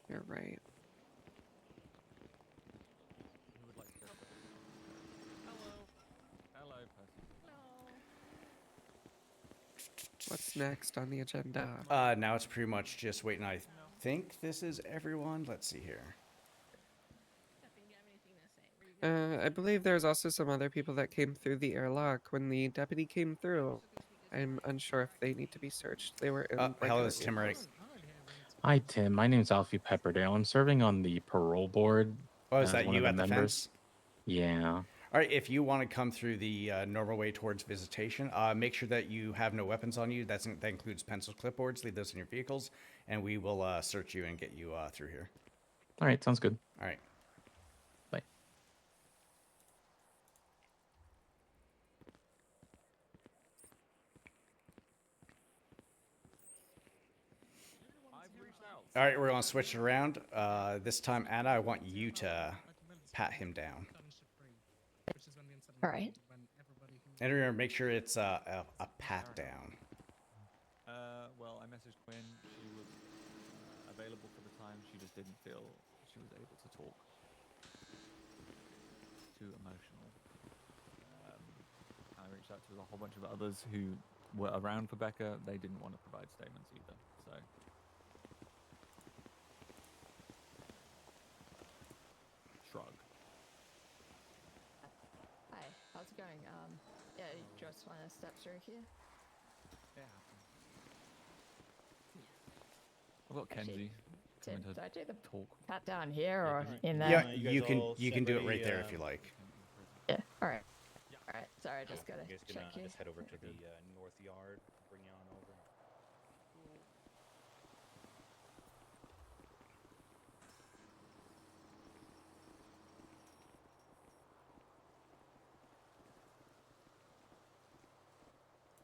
You're right. who would like to go first? Hello, person. What's next on the agenda? Now it's pretty much just waiting. I think this is everyone. Let's see here. I believe there's also some other people that came through the airlock when the deputy came through. I'm unsure if they need to be searched. They were in hello, regular it's Tim Reddick. vehicles. Hi, Tim. My name's Alfie Pepperdale. I'm serving on the parole board. Oh, is as that one you of at the members. fence? Yeah. All right, if you want to come through the normal way towards visitation, make sure that you have no weapons on you. That includes pencils, clipboards. Leave those in your vehicles, and we will search you and get you through here. All right, sounds good. All right. Bye. All right, we're going to switch it around. This time, Anna, I want you to pat him down. All right. And remember, make sure it's a pat down. Well, I messaged Quinn. She was available for the time. She just didn't feel she was able to talk. Too emotional. I reached out to a whole bunch of others who were around for Becca. They didn't want to provide statements either. So. Shrug. Hi, how's it going? Yeah, you just want to step through here? Yeah. I've got Kenzie. Tim, coming to do I do the talk. pat down here or in there? Yeah, you can do it right there if you like. Yeah, alright. Alright, sorry, I just gotta You guys check gonna you. just head over to the north yard, bring you on over.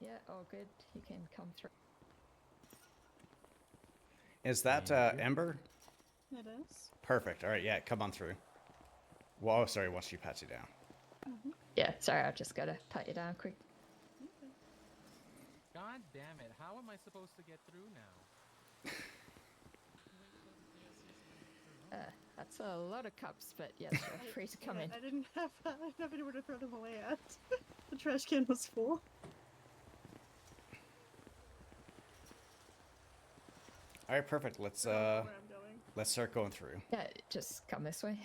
Yeah, all good. You can come through. Is that Ember? It is. Perfect. All right, yeah, come on through. Whoa, sorry, once she pats you down. Yeah, sorry, I just gotta pat you down quick. God damn it! How am I supposed to get through now? That's a lot of cups, but yes, you're free to come in. I didn't have anywhere to throw them away at. The trash can was full. All right, perfect. Let's start going through. Yeah, just come this way.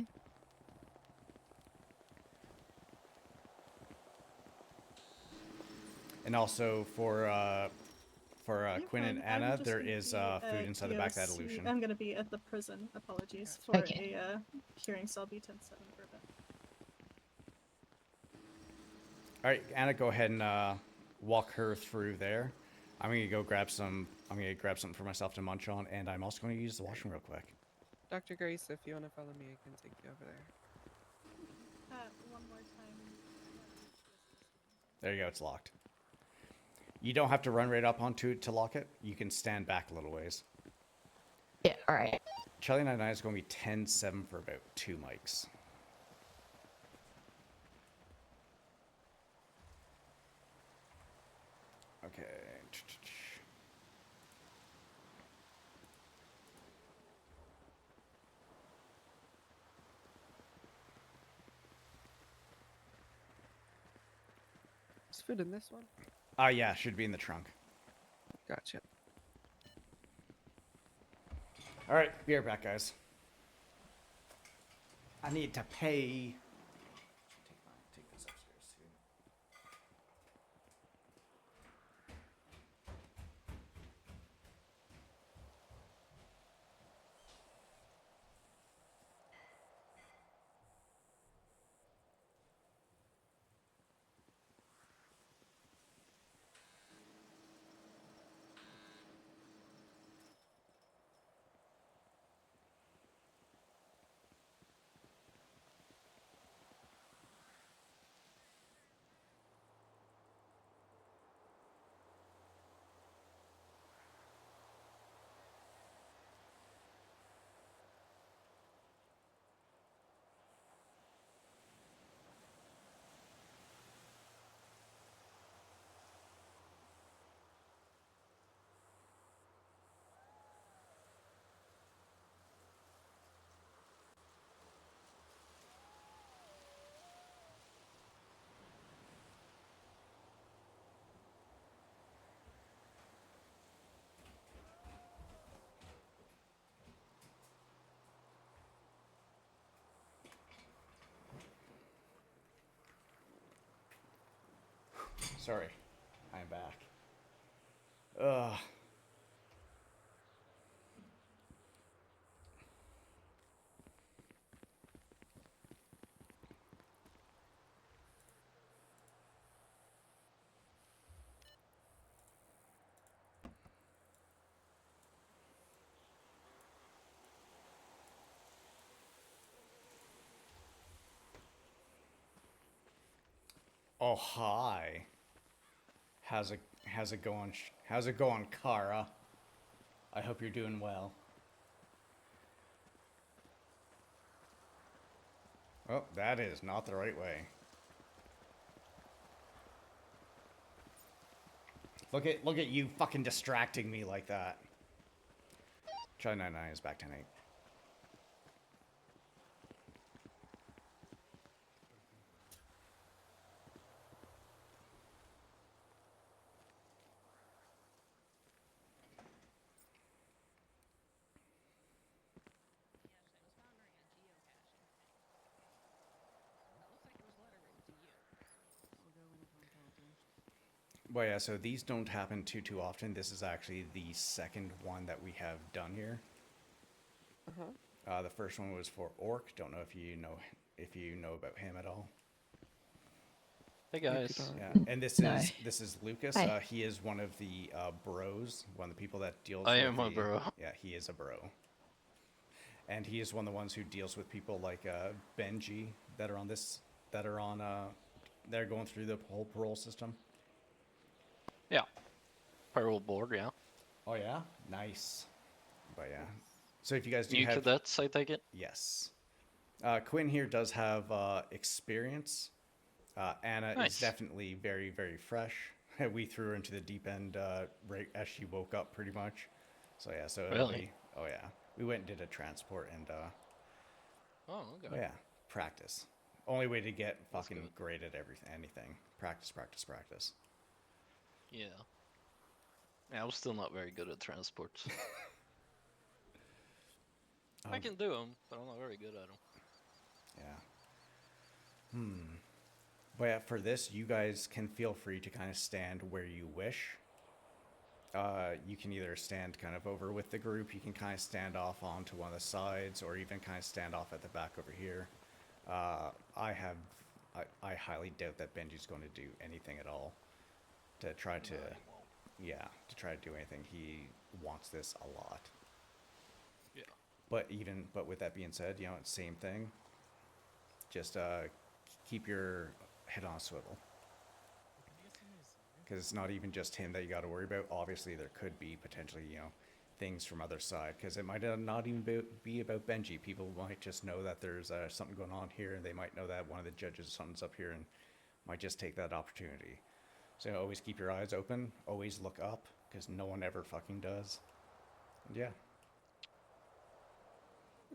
And also for Quinn and I'm Anna, just there gonna is be at food inside the back of that DOC. illusion. I'm gonna be at the prison. Apologies for Okay. a hearing, so I'll be 10-7 for a bit. All right, Anna, go ahead and walk her through there. I'm gonna go grab some. I'm gonna grab something for myself to munch on, and I'm also going to use the washroom real quick. Dr. Grace, if you want to follow me, I can take you over there. One more time. There you go. It's locked. You don't have to run right up onto it to lock it. You can stand back a little ways. Yeah. All right. C-99 is going to be 10-7 for about 2 mics. Okay. Is food in this one? Yeah, should be in the trunk. Gotcha. All right, be right back, guys. I need to pay. Take this upstairs too. Sorry, I'm back. Ugh. Oh, hi. How's it going? How's it going, Kara? I hope you're doing well. Oh, that is not the right way. Look at you fucking distracting me like that. C-99 is back 10-8. Well, yeah, so these don't happen too often. This is actually the second one that we have done here. Uh-huh. The first one was for Orc. Don't know if you know about him at all. Hey guys. Yeah, and this is Lucas. He is one of the bros, one of the people that deals. I am a bro. Yeah, he is a bro. And he is one of the ones who deals with people like Benji that are on they're going through the whole parole system. Yeah. Parole board, yeah. Oh yeah, nice. But yeah, so if you guys do New have cadets, I take it. Yes. Quinn here does have experience. Anna Nice. is definitely very, very fresh. We threw her into the deep end right as she woke up, pretty much. So yeah, Really? Oh yeah, we went and did a transport and Oh, okay. oh, yeah, practice. Only way to get fucking great at anything. Practice, practice, practice. Yeah. Yeah, I'm still not very good at transports. I can do them, but I'm not very good at them. Yeah. But yeah, for this, you guys can feel free to kind of stand where you wish. You can either stand kind of over with the group, you can kind of stand off onto one of the sides, or even kind of stand off at the back over here. I highly doubt that Benji's going to do anything at all to try to... yeah, to try to do anything. He wants this a lot. Yeah. But with that being said, same thing. Just keep your head on a swivel. Because it's not even just him that you got to worry about. Obviously, there could be potentially, things from other side. Because it might not even be about Benji. People might just know that there's something going on here, and they might know that one of the judges, something's up here, and might just take that opportunity. So always keep your eyes open. Always look up, because no one ever fucking does. And yeah.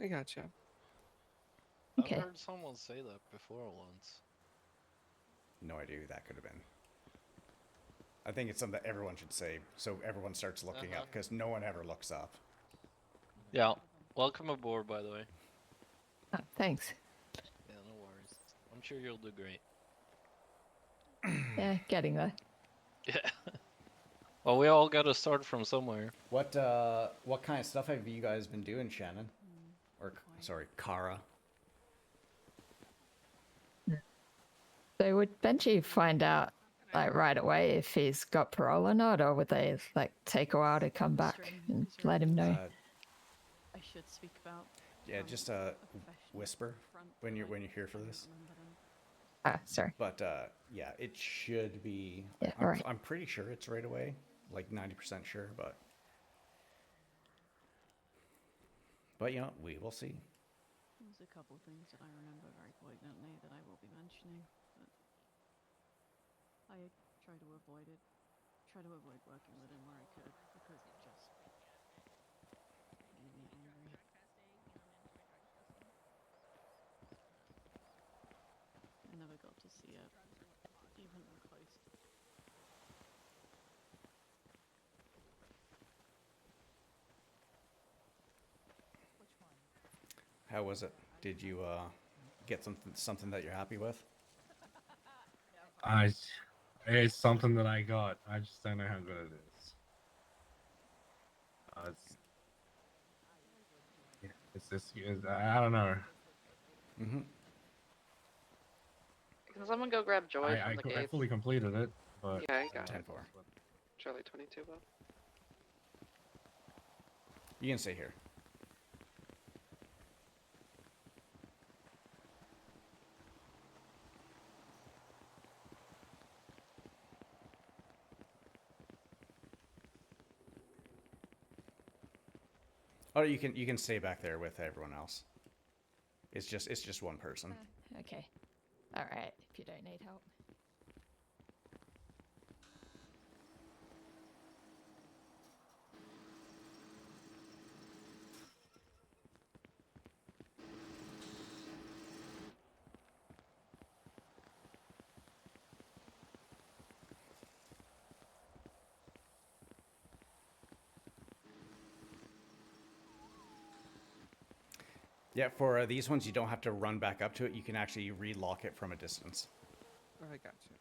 I gotcha. I've heard someone say that before once. No idea who that could have been. I think it's something that everyone should say, so everyone starts looking up, because no one ever looks up. Yeah. Welcome aboard, by the way. Oh, thanks. Yeah, no worries. I'm sure you'll do great. Yeah, getting there. Yeah. Well, we all got to start from somewhere. What kind of stuff have you guys been doing, Shannon? Or sorry, Kara? So would Benji find out like right away if he's got parole or not, or would they like take a while to come back and let him know? I should speak about. Yeah, just whisper when you're here for this. Ah, sorry. But yeah, it should be. Yeah, I'm, right. I'm pretty sure it's right away, like 90% sure, but we will see. There's a couple of things that I remember very poignantly that I will be mentioning, but I try to avoid it. Try to avoid working with him where I could, because it just made me angry. I never got to see it, even close. How was it? Did you get something that you're happy with? It's something that I got. I just don't know how good it is. I don't know. Mm-hmm. Can someone go grab Joy from the I gates? fully completed it, but Yeah, I got 10-4. it. Charlie 22, Bob. You can stay here. Or you can stay back there with everyone else. It's just one person. Okay. All right. If you don't need help. Yeah, for these ones, you don't have to run back up to it. You can actually relock it from a distance. Oh, I gotcha.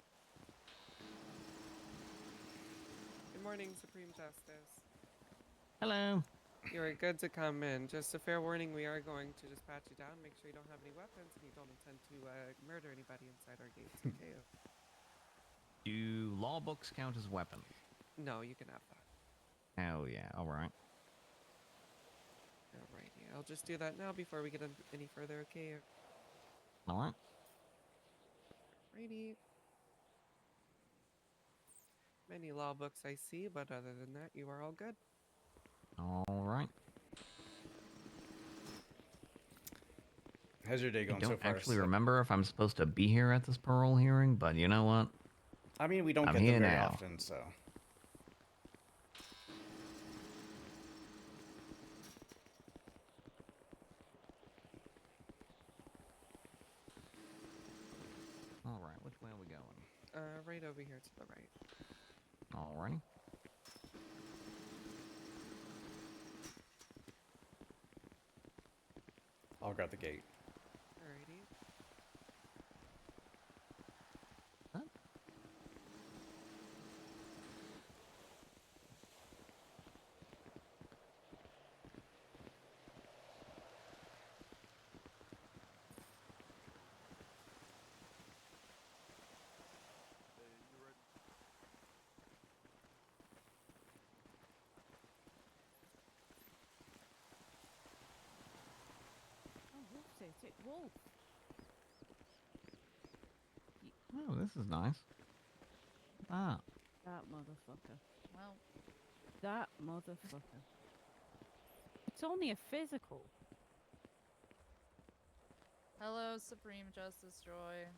Good morning, Supreme Justice. Hello. You are good to come in. Just a fair warning, we are going to just pat you down, make sure you don't have any weapons, and you don't intend to murder anybody inside our gates, okay? Do law books count as weapons? No, you can have that. Hell yeah, alright. Alrighty, I'll just do that now before we get any further, okay? Alright. Righty. Many law books I see, but other than that, you are all good. Alright. How's your day I going don't so far? actually remember if I'm supposed to be here at this parole hearing, but you know what? I mean, we don't I'm get here them very now. often, so. Alright, which way are we going? Right over here to the right. Alrighty. I'll grab the gate. Alrighty. Arctic wolf. Oh, this is nice. Ah. That motherfucker. Well, That motherfucker. It's only a physical. hello, Supreme Justice Joy.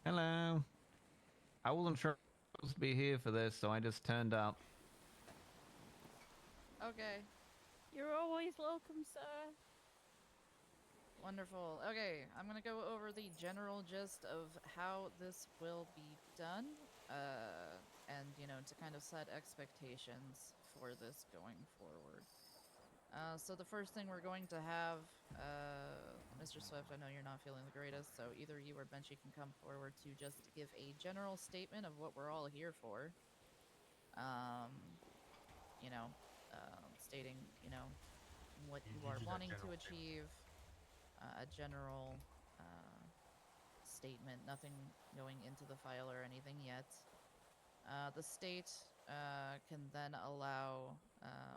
Hello. I wasn't sure I was supposed to be here for this, so I just turned up. Okay, You're always welcome, sir. wonderful. Okay, I'm gonna go over the general gist of how this will be done, and to kind of set expectations for this going forward. So the first thing we're going to have, Mr. Swift, I know you're not feeling the greatest, so either you or Benji can come forward to just give a general statement of what we're all here for. Stating, what you are wanting to achieve, a general statement, nothing going into the file or anything yet. The state can then allow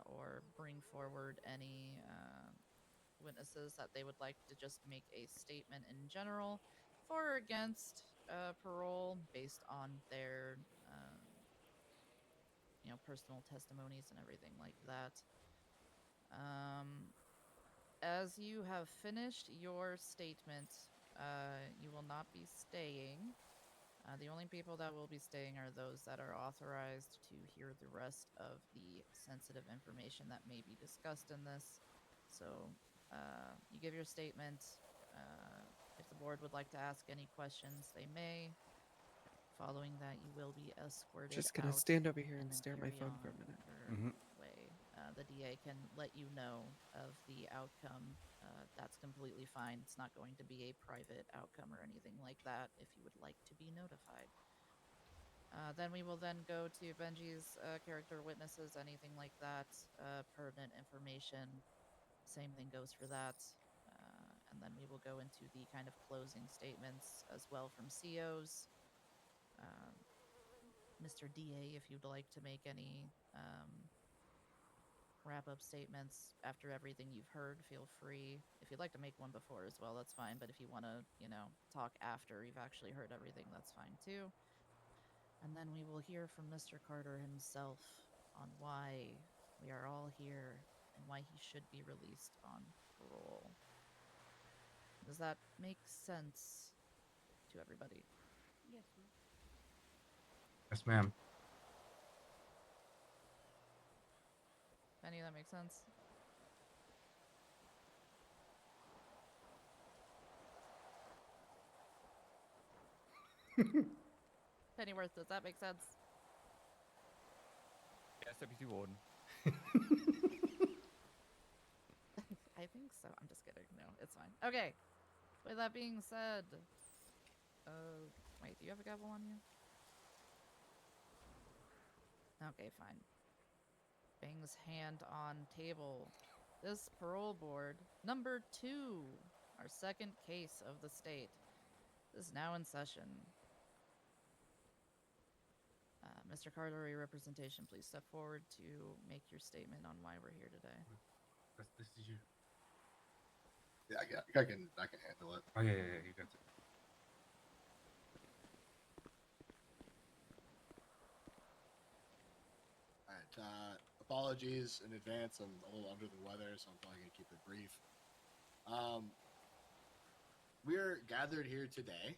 or bring forward any witnesses that they would like to just make a statement in general for or against parole based on their personal testimonies and everything like that. As you have finished your statement, you will not be staying. The only people that will be staying are those that are authorized to hear the rest of the sensitive information that may be discussed in this. So, you give your statement. If the board would like to ask any questions, they may. Following that, you will be escorted Just gonna out stand over here and then stare at my carry phone for a on minute. your way. The DA can let you know of the outcome. That's completely fine. It's not going to be a private outcome or anything like that if you would like to be notified. Then we will then go to Benji's character witnesses, anything like that, pertinent information. Same thing goes for that. And then we will go into the kind of closing statements as well from COs. Mr. DA, if you'd like to make any wrap-up statements after everything you've heard, feel free. If you'd like to make one before as well, that's fine. But if you want to, talk after you've actually heard everything, that's fine too. And then we will hear from Mr. Carter himself on why we are all here and why he should be released on parole. Does that make sense to everybody? Yes, ma'am. Yes, ma'am. Penny, that makes sense? Pennyworth, does that make sense? Yes, Deputy Warden. I think so. I'm just kidding. No, it's fine. Okay. With that being said, wait, do you have a gavel on you? Okay, fine. Bangs hand on table. This parole board, number 2, our second case of the state, is now in session. Mr. Carter, your representation, please step forward to make your statement on why we're here today. This is you. Yeah, I can handle it. Oh yeah, you got it. Alright, apologies in advance. I'm a little under the weather, so I'm probably gonna keep it brief. We're gathered here today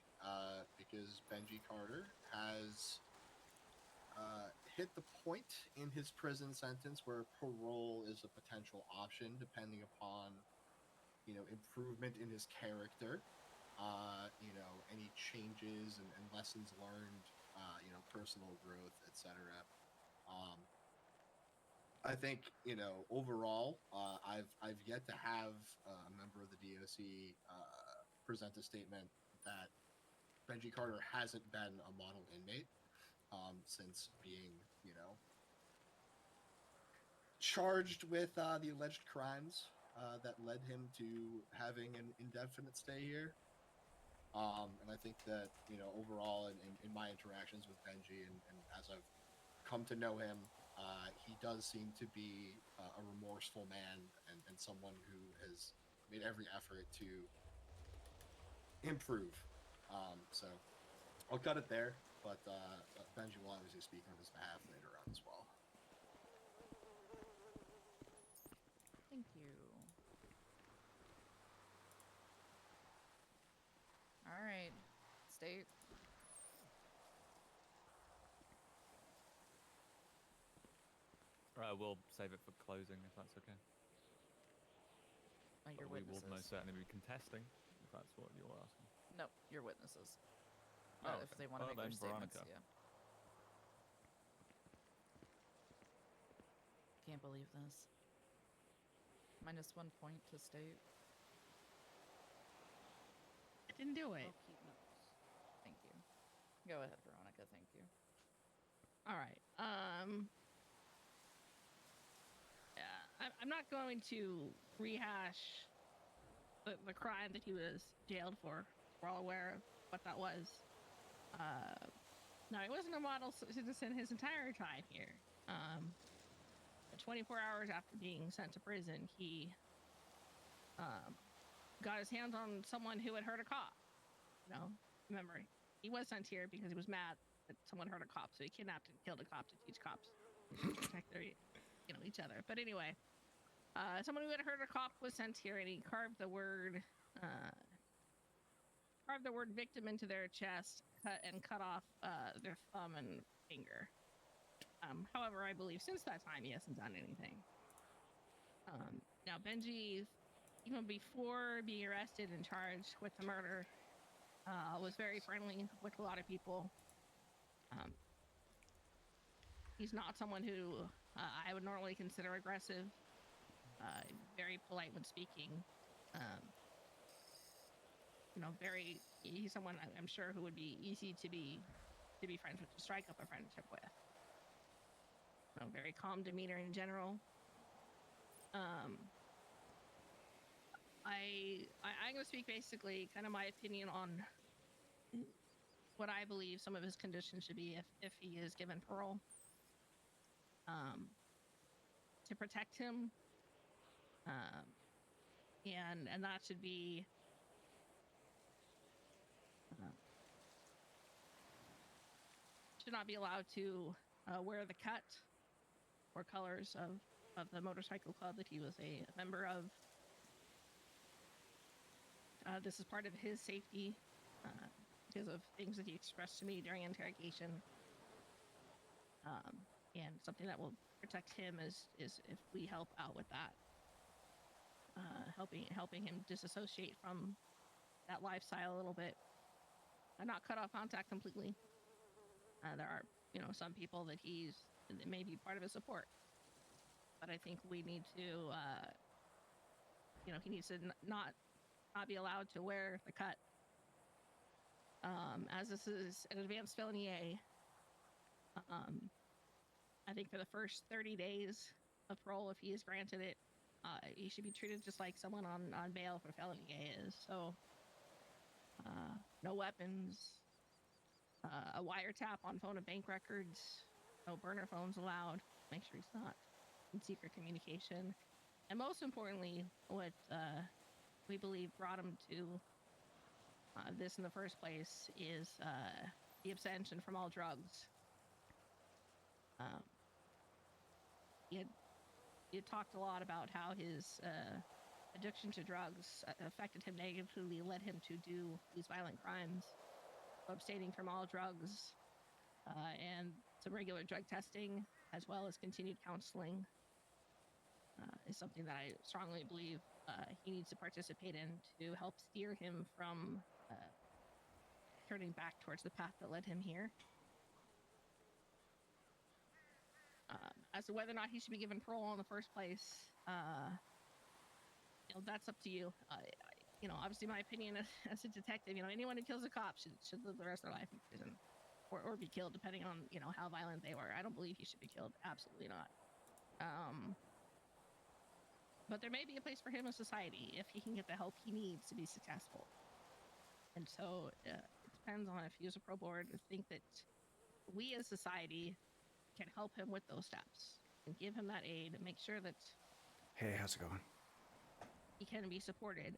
because Benji Carter has hit the point in his prison sentence where parole is a potential option depending upon, improvement in his character, any changes and lessons learned, personal growth, etc. I think, overall, I've yet to have a member of the DOC present a statement that Benji Carter hasn't been a model inmate since being, charged with the alleged crimes that led him to having an indefinite stay here. And I think that, overall in my interactions with Benji and as I've come to know him, he does seem to be a remorseful man and someone who has made every effort to improve. So I'll cut it there, but Benji will obviously speak on his behalf later on as well. Thank you. All right, State. We'll save it for closing if that's okay. Your But we will witnesses. most certainly be contesting if that's what you're asking. No, your witnesses. Oh, If okay. they want to Well, make their then, statements, Veronica. yeah. Can't believe this. -1 point to State. I didn't do it. I'll keep notes. Thank you. Go ahead, Veronica. Thank you. All right. Yeah, I'm not going to rehash the crime that he was jailed for. We're all aware of what that was. No, he wasn't a model citizen his entire time here. 24 hours after being sent to prison, he got his hands on someone who had hurt a cop. You know, remember, he was sent here because he was mad that someone hurt a cop, so he kidnapped and killed a cop to teach cops to protect their, each other. But anyway, someone who had hurt a cop was sent here, and he carved the word victim into their chest, cut off their thumb and finger. However, I believe since that time he hasn't done anything. Now Benji, even before being arrested and charged with the murder, was very friendly with a lot of people. He's not someone who I would normally consider aggressive. Very polite when speaking. He's someone I'm sure who would be easy to be friends with, to strike up a friendship with. Very calm demeanor in general. I'm going to speak basically kind of my opinion on what I believe some of his conditions should be if he is given parole. To protect him, and that should be should not be allowed to wear the cut or colors of the motorcycle club that he was a member of. This is part of his safety because of things that he expressed to me during interrogation. And something that will protect him is if we help out with that. Helping him disassociate from that lifestyle a little bit. And not cut off contact completely. There are, some people that that may be part of his support. But I think we need to, he needs to not be allowed to wear the cut. As this is an advanced felony A, I think for the first 30 days of parole, if he is granted it, he should be treated just like someone on bail for felony A is. So, no weapons, a wiretap on phone and bank records, no burner phones allowed. Make sure he's not in secret communication. And most importantly, what we believe brought him to this in the first place is the abstention from all drugs. He had talked a lot about how his addiction to drugs affected him negatively, led him to do these violent crimes. Abstaining from all drugs and some regular drug testing, as well as continued counseling, is something that I strongly believe he needs to participate in to help steer him from turning back towards the path that led him here. As to whether or not he should be given parole in the first place, that's up to you. Obviously my opinion as a detective, anyone who kills a cop should live the rest of their life in prison or be killed, depending on, how violent they were. I don't believe he should be killed. Absolutely not. But there may be a place for him in society if he can get the help he needs to be successful. And so it depends on if you as a pro board think that we as society can help him with those steps and give him that aid and make sure that Hey, how's it going? he can be supported,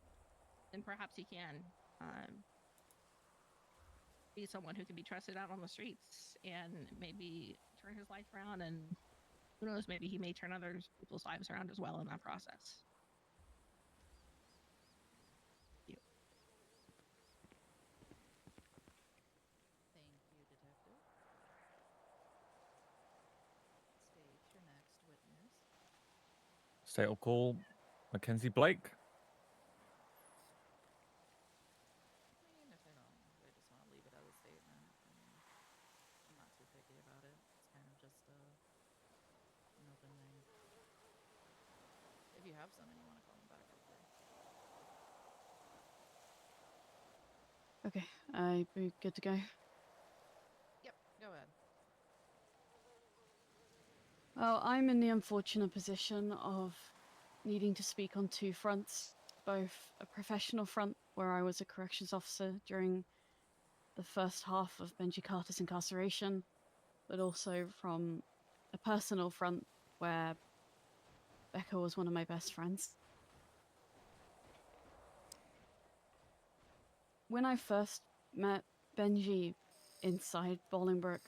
then perhaps he can be someone who can be trusted out on the streets and maybe turn his life around. And who knows, maybe he may turn other people's lives around as well in that process. Thank you, Detective. State your next witness. State will call Mackenzie Blake. I mean, if they just want to leave it as a statement, then I'm not too picky about it. It's kind of just an open name. If you have someone you want to call them back, feel free. Okay, I'd be good to go. Yep, go ahead. Well, I'm in the unfortunate position of needing to speak on two fronts, both a professional front, where I was a corrections officer during the first half of Benji Carter's incarceration, but also from a personal front where Becca was one of my best friends. When I first met Benji inside Bolingbroke,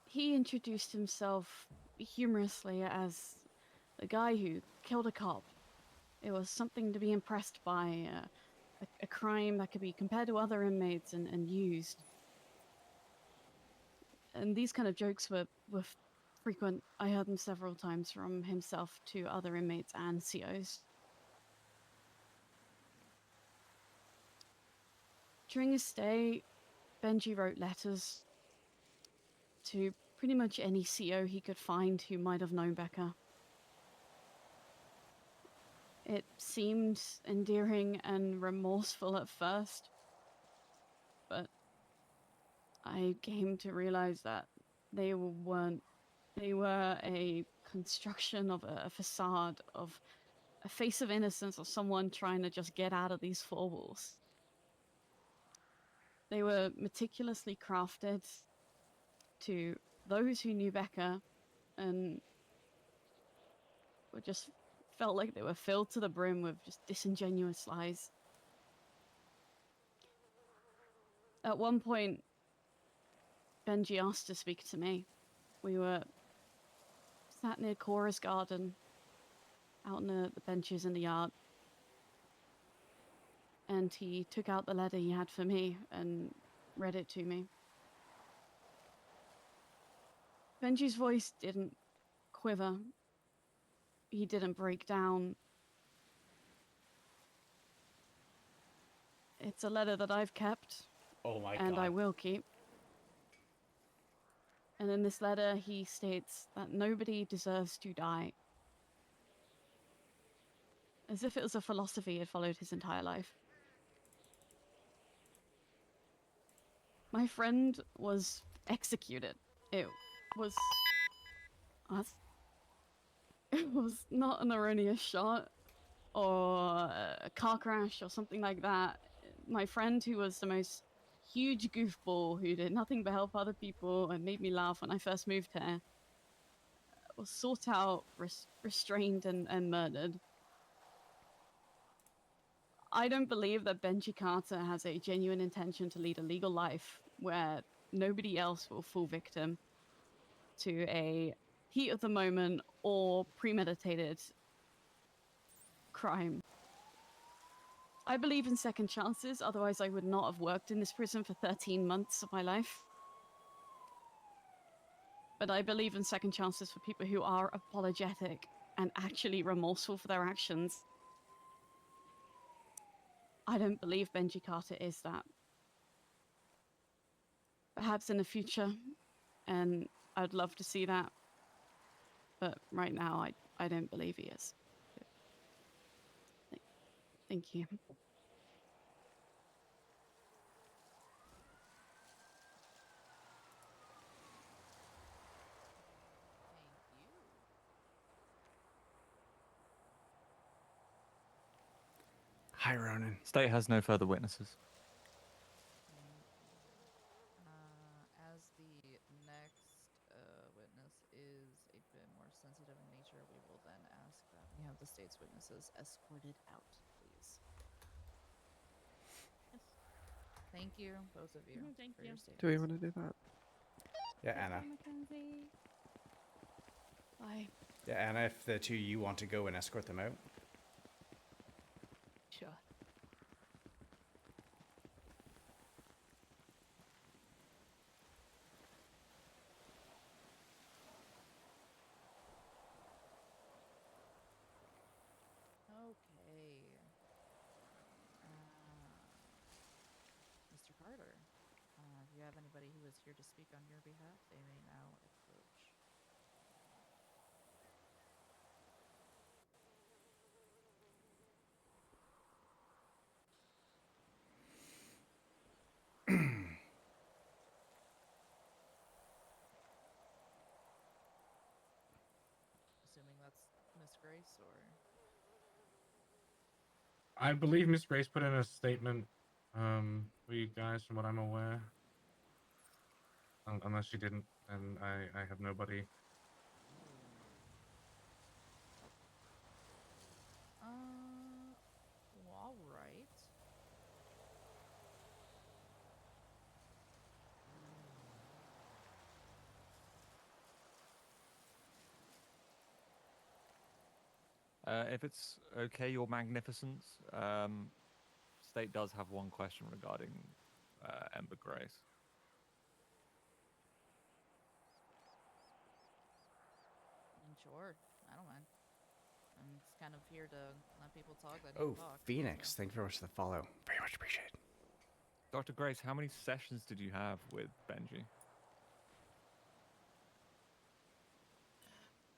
he introduced himself humorously as the guy who killed a cop. It was something to be impressed by, a crime that could be compared to other inmates and used. And these kind of jokes were frequent. I heard them several times from himself to other inmates and COs. During his stay, Benji wrote letters to pretty much any CO he could find who might have known Becca. It seemed endearing and remorseful at first, but I came to realize that they weren't. They were a construction of a facade, of a face of innocence, of someone trying to just get out of these four walls. They were meticulously crafted to those who knew Becca and were just felt like they were filled to the brim with just disingenuous lies. At one point, Benji asked to speak to me. We were sat near Cora's garden, out near the benches in the yard. And he took out the letter he had for me and read it to me. Benji's voice didn't quiver. He didn't break down. It's a letter that I've kept. Oh my and God. I will keep. And in this letter, he states that nobody deserves to die. As if it was a philosophy he had followed his entire life. My friend was executed. It was... It was not an erroneous shot or a car crash or something like that. My friend, who was the most huge goofball, who did nothing but help other people and made me laugh when I first moved here, was sought out, restrained, and murdered. I don't believe that Benji Carter has a genuine intention to lead a legal life where nobody else will fall victim to a heat of the moment or premeditated crime. I believe in second chances, otherwise I would not have worked in this prison for 13 months of my life. But I believe in second chances for people who are apologetic and actually remorseful for their actions. I don't believe Benji Carter is that. Perhaps in the future, and I'd love to see that. But right now, I don't believe he is. Thank you. Hi, Ronan. State has no further witnesses. As the next witness is a bit more sensitive in nature, we will then ask that we have the state's witnesses escorted out, please. Yes. Thank you, both of you, Thank for you. your statements. Do we want to do that? Yeah, Anna. Mackenzie. Bye. Yeah, Anna, if the two of you want to go and escort them out. Sure. Okay. Mr. Carter, if you have anybody who is here to speak on your behalf, they may now approach. Assuming that's Miss Grace, or I believe Miss Grace put in a statement for you guys, from what I'm aware. Unless she didn't, then I have nobody. well, all right. If it's okay, Your Magnificence, State does have one question regarding Ember Grace. Sure, I don't mind. I'm just kind of here to let people talk that need Oh, to talk. Phoenix, thank you very much for the follow. Very much appreciated. Dr. Grace, how many sessions did you have with Benji?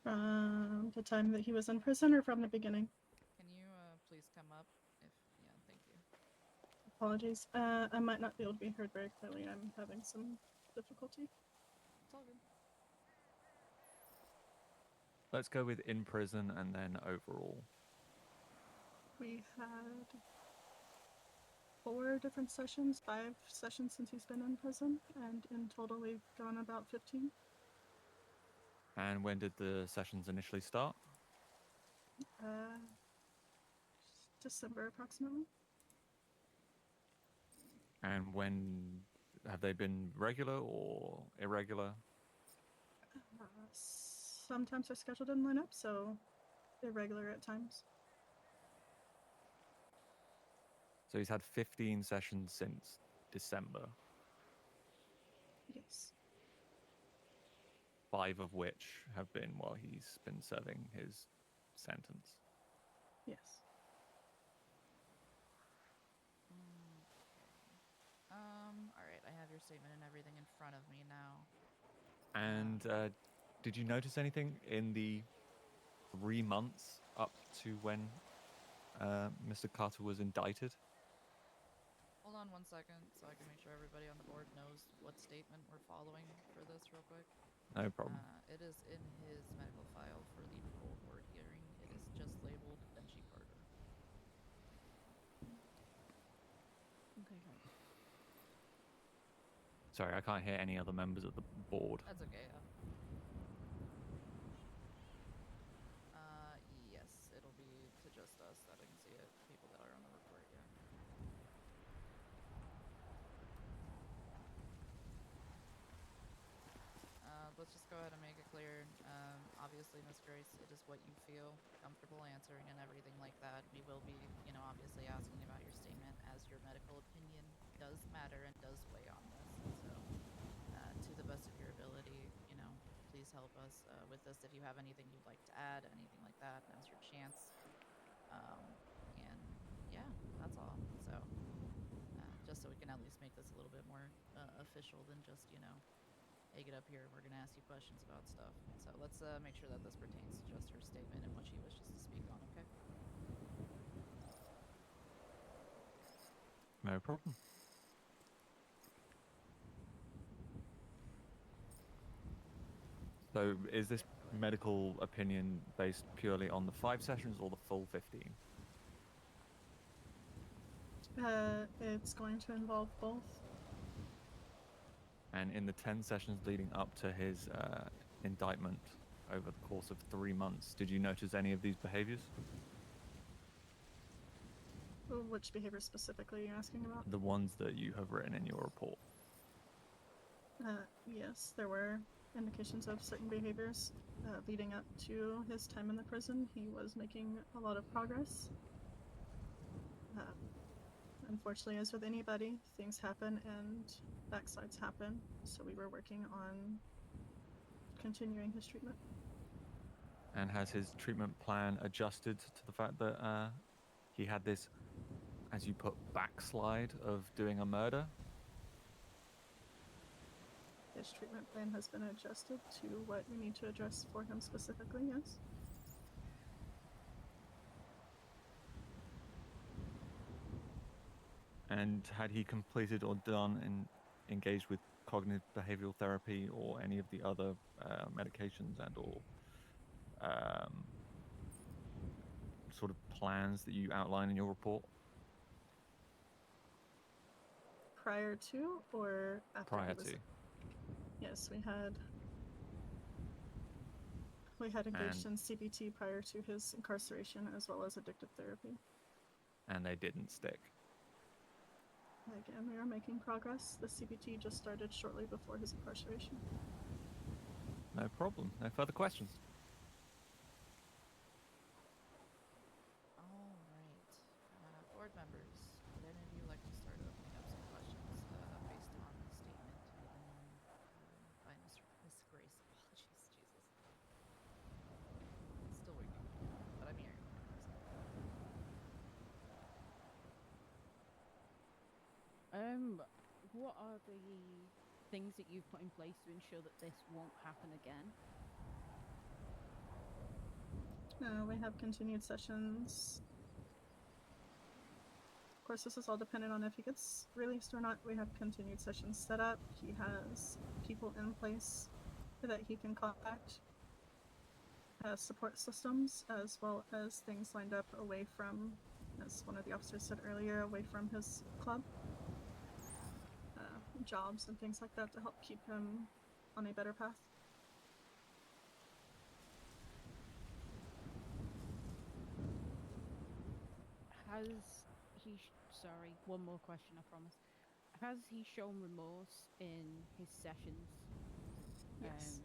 From the time that he was in prison or from the beginning? Can you please come up? Yeah, thank you. Apologies. I might not be able to be heard very clearly. I'm having some difficulty. It's all good. Let's go with in prison and then overall. We had 4 different sessions, 5 sessions since he's been in prison, and in total we've gone about 15. And when did the sessions initially start? December approximately. And when have they been regular or irregular? Sometimes they're scheduled in lineup, so irregular at times. So he's had 15 sessions since December. Yes. 5 of which have been while he's been serving his sentence. Yes. All right, I have your statement and everything in front of me now. And did you notice anything in the 3 months up to when Mr. Carter was indicted? Hold on 1 second so I can make sure everybody on the board knows what statement we're following for this real quick. No problem. It is in his medical file for the parole board hearing. It is just labeled Benji Carter. Okay, great. Sorry, I can't hear any other members of the board. That's okay, yeah. Yes, it'll be to just us that I can see it. People that are on the report, yeah. Let's just go ahead and make it clear. Obviously, Miss Grace, it is what you feel comfortable answering and everything like that. We will be, obviously asking about your statement, as your medical opinion does matter and does weigh on this. So, to the best of your ability, please help us with this. If you have anything you'd like to add, anything like that, now's your chance. And yeah, that's all. So, just so we can at least make this a little bit more official than just, hey, get up here, we're going to ask you questions about stuff. So let's make sure that this pertains to just her statement and what she wishes to speak on, okay? No problem. So is this medical opinion based purely on the 5 sessions or the full 15? It's going to involve both. And in the 10 sessions leading up to his indictment over the course of 3 months, did you notice any of these behaviors? Well, which behavior specifically are you asking about? The ones that you have written in your report. Yes, there were indications of certain behaviors leading up to his time in the prison. He was making a lot of progress. Unfortunately, as with anybody, things happen and backsides happen. So we were working on continuing his treatment. And has his treatment plan adjusted to the fact that he had this, as you put, backslide of doing a murder? His treatment plan has been adjusted to what we need to address for him specifically, yes. And had he completed or done and engaged with cognitive behavioral therapy or any of the other medications and or sort of plans that you outline in your report? Prior to or after? Prior to. Yes, we had engaged in CBT prior to his incarceration as well as addictive therapy. And they didn't stick. Again, we are making progress. The CBT just started shortly before his incarceration. No problem. No further questions. All right. Board members, would any of you like to start opening up some questions based on the statement given by Miss Grace? Apologies, Jesus. Still waking, but I'm here. What are the things that you've put in place to ensure that this won't happen again? We have continued sessions. Of course, this is all dependent on if he gets released or not. We have continued sessions set up. He has people in place that he can contact. Has support systems as well as things lined up away from, as one of the officers said earlier, away from his club. Jobs and things like that to help keep him on a better path. Has he, sorry, one more question, I promise. Has he shown remorse in his sessions? Yes.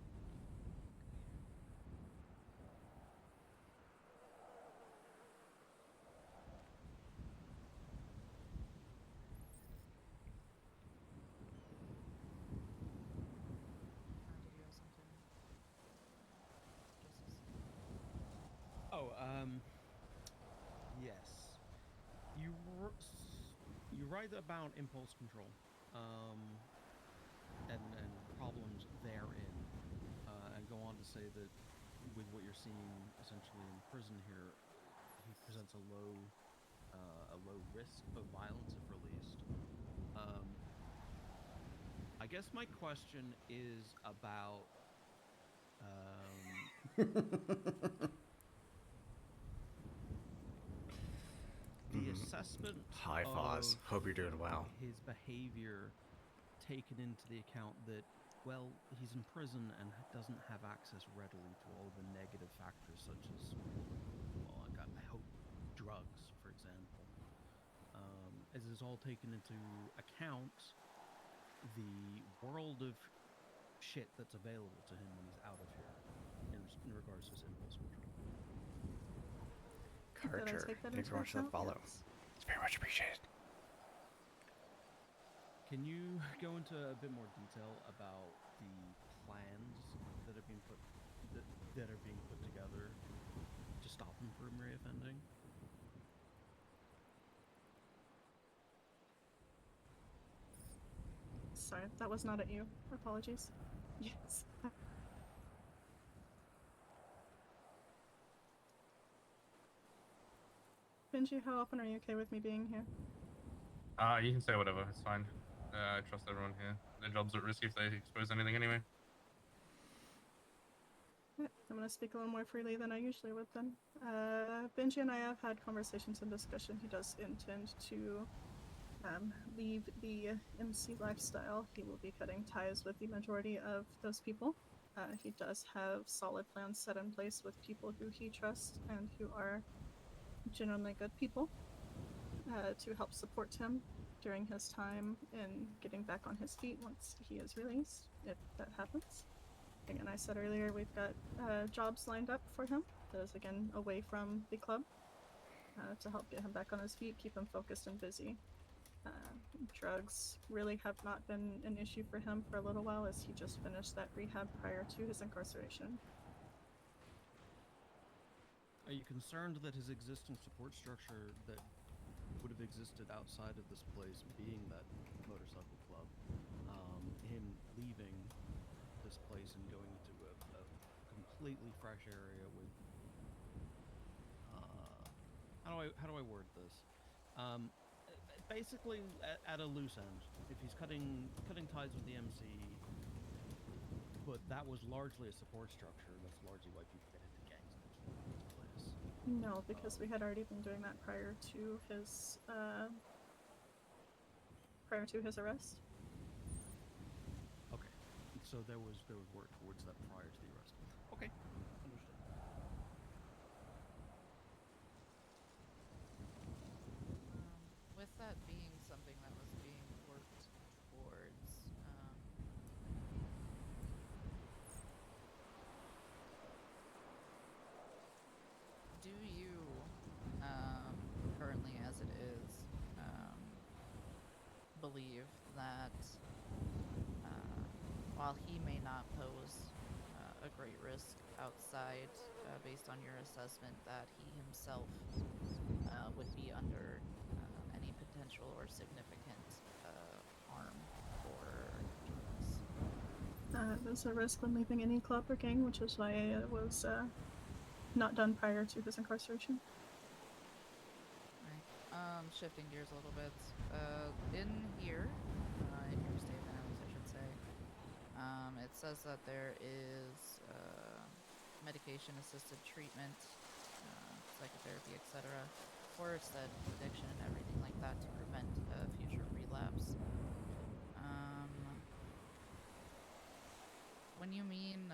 Oh, yes. You write about impulse control, and problems therein, and go on to say that with what you're seeing essentially in prison here, he presents a low risk of violence if released. I guess my question is about the assessment Hi, Foz. Hope you're doing well. His behavior taken into the account that, well, he's in prison and doesn't have access readily to all the negative factors such as, well, I hope, drugs, for example. As is all taken into account, the world of shit that's available to him when he's out of here in regards to his impulse control. Carter, thank you very much for the follow. It's very much appreciated. Can you go into a bit more detail about the plans that are being put together to stop him from reoffending? Sorry, that was not at you. Apologies. Yes. Benji, how often are you okay with me being here? You can say whatever. It's fine. I trust everyone here. Their job's at risk if they expose anything anyway. Yeah, I'm going to speak a little more freely than I usually would then. Benji and I have had conversations and discussion. He does intend to leave the MC lifestyle. He will be cutting ties with the majority of those people. He does have solid plans set in place with people who he trusts and who are genuinely good people to help support him during his time in getting back on his feet once he is released, if that happens. Again, I said earlier, we've got jobs lined up for him. That is, again, away from the club to help get him back on his feet, keep him focused and busy. Drugs really have not been an issue for him for a little while, as he just finished that rehab prior to his incarceration. Are you concerned that his existing support structure that would have existed outside of this place, being that motorcycle club, him leaving this place and going into a completely fresh area with how do I word this? Basically at a loose end. If he's cutting ties with the MC, but that was largely a support structure. That's largely why people get into gangs in the first place. No, because we had already been doing that prior to his arrest. Okay, so there was work towards that prior to the arrest. Okay, understood. With that being something that was being worked towards, do you, currently as it is, believe that while he may not pose a great risk outside, based on your assessment, that he himself would be under any potential or significant harm or drugs? There's a risk when leaving any club or gang, which is why it was not done prior to his incarceration. Right. Shifting gears a little bit. In here, in your statement, at least I should say, it says that there is medication-assisted treatment, psychotherapy, etc., for said addiction and everything like that to prevent future relapse. When you mean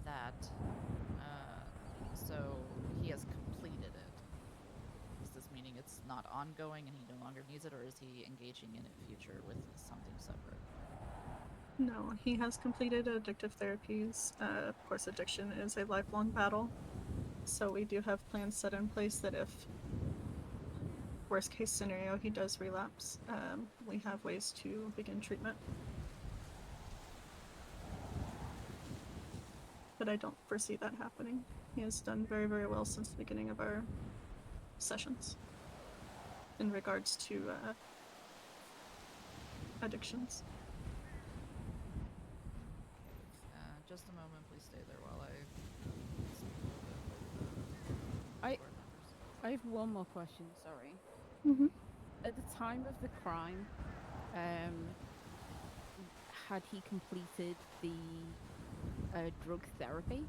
that, so he has completed it, is this meaning it's not ongoing and he no longer needs it, or is he engaging in it future with something separate? No, he has completed addictive therapies. Of course, addiction is a lifelong battle. So we do have plans set in place that if, worst case scenario, he does relapse, we have ways to begin treatment. But I don't foresee that happening. He has done very, very well since the beginning of our sessions in regards to addictions. Just a moment, please stay there while I have one more question, sorry. Mm-hmm. At the time of the crime, had he completed the drug therapy?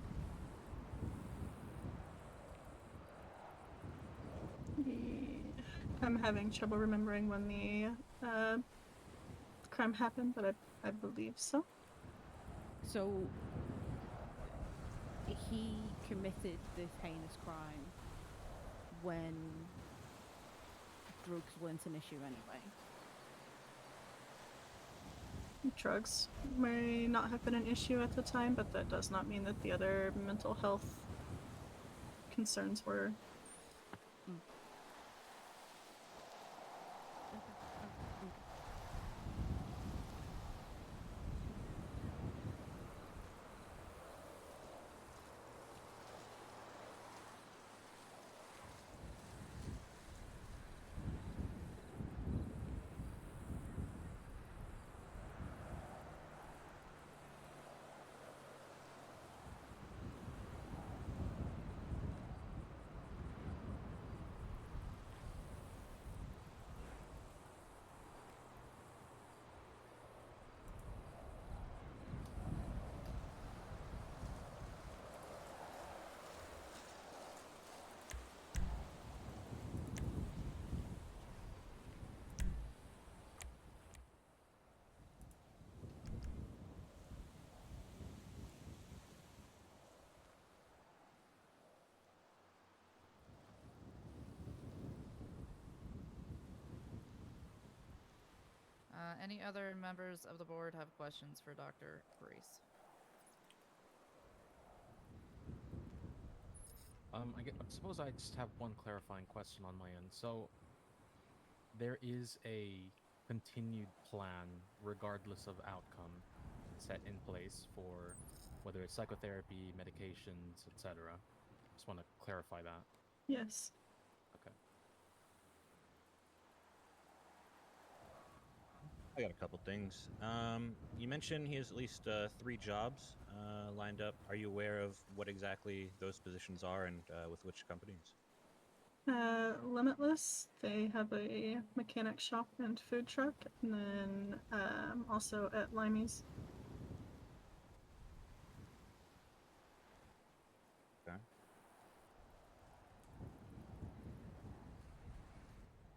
I'm having trouble remembering when the crime happened, but I believe so. So he committed this heinous crime when drugs weren't an issue anyway. Drugs may not have been an issue at the time, but that does not mean that the other mental health concerns were. Any other members of the board have questions for Dr. Grace? I suppose I just have one clarifying question on my end. So, there is a continued plan, regardless of outcome, set in place for whether it's psychotherapy, medications, etc. Just want to clarify that. Yes. Okay. I got a couple things. You mentioned he has at least 3 jobs lined up. Are you aware of what exactly those positions are and with which companies? Limitless, they have a mechanic shop and food truck, and then also at Limey's. Okay.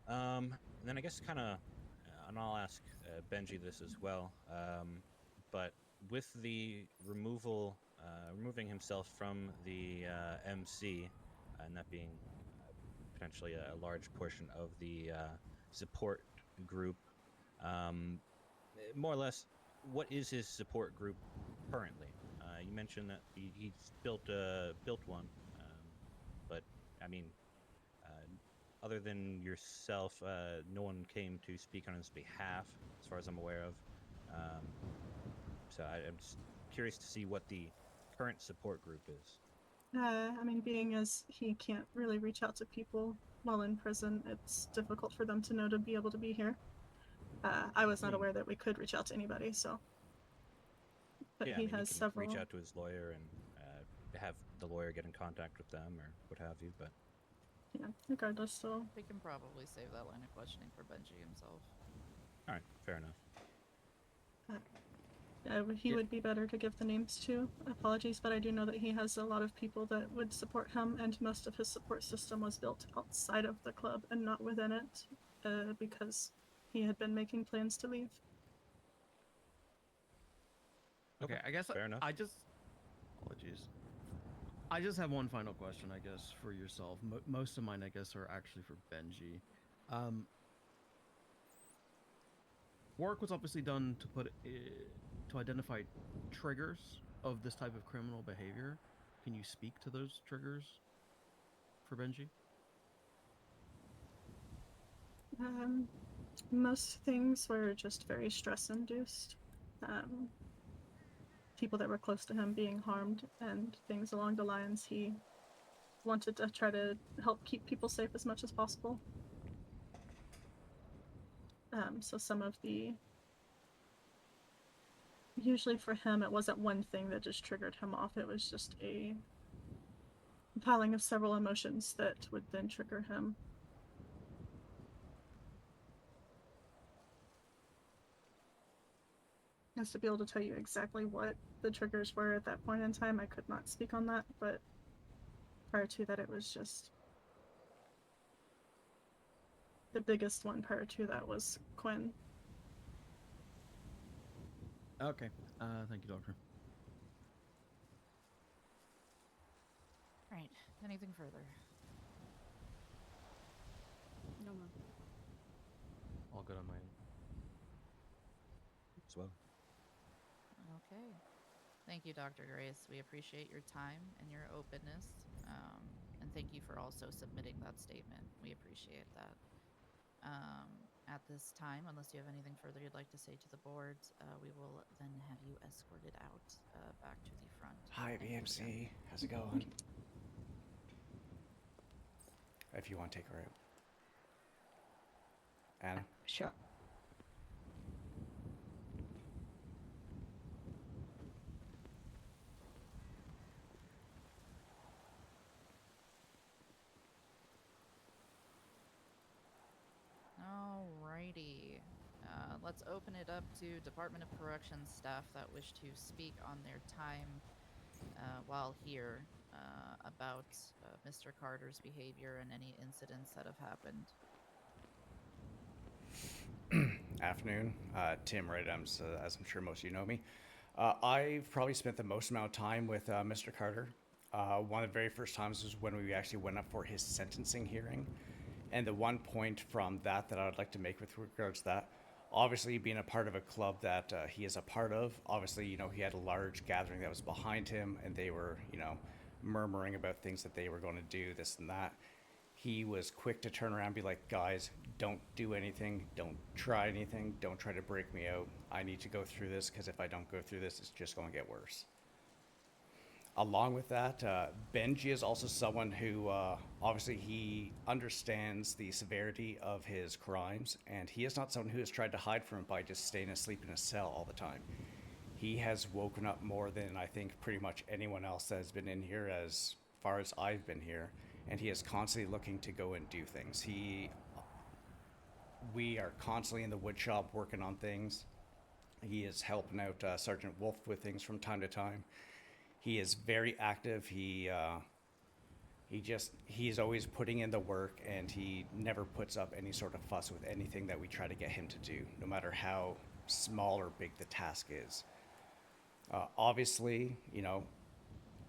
And then I guess kind of, and I'll ask Benji this as well, but with the removing himself from the MC, and that being potentially a large portion of the support group, more or less, what is his support group currently? You mentioned that he's built one, but I mean, other than yourself, no one came to speak on his behalf, as far as I'm aware of. So I'm just curious to see what the current support group is. I mean, being as he can't really reach out to people while in prison, it's difficult for them to know to be able to be here. I was not aware that we could reach out to anybody, so. But yeah, he I mean, has he can several. reach out to his lawyer and have the lawyer get in contact with them or what have you, but. Yeah, regardless, so. We can probably save that line of questioning for Benji himself. All right, fair enough. He would be better to give the names to. Apologies, but I do know that he has a lot of people that would support him, and most of his support system was built outside of the club and not within it, because he had been making plans to leave. Okay, I guess fair enough. Apologies. I just have one final question, I guess, for yourself. Most of mine, I guess, are actually for Benji. Work was obviously done to identify triggers of this type of criminal behavior. Can you speak to those triggers for Benji? Most things were just very stress-induced. People that were close to him being harmed and things along the lines. He wanted to try to help keep people safe as much as possible. So some of the... Usually for him, it wasn't one thing that just triggered him off. It was just a piling of several emotions that would then trigger him. As to be able to tell you exactly what the triggers were at that point in time, I could not speak on that, but prior to that, it was just... The biggest one prior to that was Quinn. Okay. Thank you, Doctor. Right. Anything further? No more. All good on my end. As well. Okay. Thank you, Dr. Grace. We appreciate your time and your openness. And thank you for also submitting that statement. We appreciate that. At this time, unless you have anything further you'd like to say to the board, we will then have you escorted out back to the front. Hi, BMC. How's it going? If you want to take her out. Anna? Sure. Alrighty. Let's open it up to Department of Corrections staff that wish to speak on their time while here about Mr. Carter's behavior and any incidents that have happened. Afternoon. Tim Wright, as I'm sure most of you know me. I've probably spent the most amount of time with Mr. Carter. One of the very first times was when we actually went up for his sentencing hearing. And the one point from that I would like to make with regards to that, obviously being a part of a club that he is a part of, obviously, he had a large gathering that was behind him, and they were, murmuring about things that they were going to do, this and that. He was quick to turn around and be like, guys, don't do anything, don't try anything, don't try to break me out. I need to go through this, because if I don't go through this, it's just going to get worse. Along with that, Benji is also someone who, obviously, he understands the severity of his crimes, and he is not someone who has tried to hide from it by just staying asleep in a cell all the time. He has woken up more than I think pretty much anyone else that has been in here as far as I've been here, and he is constantly looking to go and do things. We are constantly in the wood shop working on things. He is helping out Sergeant Wolf with things from time to time. He is very active. He's always putting in the work, and he never puts up any sort of fuss with anything that we try to get him to do, no matter how small or big the task is. Obviously,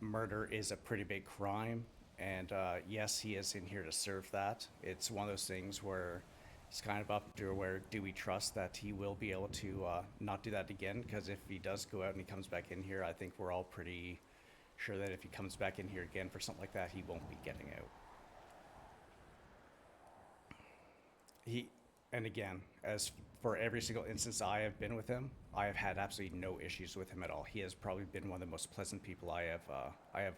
murder is a pretty big crime, and yes, he is in here to serve that. It's one of those things where it's kind of up to where do we trust that he will be able to not do that again, because if he does go out and he comes back in here, I think we're all pretty sure that if he comes back in here again for something like that, he won't be getting out. And again, as for every single instance I have been with him, I have had absolutely no issues with him at all. He has probably been one of the most pleasant people I have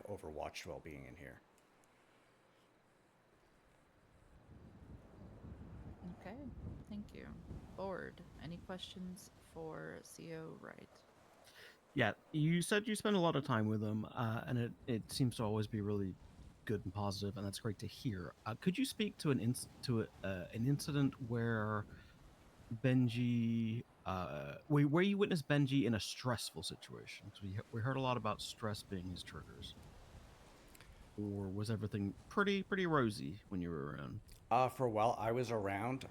overwatched while being in here. Okay, thank you. Board, any questions for CO Wright? Yeah, you said you spend a lot of time with him, and it seems to always be really good and positive, and that's great to hear. Could you speak to an incident where Benji, where you witnessed Benji in a stressful situation? Because we heard a lot about stress being his triggers. Or was everything pretty rosy when you were around? For a while I was around,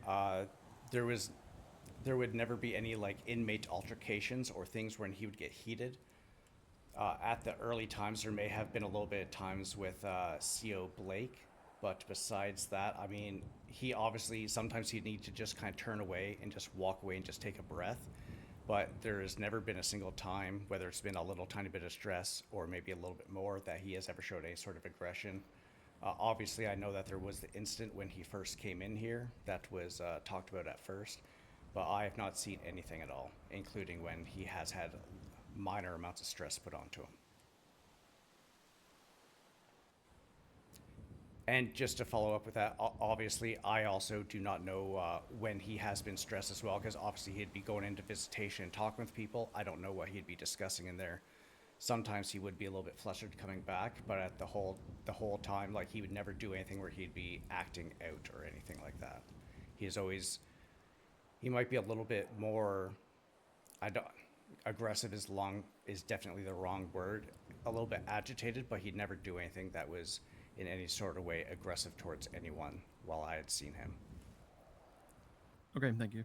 there would never be any like inmate altercations or things when he would get heated. At the early times, there may have been a little bit of times with CO Blake, but besides that, I mean, he obviously, sometimes he'd need to just kind of turn away and just walk away and just take a breath. But there has never been a single time, whether it's been a little tiny bit of stress or maybe a little bit more, that he has ever showed any sort of aggression. Obviously, I know that there was the incident when he first came in here that was talked about at first, but I have not seen anything at all, including when he has had minor amounts of stress put onto him. And just to follow up with that, obviously, I also do not know when he has been stressed as well, because obviously he'd be going into visitation and talking with people. I don't know what he'd be discussing in there. Sometimes he would be a little bit flustered coming back, but at the whole time, like, he would never do anything where he'd be acting out or anything like that. He might be a little bit more, aggressive is definitely the wrong word. A little bit agitated, but he'd never do anything that was in any sort of way aggressive towards anyone while I had seen him. Okay, thank you.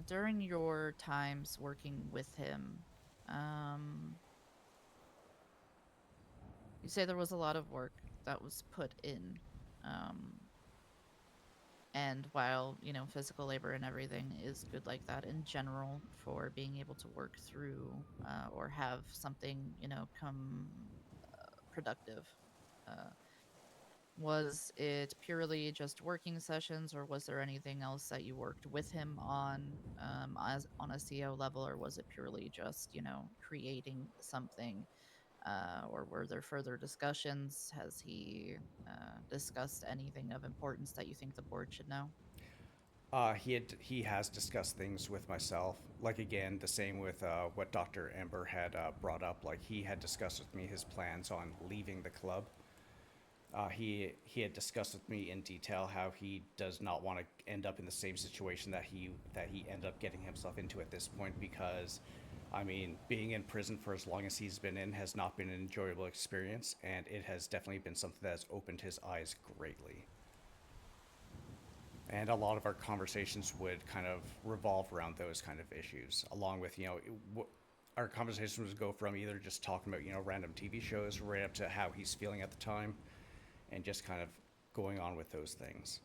During your times working with him, you say there was a lot of work that was put in. And while, physical labor and everything is good like that in general for being able to work through or have something, come productive, was it purely just working sessions, or was there anything else that you worked with him on as on a CO level, or was it purely just, creating something? Or were there further discussions? Has he discussed anything of importance that you think the board should know? He has discussed things with myself. Like, again, the same with what Dr. Amber had brought up. Like, he had discussed with me his plans on leaving the club. He had discussed with me in detail how he does not want to end up in the same situation that he ended up getting himself into at this point, because, I mean, being in prison for as long as he's been in has not been an enjoyable experience, and it has definitely been something that has opened his eyes greatly. And a lot of our conversations would kind of revolve around those kind of issues, along with, our conversations would go from either just talking about, random TV shows right up to how he's feeling at the time. and just kind of going on with those things.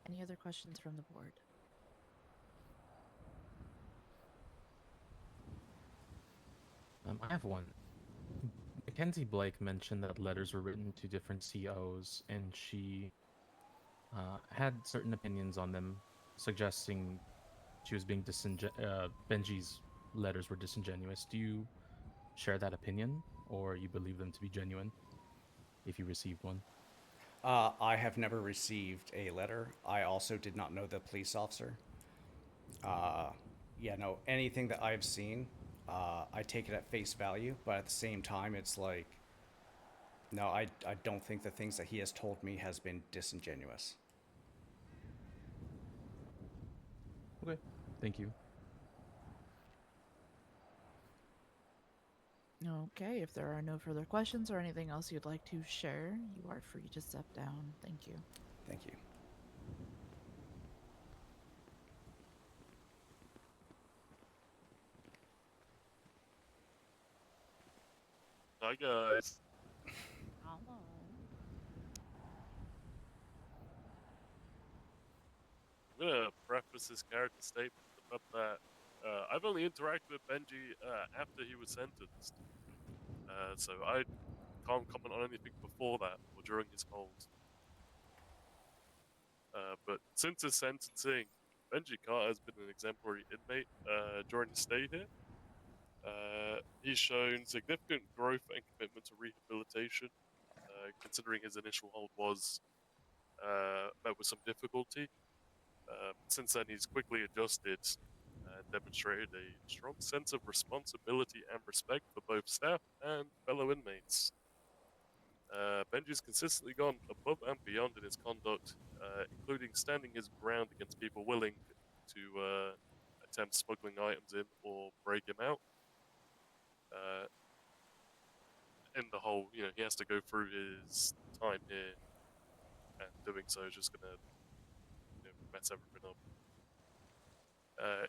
Any other questions from the board? I have one. Mackenzie Blake mentioned that letters were written to different COs, and she had certain opinions on them, suggesting she was being Benji's letters were disingenuous. Do you share that opinion, or you believe them to be genuine, if you received one? I have never received a letter. I also did not know the police officer. Yeah, no, anything that I've seen, I take it at face value, but at the same time, it's like, no, I don't think the things that he has told me has been disingenuous. Okay, thank you. Okay, if there are no further questions or anything else you'd like to share, you are free to step down. Thank you. Thank you. Hi guys. Hello. I'm gonna preface this character statement with the fact that I've only interacted with Benji after he was sentenced, so I can't comment on anything before that or during his hold. But since his sentencing, Benji Carter has been an exemplary inmate during his stay here. He's shown significant growth and commitment to rehabilitation, considering his initial hold was met with some difficulty. Since then, he's quickly adjusted and demonstrated a strong sense of responsibility and respect for both staff and fellow inmates. Benji's consistently gone above and beyond in his conduct, including standing his ground against people willing to attempt smuggling items in or break him out. In the whole, he has to go through his time here, and doing so is just gonna mess everything up.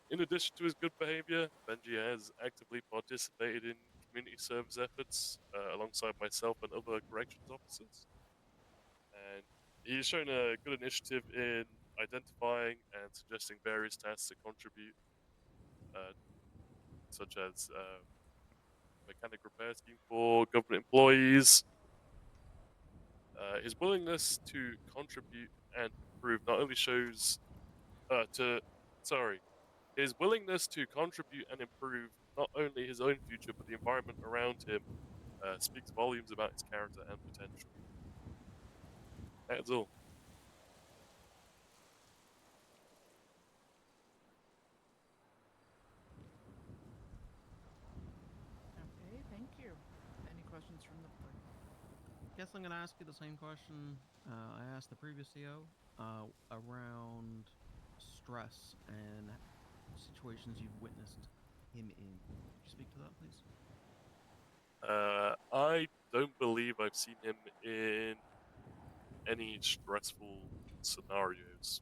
In addition to his good behavior, Benji has actively participated in community service efforts alongside myself and other corrections officers. And he's shown a good initiative in identifying and suggesting various tasks to contribute, such as mechanic repair scheme for government employees. His willingness to contribute and improve not only shows his willingness to contribute and improve not only his own future but the environment around him speaks volumes about his character and potential. That's all. Okay, thank you. Any questions from the board? Guess I'm going to ask you the same question I asked the previous CO around stress and situations you've witnessed him in. Could you speak to that, please? I don't believe I've seen him in any stressful scenarios.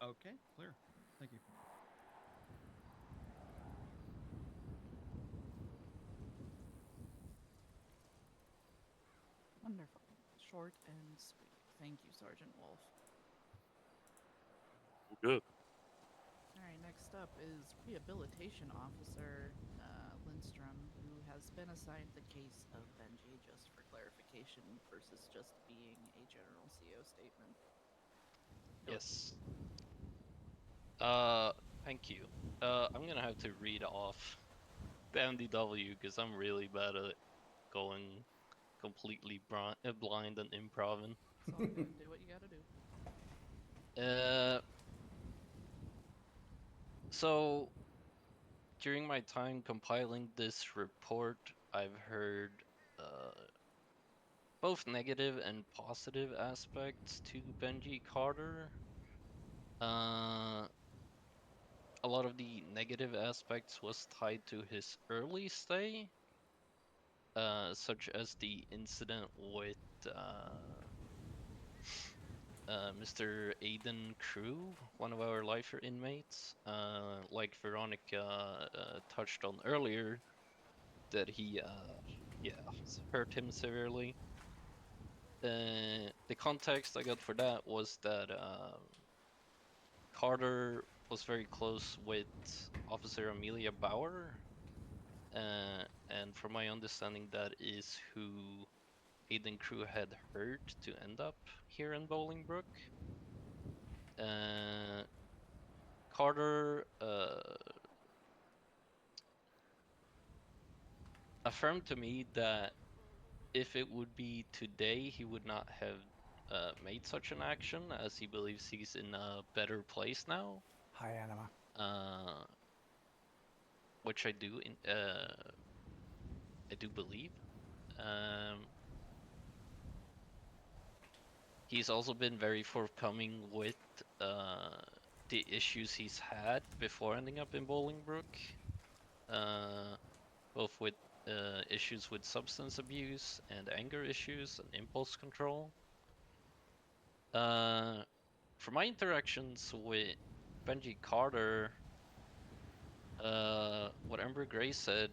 Okay, clear. Thank you. Wonderful. Short and sweet. Thank you, Sergeant Wolf. Well, good. All right, next up is Rehabilitation Officer Lindstrom, who has been assigned the case of Benji, just for clarification, versus just being a general CO statement. Yes. Thank you. I'm gonna have to read off the MDW because I'm really bad at going completely blind and improving. It's all good. Do what you gotta do. So during my time compiling this report, I've heard both negative and positive aspects to Benji Carter. A lot of the negative aspects was tied to his early stay, such as the incident with Mr. Aiden Crew, one of our lifer inmates, like Veronica touched on earlier, that he hurt him severely. The context I got for that was that Carter was very close with Officer Amelia Bauer, and from my understanding, that is who Aiden Crew had hurt to end up here in Bolingbrook. Carter affirmed to me that if it would be today, he would not have made such an action, as he believes he's in a better place now. Hi, Anima. Which I do believe. He's also been very forthcoming with the issues he's had before ending up in Bolingbrook, both with issues with substance abuse and anger issues and impulse control. For my interactions with Benji Carter, what Ember Gray said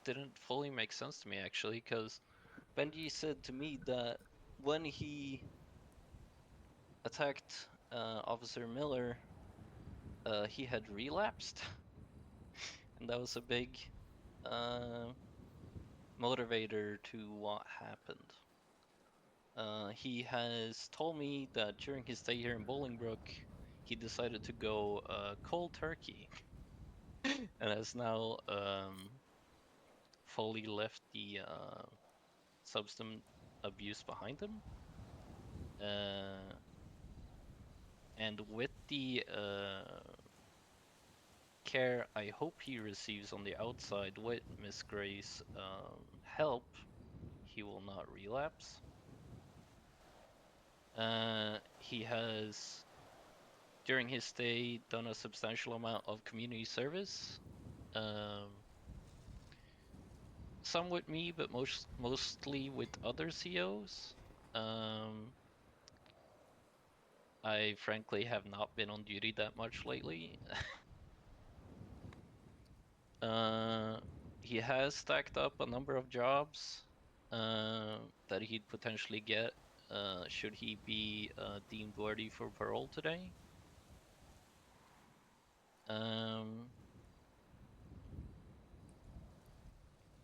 didn't fully make sense to me, actually, because Benji said to me that when he attacked Officer Miller, he had relapsed, and that was a big motivator to what happened. He has told me that during his stay here in Bolingbrook, he decided to go cold turkey, and has now fully left the substance abuse behind him. And with the care I hope he receives on the outside with Miss Gray's help, he will not relapse. He has, during his stay, done a substantial amount of community service. Some with me, but mostly with other COs. I frankly have not been on duty that much lately. He has stacked up a number of jobs that he'd potentially get should he be deemed worthy for parole today.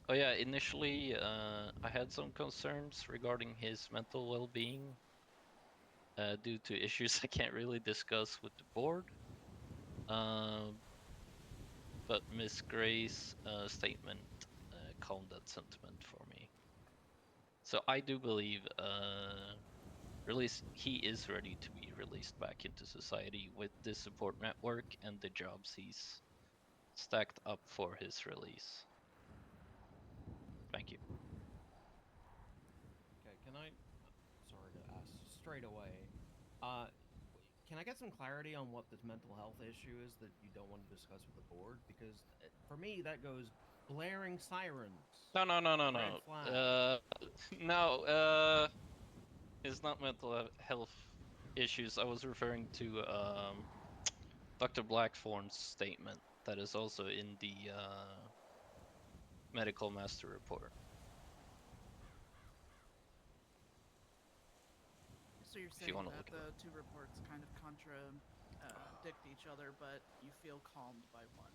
Oh yeah, initially I had some concerns regarding his mental well-being due to issues I can't really discuss with the board. But Miss Gray's statement calmed that sentiment for me. So I do believe he is ready to be released back into society with this support network and the jobs he's stacked up for his release. Thank you. Okay, can I? Sorry to ask straight away. Can I get some clarity on what this mental health issue is that you don't want to discuss with the board? Because for me, that goes blaring sirens. No. Red flag. No, it's not mental health issues. I was referring to Dr. Blackthorn's statement that is also in the medical master report. So you're saying that the two reports kind of contradict each other, but you feel calmed by one.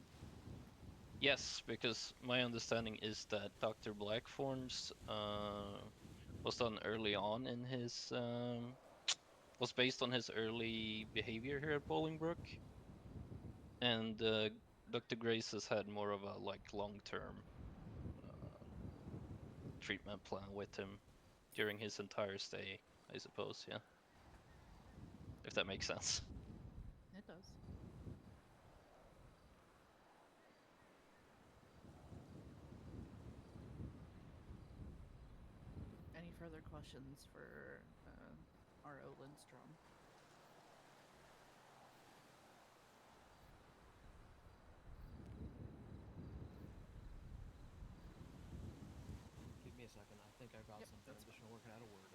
Yes, because my understanding is that Dr. Blackthorn's was done early on in his was based on his early behavior here at Bolingbrook, and Dr. Grace has had more of a long-term treatment plan with him during his entire stay, I suppose. Yeah, if that makes sense. It does. Any further questions for R.O. Lindstrom? Give me a second. I think I got something. I'm just working out a word.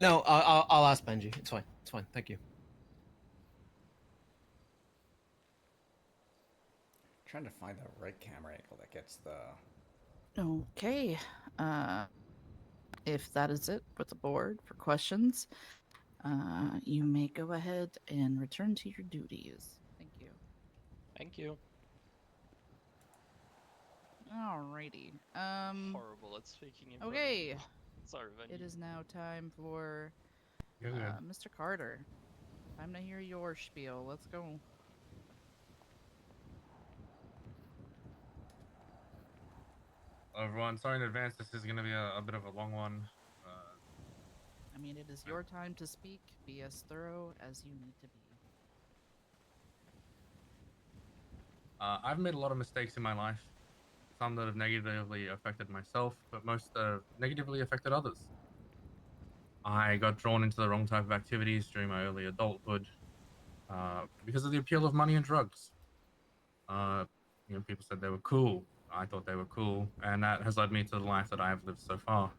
No, I'll ask Benji. It's fine. It's fine. Thank you. Trying to find the right camera angle that gets the. Okay. If that is it with the board for questions, you may go ahead and return to your duties. Thank you. Thank you. Alrighty. Horrible at speaking in front of Okay. people. Sorry, Benji. It is now time for You're good. Mr. Carter. Time to hear your spiel. Let's go. Everyone, sorry in advance. This is going to be a bit of a long one. I mean, it is your time to speak. Be as thorough as you need to be. I've made a lot of mistakes in my life. Some that have negatively affected myself, but most have negatively affected others. I got drawn into the wrong type of activities during my early adulthood because of the appeal of money and drugs. People said they were cool. I thought they were cool, and that has led me to the life that I have lived so far.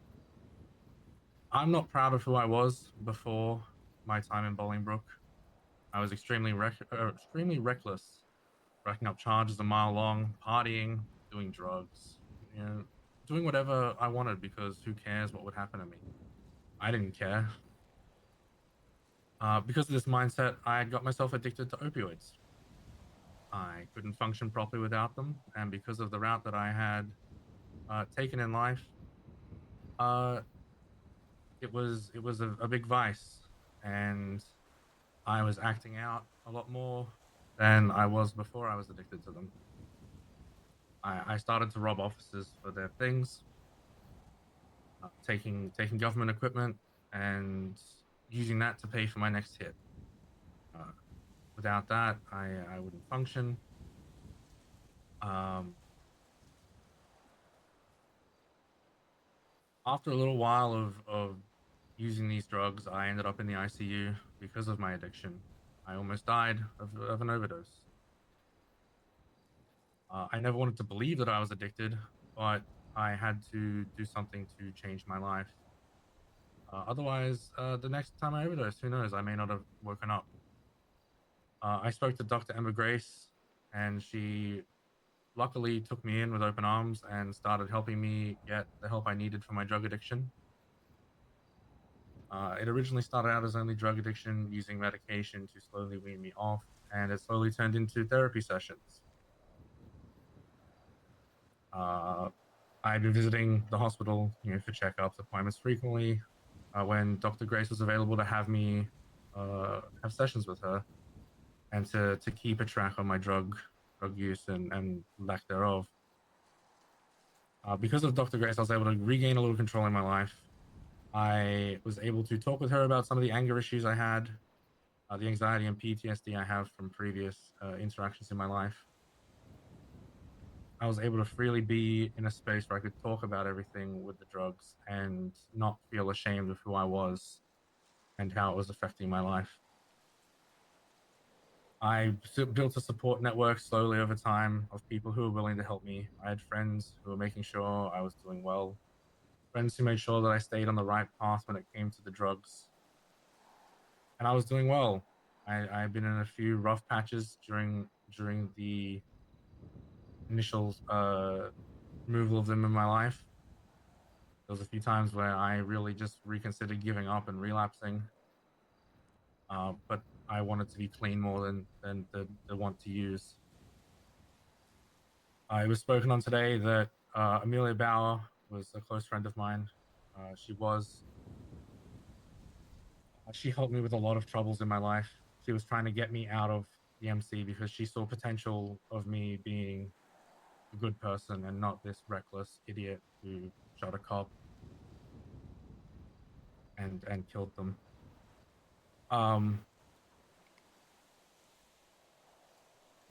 I'm not proud of who I was before my time in Bolingbrook. I was extremely reckless, racking up charges a mile long, partying, doing drugs, doing whatever I wanted because who cares what would happen to me? I didn't care. Because of this mindset, I had got myself addicted to opioids. I couldn't function properly without them, and because of the route that I had taken in life, it was a big vice, and I was acting out a lot more than I was before I was addicted to them. I started to rob officers for their things, taking government equipment and using that to pay for my next hit. Without that, I wouldn't function. After a little while of using these drugs, I ended up in the ICU because of my addiction. I almost died of an overdose. I never wanted to believe that I was addicted, but I had to do something to change my life. Otherwise, the next time I overdose, who knows? I may not have woken up. I spoke to Dr. Emma Grace, and she luckily took me in with open arms and started helping me get the help I needed for my drug addiction. It originally started out as only drug addiction, using medication to slowly wean me off, and it slowly turned into therapy sessions. I've been visiting the hospital, for checkups, appointments frequently. When Dr. Grace was available to have me have sessions with her, and to keep a track on my drug use and lack thereof. Because of Dr. Grace, I was able to regain a little control in my life. I was able to talk with her about some of the anger issues I had, the anxiety and PTSD I have from previous interactions in my life. I was able to freely be in a space where I could talk about everything with the drugs and not feel ashamed of who I was and how it was affecting my life. I built a support network slowly over time of people who were willing to help me. I had friends who were making sure I was doing well, friends who made sure that I stayed on the right path when it came to the drugs. And I was doing well. I've been in a few rough patches during the initial removal of them in my life. There was a few times where I really just reconsidered giving up and relapsing. But I wanted to be clean more than the want to use. It was spoken on today that Amelia Bauer was a close friend of mine. She helped me with a lot of troubles in my life. She was trying to get me out of the MC because she saw potential of me being a good person and not this reckless idiot who shot a cop and killed them.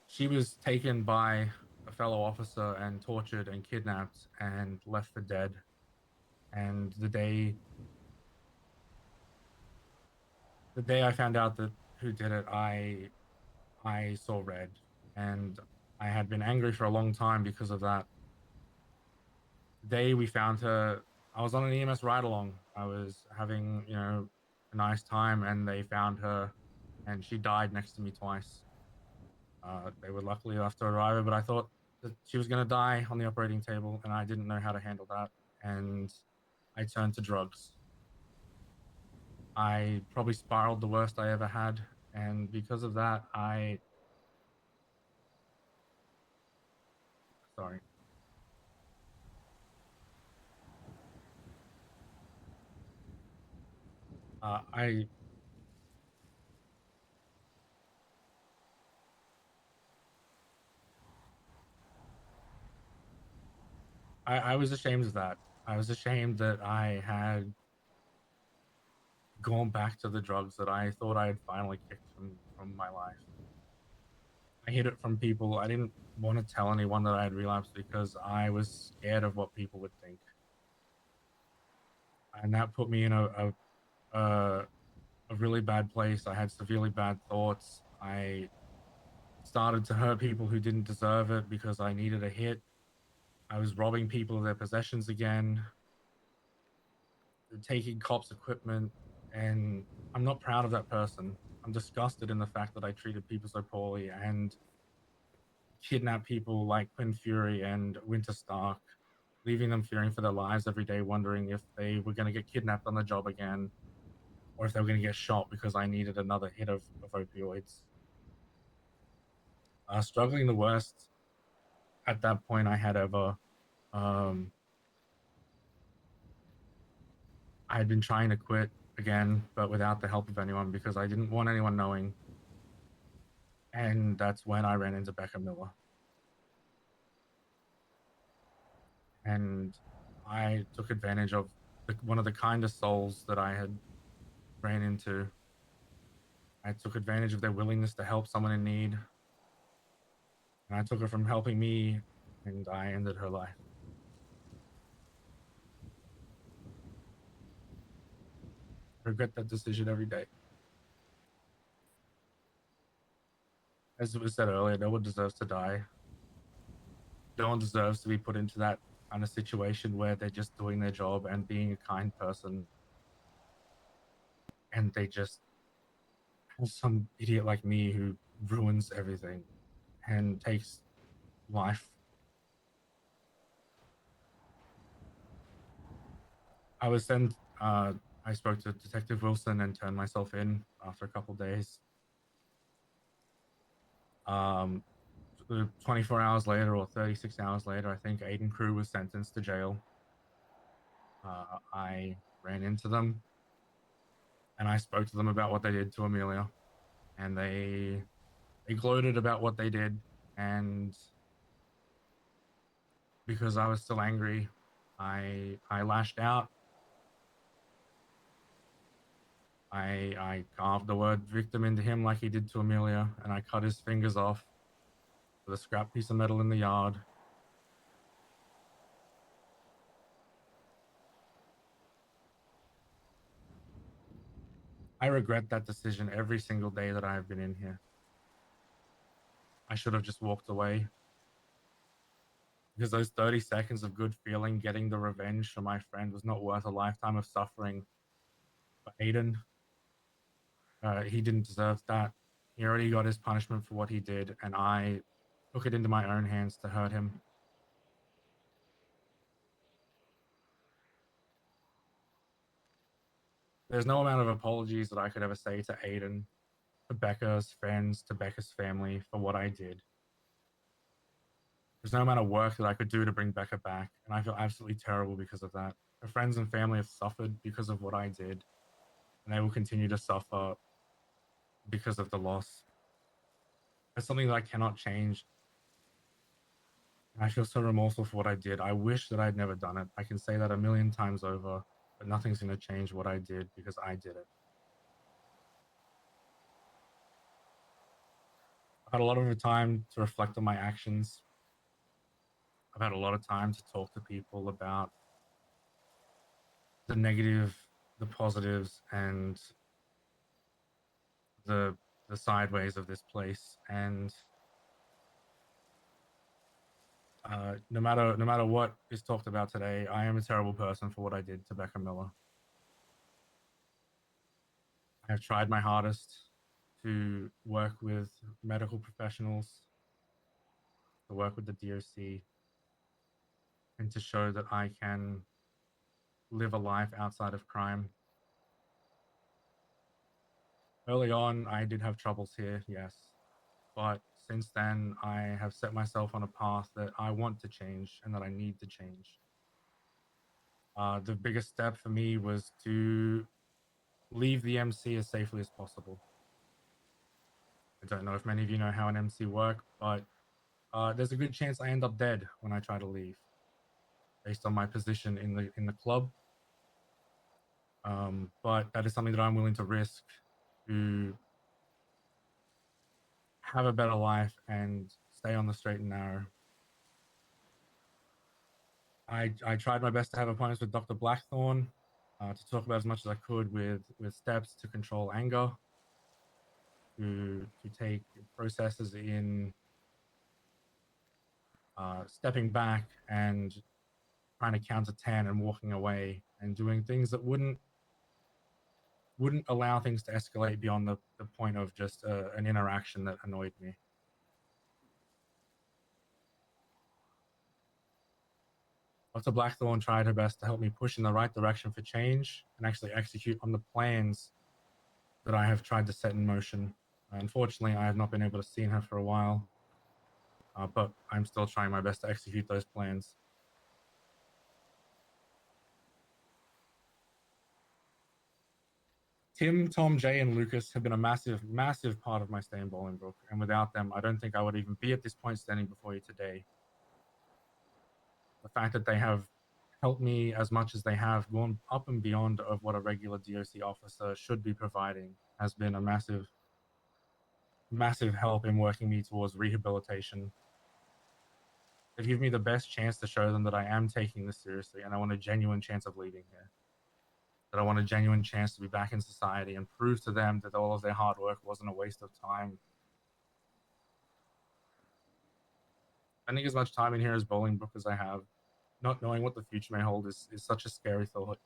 She was taken by a fellow officer and tortured and kidnapped and left for dead. And the day I found out that who did it, I saw red, and I had been angry for a long time because of that. The day we found her, I was on an EMS ride along. I was having, a nice time, and they found her, and she died next to me twice. They were luckily enough to arrive her, but I thought that she was going to die on the operating table, and I didn't know how to handle that, and I turned to drugs. I probably spiraled the worst I ever had, and because of that, sorry. I was ashamed of that. I was ashamed that I had gone back to the drugs that I thought I had finally kicked from my life. I hid it from people. I didn't want to tell anyone that I had relapsed because I was scared of what people would think, and that put me in a really bad place. I had severely bad thoughts. I started to hurt people who didn't deserve it because I needed a hit. I was robbing people of their possessions again, taking cops' equipment, and I'm not proud of that person. I'm disgusted in the fact that I treated people so poorly and kidnapped people like Quinn Fury and Winter Stark, leaving them fearing for their lives every day, wondering if they were going to get kidnapped on the job again or if they were going to get shot because I needed another hit of opioids. Struggling the worst at that point I had ever. I had been trying to quit again, but without the help of anyone because I didn't want anyone knowing. And that's when I ran into Becca Miller. And I took advantage of one of the kindest souls that I had ran into. I took advantage of their willingness to help someone in need. And I took her from helping me, and I ended her life. I regret that decision every day. As it was said earlier, no one deserves to die. No one deserves to be put into that kind of situation where they're just doing their job and being a kind person, and they just have some idiot like me who ruins everything and takes life. I was then, I spoke to Detective Wilson and turned myself in after a couple days. 24 hours later or 36 hours later, I think Aiden Crew was sentenced to jail. I ran into them and I spoke to them about what they did to Amelia, and they gloated about what they did, and because I was still angry, I lashed out. I carved the word victim into him like he did to Amelia, and I cut his fingers off with a scrap piece of metal in the yard. I regret that decision every single day that I have been in here. I should have just walked away. Because those 30 seconds of good feeling getting the revenge for my friend was not worth a lifetime of suffering for Aiden. He didn't deserve that. He already got his punishment for what he did, and I took it into my own hands to hurt him. There's no amount of apologies that I could ever say to Aiden, to Becca's friends, to Becca's family for what I did. There's no amount of work that I could do to bring Becca back, and I feel absolutely terrible because of that. Her friends and family have suffered because of what I did, and they will continue to suffer because of the loss. That's something that I cannot change. And I feel so remorseful for what I did. I wish that I'd never done it. I can say that a million times over, but nothing's going to change what I did because I did it. I've had a lot of time to reflect on my actions. I've had a lot of time to talk to people about the negative, the positives, and the sideways of this place. And no matter what is talked about today, I am a terrible person for what I did to Becca Miller. I've tried my hardest to work with medical professionals, to work with the DOC, and to show that I can live a life outside of crime. Early on, I did have troubles here, yes. But since then, I have set myself on a path that I want to change and that I need to change. The biggest step for me was to leave the MC as safely as possible. I don't know if many of you know how an MC works, but there's a good chance I end up dead when I try to leave, based on my position in the club. But that is something that I'm willing to risk to have a better life and stay on the straight and narrow. I tried my best to have appointments with Dr. Blackthorn to talk about as much as I could with steps to control anger, to take processes in stepping back and trying to count to 10 and walking away and doing things that wouldn't allow things to escalate beyond the point of just an interaction that annoyed me. Dr. Blackthorn tried her best to help me push in the right direction for change and actually execute on the plans that I have tried to set in motion. Unfortunately, I have not been able to see her for a while, but I'm still trying my best to execute those plans. Tim, Tom, Jay, and Lucas have been a massive, massive part of my stay in Bolingbroke, and without them, I don't think I would even be at this point standing before you today. The fact that they have helped me as much as they have, gone up and beyond of what a regular DOC officer should be providing, has been a massive, massive help in working me towards rehabilitation. They give me the best chance to show them that I am taking this seriously and I want a genuine chance of leaving here. That I want a genuine chance to be back in society and prove to them that all of their hard work wasn't a waste of time. Spending as much time in here as Bolingbroke as I have, not knowing what the future may hold is such a scary thought.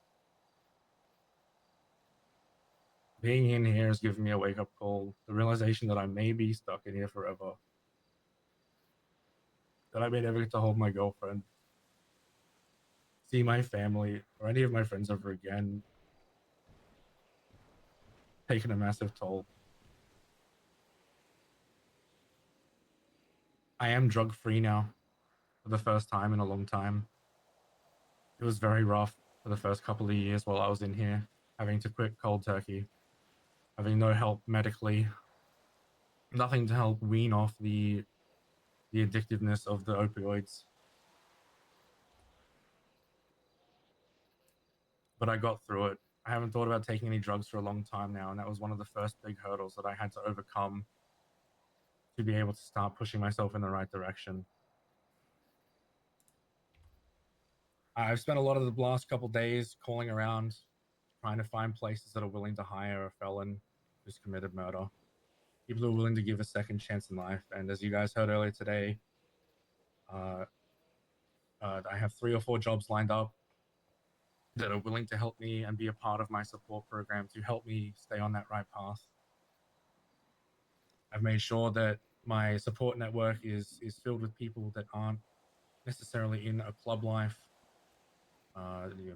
Being in here has given me a wake-up call, the realization that I may be stuck in here forever. That I may never get to hold my girlfriend, see my family, or any of my friends ever again. Taking a massive toll. I am drug-free now, for the first time in a long time. It was very rough for the first couple of years while I was in here, having to quit cold turkey, having no help medically, nothing to help wean off the addictiveness of the opioids. But I got through it. I haven't thought about taking any drugs for a long time now, and that was one of the first big hurdles that I had to overcome to be able to start pushing myself in the right direction. I've spent a lot of the last couple days calling around, trying to find places that are willing to hire a felon who's committed murder. People who are willing to give a second chance in life. And as you guys heard earlier today, I have 3 or 4 jobs lined up that are willing to help me and be a part of my support program to help me stay on that right path. I've made sure that my support network is filled with people that aren't necessarily in a club life,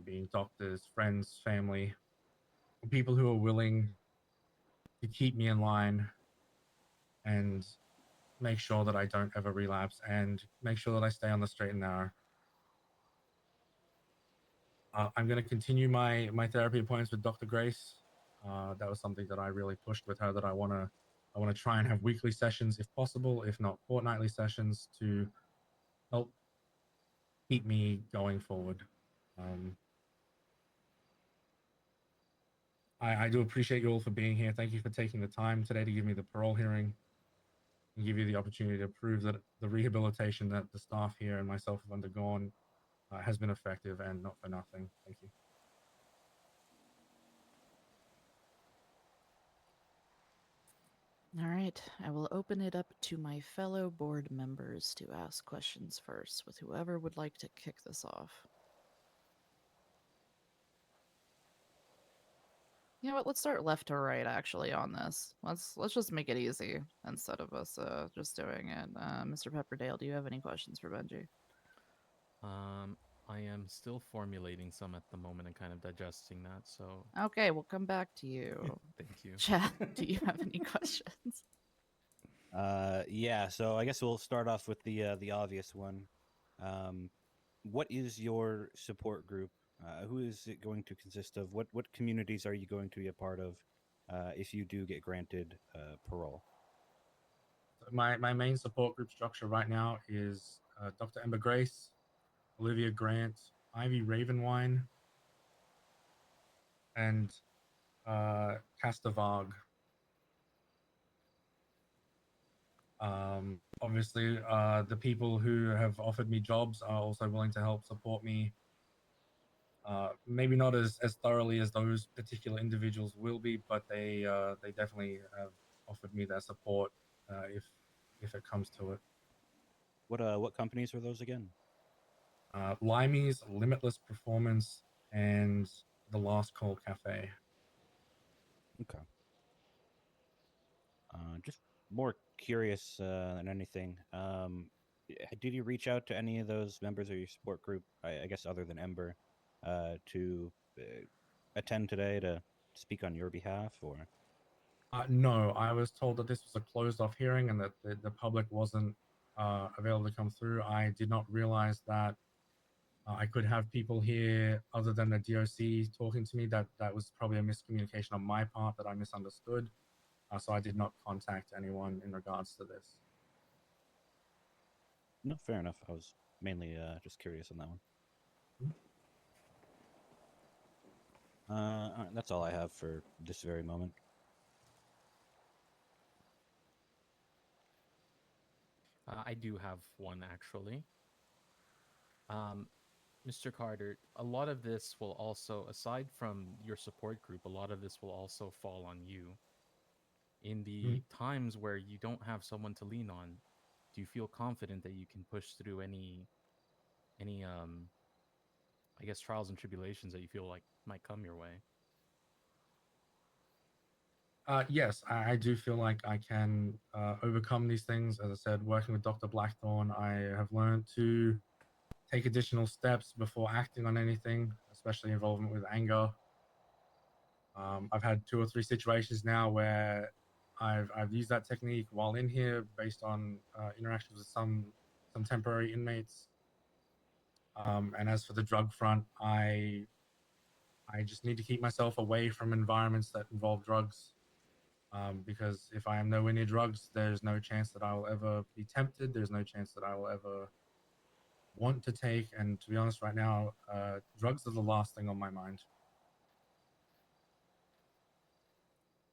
being doctors, friends, family, people who are willing to keep me in line and make sure that I don't ever relapse and make sure that I stay on the straight and narrow. I'm going to continue my therapy appointments with Dr. Grace. That was something that I really pushed with her, that I want to try and have weekly sessions if possible, if not fortnightly sessions, to help keep me going forward. I do appreciate you all for being here. Thank you for taking the time today to give me the parole hearing and give you the opportunity to prove that the rehabilitation that the staff here and myself have undergone has been effective and not for nothing. Thank you. All right, I will open it up to my fellow board members to ask questions first, with whoever would like to kick this off. You know what? Let's start left to right actually on this. Let's just make it easy instead of us just doing it. Mr. Pepperdale, do you have any questions for Benji? I am still formulating some at the moment and kind of digesting that. So Okay, we'll come back to you. thank you. Chad, do you have any questions? Yeah. So I guess we'll start off with the obvious one. What is your support group? Who is it going to consist of? What communities are you going to be a part of if you do get granted parole? My main support group structure right now is Dr. Ember Grace, Olivia Grant, Ivy Ravenwine, and Casta Varg. Obviously, the people who have offered me jobs are also willing to help support me. Maybe not as thoroughly as those particular individuals will be, but they definitely have offered me their support if it comes to it. What companies are those again? Limey's, Limitless Performance, and the Last Call Cafe. Okay. Just more curious than anything. Did you reach out to any of those members of your support group? I guess other than Ember, to attend today to speak on your behalf, or? No, I was told that this was a closed-off hearing and that the public wasn't available to come through. I did not realize that I could have people here other than the DOC talking to me. That was probably a miscommunication on my part that I misunderstood. So I did not contact anyone in regards to this. No, fair enough. I was mainly just curious on that one. All right, that's all I have for this very moment. I do have one actually. Mr. Carter, a lot of this will also, aside from your support group, a lot of this will also fall on you. In the times where you don't have someone to lean on, do you feel confident that you can push through any I guess trials and tribulations that you feel like might come your way? Yes, I do feel like I can overcome these things. As I said, working with Dr. Blackthorn, I have learned to take additional steps before acting on anything, especially involvement with anger. I've had 2 or 3 situations now where I've used that technique while in here based on interactions with some temporary inmates. And as for the drug front, I just need to keep myself away from environments that involve drugs. Because if I am nowhere near drugs, there's no chance that I will ever be tempted. There's no chance that I will ever want to take. And to be honest, right now, drugs are the last thing on my mind.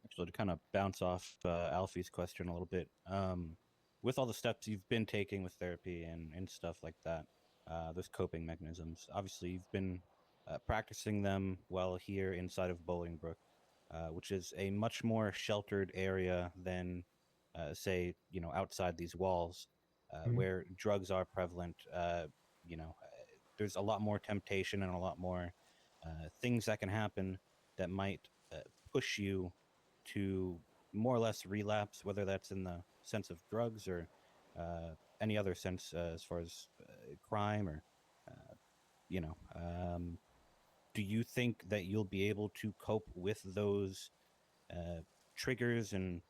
Actually, to kind of bounce off Alfie's question a little bit, with all the steps you've been taking with therapy and stuff like that, those coping mechanisms, obviously you've been practicing them well here inside of Bolingbrook, which is a much more sheltered area than, say, outside these walls, where drugs are prevalent. There's a lot more temptation and a lot more things that can happen that might push you to more or less relapse, whether that's in the sense of drugs or any other sense as far as crime or, you know. Do you think that you'll be able to cope with those triggers and,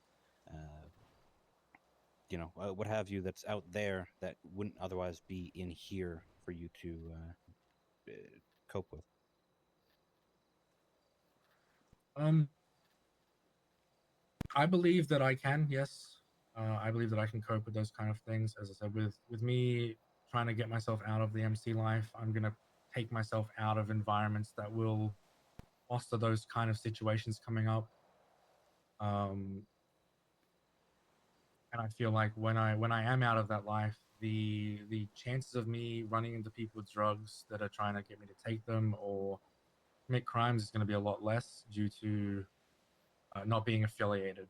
what have you that's out there that wouldn't otherwise be in here for you to cope with? I believe that I can. Yes, I believe that I can cope with those kind of things. As I said, with me trying to get myself out of the MC life, I'm gonna take myself out of environments that will foster those kind of situations coming up. And I feel like when I am out of that life, the chances of me running into people with drugs that are trying to get me to take them or commit crimes is going to be a lot less due to not being affiliated.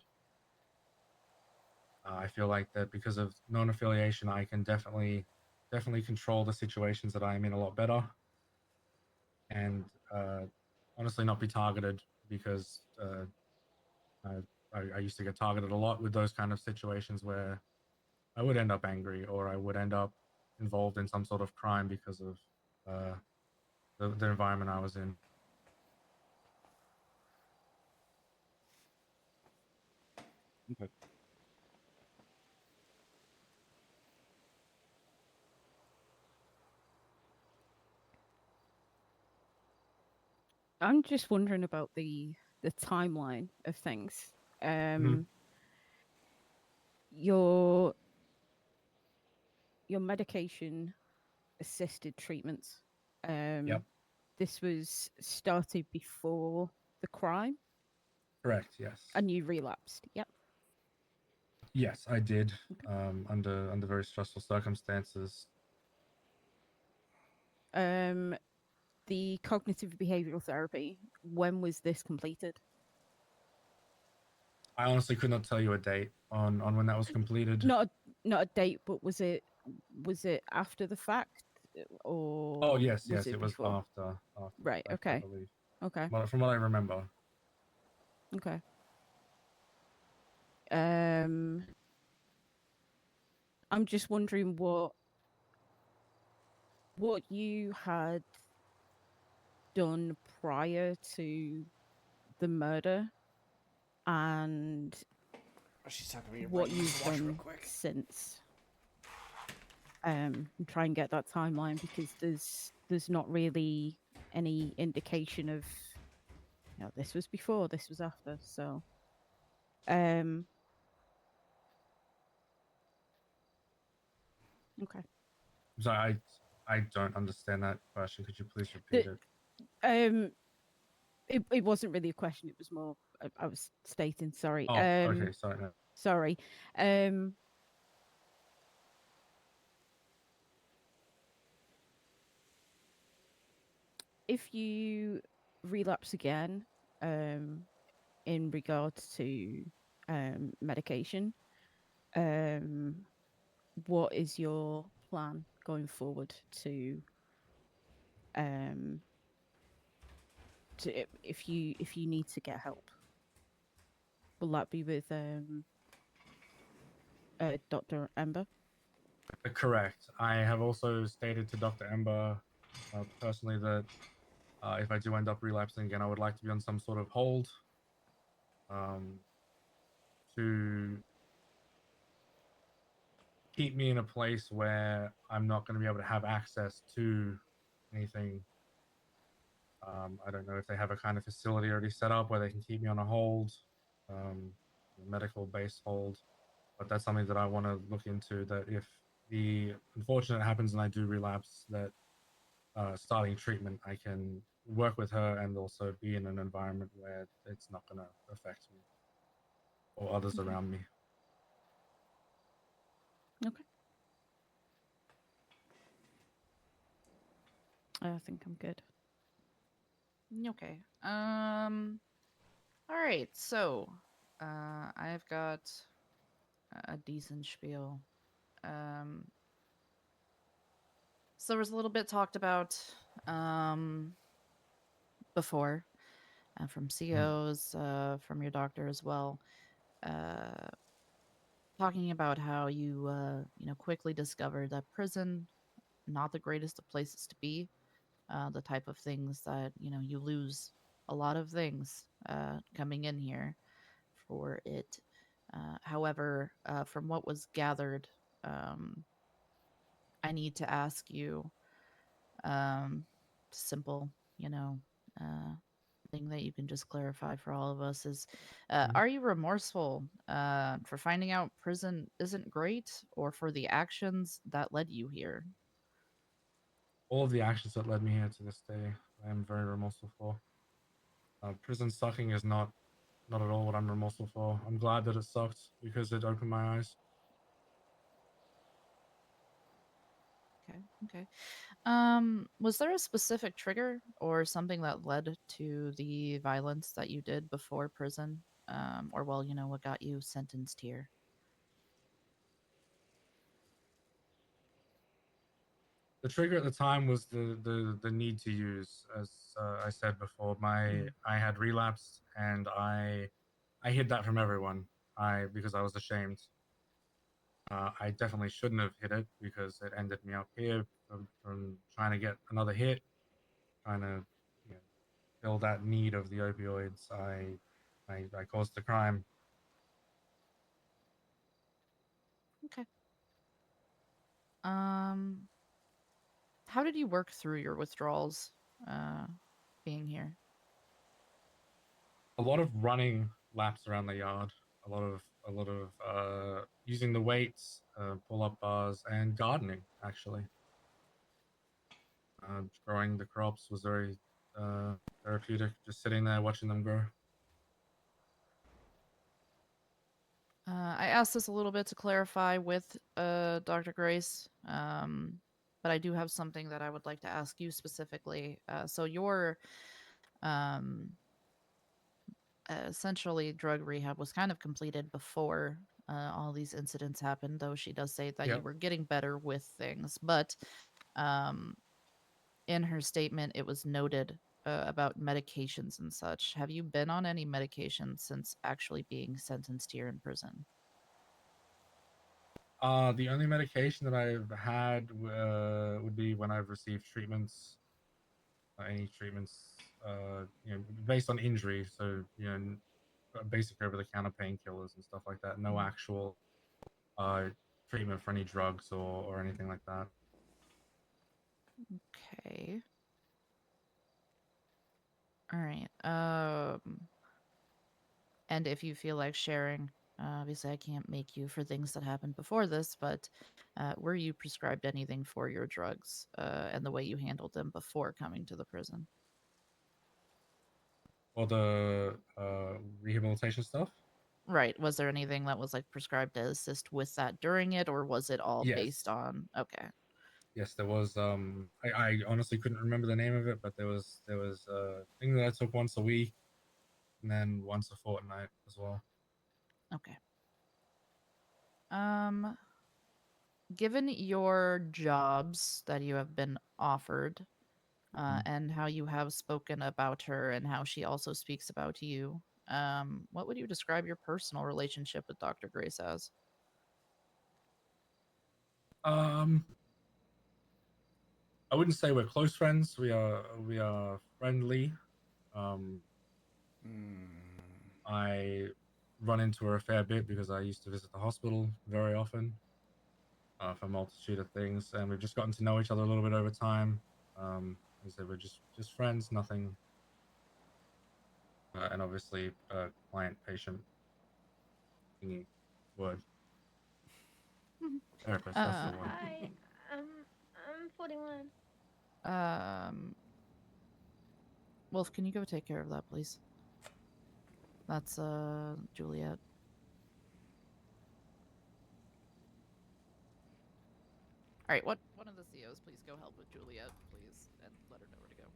I feel like that because of non-affiliation, I can definitely control the situations that I'm in a lot better, and honestly, not be targeted because I used to get targeted a lot with those kind of situations where I would end up angry or I would end up involved in some sort of crime because of the environment I was in. Okay. I'm just wondering about the timeline of things. Your medication assisted treatments. Yep. This was started before the crime, Correct. Yes. and you relapsed. Yep. Yes, I did. Under very stressful circumstances. The cognitive behavioral therapy. When was this completed? I honestly could not tell you a date on when that was completed. Not a date, but was it after the fact, or Oh yes, was yes, it was before? after Right. the fact, I Okay. believe. Okay. Well, from what I remember. Okay. I'm just wondering what you had done prior to the murder, and She's talking about your what brain. you've Wash real done quick. since. And try and get that timeline, because there's not really any indication of, this was before, this was after. So okay. So I don't understand that question. Could you please repeat it? It wasn't really a question, it was more I was stating, sorry. Oh, okay, sorry. No. Sorry. If you relapse again, in regards to medication, what is your plan going forward to if you need to get help? Will that be with Dr. Ember? Correct. I have also stated to Dr. Ember personally that if I do end up relapsing again, I would like to be on some sort of hold to keep me in a place where I'm not going to be able to have access to anything. I don't know if they have a kind of facility already set up where they can keep me on a hold, medical based hold, but that's something that I want to look into. That if the unfortunate happens and I do relapse, that starting treatment, I can work with her and also be in an environment where it's not going to affect me or others Okay. around me. Okay. I think I'm good. Okay. All right. So, I've got a decent spiel. So there was a little bit talked about before from COs, from your doctor as well, talking about how you quickly discovered that prison, not the greatest of places to be. The type of things that you lose a lot of things coming in here for it. However, from what was gathered, I need to ask you, simple, thing that you can just clarify for all of us is, are you remorseful for finding out prison isn't great, or for the actions that led you here? All of the actions that led me here to this day, I am very remorseful for. Prison sucking is not at all what I'm remorseful for. I'm glad that it sucked because it opened my eyes. Okay. Was there a specific trigger or something that led to the violence that you did before prison? Or well, what got you sentenced here? the trigger at the time was the need to use, as I said before. I had relapsed, and I hid that from everyone. Because I was ashamed. I definitely shouldn't have hit it because it ended me up here from trying to get another hit, trying to fill that need of the opioids. I caused the crime. Okay. How did you work through your withdrawals being here? A lot of running laps around the yard. A lot of using the weights, pull-up bars, and gardening. Actually, growing the crops was very therapeutic. Just sitting there watching them grow. I asked this a little bit to clarify with Dr. Grace, but I do have something that I would like to ask you specifically. So your essentially drug rehab was kind of completed before all these incidents happened, though she does say that you Yep. were getting better with things. But in her statement, it was noted about medications and such. Have you been on any medications since actually being sentenced here in prison? The only medication that I've had would be when I've received treatments, any treatments, based on injury. So, basic over-the-counter painkillers and stuff like that. No actual treatment for any drugs or anything like that. Okay. All right. And if you feel like sharing, obviously I can't make you for things that happened before this, but were you prescribed anything for your drugs and the way you handled them before coming to the prison? Or the rehabilitation stuff. Right. Was there anything that was like prescribed to assist with that during it, or was it all Yes. based on? Okay. Yes, there was. I honestly couldn't remember the name of it, but there was a thing that I took once a week, and then once a fortnight as well. Okay. Given your jobs that you have been offered, and how you have spoken about her and how she also speaks about you, what would you describe your personal relationship with Dr. Grace as? I wouldn't say we're close friends. We are friendly. I run into her a fair bit because I used to visit the hospital very often for a multitude of things, and we've just gotten to know each other a little bit over time. Like I said, we're just friends, nothing. And obviously, client-patient thingy word. Therapist, that's the one. Hi, I'm 41. Wolf, can you go take care of that, please? That's Juliet. All right, one of the COs, please go help with Juliet, please, and let her know where to go.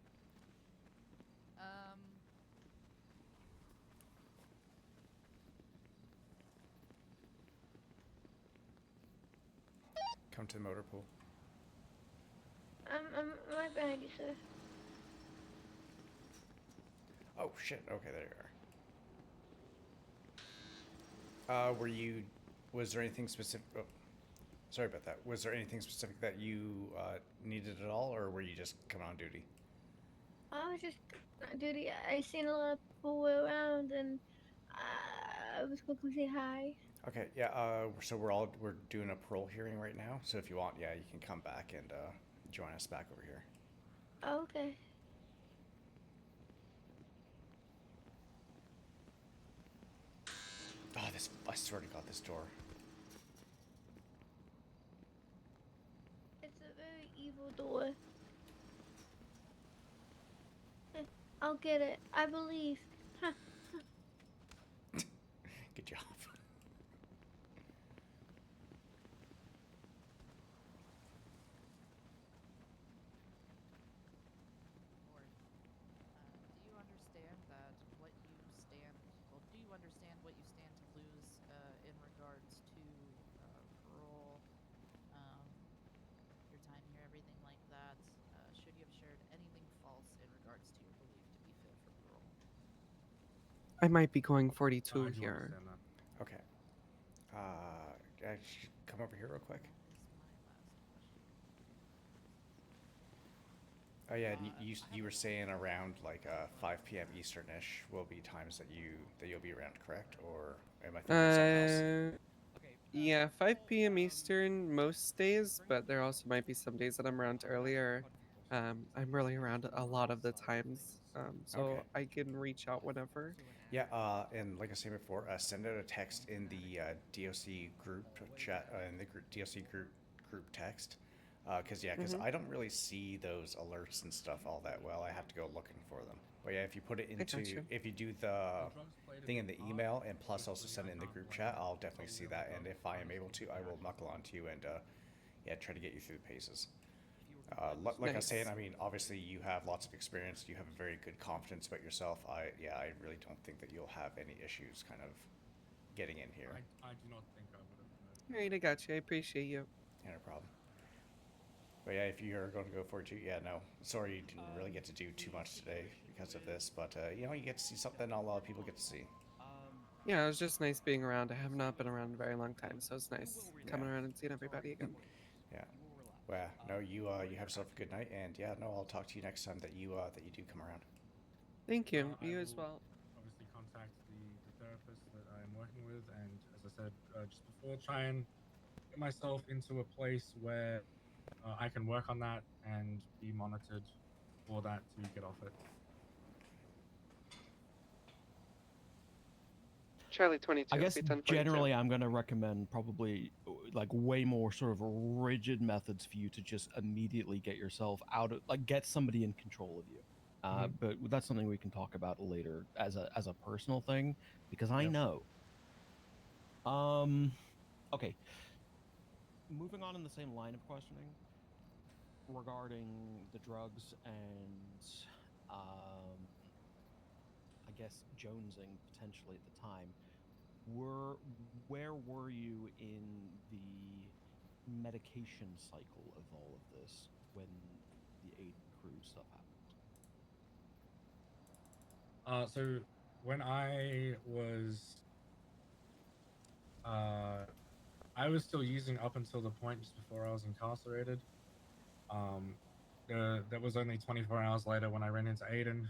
Come to the motor pool. I'm right behind you, sir. Oh shit! Okay, there you are. Was there anything specific? Oh, sorry about that. Was there anything specific that you needed at all, or were you just coming on duty? I was just on duty. I seen a lot of people around, and I was going to say hi. Okay, yeah. So we're doing a parole hearing right now. So if you want, yeah, you can come back and join us back over here. Oh, okay. Oh, I swear to God, this door. It's a very evil door. I'll get it. I believe. Huh. Good job. Do you understand that what you stand, well, do you understand what you stand to lose in regards to parole, your time here, everything like I might be going 42 I do here. understand that. Okay. I should come over here real quick. Oh yeah, and you were saying around like 5 p.m. Easternish will be times that you'll be around, correct? Or am I thinking of something else? Yeah, 5 p.m. Eastern most days, but there also might be some days that I'm around earlier. I'm really around a lot of the times, so Okay. I can reach out whenever. Yeah, and like I said before, send out a text in the DOC group chat, in the DOC group text, because Mhm. I don't really see those alerts and stuff all that well. I have to go looking for them. But yeah, if you put it I got you. if you do the thing in the email and plus also send it in the group chat, I'll definitely see that. And if I am able to, I will knuckle onto you and yeah, try to get you through the paces. Like I was saying, Nice. I mean, obviously you have lots of experience. You have a very good confidence about yourself. I really don't think that you'll have any issues kind of getting in here. I do not think I would have. Alright, I got you. I appreciate you. Yeah, no problem. But yeah, if you're going to go for it too, yeah, no. Sorry you didn't really get to do too much today because of this, but you know, you get to see something not a lot of people get to see. Yeah, it was just nice being around. I have not been around a very long time, so it's nice coming around and seeing everybody again. Yeah. Well, no, you have yourself a good night, and yeah, no, I'll talk to you next time that you do come around. Thank you. I You as will well. Obviously, contact the therapist that I am working with, and as I said just before, try and get myself into a place where I can work on that and be monitored for that to get off it. Charlie 22. I guess be 1042. generally I'm going to recommend probably like way more sort of rigid methods for you to just immediately get yourself out of like get somebody in control of you. But that's something we can talk about later as a personal thing because I know. Okay. Moving on in the same line of questioning regarding the drugs and I guess jonesing potentially at the time. Where were you in the medication cycle of all of this when the Aiden crew stuff happened? So when I was still using up until the point just before I was incarcerated. That was only 24 hours later when I ran into Aiden.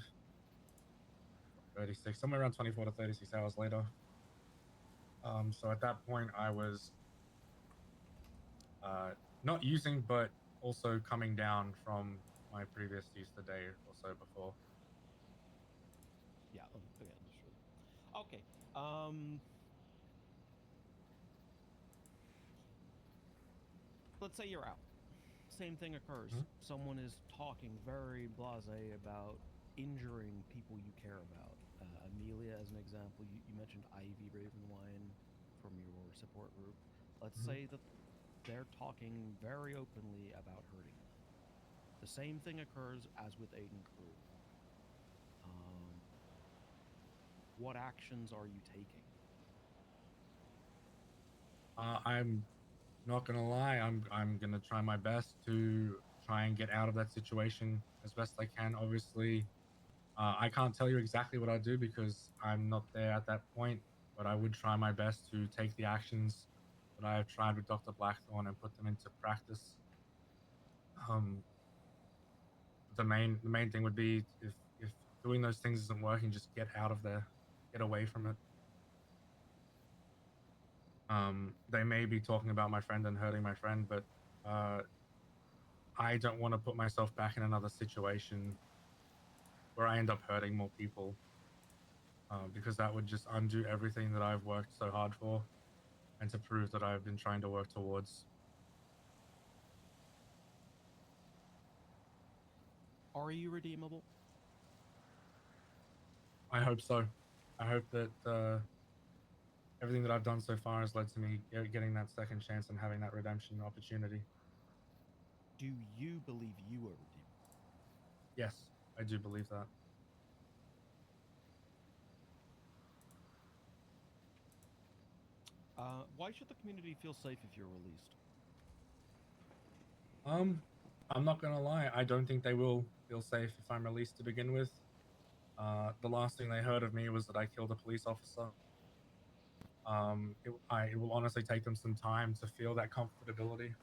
36, somewhere around 24 to 36 hours later. So at that point, I was not using, but also coming down from my previous use the day or so before. Yeah, okay, understood. Okay. Let's say you're out. Same thing occurs. Someone is talking very blasé about injuring people you care about. Amelia, as an example, you mentioned Ivy Ravenwine from your support group. Let's say that they're talking very openly about hurting them. The same thing occurs as with Aiden Crew. What actions are you taking? I'm not gonna lie. I'm gonna try my best to try and get out of that situation as best I can. Obviously, I can't tell you exactly what I do because I'm not there at that point. But I would try my best to take the actions that I have tried with Dr. Blackthorn and put them into practice. The main thing would be if doing those things isn't working, just get out of there, get away from it. They may be talking about my friend and hurting my friend, but I don't want to put myself back in another situation where I end up hurting more people, because that would just undo everything that I've worked so hard for and to prove that I've been trying to work towards. Are you redeemable? I hope so. I hope that everything that I've done so far has led to me getting that second chance and having that redemption opportunity. Do you believe you are redeemable? Yes, I do believe that. Why should the community feel safe if you're released? I'm not gonna lie. I don't think they will feel safe if I'm released to begin with. The last thing they heard of me was that I killed a police officer. It will honestly take them some time to feel that comfortability.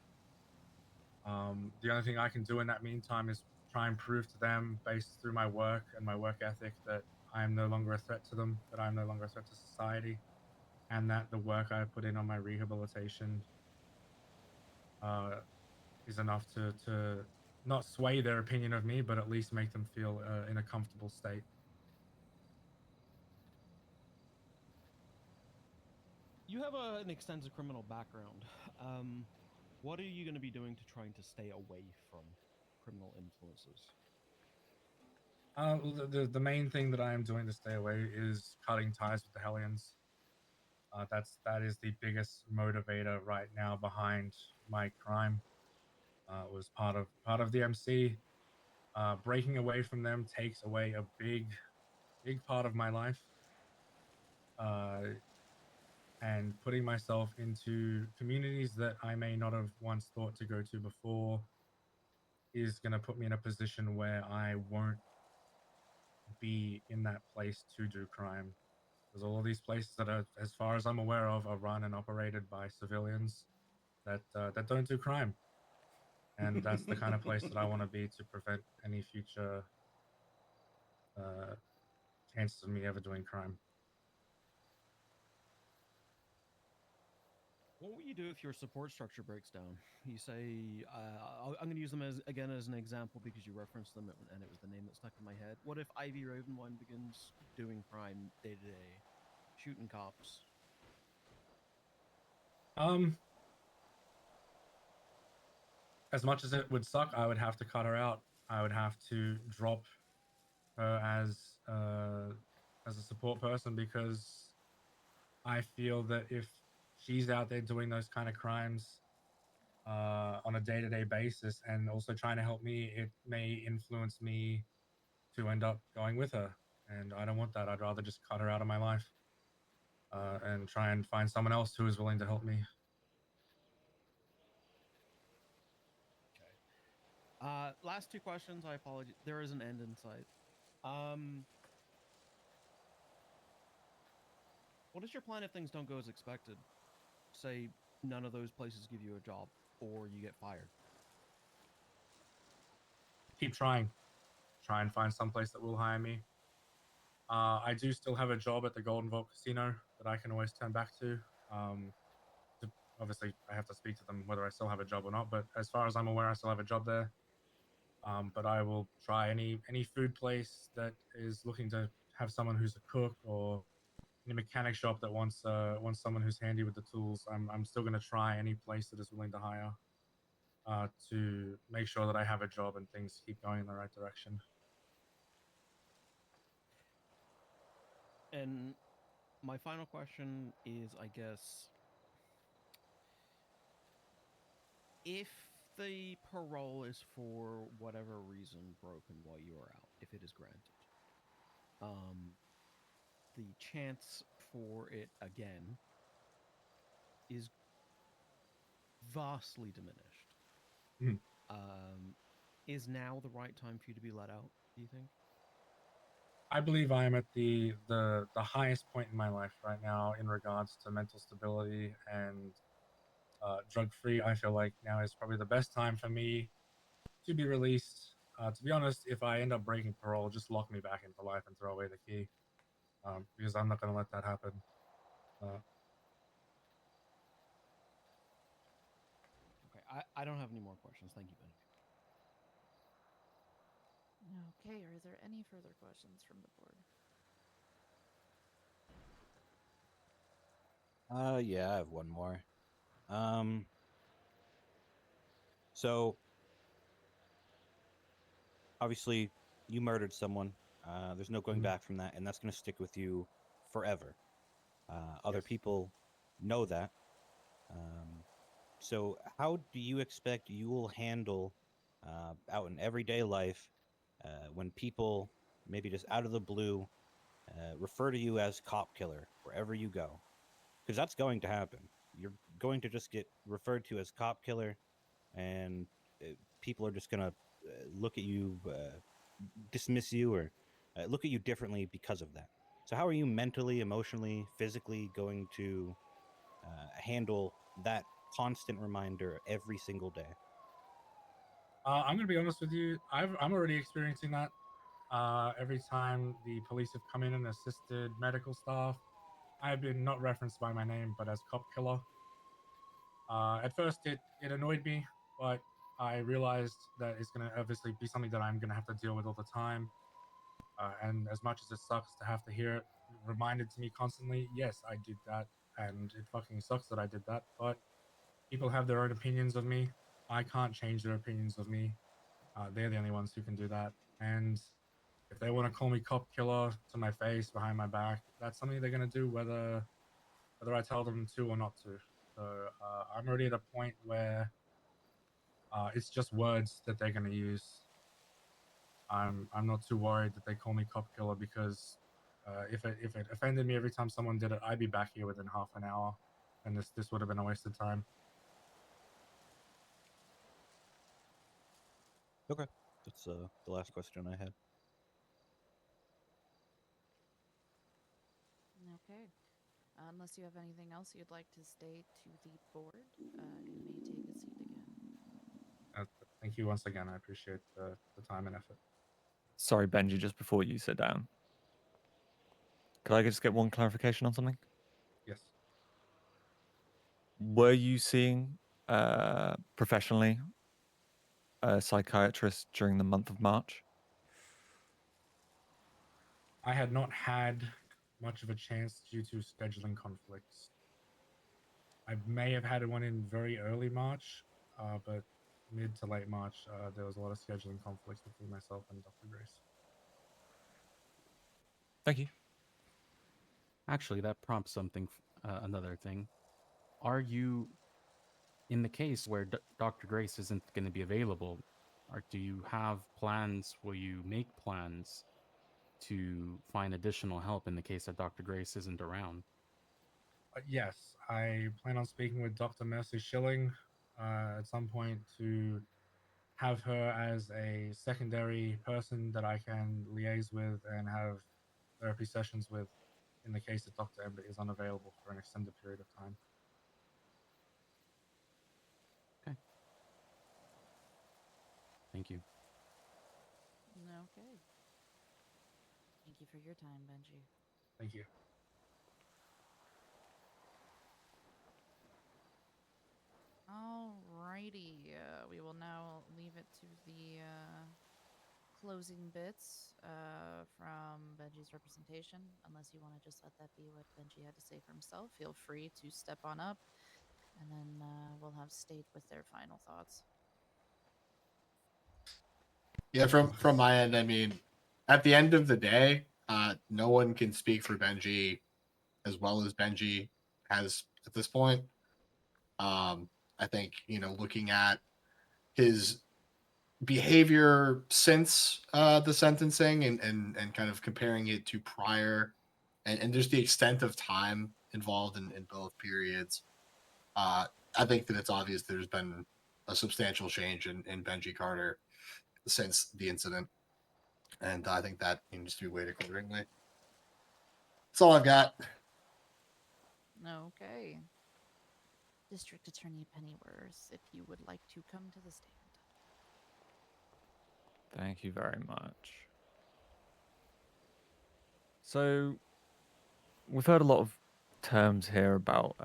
The only thing I can do in that meantime is try and prove to them, based through my work and my work ethic, that I am no longer a threat to them, that I'm no longer a threat to society, and that the work I put in on my rehabilitation is enough to not sway their opinion of me, but at least make them feel in a comfortable state. You have an extensive criminal background. What are you going to be doing to trying to stay away from criminal influences? The main thing that I am doing to stay away is cutting ties with the Hellions. That is the biggest motivator right now behind my crime. Was part of the MC. Breaking away from them takes away a big part of my life. And putting myself into communities that I may not have once thought to go to before is going to put me in a position where I won't be in that place to do crime. Because all of these places that are, as far as I'm aware of, are run and operated by civilians that don't do crime. And that's the kind of place that I want to be to prevent any future chances of me ever doing crime. What will you do if your support structure breaks down? You say, I'm going to use them as an example because you referenced them and it was the name that stuck in my head. What if Ivy Ravenwine begins doing crime day to day, shooting cops? As much as it would suck, I would have to cut her out. I would have to drop her as a support person, because I feel that if she's out there doing those kind of crimes on a day-to-day basis and also trying to help me, it may influence me to end up going with her, and I don't want that. I'd rather just cut her out of my life and try and find someone else who is willing to help me. Last two questions. I apologize. There is an end in sight. What is your plan if things don't go as expected? Say none of those places give you a job or you get fired. Keep trying. Try and find someplace that will hire me. I do still have a job at the Golden Vault Casino that I can always turn back to. Obviously, I have to speak to them whether I still have a job or not, but as far as I'm aware, I still have a job there. But I will try any food place that is looking to have someone who's a cook, or any mechanic shop that wants someone who's handy with the tools. I'm still going to try any place that is willing to hire to make sure that I have a job and things keep going in the right direction. And my final question is, I guess, if the parole is for whatever reason broken while you are out, if it is granted, the chance for it again is vastly diminished. Mm. Is now the right time for you to be let out, do you think? I believe I am at the highest point in my life right now in regards to mental stability and drug free. I feel like now is probably the best time for me to be released. To be honest, if I end up breaking parole, just lock me back into life and throw away the key, because I'm not going to let that happen. Okay, I don't have any more questions. Thank you, Benji. Okay, are there any further questions from the board? Yeah, I have one more. So obviously you murdered someone. There's no going back from that, and that's going to stick with you forever. Other people know that. So how do you expect you will handle out in everyday life when people, maybe just out of the blue, refer to you as cop killer wherever you go? Because that's going to happen. You're going to just get referred to as cop killer, and people are just going to look at you, dismiss you, or look at you differently because of that. So how are you mentally, emotionally, physically going to handle that constant reminder every single day? I'm gonna be honest with you. I'm already experiencing that. Every time the police have come in and assisted medical staff, I've been not referenced by my name, but as cop killer. At first, it annoyed me, but I realized that it's gonna obviously be something that I'm gonna have to deal with all the time. And as much as it sucks to have to hear it reminded to me constantly, yes, I did that, and it fucking sucks that I did that. But people have their own opinions of me. I can't change their opinions of me. They're the only ones who can do that. And if they want to call me cop killer to my face, behind my back, that's something they're gonna do, whether I tell them to or not to. So I'm already at a point where it's just words that they're gonna use. I'm not too worried that they call me cop killer because if it offended me every time someone did it, I'd be back here within half an hour, and this would have been a waste of time. Okay, that's the last question I had. Okay. Unless you have anything else you'd like to state to the board, you may take a seat again. Thank you once again. I appreciate the time and effort. Sorry, Benji, just before you sit down. Could I just get one clarification on something? Yes. Were you seeing professionally a psychiatrist during the month of March? I had not had much of a chance due to scheduling conflicts. I may have had one in very early March, but mid to late March, there was a lot of scheduling conflicts between myself and Dr. Grace. Thank you. Actually, that prompts something. Another thing. Are you, in the case where Dr. Grace isn't going to be available, or do you have plans? Will you make plans to find additional help in the case that Dr. Grace isn't around? Yes, I plan on speaking with Dr. Mercy Schilling at some point to have her as a secondary person that I can liaise with and have therapy sessions with in the case that Dr. Ember is unavailable for an extended period of time. Okay. Thank you. Okay. Thank you for your time, Benji. Thank you. Alrighty, we will now leave it to the closing bits from Benji's representation. Unless you want to just let that be what Benji had to say for himself, feel free to step on up, and then we'll have State with their final thoughts. Yeah, from my end, I mean, at the end of the day, no one can speak for Benji as well as Benji has at this point. I think, looking at his behavior since the sentencing and kind of comparing it to prior and just the extent of time involved in both periods, I think that it's obvious there's been a substantial change in Benji Carter since the incident. And I think that needs to be weighed accordingly. That's all I've got. Okay. District Attorney Pennyworth, if you would like to come to the stand. Thank you very much. So, we've heard a lot of terms here about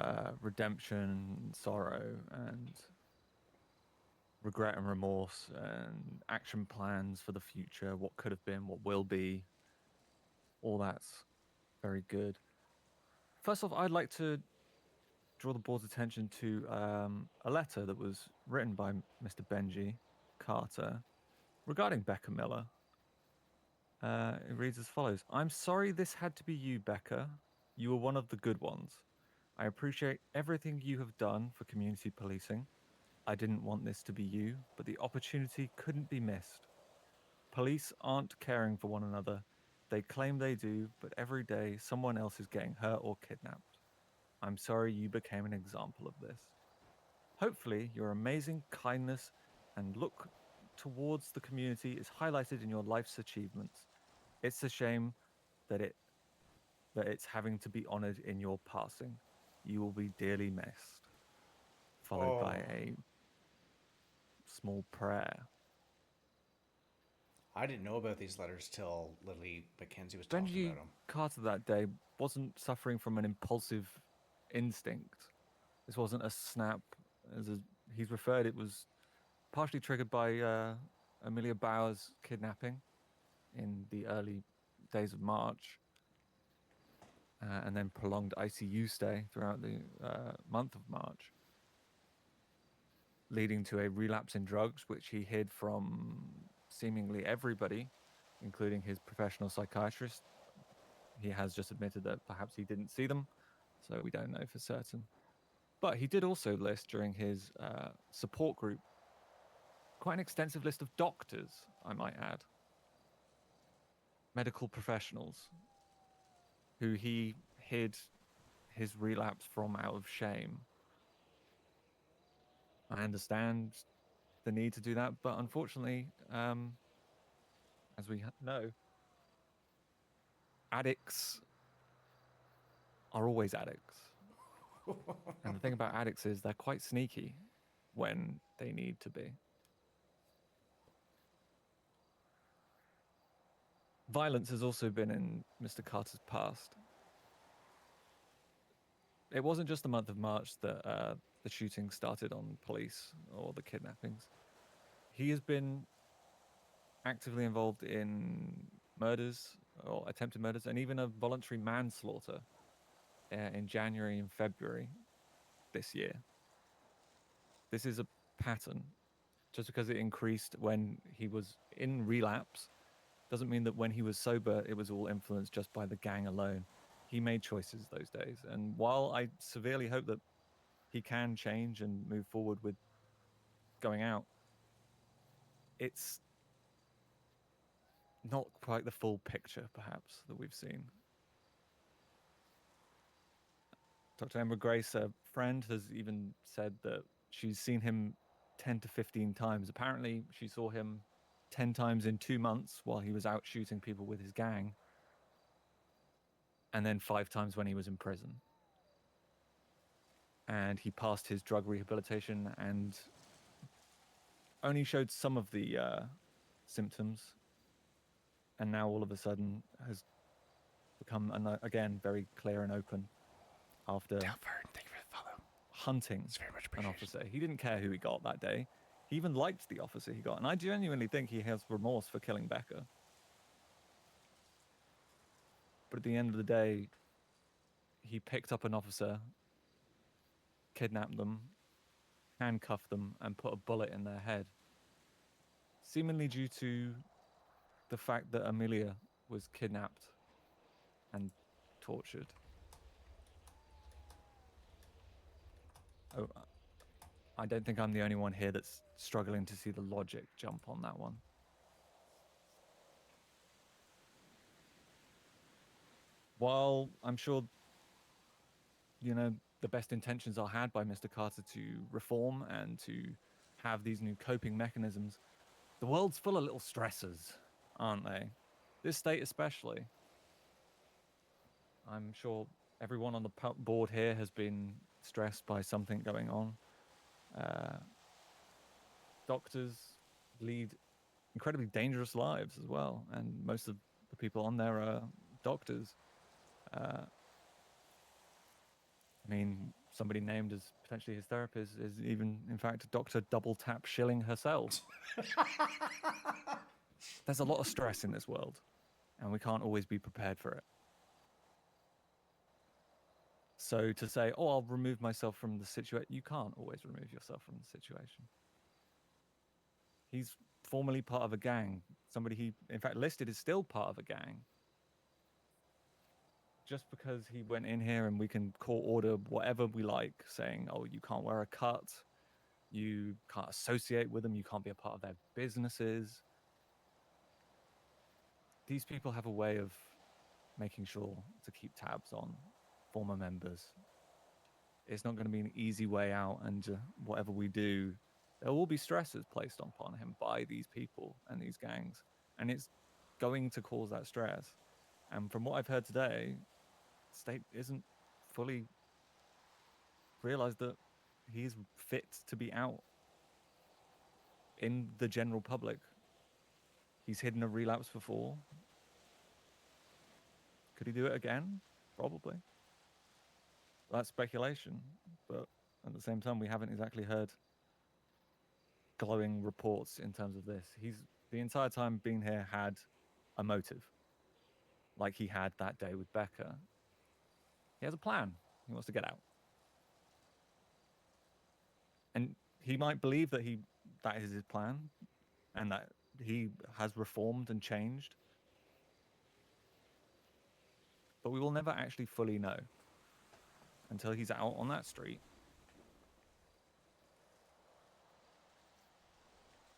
redemption, sorrow, and regret and remorse, and action plans for the future, what could have been, what will be. All that's very good. First off, I'd like to draw the board's attention to a letter that was written by Mr. Benji Carter regarding Becca Miller. It reads as follows: I'm sorry this had to be you, Becca. You were one of the good ones. I appreciate everything you have done for community policing. I didn't want this to be you, but the opportunity couldn't be missed. Police aren't caring for one another. They claim they do, but every day someone else is getting hurt or kidnapped. I'm sorry you became an example of this. Hopefully, your amazing kindness and look towards the community is highlighted in your life's achievements. It's a shame that it's having to be honored in your passing. You will be dearly missed. Followed by a small prayer. I didn't know about these letters till Lily Mackenzie was talking Benji about them. Carter that day wasn't suffering from an impulsive instinct. This wasn't a snap. He's referred, it was partially triggered by Amelia Bauer's kidnapping in the early days of March, and then prolonged ICU stay throughout the month of March, leading to a relapse in drugs, which he hid from seemingly everybody, including his professional psychiatrist. He has just admitted that perhaps he didn't see them, so we don't know for certain. But he did also list during his support group quite an extensive list of doctors, I might add, medical professionals who he hid his relapse from out of shame. I understand the need to do that, but unfortunately, as we know, addicts are always addicts. And the thing about addicts is they're quite sneaky when they need to be. Violence has also been in Mr. Carter's past. It wasn't just the month of March that the shooting started on police or the kidnappings. He has been actively involved in murders or attempted murders and even a voluntary manslaughter in January and February this year. This is a pattern. Just because it increased when he was in relapse doesn't mean that when he was sober, it was all influenced just by the gang alone. He made choices those days. And while I severely hope that he can change and move forward with going out, it's not quite the full picture, perhaps, that we've seen. Dr. Emma Grace, a friend, has even said that she's seen him 10 to 15 times. Apparently, she saw him 10 times in 2 months while he was out shooting people with his gang, and then 5 times when he was in prison. And he passed his drug rehabilitation and only showed some of the symptoms, and now all of a sudden has become, again, very clear and open after thank you for the follow. Hunting an officer. He didn't care who he got that day. He even liked the officer he got, and I genuinely think he has remorse for killing Becca. But at the end of the day, he picked up an officer, kidnapped them, handcuffed them, and put a bullet in their head, seemingly due to the fact that Amelia was kidnapped and tortured. Oh, I don't think I'm the only one here that's struggling to see the logic jump on that one. While I'm sure, the best intentions are had by Mr. Carter to reform and to have these new coping mechanisms, the world's full of little stressors, aren't they? This state especially. I'm sure everyone on the board here has been stressed by something going on. Doctors lead incredibly dangerous lives as well, and most of the people on there are doctors. Somebody named as potentially his therapist is even, in fact, Dr. Double Tap Shilling herself. There's a lot of stress in this world, and we can't always be prepared for it. So to say, I'll remove myself from the situation, you can't always remove yourself from the situation. He's formerly part of a gang. Somebody he, in fact, listed is still part of a gang. Just because he went in here and we can court order whatever we like, saying, you can't wear a cut, you can't associate with them, you can't be a part of their businesses. These people have a way of making sure to keep tabs on former members. It's not going to be an easy way out, and whatever we do, there will be stresses placed upon him by these people and these gangs. And it's going to cause that stress. And from what I've heard today, state isn't fully realized that he's fit to be out in the general public. He's hidden a relapse before. Could he do it again? Probably. That's speculation, but at the same time, we haven't exactly heard glowing reports in terms of this. He's the entire time being here had a motive, like he had that day with Becca. He has a plan. He wants to get out. And he might believe that that is his plan and that he has reformed and changed. But we will never actually fully know until he's out on that street.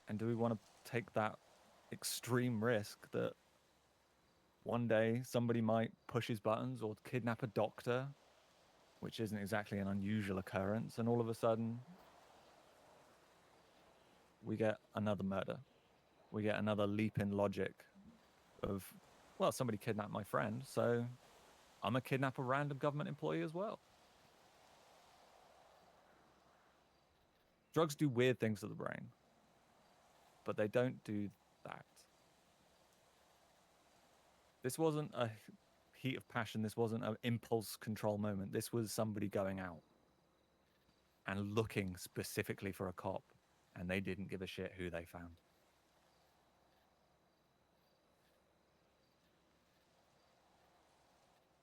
And do we want to take that extreme risk that one day somebody might push his buttons or kidnap a doctor, which isn't exactly an unusual occurrence, and all of a sudden we get another murder. We get another leap in logic of, well, somebody kidnapped my friend, so I'm going to kidnap a random government employee as well. Drugs do weird things to the brain, but they don't do that. This wasn't a heat of passion. This wasn't an impulse control moment. This was somebody going out and looking specifically for a cop, and they didn't give a shit who they found.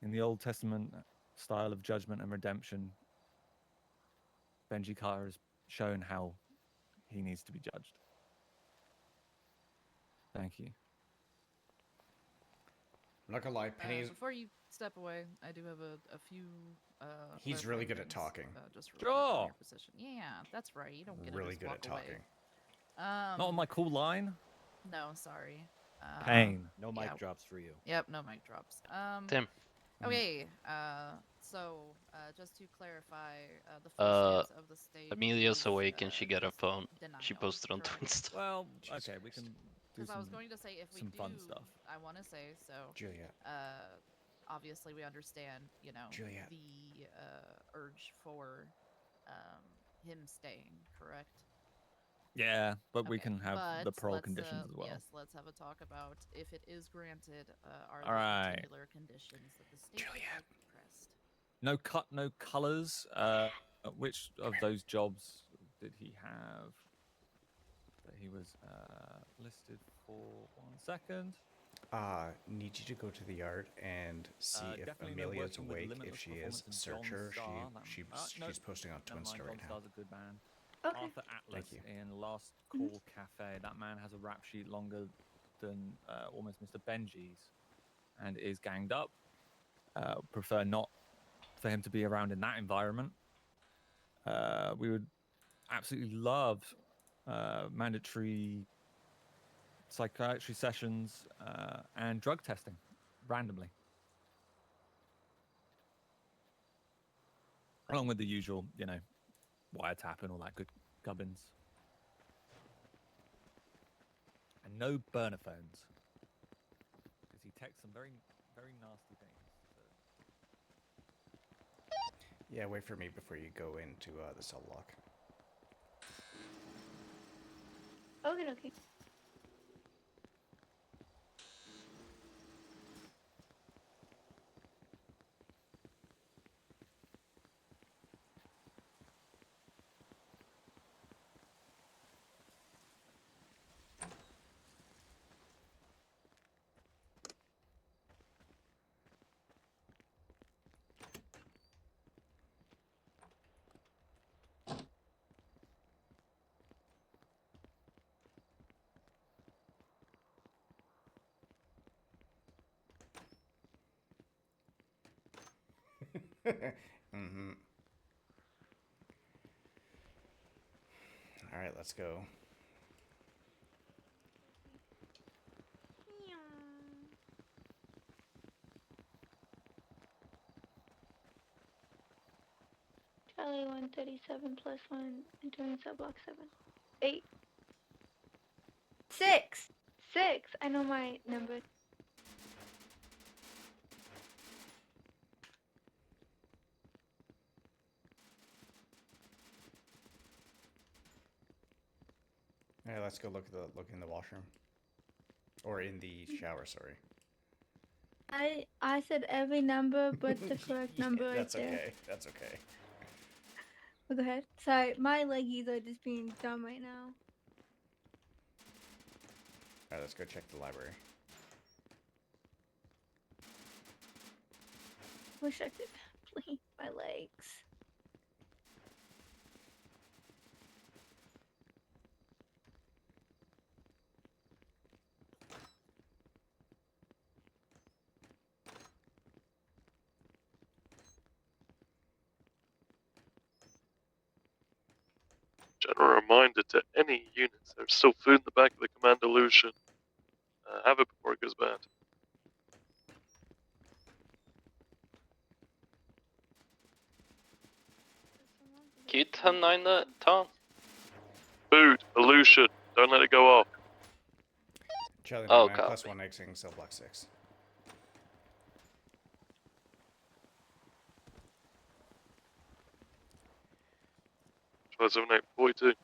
In the Old Testament style of judgment and redemption, Benji Carter has shown how he needs to be judged. Thank you. I'm not gonna lie, Penny's. Before you step away, I do have a few. He's really good at things, talking. Just real quick on Sure. your position. Yeah, that's right. You don't get Really to good just at walk talking. away. Not on my cool line. No, sorry. Pain. No mic yeah. drops for you. Yep, no mic drops. Tim. Okay. So just to clarify, the full stance of the state. Amelia's is, awake and she got a just phone. She denial, posted on correct? Twin stuff. Well, okay, we can do Because I was some, going to say if we some do, fun stuff. I want to say so. Juliet. Obviously we understand, you know, Juliet. the urge for him staying, correct? Yeah, but we Okay, can have the but parole let's, conditions as well. Yes, let's have a talk about if it is granted. Are All there right. particular conditions that the state would like pressed? No cut, no colors. Which of those jobs did he have that he was listed for? 1 second. Need you to go to the yard and see if Definitely no Amelia's working with awake. Limitless If she is, Performance and search John her. Starr. No, She's posting on never mind, Twinster John right now. Starr's a good man. Okay. Arthur Atlas Thank you. in Last Call Cafe. That man has a rap sheet longer than almost Mr. Benji's, and is ganged up. Prefer not for him to be around in that environment. We would absolutely love mandatory psychiatry sessions and drug testing randomly, along with the usual, you know, wiretap and all that good gubbins. And no burner phones, because he texts some very, very nasty things. Yeah, wait for me before you go into the cell block. Okay. Mm-hmm. All right, let's go. Charlie 137 plus 1 and join sub block 7. 8. 6. 6. I know my number. Hey, let's go look in the washroom. Or in the shower, sorry. I said every number but the correct number right That's there. okay. That's okay. Oh, go ahead. Sorry, my leggies are just being dumb right now. Alright, let's go check the library. Wish I could bleed my legs. General reminder to any units: there's still food in the back of the command illusion. Have it before it goes bad. Can you 10-9 that, Tom? Food, illusion. Don't let it go off. Charlie Oh, 99 plus copy. 1 exiting cell block 6. Charlie 78, 42.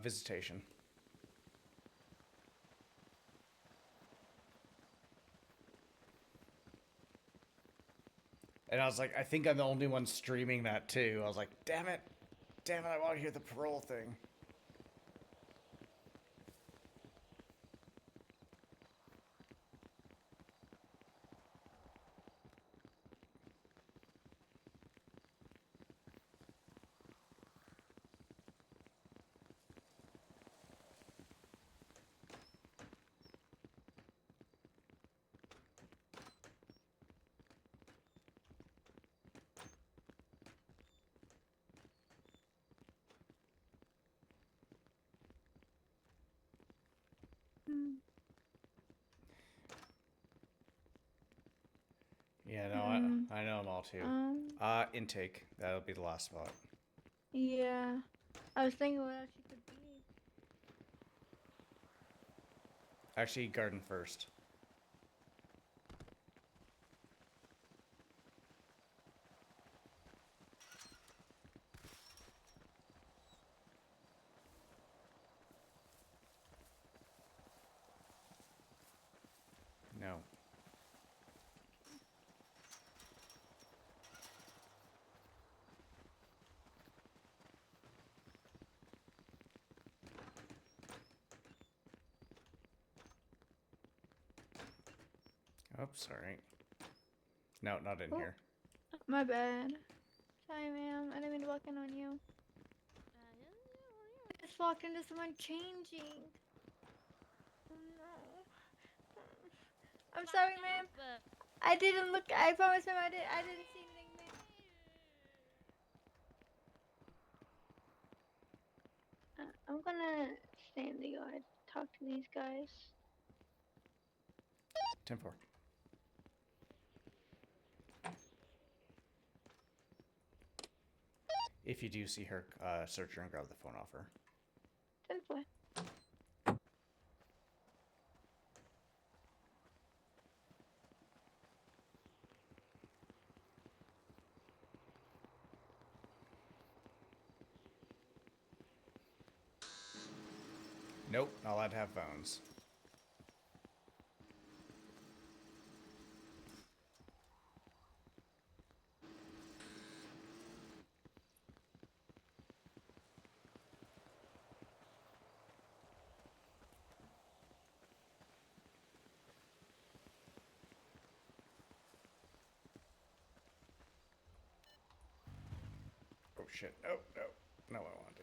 Visitation. And I was like, I think I'm the only one streaming that too. I was like, damn it. Damn it, I want to hear the parole thing. Yeah, no, I know them all too. Intake. That'll be the last spot. Yeah. I was thinking what else you could be. Actually, garden first. No. Oops, sorry. No, not in here. My bad. Sorry, ma'am. I didn't mean to walk in on you. I just walked into someone changing. Oh no. I'm sorry, ma'am. I didn't look. I promise, ma'am. I didn't see anything, ma'am. I'm gonna stay in the yard. Talk to these guys. 10-4. If you do see her, search her and grab the phone off her. 10-4. Nope, not allowed to have phones. Oh shit, no, no. No, I want to.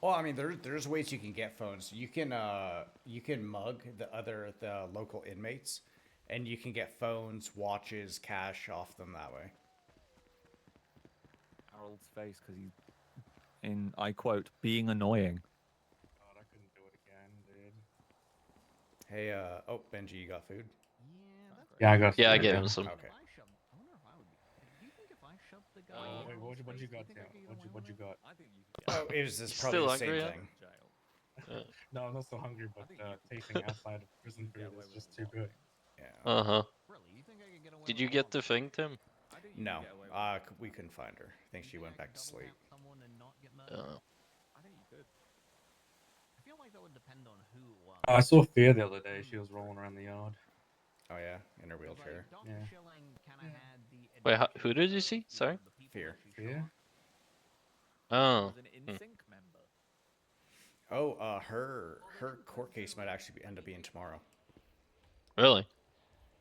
Well, I mean, there's ways you can get phones. You can mug the local inmates, and you can get phones, watches, cash off them that way. Harold's face because he's in, I quote, being annoying. God, I couldn't do it again, dude. Hey, oh, Benji, you got food? Yeah, I got. Yeah, I food, gave yeah. him some. Okay. Wait, what you got, Tim? What you got? Oh, it was this probably Still the same hungry, yeah? thing. No, I'm not so hungry, but tasting outside of prison food is just too good. Yeah. Uh-huh. Did you get the thing, Tim? No, we couldn't find her. I think she went back to sleep. I think you could. I feel like that would depend on who it was. I saw Fear the other day. She was rolling around the yard. Oh yeah, in her wheelchair. Yeah. Wait, who did you see? Sorry? Fear. Fear? Oh. Was an InSync member. Oh, her court case might actually end up being tomorrow. Really?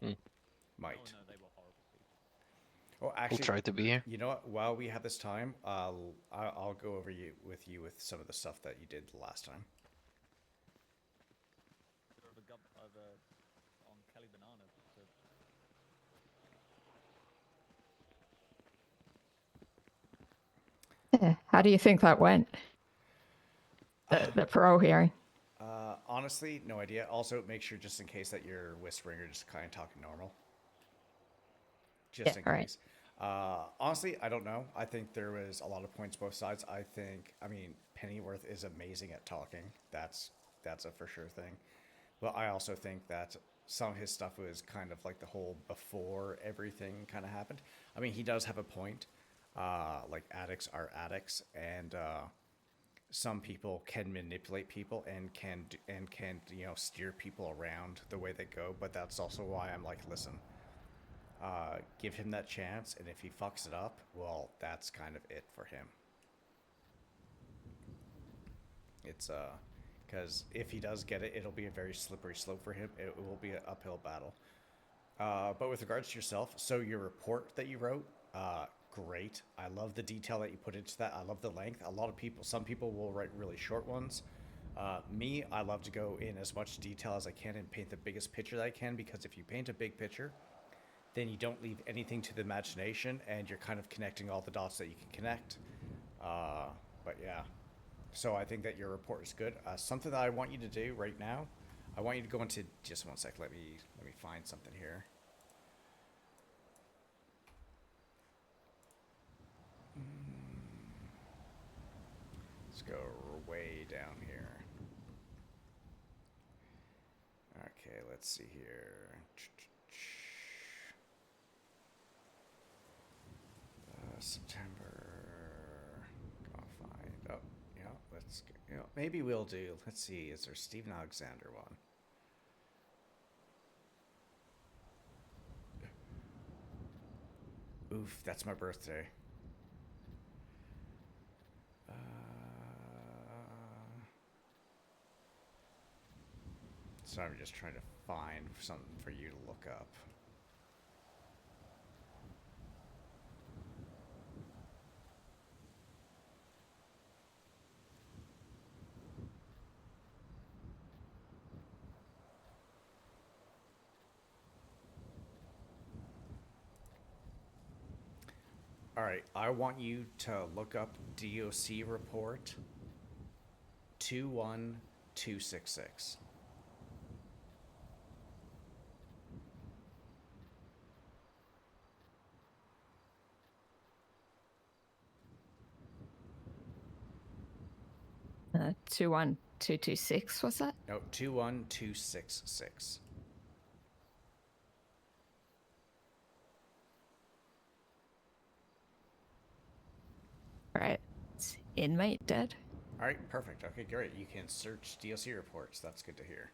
Might. Oh no, they were horrible people. Oh, actually, We'll try to be here. You know what? While we have this time, I'll go over with you with some of the stuff that you did the last time. On Kelly Banana. Yeah. How do you think that went? The parole hearing. Honestly, no idea. Also, make sure just in case that you're whispering or just kind of talking normal. Just in case. Honestly, I don't know. I think there was a lot of points both sides. I mean, Pennyworth is amazing at talking. That's a for sure thing. But I also think that some of his stuff was kind of like the whole before everything kind of happened. I mean, he does have a point. Like addicts are addicts, and some people can manipulate people and can steer people around the way they go. But that's also why I'm like, listen, give him that chance, and if he fucks it up, well, that's kind of it for him. It's because if he does get it, it'll be a very slippery slope for him. It will be an uphill battle. But with regards to yourself, so your report that you wrote, great. I love the detail that you put into that. I love the length. Some people will write really short ones. Me, I love to go in as much detail as I can and paint the biggest picture that I can, because if you paint a big picture, then you don't leave anything to the imagination, and you're kind of connecting all the dots that you can connect. But yeah. So I think that your report is good. Something that I want you to do right now, I want you to go into just one sec. Let me find something here. Let's go way down here. Okay, let's see here. September. Gonna find. Oh, yeah. Let's. Maybe we'll do. Let's see. Is there Stephen Alexander one? Oof, that's my birthday. So I'm just trying to find something for you to look up. All right, I want you to look up DOC report 21266. Uh, 21226, what's that? No, 21266. Right. It's inmate dead. All right, perfect. Okay, great. You can search DOC reports. That's good to hear.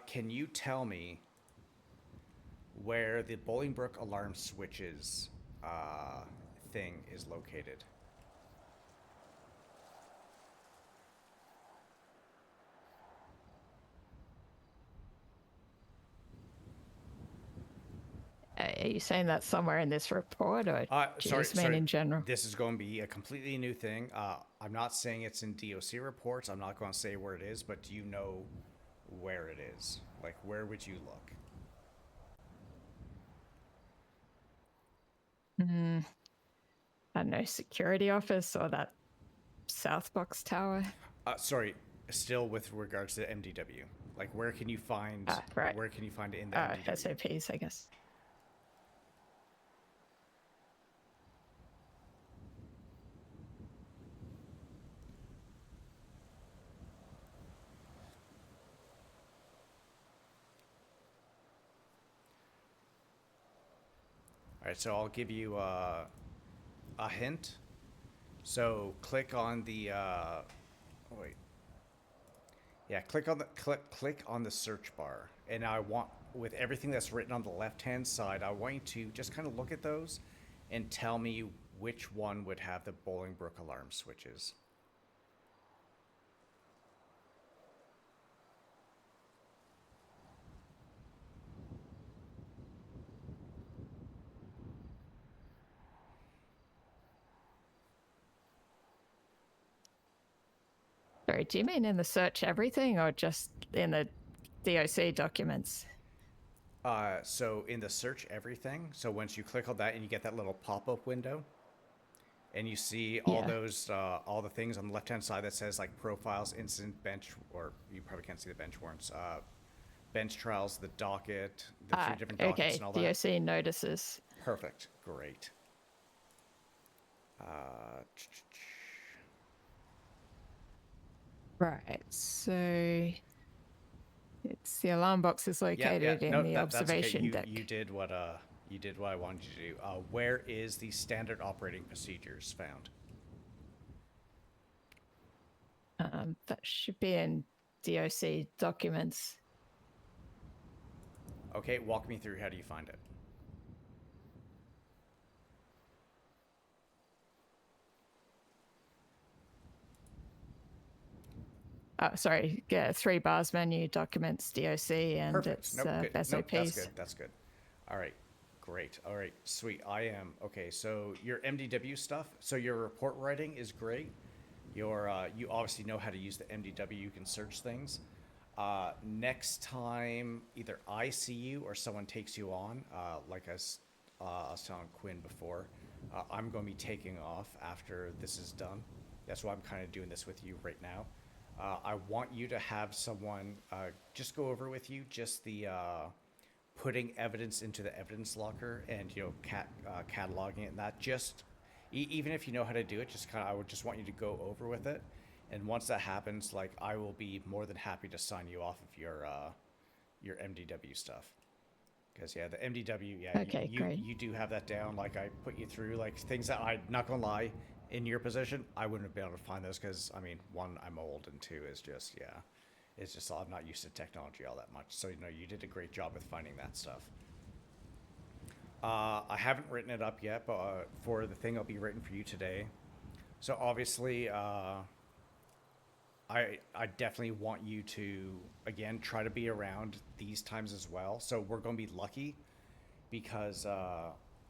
Can you tell me where the Bolingbrook alarm switches thing is located? Are you saying that somewhere in this report, or do you just mean sorry. in general? This is going to be a completely new thing. I'm not saying it's in DOC reports. I'm not going to say where it is, but do you know where it is? Like, where would you look? I don't know, security office or that South Box Tower. Sorry, still with regards to MDW. Like, where can you find? Right. Where can you find it in the MDW? SOPs, I guess. All right, so I'll give you a hint. So click on the wait. Yeah, click on the search bar, and I want, with everything that's written on the left-hand side, I want you to just kind of look at those and tell me which one would have the Bolingbrook alarm switches. Sorry, do you mean in the search everything or just in the DOC documents? So in the search everything, so once you click on that and you get that little pop-up window, and you see all those, all the things on the left-hand side that says like profiles, incident, bench, or you probably can't see the bench warrants, bench trials, the docket, the 3 different dockets and all that. DOC notices. Perfect. Great. Right, so it's the alarm box is located in the observation deck. You did what I wanted you to do. Where is the standard operating procedures found? That should be in DOC documents. Okay, walk me through. How do you find it? Sorry, 3 bars menu, documents, DOC, and Perfect. it's Nope, SOPs. that's good. All right, great. All right, sweet. Okay, so your MDW stuff, so your report writing is great. You obviously know how to use the MDW, you can search things. Next time, either I see you or someone takes you on, like I was telling Quinn before, I'm going to be taking off after this is done. That's why I'm kind of doing this with you right now. I want you to have someone just go over with you just the putting evidence into the evidence locker and cataloging it and that. Just even if you know how to do it, I would just want you to go over with it. And once that happens, like, I will be more than happy to sign you off of your MDW stuff. Because the MDW, Okay, great. you do have that down. Like, I put you through like things that I'm not gonna lie, in your position, I wouldn't have been able to find those because, I mean, 1, I'm old, and 2 is just, it's just I'm not used to technology all that much. So, you did a great job with finding that stuff. I haven't written it up yet, but for the thing I'll be writing for you today. So obviously, I definitely want you to, again, try to be around these times as well. So we're going to be lucky because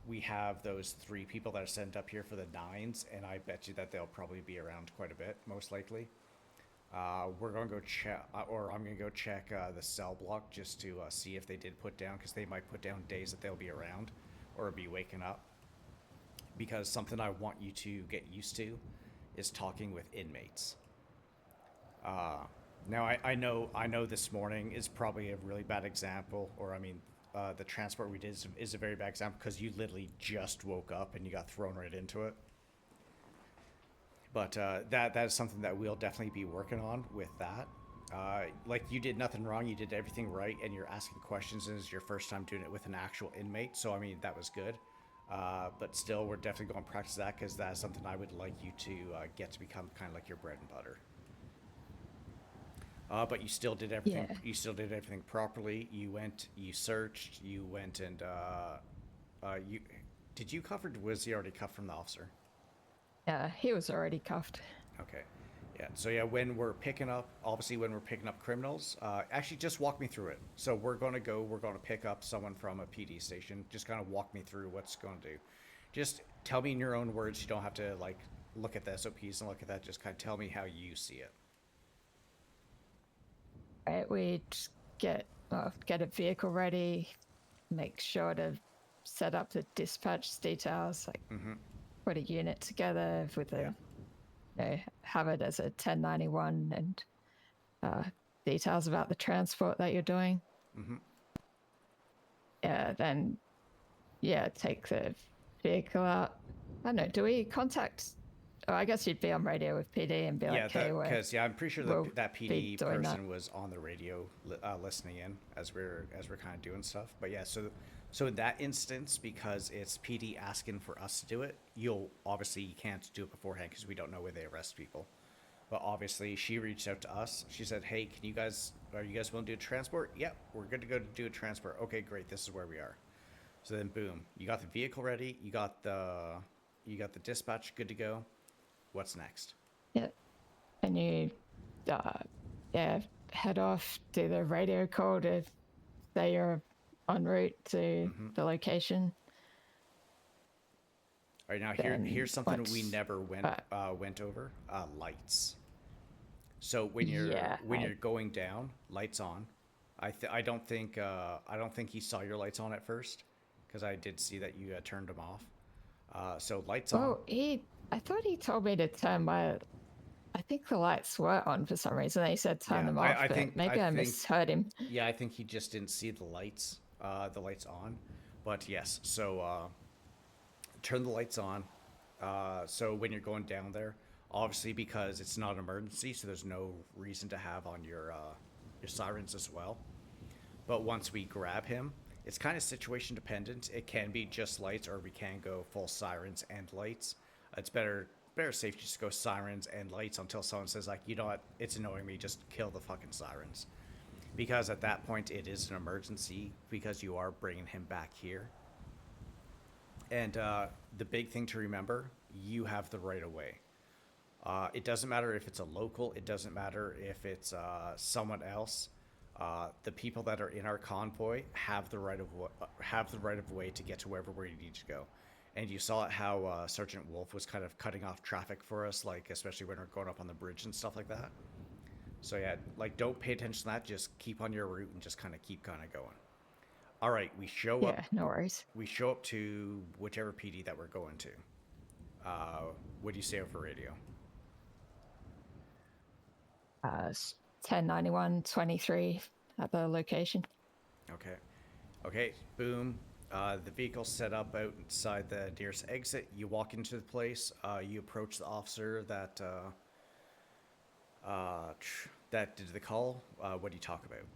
we have those 3 people that are sent up here for the 9s, and I bet you that they'll probably be around quite a bit, most likely. We're going to go check, or I'm going to go check the cell block just to see if they did put down, because they might put down days that they'll be around or be waking up. Because something I want you to get used to is talking with inmates. Now I know this morning is probably a really bad example, or I mean, the transport we did is a very bad example because you literally just woke up and you got thrown right into it. But that is something that we'll definitely be working on with that. Like, you did nothing wrong, you did everything right, and you're asking questions, and it's your first time doing it with an actual inmate. So I mean, that was good. But still, we're definitely going to practice that because that's something I would like you to get to become kind of like your bread and butter. But you still did everything. Yeah. You still did everything properly. You went. You searched. You went and did you cuff, or was he already cuffed from the officer? He was already cuffed. Okay. Yeah. So yeah, when we're picking up, obviously when we're picking up criminals, actually just walk me through it. So we're gonna pick up someone from a PD station. Just kind of walk me through what's going to do. Just tell me in your own words. You don't have to like look at the SOPs and look at that. Just kind of tell me how you see it. Right, we just get a vehicle ready, make sure to set up the dispatch details, like put a unit together with a, have it as a 1091 and details about the transport that you're doing. Yeah, then take the vehicle out. I don't know. Do we contact? Oh, I guess you'd be on radio with PD and be like, "Hey, because I'm pretty sure we'll that be PD doing person that." was on the radio listening in as we're kind of doing stuff. But yeah, so in that instance, because it's PD asking for us to do it, you can't do it beforehand because we don't know where they arrest people. But obviously, she reached out to us. She said, "Hey, are you guys willing to do a transport?" Yep, we're good to go to do a transport. Okay, great. This is where we are. So then, boom, you got the vehicle ready. You got the dispatch good to go. What's next? Yep. And you, head off, do the radio call to say you're en route to the location. All right, now here's something we never went over. Lights. So when you're going down, lights on. I don't think he saw your lights on at first, because I did see that you turned them off. So lights on. Oh, I thought he told me to turn my. I think the lights were on for some reason. He said turn them off. I misheard him. Yeah, I think he just didn't see the lights on. But yes, so turn the lights on. So when you're going down there, obviously because it's not an emergency, so there's no reason to have on your sirens as well. But once we grab him, it's kind of situation dependent. It can be just lights, or we can go full sirens and lights. It's better safe just go sirens and lights until someone says, like, you know what, it's annoying me, just kill the fucking sirens. Because at that point, it is an emergency, because you are bringing him back here. And the big thing to remember, you have the right of way. It doesn't matter if it's a local. It doesn't matter if it's someone else. The people that are in our convoy have the right of way to get to wherever we need to go. And you saw how Sergeant Wolf was kind of cutting off traffic for us, like especially when we're going up on the bridge and stuff like that. So yeah, like don't pay attention to that. Just keep on your route and just kind of keep going. All right, we show up. Yeah, no worries. We show up to whichever PD that we're going to. What do you say over radio? 1091 23 at the location. Okay, boom. The vehicle's set up outside the nearest exit. You walk into the place. You approach the officer that did the call. What do you talk about?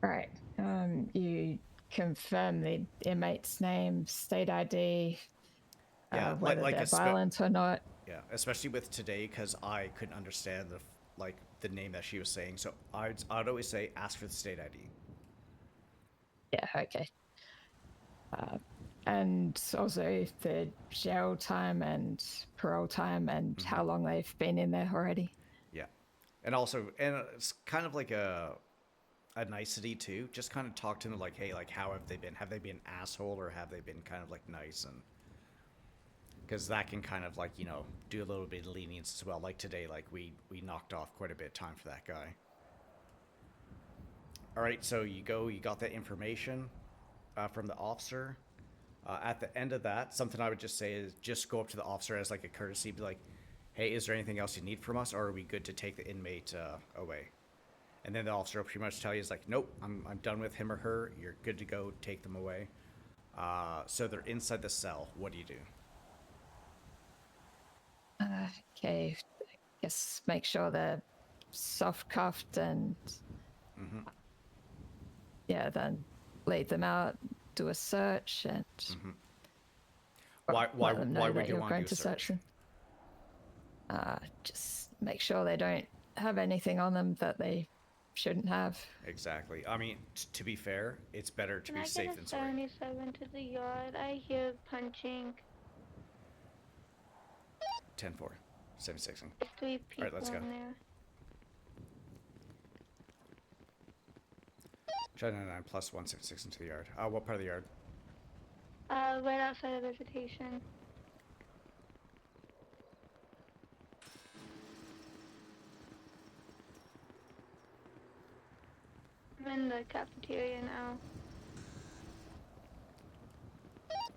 All right. You confirm the inmate's name, state ID, whether they're violent or not. Yeah, especially with today, because I couldn't understand the name that she was saying. So I'd always say ask for the state ID. Yeah, okay. And also the jail time and parole time and how long they've been in there already. Yeah. And also, it's kind of like a nicety too. Just kind of talk to them like, hey, like, how have they been? Have they been an asshole, or have they been kind of like nice? And because that can kind of like, do a little bit of lenience as well. Like today, like we knocked off quite a bit of time for that guy. All right, so you got that information from the officer. At the end of that, something I would just say is just go up to the officer as like a courtesy, be like, hey, is there anything else you need from us, or are we good to take the inmate away? And then the officer will pretty much tell you, is like, nope, I'm done with him or her. You're good to go. Take them away. So they're inside the cell. What do you do? Okay, I guess make sure they're soft cuffed and then lead them out, do a search, and why would you want to search them? Just make sure they don't have anything on them that they shouldn't have. Exactly. I mean, to be fair, it's better to be safe than sorry. 77 to the yard. I hear punching. 10-4. 76ing. There's 3 people Alright, let's go. in there. C-99 plus 176 into the yard. What part of the yard? Right outside of vegetation. I'm in the cafeteria now.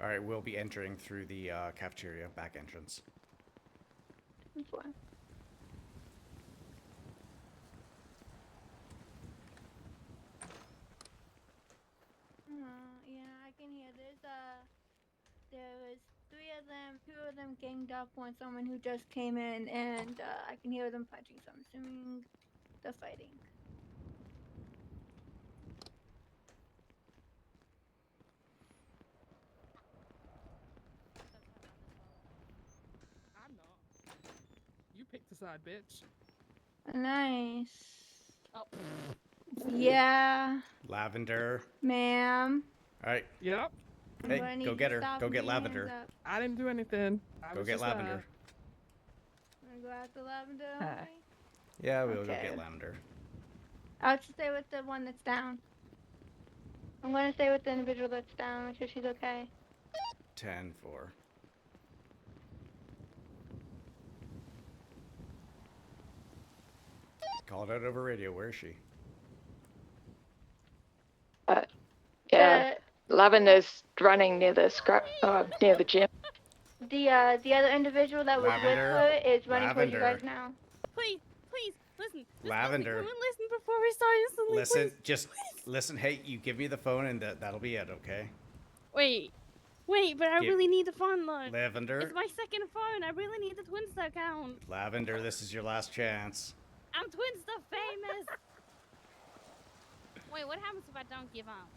Alright, we'll be entering through the cafeteria back entrance. Yeah, I can hear. There was 3 of them. 2 of them ganged up on someone who just came in, and I can hear them punching. So I'm assuming they're fighting. I'm not. You picked a side, bitch. Nice. Oh. Yeah, Lavender. ma'am. Alright. Yep. I'm Hey, gonna need go you get to her. stop Go and get put your hands Lavender. up. I didn't do anything. I Go was get just, Lavender. I'm gonna go after Lavender. Okay? Yeah, we'll go Okay. get Lavender. I'll just stay with the one that's down. I'm gonna stay with the individual that's down, make sure she's okay. 10-4. Called out over radio. Where is she? Yeah, Lavender's running near the near the gym. the other individual that was Lavender. with her is running towards you Lavender. guys now. Please, please, listen. Just Lavender. Listen, come and listen before we start instantly, Listen, please. just listen. Hey, you give me the phone and that'll be it, okay? Wait, but I Give- really need the phone though. Lavender. It's my second phone. I really need the Twinster account. Lavender, this is your last chance. I'm Twinster famous. Wait, what happens if I don't give up?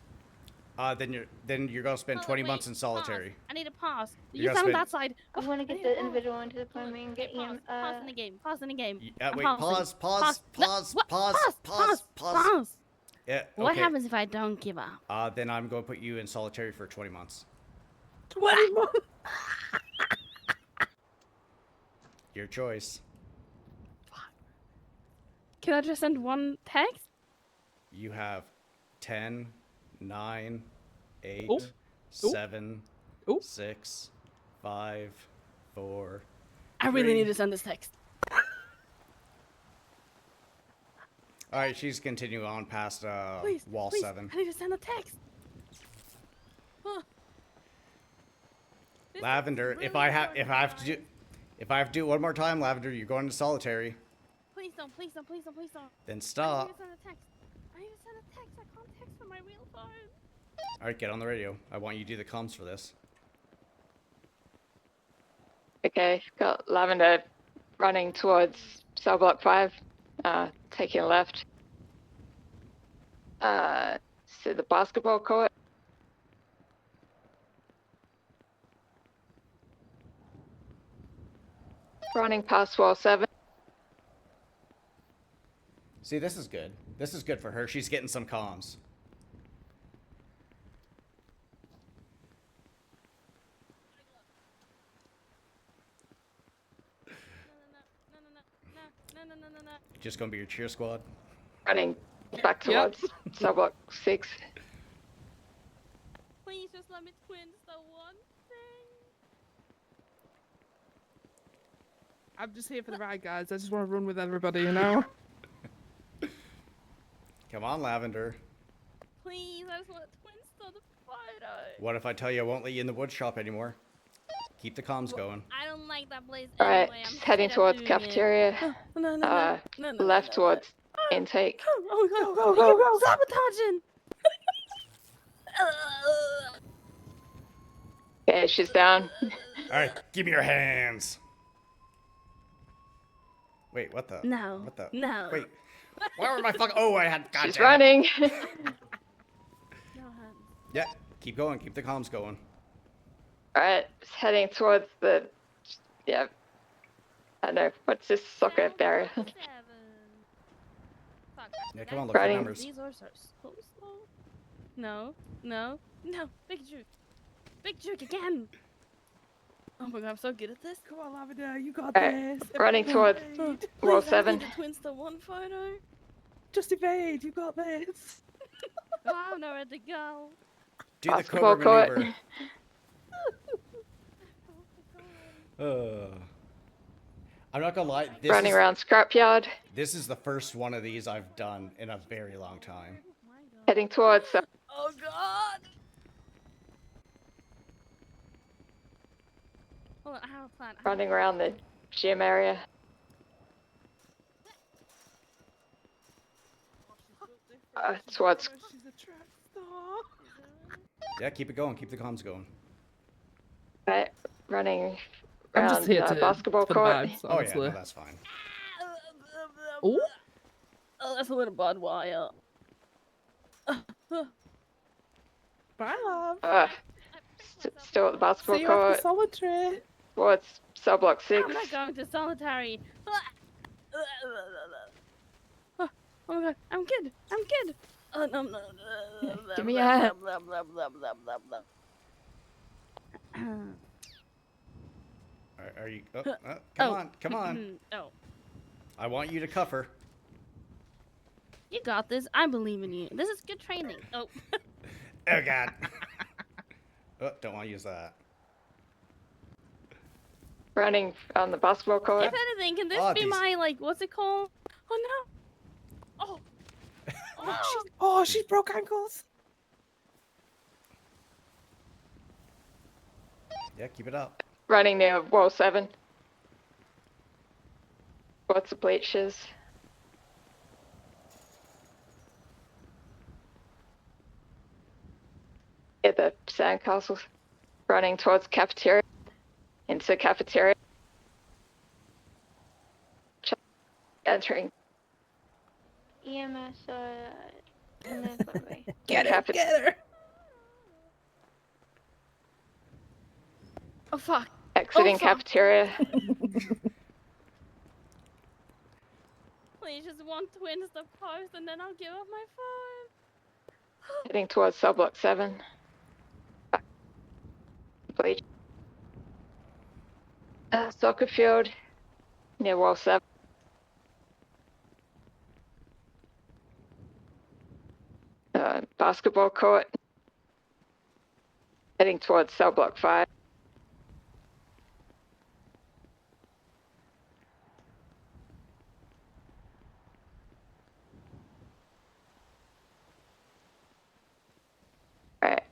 Then you're gonna spend 20 Wait, months in solitary. Pause. I need a pass. You're You gonna stand on spend- that side. I'm gonna get the individual into the plane and get him. Pause in the game. Pause in the game. I'm Wait, pausing. pause. What? Pause. Yeah. What okay. happens if I don't give up? Then I'm going to put you in solitary for 20 months. 20 months. Your choice. Can I just send one text? You have 10, 9, 8, Ooh. 7, Ooh. 6, 5, 4. I really 3. need to send this text. All right, she's continuing on past Please, wall please, 7. I need to send a text. Lavender, if I have to do it one more time, Lavender, you're going into solitary. Please don't. Then I stop. need to send a text. I can't text from my real phone. All right, get on the radio. I want you to do the comms for this. Okay, got Lavender running towards cell block 5, taking a left. To the basketball court. Running past wall 7. See, this is good. This is good for her. She's getting some comms. No. Just gonna be your cheer squad. Running back towards cell block 6. Please just let me twins the one thing. I'm just here for the ride, guys. I just want to run with everybody, you know? Come on, Lavender. Please, I just want twins to the photo. What if I tell you I won't let you in the wood shop anymore? Keep the comms going. I don't like that place Alright, anyway. I'm just heading scared of towards doing cafeteria. No, Left towards intake. Oh, go. Sabotaging. Okay, she's down. All right, give me your hands. Wait, what the? No. What the? No. Wait. Where were my fucking? Oh, I had. God She's damn it. running. Yeah, keep going. Keep the comms going. Alright, just heading towards the. Yeah. I don't know. What's this soccer barrier? Yeah, come on, look at the numbers. These are so slow. No. Big juke again. Oh my god, I'm so good at this. Come on, Lavender, you got Alright, this. running towards Evade. wall Please, I just 7. need the twins to one photo. Just evade, you got this. Oh, I'm nowhere to go. Do the Basketball Cobra court. maneuver. I'm not gonna lie. Running around scrapyard. This is the first one of these I've done in a very long time. Heading towards Oh god. Hold on, I have a plan. running around the gym area. Towards She's a track star. Yeah, keep it going. Keep the comms going. right, running I'm just around here to basketball for the court. vibes, Oh yeah, honestly. no, that's fine. Ooh. Oh, that's a little bad wire. Bye, love. Still at the basketball See you after court. solitary. Towards cell block 6. I'm not going to solitary. Oh my god, I'm good. I'm good. Oh, no, no, no. Give me a hand. Are you? Come on, come on. Oh, I want you to cuff her. you got this. I believe in you. This is good training. Oh. Oh god. Oh, don't want to use that. Running on the basketball court. If anything, can this Oh, be these- my, like, what's it called? Oh no. Oh, she broke ankles. Yeah, keep it up. Running near wall 7. Towards the bleachers. Yeah, the sandcastles. Running towards cafeteria. Into cafeteria. Entering. EMS and then put me. Get her, get her. Oh fuck. Exiting Oh, fuck. cafeteria. Please just one twins the post and then I'll give up my phone. Heading towards cell block 7. Bleach. Soccer field. Near wall 7. Basketball court. Heading towards cell block 5. Alright.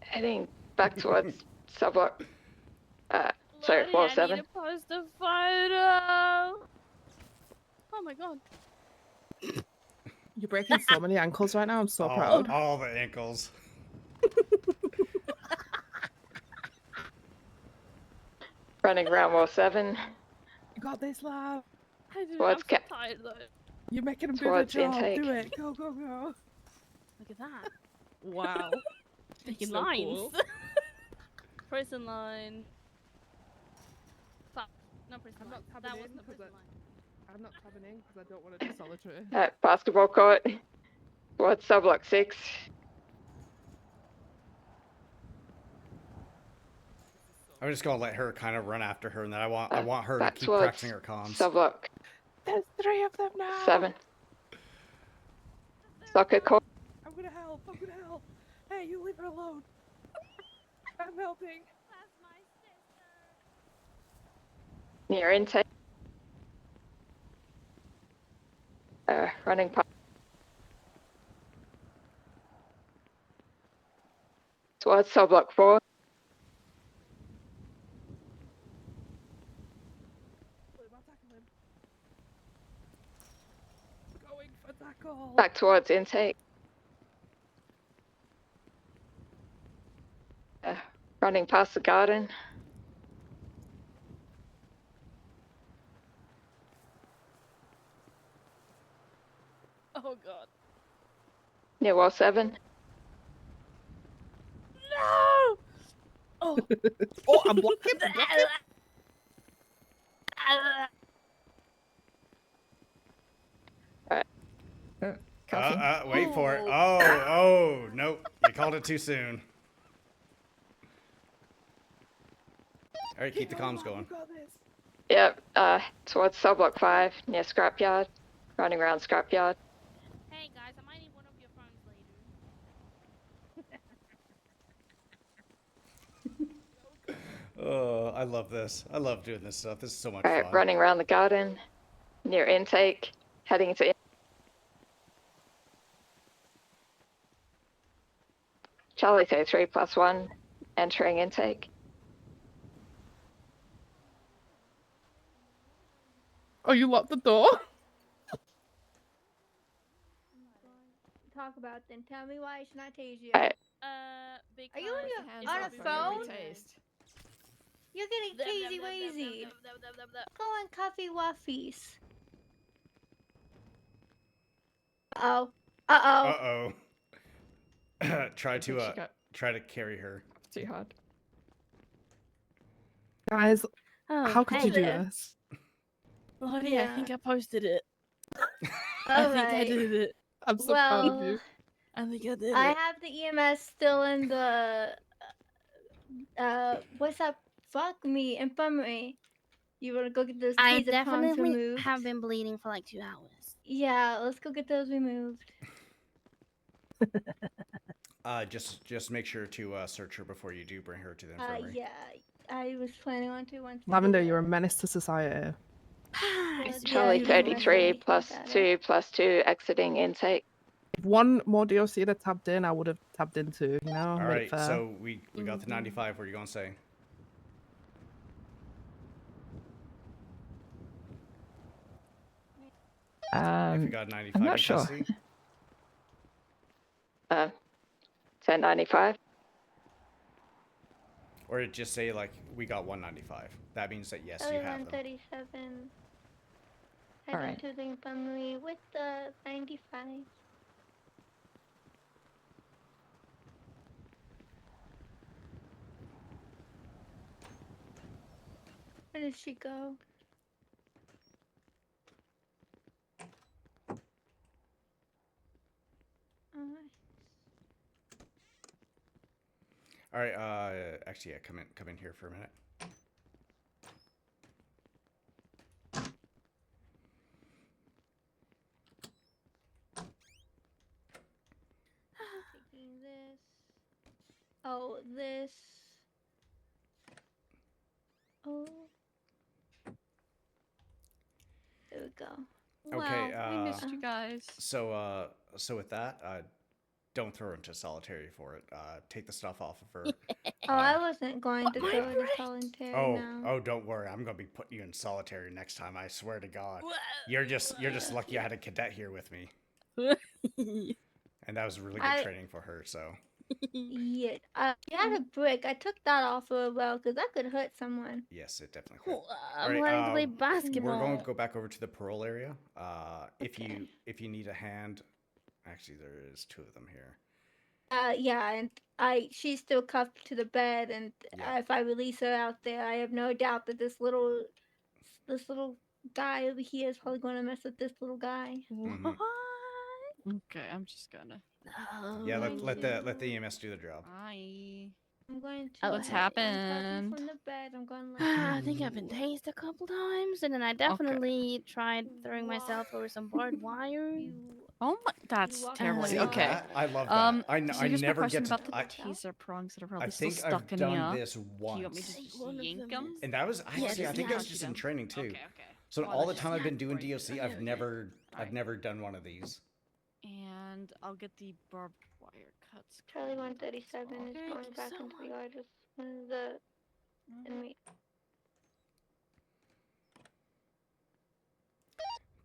Heading back towards cell block. Sorry, Lottie, wall I need 7. to post a photo. Oh my god. You're breaking so many ankles right now. I'm so all, proud. All the ankles. Running around wall 7. You got this, love. I do. Towards I'm so tired though. You're making him do the Towards job. intake. Do it. Go, go, go. Look at that. Wow. Making So lines. cool. Prison line. Fuck. No prison I'm line. not That tabbing wasn't in a 'cause prison line. I'm not tabbing in because I don't want to do solitary. Basketball court. Towards cell block 6. I'm just gonna let her kind of run after her, and then I want her to back keep towards practicing her comms. Cell block There's 3 of them now. 7. Soccer court. I'm gonna help. I'm gonna help. Hey, you leave her alone. I'm helping. Near intake. Running past. Towards cell block 4. Going for tackle. Back towards intake. Running past the garden. Oh god. Near wall 7. No! Oh. Oh, I'm blocking. I'm blocking. Wait for it. Oh, nope. You called it too soon. All right, keep the comms going. Yep, towards cell block 5, near scrapyard. Running around scrapyard. Hey guys, I might need one of your phones later. Oh, I love this. I love doing this stuff. This is so much Alright, fun. running around the garden. Near intake. Heading to Charlie 33 plus 1. Entering intake. Oh, you locked the door? Talk about then. Tell me why should I tase you? Because Are you on a phone? You're getting tasey wazy. Go on Cuffy Wuffies. Uh-oh. Uh-oh. Try think she to got- try to carry her. Too hard. Guys, Oh, how could hey you do there. this? Lottie, Yeah. I think I posted it. All I think I right. did it. I'm so proud of Well, you. I think I did I it. have the EMS still in the what's that? Fuck me, infirmary. You wanna go get those I taser prongs definitely removed? have been bleeding for like 2 hours. Yeah, let's go get those removed. Just make sure to search her before you do bring her to the infirmary. Yeah, I was planning on to once. we Lavender, get you're a menace to society. Charlie Yeah, 33 plus 2 plus 2 exiting intake. If one more DLC had tapped in, I would have tapped in too, you know? All Made right, it fair. so we got the 95. What are you gonna say? If you got 95 I'm not in sure. custody? 1095. Or it just say like we got 195. That means that yes, you have them. 137. All Heading right. to the infirmary with the 95. Where did she go? All right, actually, yeah, come in here for a minute. Taking this. Oh, this. Oh. There we go. Okay, Wow, we missed you guys. So with that, don't throw her into solitary for it. Take the stuff off of her. Oh, I wasn't going to throw it a solitary now. Oh, don't worry. I'm gonna be putting you in solitary next time. I swear to God. You're just lucky I had a cadet here with me, and that was really good training for her. So. Yeah, you had a brick. I took that off for a while because that could hurt someone. Yes, it definitely hurt. I'm learning to play basketball. We're going to go back over to the parole area. If you need a hand, actually there is 2 of them here. Yeah, and she's still cuffed to the bed, and if I release her out there, I have no doubt that this little guy over here is probably going to mess with this little guy. Mhm. Okay, I'm just gonna. Yeah, let the EMS do the job. I'm going to. What's uncuff you happened? from the bed. I'm going to. I think I've been tased a couple times, and then I definitely tried throwing myself over some barbed wire. Oh my, that's terrible. See, Okay. that? I love that. I so I here's my never question get to. about the teaser prongs that are probably I think still stuck I've in done here. this Do you want me to once. just yank them? And that was actually, I think that was just in training too. So all the time I've been doing DOC, I've never done one of these. And I'll get the barbed wire cuts. Charlie 137 is going back into the yard with one of the inmates.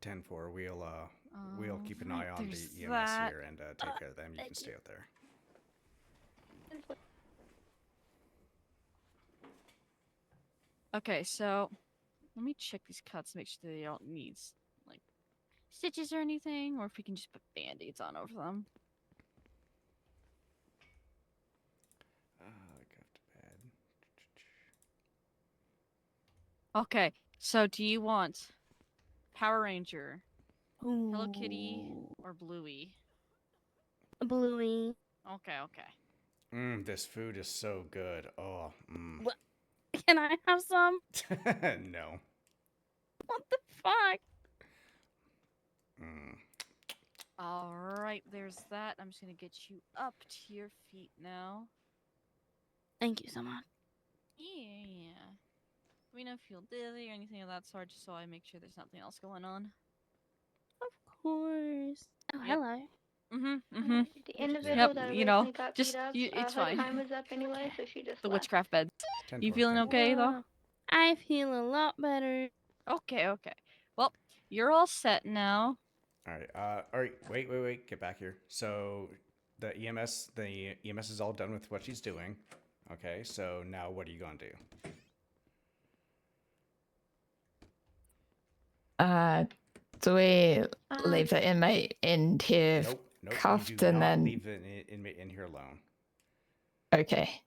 10-4. We'll keep an eye on the there's EMS that. here and take care of them. You can stay out there. Okay, so let me check these cuts, make sure they don't need like stitches or anything, or if we can just put band-aids on over them. Okay, so do you want Power Ranger, Hello Kitty, or Bluey? Bluey. Okay. This food is so good. Oh. What? Can I have some? No. What the fuck? All right, there's that. I'm just gonna get you up to your feet now. Thank you so much. Yeah. Let me know if you feel dizzy or anything of that sort, just so I make sure there's nothing else going on. Of course. Oh, Yep. hello. The individual that originally got beat up, it's her fine. time was up anyway, so she just The left. witchcraft beds. You feeling okay though? I feel a lot better. Okay. Well, you're all set now. All right. Wait. Get back here. So the EMS is all done with what she's doing. Okay. So now what are you gonna do? Do we leave the inmate in here Nope. cuffed You do and not then? leave the inmate in here alone. Okay.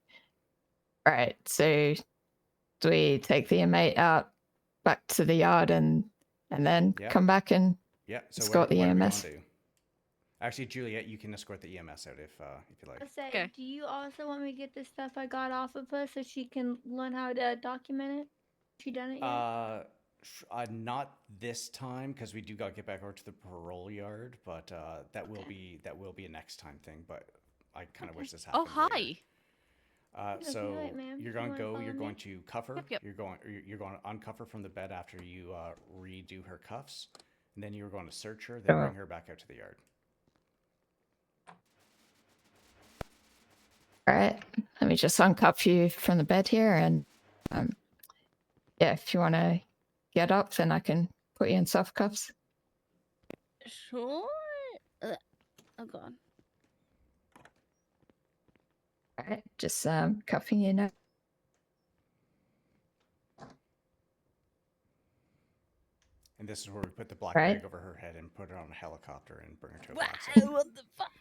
All right. So do we take the inmate out back to the yard and then come back and escort the what are we EMS? gonna do? Actually, Juliet, you can escort the EMS out if you like. I say, do you also want me to get the stuff I got off of her so she can learn how to document it? She done it yet? Not this time because we do got to get back over to the parole yard, but that will be a next time thing. But I kind of wish this happened. Oh, hi. So right, ma'am. you're You going to wanna go. follow You're me? going to cuff her. Yep. You're going to uncuff her from the bed after you redo her cuffs, and then you're going to search her. Then bring her back out to the yard. All right. Let me just uncuff you from the bed here, and yeah, if you want to get up, then I can put you in soft cuffs. Sure. Oh god. All right. Just cuffing you now. And this is where we put the black Right. bag over her head and put her on a helicopter and bring her to a black What the fuck?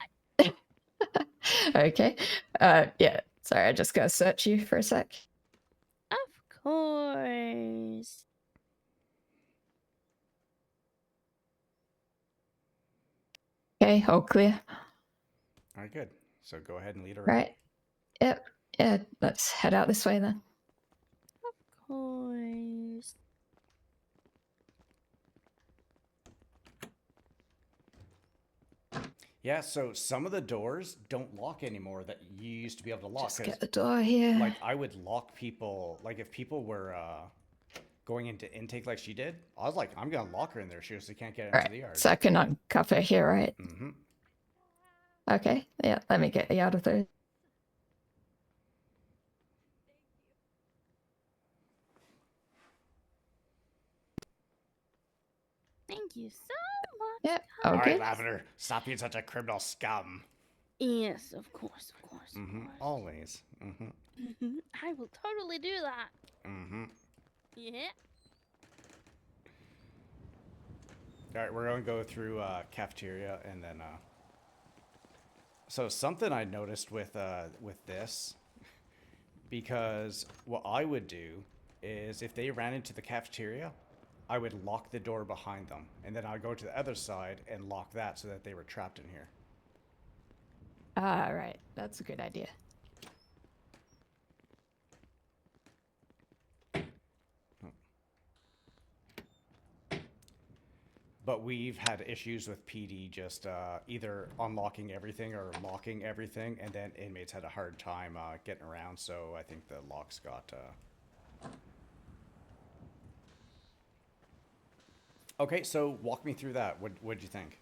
Okay. Yeah. Sorry, I just gotta search you for a sec. Of course. Okay, all clear. All right, good. So go ahead and lead her out. Right. Yep. Yeah, let's head out this way then. Of course. Yeah, so some of the doors don't lock anymore that you used to be able to lock. Just get the door here. Like I would lock people, like if people were going into intake like she did, I was like, I'm gonna lock her in there. She just can't get All into the right. yard. So I can uncuff her here, right? Mm-hmm. Okay. Yeah. Let me get you out of there. Thank you so much. Yep. All Okay. right, Lavender, stop being such a criminal scum. Yes, of course. Mm-hmm. Always. Mm-hmm. I will totally do that. Mm-hmm. Yeah. All right, we're gonna go through cafeteria and then. So something I noticed with this, because what I would do is if they ran into the cafeteria, I would lock the door behind them, and then I'd go to the other side and lock that so that they were trapped in here. Ah, right. That's a good idea. But we've had issues with PD just either unlocking everything or locking everything, and then inmates had a hard time getting around, so I think the locks got... Okay, so walk me through that. What'd you think?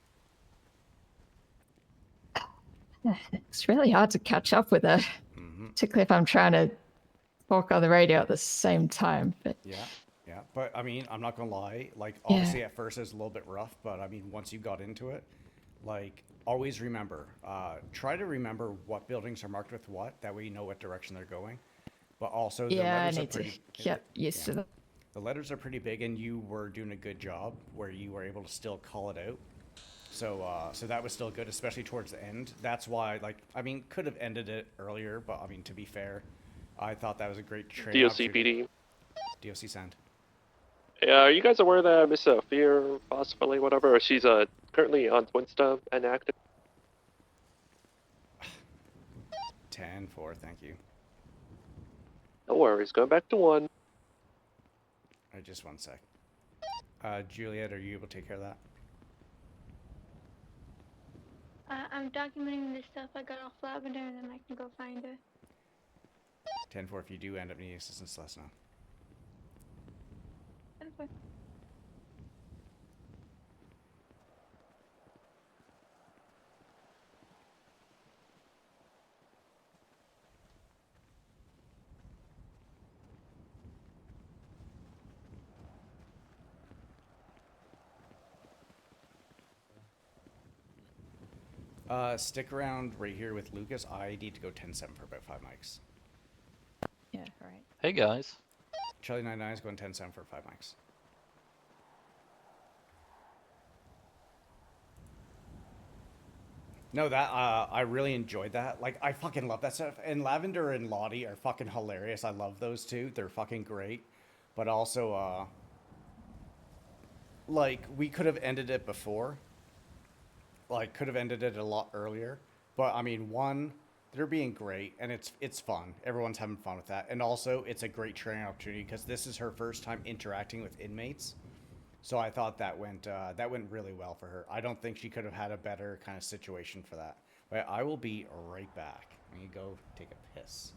It's really hard to catch up with her, particularly if I'm trying to talk on the radio at the same time. But yeah. But I mean, I'm not gonna lie. Like, obviously, at first it was a little bit rough, but I mean, once you got into it, like, always remember. Try to remember what buildings are marked with what. That way, you know what direction they're going. But also, the letters are pretty. Get used to them. The letters are pretty big, and you were doing a good job where you were able to still call it out. So, so that was still good, especially towards the end. That's why, like, I mean, could have ended it earlier, but I mean, to be fair, I thought that was a great trade. DOCPD. DOC send. Yeah, are you guys aware that Miss Fear, possibly whatever, she's currently on Twinsta and active? 10-4, thank you. No worries. Going back to 1. All right, just 1 sec. Juliet, are you able to take care of that? I'm documenting the stuff I got off Lavender, and then I can go find her. 10-4, if you do end up needing assistance, let us know. 10-4. Stick around right here with Lucas. I need to go 10-7 for about 5 mics. Yeah, right. Hey guys. Charlie 99 is going 10-7 for 5 mics. No, that I really enjoyed that. Like, I fucking love that stuff. And Lavender and Lottie are fucking hilarious. I love those two. They're fucking great. But also, like, we could have ended it before. Like, could have ended it a lot earlier. But I mean, one, they're being great, and it's fun. Everyone's having fun with that. And also, it's a great training opportunity because this is her first time interacting with inmates. So I thought that went really well for her. I don't think she could have had a better kind of situation for that. But I will be right back. Let me go take a piss.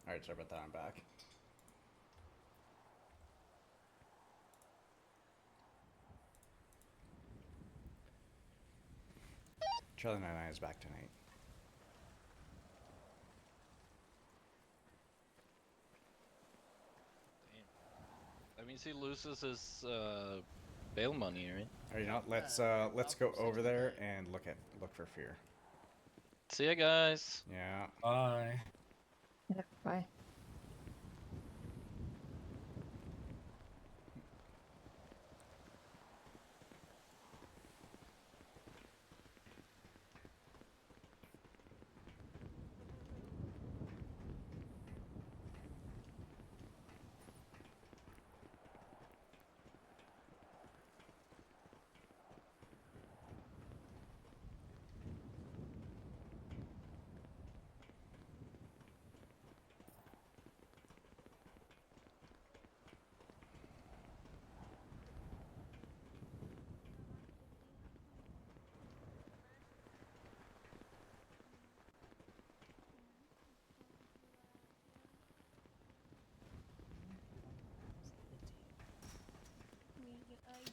All right, sorry about that. I'm back. Charlie 99 is back tonight. That means he loses his bail money, right? Or you know, let's go over there and look for fear. See ya, guys. Yeah. Bye. Yeah, bye.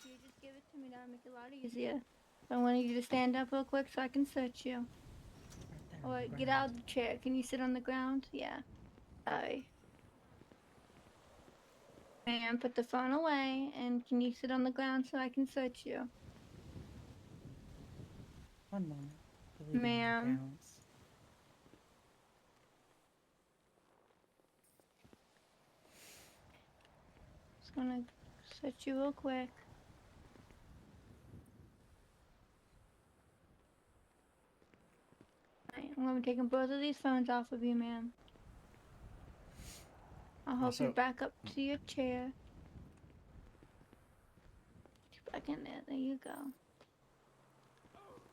You just give it to me. That'll make it a lot easier. I want you to stand up real quick so I can search you. Or get out of the chair. Can you sit on the ground? Yeah. Sorry. Ma'am, put the phone away, and can you sit on the ground so I can search you? One moment. Ma'am. Just gonna search you real quick. Alright, I'm gonna be taking both of these phones off of you, ma'am. I'll help you back up to your chair. Get back in there. There you go.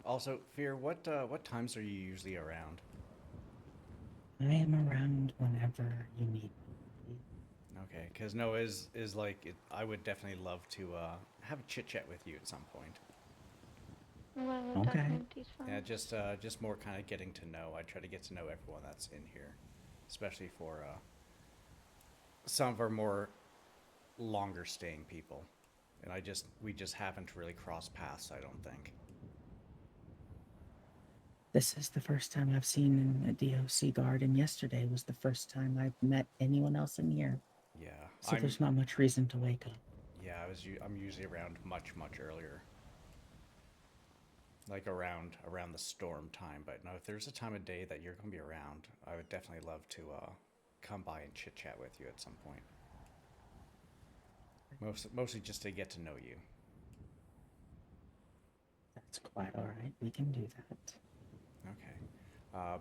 Also, Fear, what times are you usually around? I am around whenever you need me. Okay, because no, is like I would definitely love to have a chit chat with you at some point. Okay. Yeah, just more kind of getting to know. I try to get to know everyone that's in here, especially for some of our more longer staying people, and we just haven't really crossed paths. I don't think. This is the first time I've seen a DOC guard, and yesterday was the first time I've met anyone else in here. Yeah. So there's not much reason to wake up. Yeah, I'm usually around much earlier. Like around the storm time, but no, if there's a time of day that you're gonna be around, I would definitely love to come by and chit chat with you at some point. Mostly just to get to know you. That's quite all right. We can do that. Okay.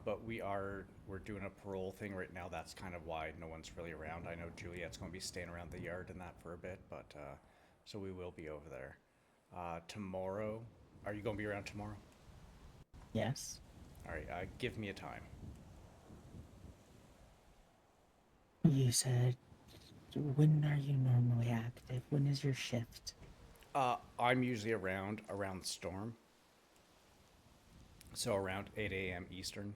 But we're doing a parole thing right now. That's kind of why no one's really around. I know Juliet's going to be staying around the yard and that for a bit, but so we will be over there. Tomorrow, are you going to be around tomorrow? Yes. All right. Give me a time. You said, when are you normally active? When is your shift? I'm usually around the storm. So around 8 a.m. Eastern.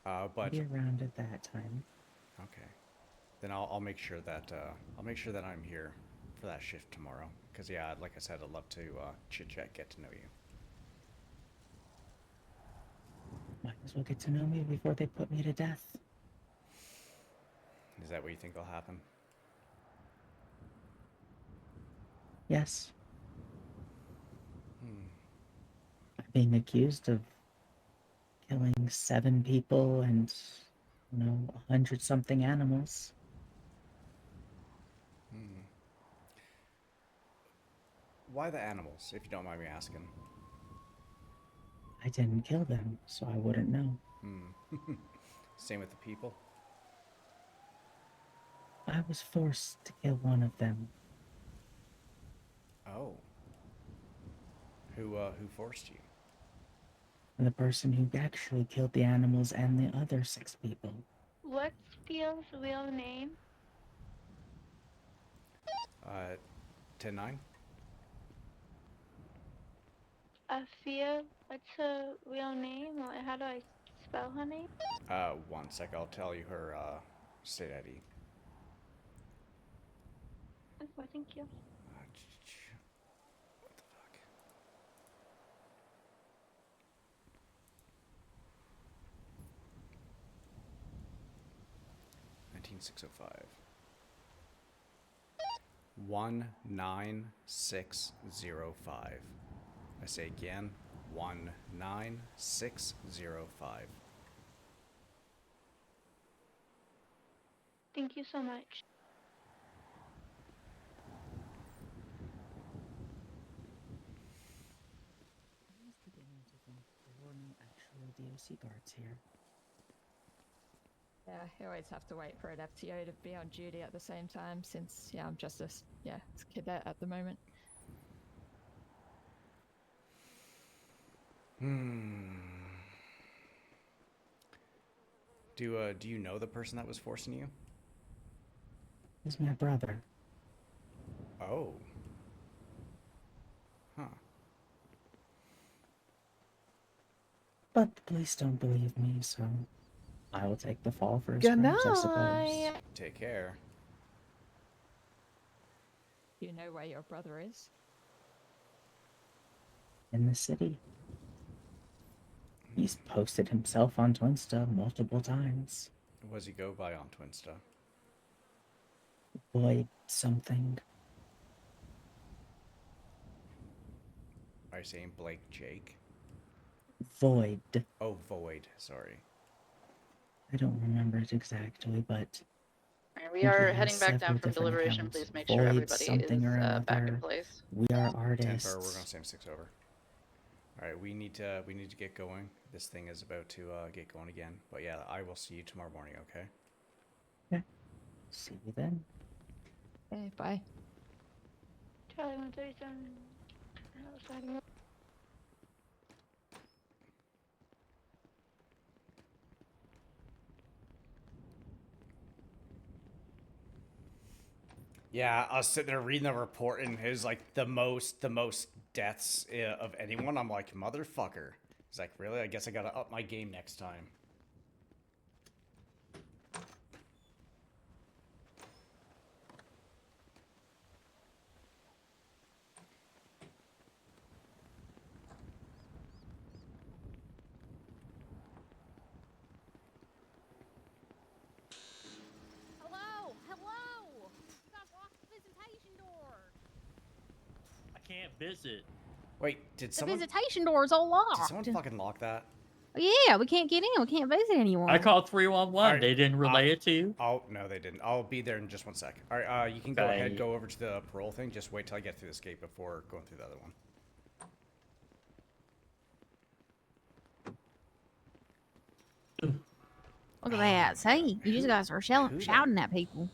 But be around at that time. Okay. Then I'll make sure that I'm here for that shift tomorrow. Cause yeah, like I said, I'd love to chit chat, get to know you. Might as well get to know me before they put me to death. Is that what you think will happen? Yes. Being accused of killing 7 people and, 100-something animals. Why the animals, if you don't mind me asking? I didn't kill them, so I wouldn't know. Same with the people? I was forced to kill one of them. Oh. Who forced you? The person who actually killed the animals and the other 6 people. What's Fio's real name? 10-9? Fio, what's her real name? Or how do I spell her name? 1 sec, I'll tell you her state ID. Oh, thank you. 19605. 19605. I say again, 19605. Thank you so much. Who's beginning to think there were no actual DOC guards here. Yeah, you always have to wait for an FTO to be on duty at the same time since, yeah, I'm just a cadet at the moment. Do you know the person that was forcing you? He's my brother. Oh. Huh. But the police don't believe me, so I will take the fall for his crimes, I suppose. Take care. Do you know where your brother is? In the city. He's posted himself on Twinsta multiple times. What does he go by on Twinsta? Void something. Are you saying Blake Jake? Void. Oh, Void. Sorry. I don't remember it exactly, but We are heading back down from deliberation. Please make sure everybody is back in place. We are 10 artists. for, we're gonna send 6 over. All right, we need to get going. This thing is about to get going again. But yeah, I will see you tomorrow morning. Okay. Yeah. See you then. Okay, bye. Charlie 137. Yeah, I was sitting there reading the report, and it was like the most deaths of anyone. I'm like, motherfucker. He's like, really? I guess I gotta up my game next time. Hello! Hello! You guys locked the visitation door! I can't visit. Wait, did The someone? visitation door is all locked. Did someone fucking lock that? Yeah, we can't get in. We can't visit anyone. I called 311. Alright, They didn't relay it to you? Oh, no, they didn't. I'll be there in just 1 sec. All right, you can go Okay. ahead, go over to the parole thing. Just wait till I get through this gate before going through the other one. Look at that. See? You just guys are shouting at people.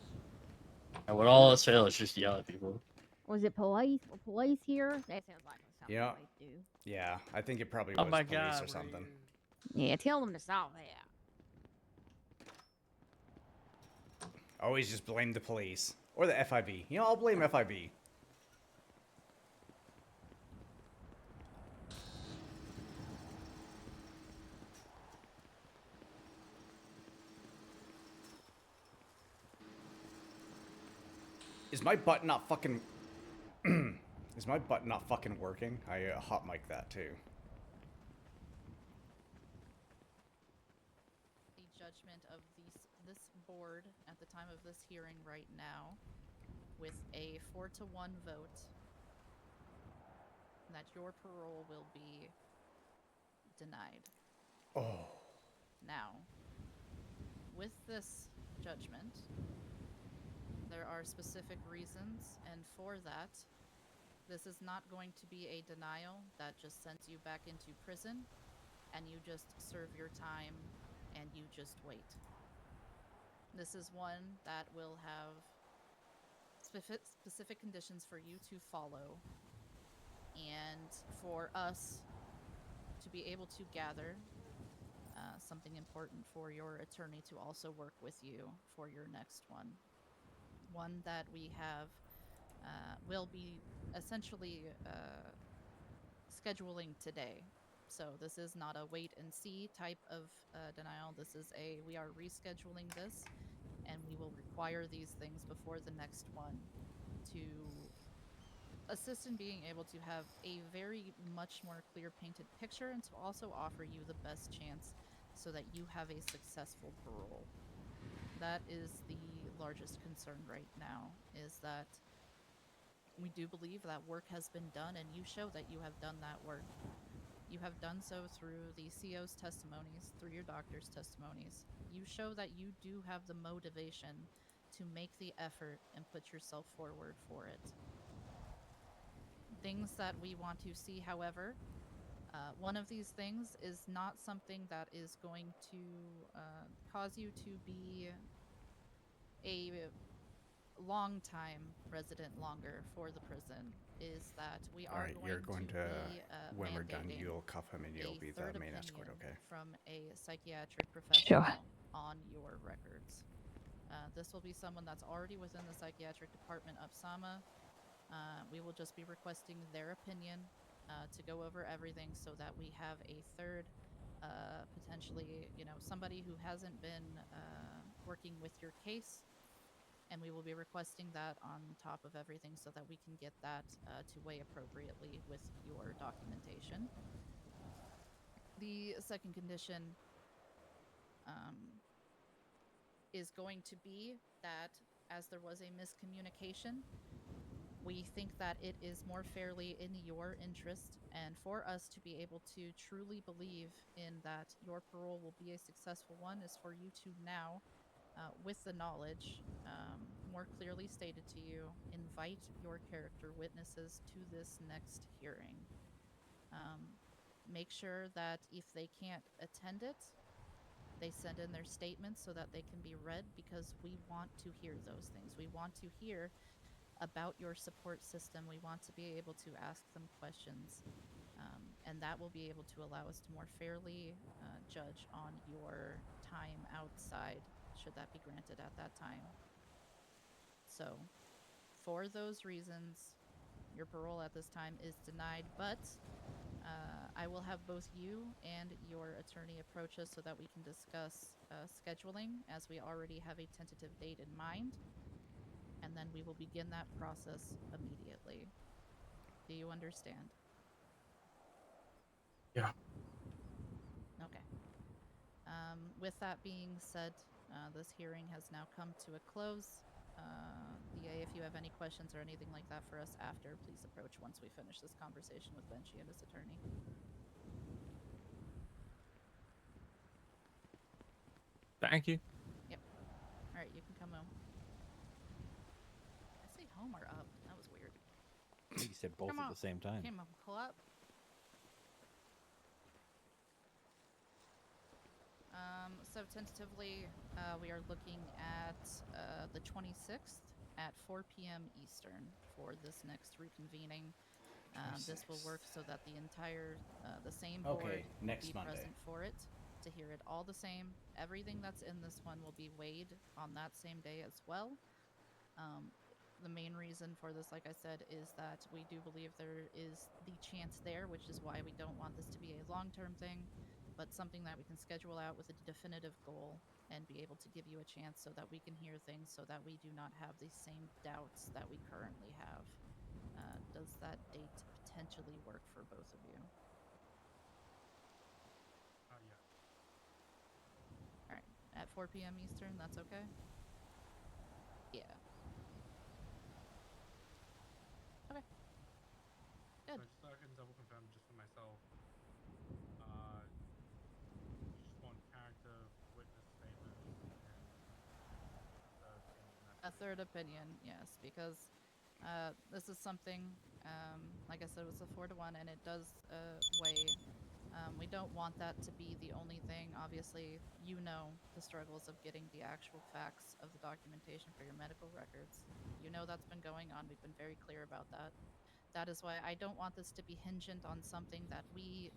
And what all else fail is just yell at people. Was it police? Were police here? That sounds like something Yeah. police do. Yeah, I think it probably Oh was my police God, or something. Yeah, tell them to stop that. Always just blame the police. Or the FIB. You know, I'll blame FIB. Is my button not fucking... Is my button not fucking working? I hot mic that too. The judgment of this board at the time of this hearing right now, with a 4-to-1 vote, that your parole will be denied. Oh. Now, with this judgment, there are specific reasons, and for that, this is not going to be a denial that just sends you back into prison, and you just serve your time, and you just wait. This is one that will have specific conditions for you to follow, and for us to be able to gather something important for your attorney to also work with you for your next one. One that we have will be essentially scheduling today. So this is not a wait and see type of denial. This is we are rescheduling this, and we will require these things before the next one to assist in being able to have a very much more clear painted picture, and to also offer you the best chance so that you have a successful parole. That is the largest concern right now is that we do believe that work has been done, and you show that you have done that work. You have done so through the CO's testimonies, through your doctor's testimonies. You show that you do have the motivation to make the effort and put yourself forward for it. Things that we want to see, however, one of these things is not something that is going to cause you to be a long-time resident longer for the prison, is that we All are right, you're going to, be when we're done, mandating you'll cuff him and you'll a be the third main opinion escort, okay? from a psychiatric professional on your records. This will be someone that's already within the psychiatric department of SAMA. We will just be requesting their opinion to go over everything so that we have a third, potentially, somebody who hasn't been working with your case. And we will be requesting that on top of everything so that we can get that to weigh appropriately with your documentation. The second condition is going to be that, as there was a miscommunication, we think that it is more fairly in your interest and for us to be able to truly believe in that your parole will be a successful one is for you to now, with the knowledge more clearly stated to you, invite your character witnesses to this next hearing. Make sure that if they can't attend it, they send in their statements so that they can be read, because we want to hear those things. We want to hear about your support system. We want to be able to ask them questions, and that will be able to allow us to more fairly judge on your time outside, should that be granted at that time. So, for those reasons, your parole at this time is denied, but I will have both you and your attorney approach us so that we can discuss scheduling, as we already have a tentative date in mind, and then we will begin that process immediately. Do you understand? Yeah. Okay. With that being said, this hearing has now come to a close. DA, if you have any questions or anything like that for us after, please approach once we finish this conversation with Benji and his attorney. Thank you. Yep. Alright, you can come home. I say home or up. That was weird. I think you said both Come at on. the same time. Come on, pull up. So tentatively, we are looking at the 26th at 4 p.m. Eastern for this next reconvening. This will work so that the entire, the same board will next be Monday. present for it, to hear it all the same. Everything that's in this one will be weighed on that same day as well. The main reason for this, like I said, is that we do believe there is the chance there, which is why we don't want this to be a long-term thing, but something that we can schedule out with a definitive goal and be able to give you a chance so that we can hear things, so that we do not have the same doubts that we currently have. Does that date potentially work for both of you? Yeah. All right, at 4 p.m. Eastern, that's okay? Yeah. Okay. Good. So just so I can double confirm just for myself, just want character witness statements and A third opinion, yes, because this is something, like I said, it was a 4-to-1, and it does weigh. We don't want that to be the only thing. Obviously, you know the struggles of getting the actual facts of the documentation for your medical records. You know that's been going on. We've been very clear about that. That is why I don't want this to be hingent on something that we,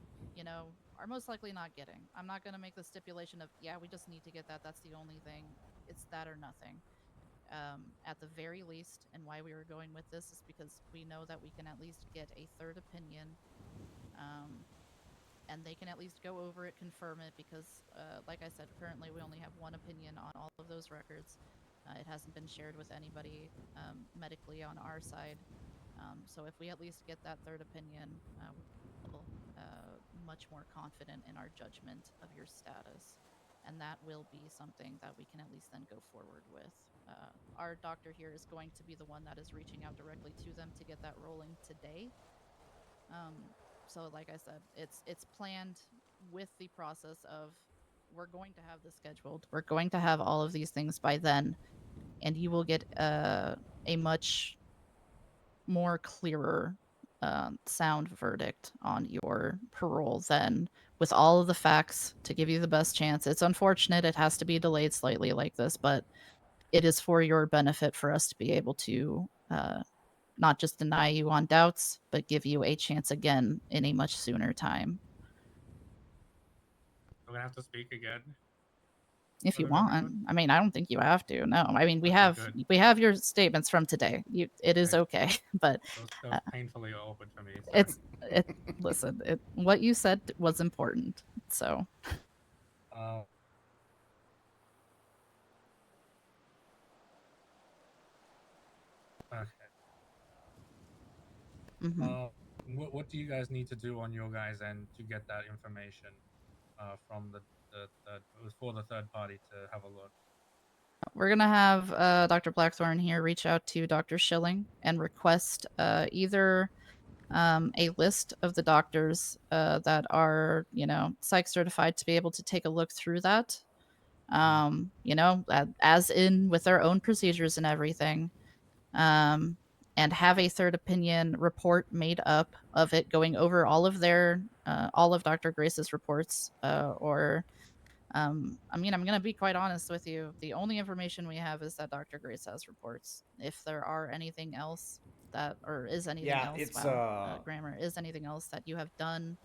are most likely not getting. I'm not going to make the stipulation of, yeah, we just need to get that. That's the only thing. It's that or nothing. At the very least, and why we were going with this is because we know that we can at least get a third opinion, and they can at least go over it, confirm it, because, like I said, currently we only have one opinion on all of those records. It hasn't been shared with anybody medically on our side. So if we at least get that third opinion, we'll much more confident in our judgment of your status. And that will be something that we can at least then go forward with. Our doctor here is going to be the one that is reaching out directly to them to get that rolling today. So like I said, it's planned with the process of we're going to have this scheduled. We're going to have all of these things by then, and you will get a much more clearer sound verdict on your parole then, with all of the facts to give you the best chance. It's unfortunate it has to be delayed slightly like this, but it is for your benefit for us to be able to not just deny you on doubts, but give you a chance again in a much sooner time. I'm gonna have to speak again. If For you the want. government? I mean, I don't think you have to. No. I mean, we Okay, good. have your statements from today. It is okay, but That was painfully awkward for me. So. listen, what you said was important. So Okay. Mhm. What do you guys need to do on your guys' end to get that information from the for the third party to have a look? we're gonna have Dr. Blackthorn here reach out to Dr. Schilling and request either a list of the doctors that are, psych certified to be able to take a look through that. As in with their own procedures and everything. And have a third opinion report made up of it, going over all of Dr. Grace's reports, I'm going to be quite honest with you. The only information we have is that Dr. Grace has reports. If there are anything else is anything else, it's grammar, is anything else that you have done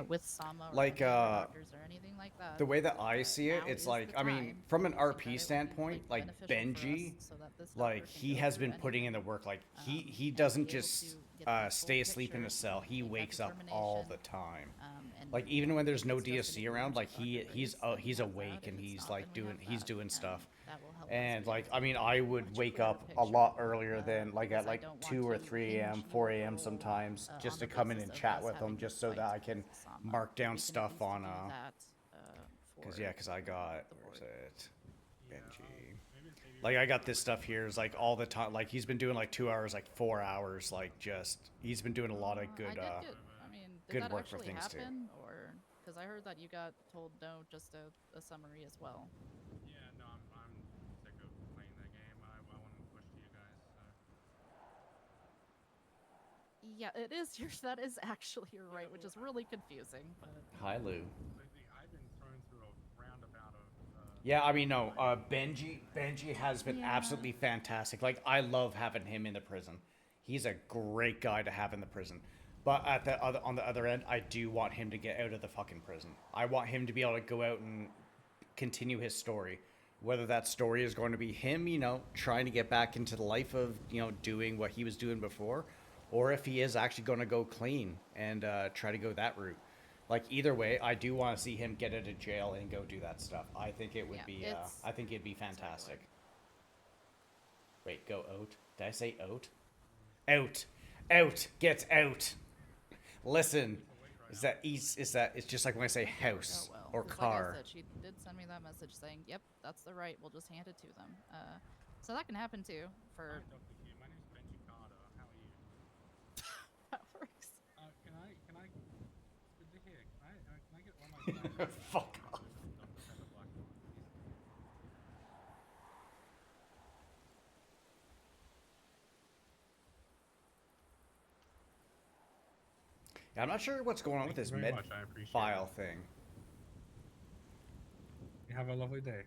with Sama or like any other doctors or anything like that. the way that I see it, it's now like, is the I mean, time. from an I think that RP it would be, standpoint, like beneficial for us Benji, so that this like doctor can he go has through been putting in the anything, work. Like he and doesn't be able just to get the full stay asleep in picture, a cell. He make that wakes up all the time. and Like even when there's if no it's just an DSC around, agreement like with Dr. he's Grace, then we he's have awake that. and If it's he's not, like then we doing have he's that, doing and stuff. that will help us And be like able I to mean, get I a would much wake clearer up a picture, lot earlier than like because at I like don't want 2 or to 3 a.m., hinge 4 your a.m. parole, sometimes, on just the to come in basis and of chat us with having him, to just so fight that I can with Sama. mark We down can at stuff least on do that, Cause for yeah, cause I got the where's board. it? Benji. Like I got this stuff here is like all the time. Like he's been doing like 2 hours, like 4 hours. Like just he's been doing a lot of good Did good that work for actually things too. happen, or because I heard that you got told no, just a summary as well. Yeah, no, I'm sick of playing that game. I want to push to you guys. So. Yeah, it is. That is actually your right, which is really confusing. But Hi, Lou. I've been thrown through a roundabout of. Yeah, I mean no. Benji has been absolutely fantastic. Like I love having him in the prison. He's a great guy to have in the prison. But on the other end, I do want him to get out of the fucking prison. I want him to be able to go out and continue his story. Whether that story is going to be him, trying to get back into the life of, doing what he was doing before, or if he is actually going to go clean and try to go that route. Like either way, I do want to see him get out of jail and go do that stuff. I think it would be. I think it'd be fantastic. Wait, go out? Did I say out? Out, out, get out. Listen, it's just like when I say house or 'cause car. Like I said, she did send me that message saying, "Yep, that's the right. We'll just hand it to them." So that can happen too. For Hi, Dr. Q. My name's Benji Carter. How are you? that works. Can I? It's good to hear. Can I get one of my Fuck off. Dr. Blackthorn, please? Yeah, I'm not sure what's going on with Thank this you very med much. I appreciate file it. thing. You have a lovely day.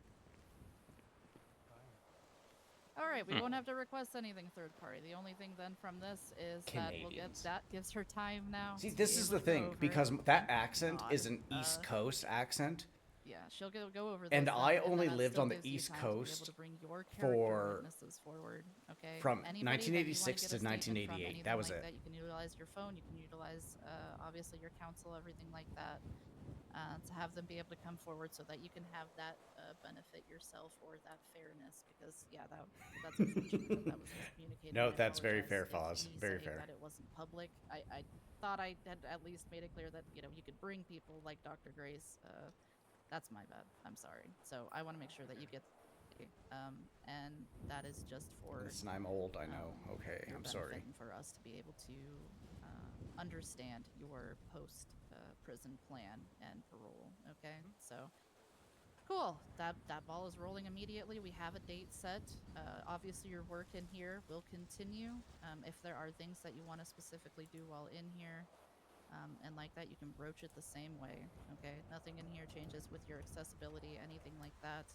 All right, we won't have to request anything third party. The only thing then from this is that we'll get that gives her time now. See, to this be is able the to go thing over because it. that accent God, is an East Coast accent. Yeah, she'll go over this. And I then only that lived still on the gives you East time to be able Coast to bring your character for witnesses forward. Okay. from Anybody that you wanna 1986 get to a statement from, 1988. anything That was like it. That. You can utilize your phone. You can utilize obviously your counsel, everything like that, to have them be able to come forward so that you can have that benefit yourself or that fairness. Because yeah, that's unfortunate that was miscommunicated. No, I that's very apologize fair, if Foz. me Very saying fair. That it wasn't public. I thought I had at least made it clear that you could bring people like Dr. Grace. That's my bad. I'm sorry. So I want to make sure that you get accessibility, and that is just for. Listen, I'm old. I know. Okay, your I'm benefit sorry. and for us to be able to understand your post prison plan and parole. Okay, so cool. That ball is rolling immediately. We have a date set. Obviously, your work in here will continue. If there are things that you want to specifically do while in here, and like that, you can broach it the same way. Okay, nothing in here changes with your accessibility, anything like that.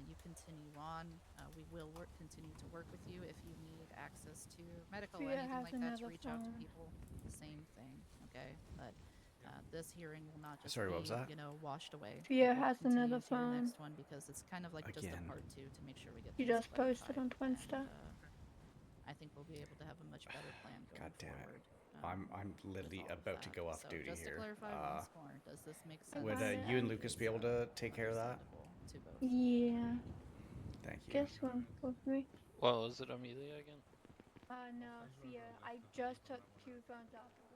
You continue on. We will continue to work with you if you need access to medical, Fia anything has like that, to another reach out to phone. people. Same thing. Okay, but this hearing will not just Sorry, be, what was that? washed away. Fia It will has continue another to your phone. next one because it's kind of like just a Again. part 2 to make sure we get You things just posted on clarified, Twinsta. and, I think we'll be able to have a much better plan going God damn it. forward. I'm literally about to go off So duty just to here. clarify once more, does this make sense? Would you and Lucas be able to take care of that? To both. Yeah. Thank you. Guess one with me. Well, is it Amelia again? No, Fia. I just took 2 phones off of it.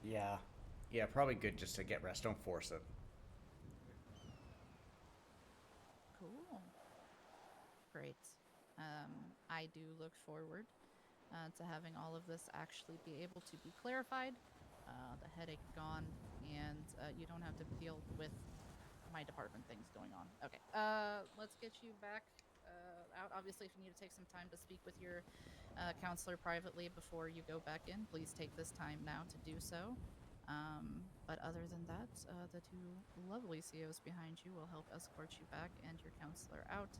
Yeah. Yeah, probably good just to get rest. Don't force it. Cool. Great. I do look forward to having all of this actually be able to be clarified, the headache gone, and you don't have to deal with my department things going on. Okay. Let's get you back out. Obviously, if you need to take some time to speak with your counselor privately before you go back in, please take this time now to do so. But other than that, the 2 lovely COs behind you will help escort you back and your counselor out.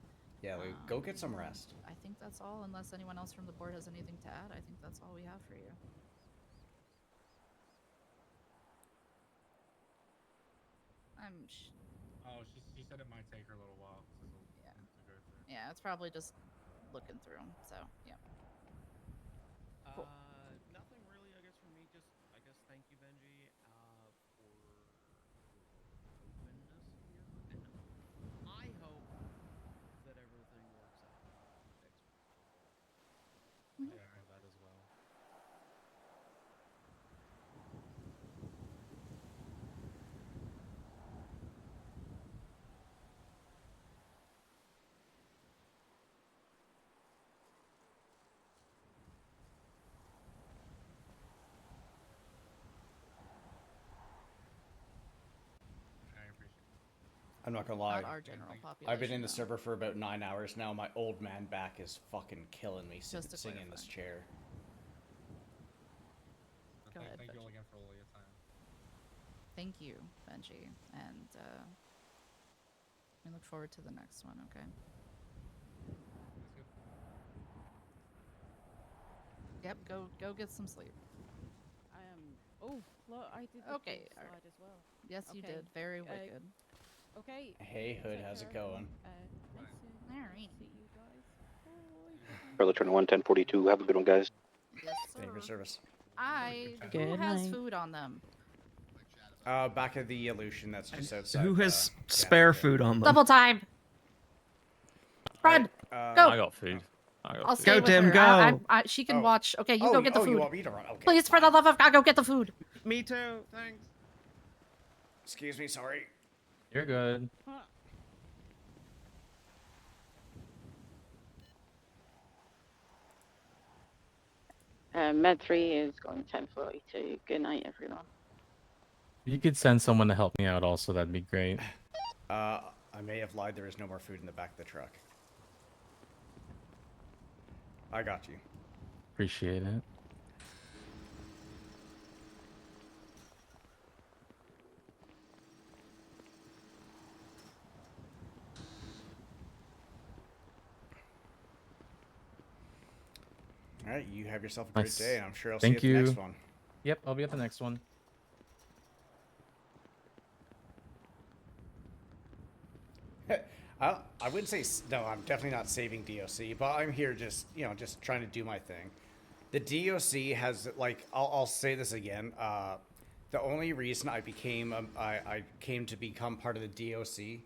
Yeah, Luke, go get some rest. I think that's all, unless anyone else from the board has anything to add. I think that's all we have for you. Oh, she said it might take her a little while. Yeah. Yeah, it's probably just looking through them. So, yeah. Cool. Nothing really, I guess, from me. Just, I guess, thank you, Benji, for your openness here. And I hope that everything works out next week. Mhm. I hope that as well. I'm not gonna lie. Not our general I've been in the population, server for about 9 hours now. My old man back is fucking killing me Just to sitting in this chair. Go ahead, Thank you all Benji. again for all your time. Thank you, Benji, and we look forward to the next one. Okay. Yep. Go get some sleep. I am. Oh, look, I did. The Okay, food all right. slide as well. Yes, you Okay, did. Very wicked. Okay. Hey, Hood, take how's care, it going? everyone. Nice to see you guys. Bye. Charlie 21, 1042. Have a good one, guys. Yes, Thank you for sir. service. Who Good has night. food on them? Back at the Illusion that's just outside. Who has spare food on them? Double time. Fred, go. I got food. I'll stay with Tim, her. go. She can watch. Okay, you Oh, go get the oh, food. you want me to run? Okay, Please, for the love of God, go get the food. Me too. Thanks. Excuse me, sorry. You're good. Med 3 is going 1042. Good night, everyone. If you could send someone to help me out also, that'd be great. I may have lied. There is no more food in the back of the truck. I got you. Appreciate it. All right, you have yourself a great Nice. day, and I'm sure I'll Thank see you at you. the next one. Yep, I'll be at the next one. I wouldn't say no. I'm definitely not saving DOC, but I'm here just just trying to do my thing. The DOC has I'll say this again. The only reason I came to become part of the DOC.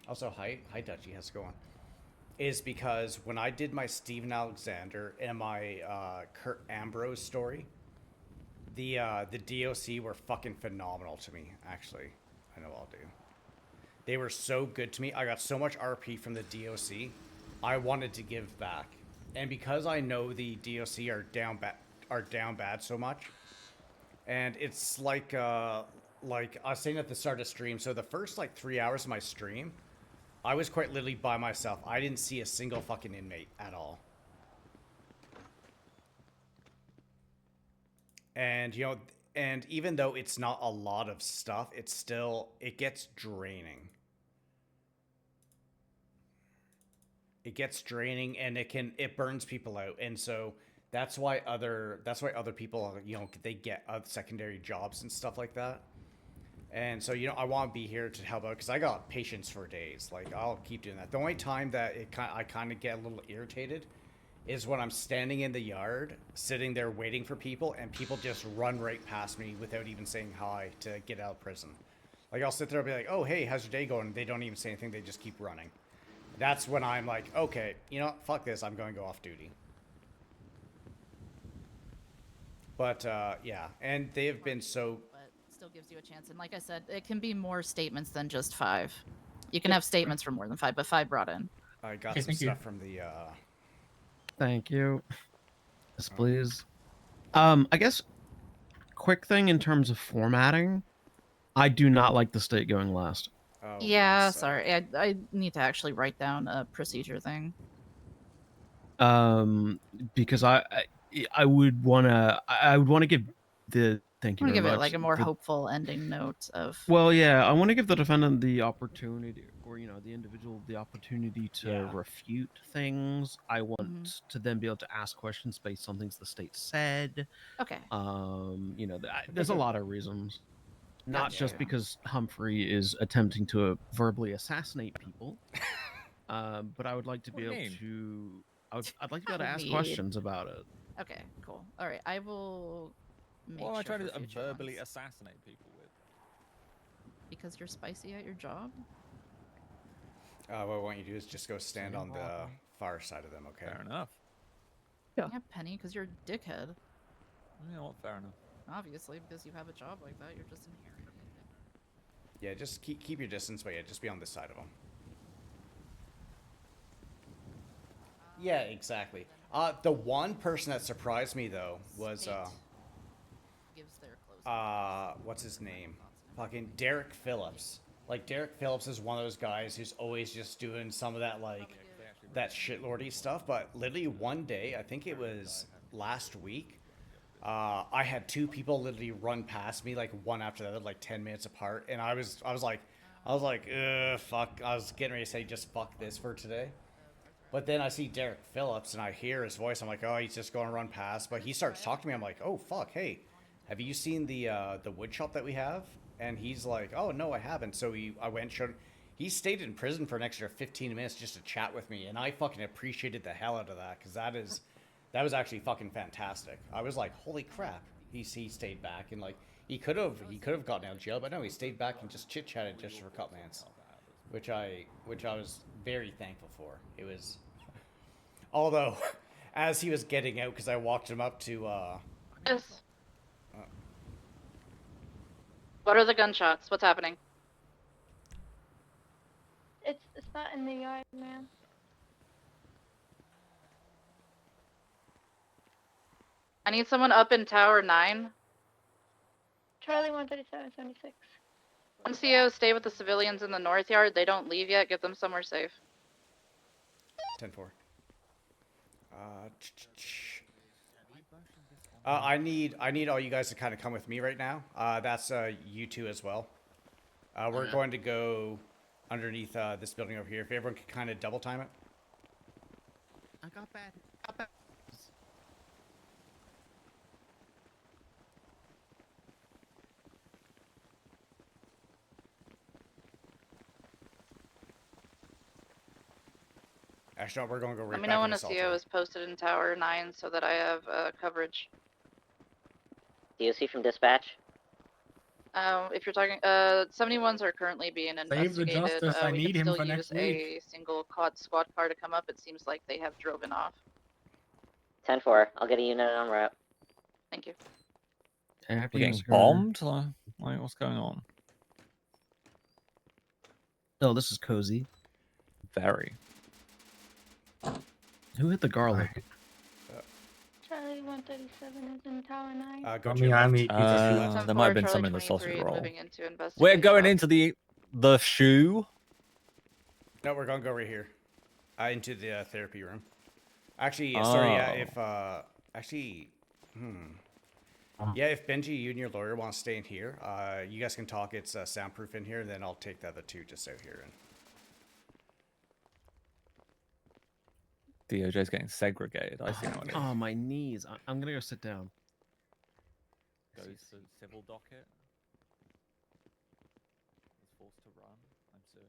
Also, hi Dutchie, how's it going? is because when I did my Steven Alexander and my Kurt Ambrose story, the DOC were fucking phenomenal to me. Actually, I know I'll do. They were so good to me. I got so much RP from the DOC. I wanted to give back, and because I know the DOC are down bad so much, and it's like I was saying at the start of stream. So the first like 3 hours of my stream, I was quite literally by myself. I didn't see a single fucking inmate at all. And, you know, and even though it's not a lot of stuff, it gets draining. It gets draining and it burns people out. And so that's why other people, you know, they get secondary jobs and stuff like that. And so, you know, I want to be here to help out because I got patience for days. Like, I'll keep doing that. The only time that I kind of get a little irritated is when I'm standing in the yard, sitting there waiting for people, and people just run right past me without even saying hi to get out of prison. Like, I'll sit there and be like, oh, hey, how's your day going? They don't even say anything. They just keep running. That's when I'm like, okay, you know what? Fuck this. I'm going to go off duty. But, yeah. And they have been so... Still gives you a chance, and like I said, it can be more statements than just 5. You can have statements for more than 5, but 5 brought in. I got some stuff from the Thank you. Yes, please. I guess quick thing in terms of formatting, I do not like the state going last. Oh, yeah, sorry. I need to actually write down a procedure thing. Because I would wanna give the thank you I want to very give much. it like a more hopeful ending note of. Well, yeah, I want to give the defendant the opportunity, or you know, the individual the opportunity to refute things. I want to then be able to ask questions based on things the state said. Okay. You know, there's a lot of reasons. Not Gotcha. just because Humphrey is attempting to verbally assassinate people, but I would like to be able to. I'd like to be able to ask questions about it. Okay, cool. All right, I will. What am I trying to verbally assassinate people with? Because you're spicy at your job? what I want you to do is just go stand on the far side of them, okay? Fair enough. Yeah, Penny, because you're a dickhead. You know what? Fair enough. Obviously, because you have a job like that, you're just inherently a dickhead. Yeah, just keep your distance, but yeah, just be on this side of them. Yeah, exactly. The one person that surprised me though was what's his name? Fucking Derek Phillips. Like Derek Phillips is one of those guys who's always just doing some of that like that shitlordy stuff. But literally one day, I think it was last week, I had 2 people literally run past me like one after the other, like 10 minutes apart, and I was like, fuck. I was getting ready to say just fuck this for today. But then I see Derek Phillips and I hear his voice. I'm like, oh, he's just going to run past. But he starts talking to me. I'm like, oh, fuck, hey, have you seen the wood shop that we have? And he's like, oh, no, I haven't. So I went and showed him. He stayed in prison for an extra 15 minutes just to chat with me. And I fucking appreciated the hell out of that because that was actually fucking fantastic. I was like, holy crap. He stayed back. And like, he could have gotten out of jail. But no, he stayed back and just chit-chatted just for a couple minutes. Which I was very thankful for. It was, although, as he was getting out, because I walked him up to. Yes. What are the gunshots? What's happening? It's not in the yard, man. I need someone up in Tower 9. Charlie 13776. NCO, stay with the civilians in the north yard. They don't leave yet. Get them somewhere safe. 10-4. I need all you guys to kind of come with me right now. That's you two as well. We're going to go underneath this building over here. If everyone could kind of double time it. I got bad. Actually, no, we're going to go right Let me back know in when a the CO is posted in Tower 9 so that I have coverage. DOC from dispatch. If you're talking, 71s are currently being Save the investigated. justice. I We need can him still for use next week. a single squad car to come up. It seems like they have driven off. 10-4. I'll get a unit on route. Thank you. We're getting bombed? Like, what's going on? Oh, this is cozy. Very. Who hit the garlic? Charlie 137 is in Tower 9. Go Got to me, your I left. need pizza soup. There might have been Charlie some in the sausage 23 roll. moving into investigate We're going that. into the shoe. No, we're gonna go right here, into the therapy room. Actually, sorry. Yeah, if actually, yeah, if Benji, you and your lawyer want to stay in here, you guys can talk. It's soundproof in here. Then I'll take the other two just out here. And DOJ's getting segregated. I see how it is. Oh, my knees. I'm gonna go sit down. Goes to civil docket. Was forced to run. I'm suing.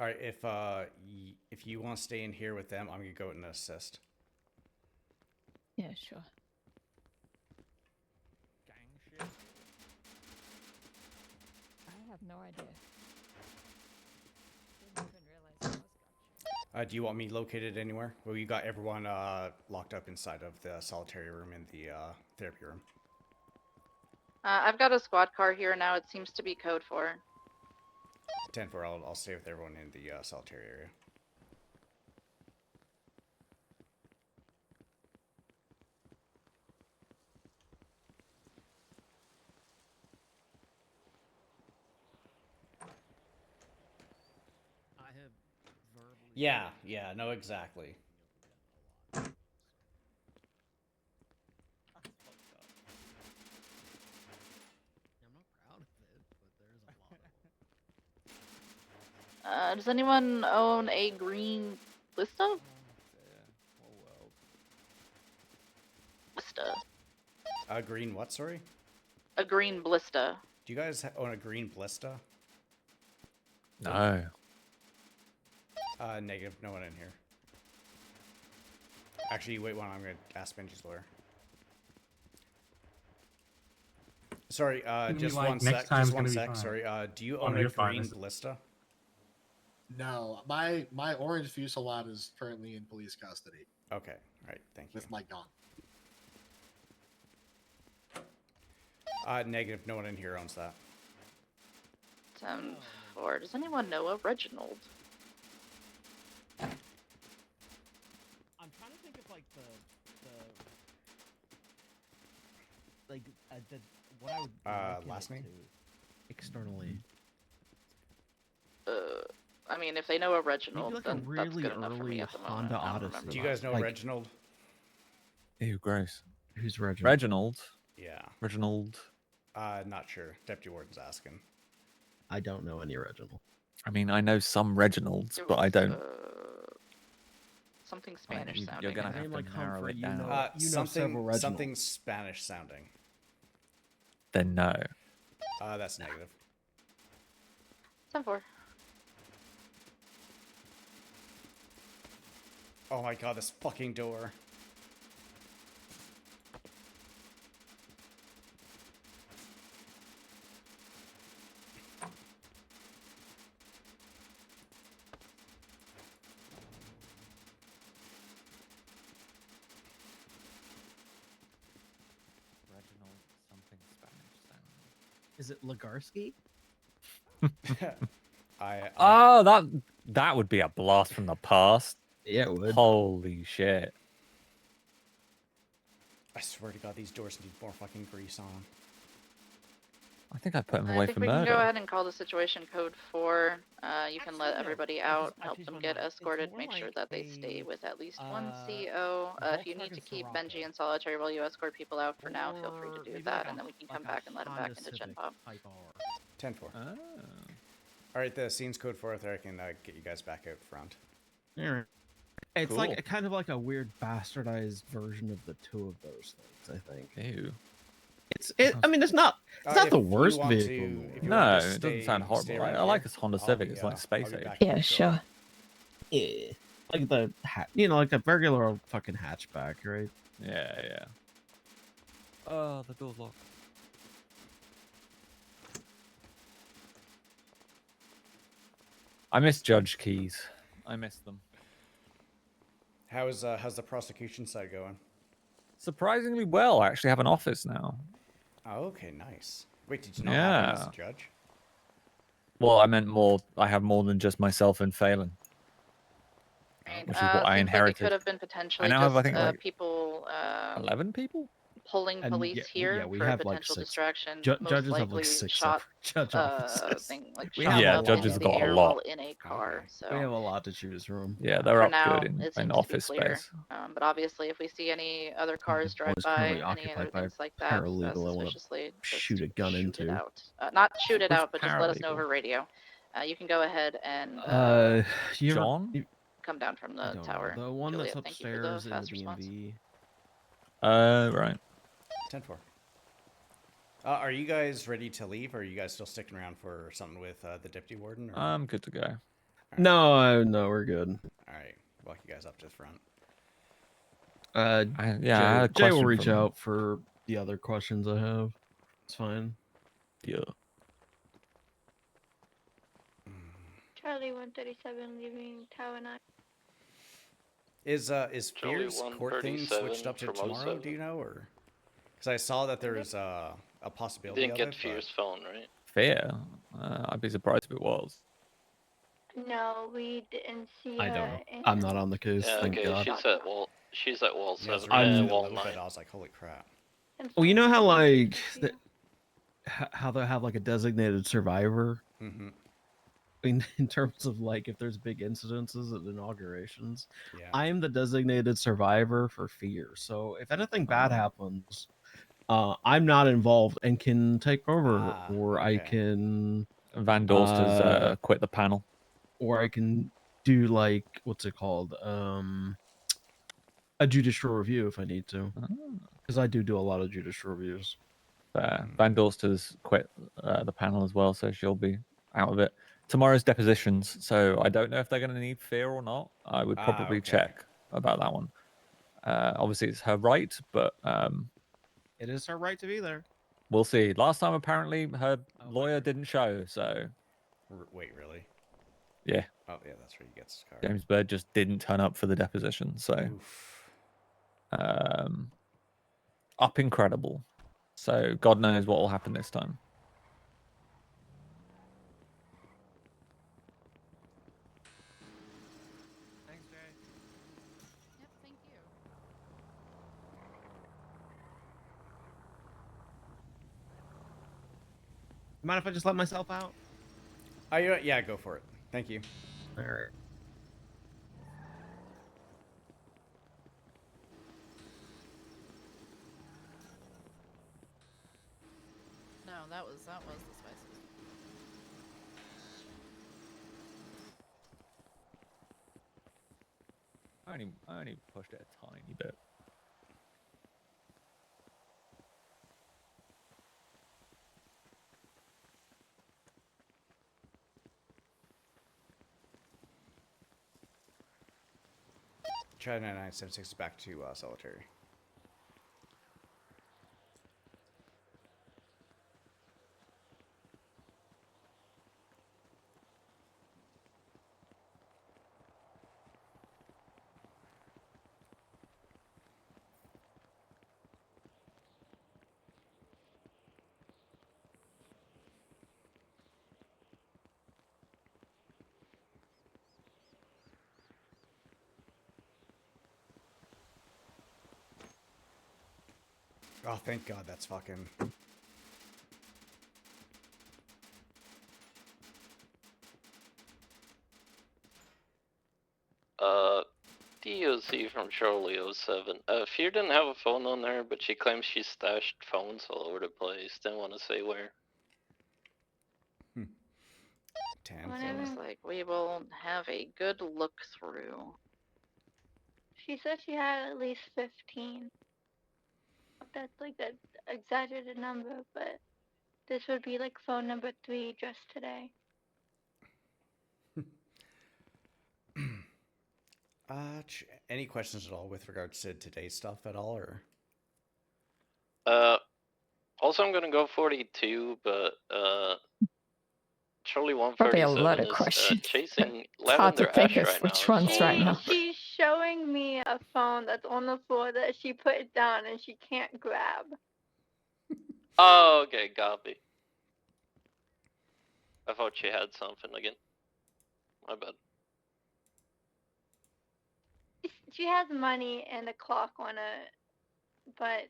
all right, if you want to stay in here with them, I'm gonna go and assist. Yeah, sure. Gang shit. I have no idea. Didn't even realize it was gun. Do you want me located anywhere? Well, you got everyone locked up inside of the solitary room in the therapy room. I've got a squad car here now. It seems to be code 4. 10-4. I'll stay with everyone in the solitary area. I have verbally. Yeah, no, exactly. I'm not proud of it, but there's a lot. Does anyone own a green Lista? Blista. Green what, sorry? A green Blista. Do you guys own a green Blista? No. Negative. No one in here. Actually, wait one. I'm going to ask Benji's lawyer. Sorry, just like, one next sec. time's Just one gonna be sec. fine. Sorry. Do you Oh, own no, a you're fine. green This is- Blista? No, my orange Fuselage is currently in police custody Okay. All right. Thank you. with my gun. Negative. No one in here owns that. 10-4. Does anyone know of Reginald? I'm trying to think of like the what I would liken last it name? to externally. I mean, if they know a Reginald, like a then that's really good enough for me early at the moment. Honda I don't Odyssey. remember Do you that. guys know Like- Reginald? Ew, gross. Who's Reginald? Reginald. Yeah. Reginald. Not sure. Deputy Warden's asking. I don't know any Reginald. I mean, I know some Reginalds, but I don't. Something Spanish You're sounding. gonna I have think. to like narrow Humphrey, it you down. know- Something several Reginalds. something Spanish sounding. Then no. That's negative. 10-4. Oh my god, this fucking door. Reginald, something Spanish sounding. Is it Legarsky? Oh, that would be a blast from the past. Yeah, it would. Holy shit. I swear to god, these doors need more fucking grease on them. I think I put him I away think for we murder. can go ahead and call the situation code 4. You can let everybody out, help them get escorted, make sure that they stay with at least one CO. If you need to keep Benji in solitary while you escort people out for now, feel free to do that, and then we can come back and let him back into Gen Pop. 10-4. Alright, the scene's code 4 there. I can get you guys back out front. Yeah. It's Cool. like kind of like a weird bastardized version of the two of those things, I think. Ew. I mean, it's not the if you worst want to- vehicle. in the if world. you No, want it to doesn't sound stay horrible. right I like here, this Honda I'll Civic. be, It's like I'll space be age. back Yeah, in sure. Yeah. Like the like a regular old fucking hatchback, right? Yeah. Oh, the door's locked. I miss Judge Keys. I miss them. How's the prosecution side going? Surprisingly well. I actually have an office now. Oh, okay, nice. Wait, did you not have him as a Yeah. judge? Well, I meant more. I have more than just myself and Phelan, which is what I Seems like it inherited. could have been I potentially now just have, I think, like people 11 people. pulling And police here we for a have like potential 6 distraction. Most judges have likely like 6 shot separate judge offices. thing like We shot have Yeah, up judges into the got a air lot. while in a car. So We have a lot to choose from. Yeah, they're for up now, good it in seems office to be clear. space. But obviously, if we see any other cars drive is by, currently any occupied other by a things like that, paralegal I wanna suspiciously, just shoot a gun shoot it into. out. Not shoot it Which out, but just let us know paralegal? over radio. You can go ahead and You ever- John? you- come down from I the don't tower. know. The one Juliet, that's thank you for the upstairs in the fast response. DMV. Right. 10-4. Are you guys ready to leave, or are you guys still sticking around for something with the deputy warden? Or... I'm good to go. No, we're good. All right, walk you guys up to the front. I had a Jay will question reach from- out for the other questions I have. It's fine. Yeah. Charlie 137 leaving Tower 9. Is Charlie Fear's court thing 137 switched up to from tomorrow? 07. Do you know, or because I saw that there's a possibility Didn't of get it, Fear's phone, right? Fear? I'd be surprised if it was. No, we didn't see I her. don't know. I'm not on the case. Yeah, Thank okay, God. she's at wall Yeah, I was 7. reading Uh, through it a wall little 9. bit. I was like, holy crap. Well, you know how like how they have like a designated survivor. Mm-hmm. In terms of like if there's big incidences at inaugurations, Yeah. I am the designated survivor for Fear. So if anything bad happens, I'm not involved and can take over, or I can Van Dorster's quit the panel, or I can do like what's it called, a judicial review if I need to, because I do a lot of judicial reviews. Van Dorster's quit the panel as well, so she'll be out of it. Tomorrow's depositions, so I don't know if they're going to need Fear or not. I would probably check about that one. Obviously, it's her right, but It is her right to be there. we'll see. Last time, apparently, her lawyer didn't show, so Wait, really? yeah. Oh, yeah, that's where he gets his car. James Bird just didn't turn up for the deposition, so up incredible. So God knows what will happen this time. Thanks, Jay. Yep, thank you. Mind if I just let myself out? Yeah, go for it. Thank you. All right. No, that was the spiciest. I only pushed it a tiny bit. Try 9976 back to solitary. Oh, thank God, that's fucking... DOC from Charlie 07. Fear didn't have a phone on there, but she claims she stashed phones all over the place. Didn't want to say where. Seems like we will have a good look through. She said she had at least 15. That's like an exaggerated number, but this would be like phone number 3 just today. Any questions at all with regards to today's stuff at all, or? Also, I'm gonna go 42, but Charlie Probably a lot 137 of is questions. chasing It's hard to Lavender think Ash of right now. which ones right now. She's showing me a phone that's on the floor that she put down and she can't grab. Oh, okay, copy. I thought she had something again. My bad. She has money and a clock on it, but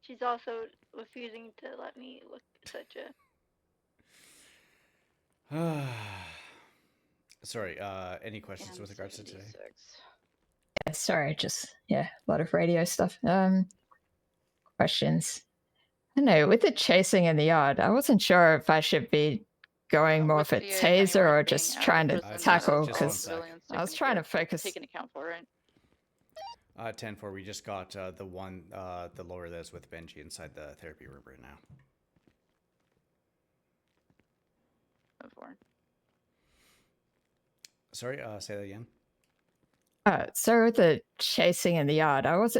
she's also refusing to let me look at such a. Sorry, any questions with regards to today? Yeah, sorry, just a lot of radio stuff. Questions. I don't know, with the chasing in the yard, I wasn't sure if I should be going more for taser or just trying to tackle, because I was trying to focus. Take an account for it. 10-4, we just got the one, the lawyer that's with Benji inside the therapy room right now. 4. Sorry, say that again. So with the chasing in the yard, I was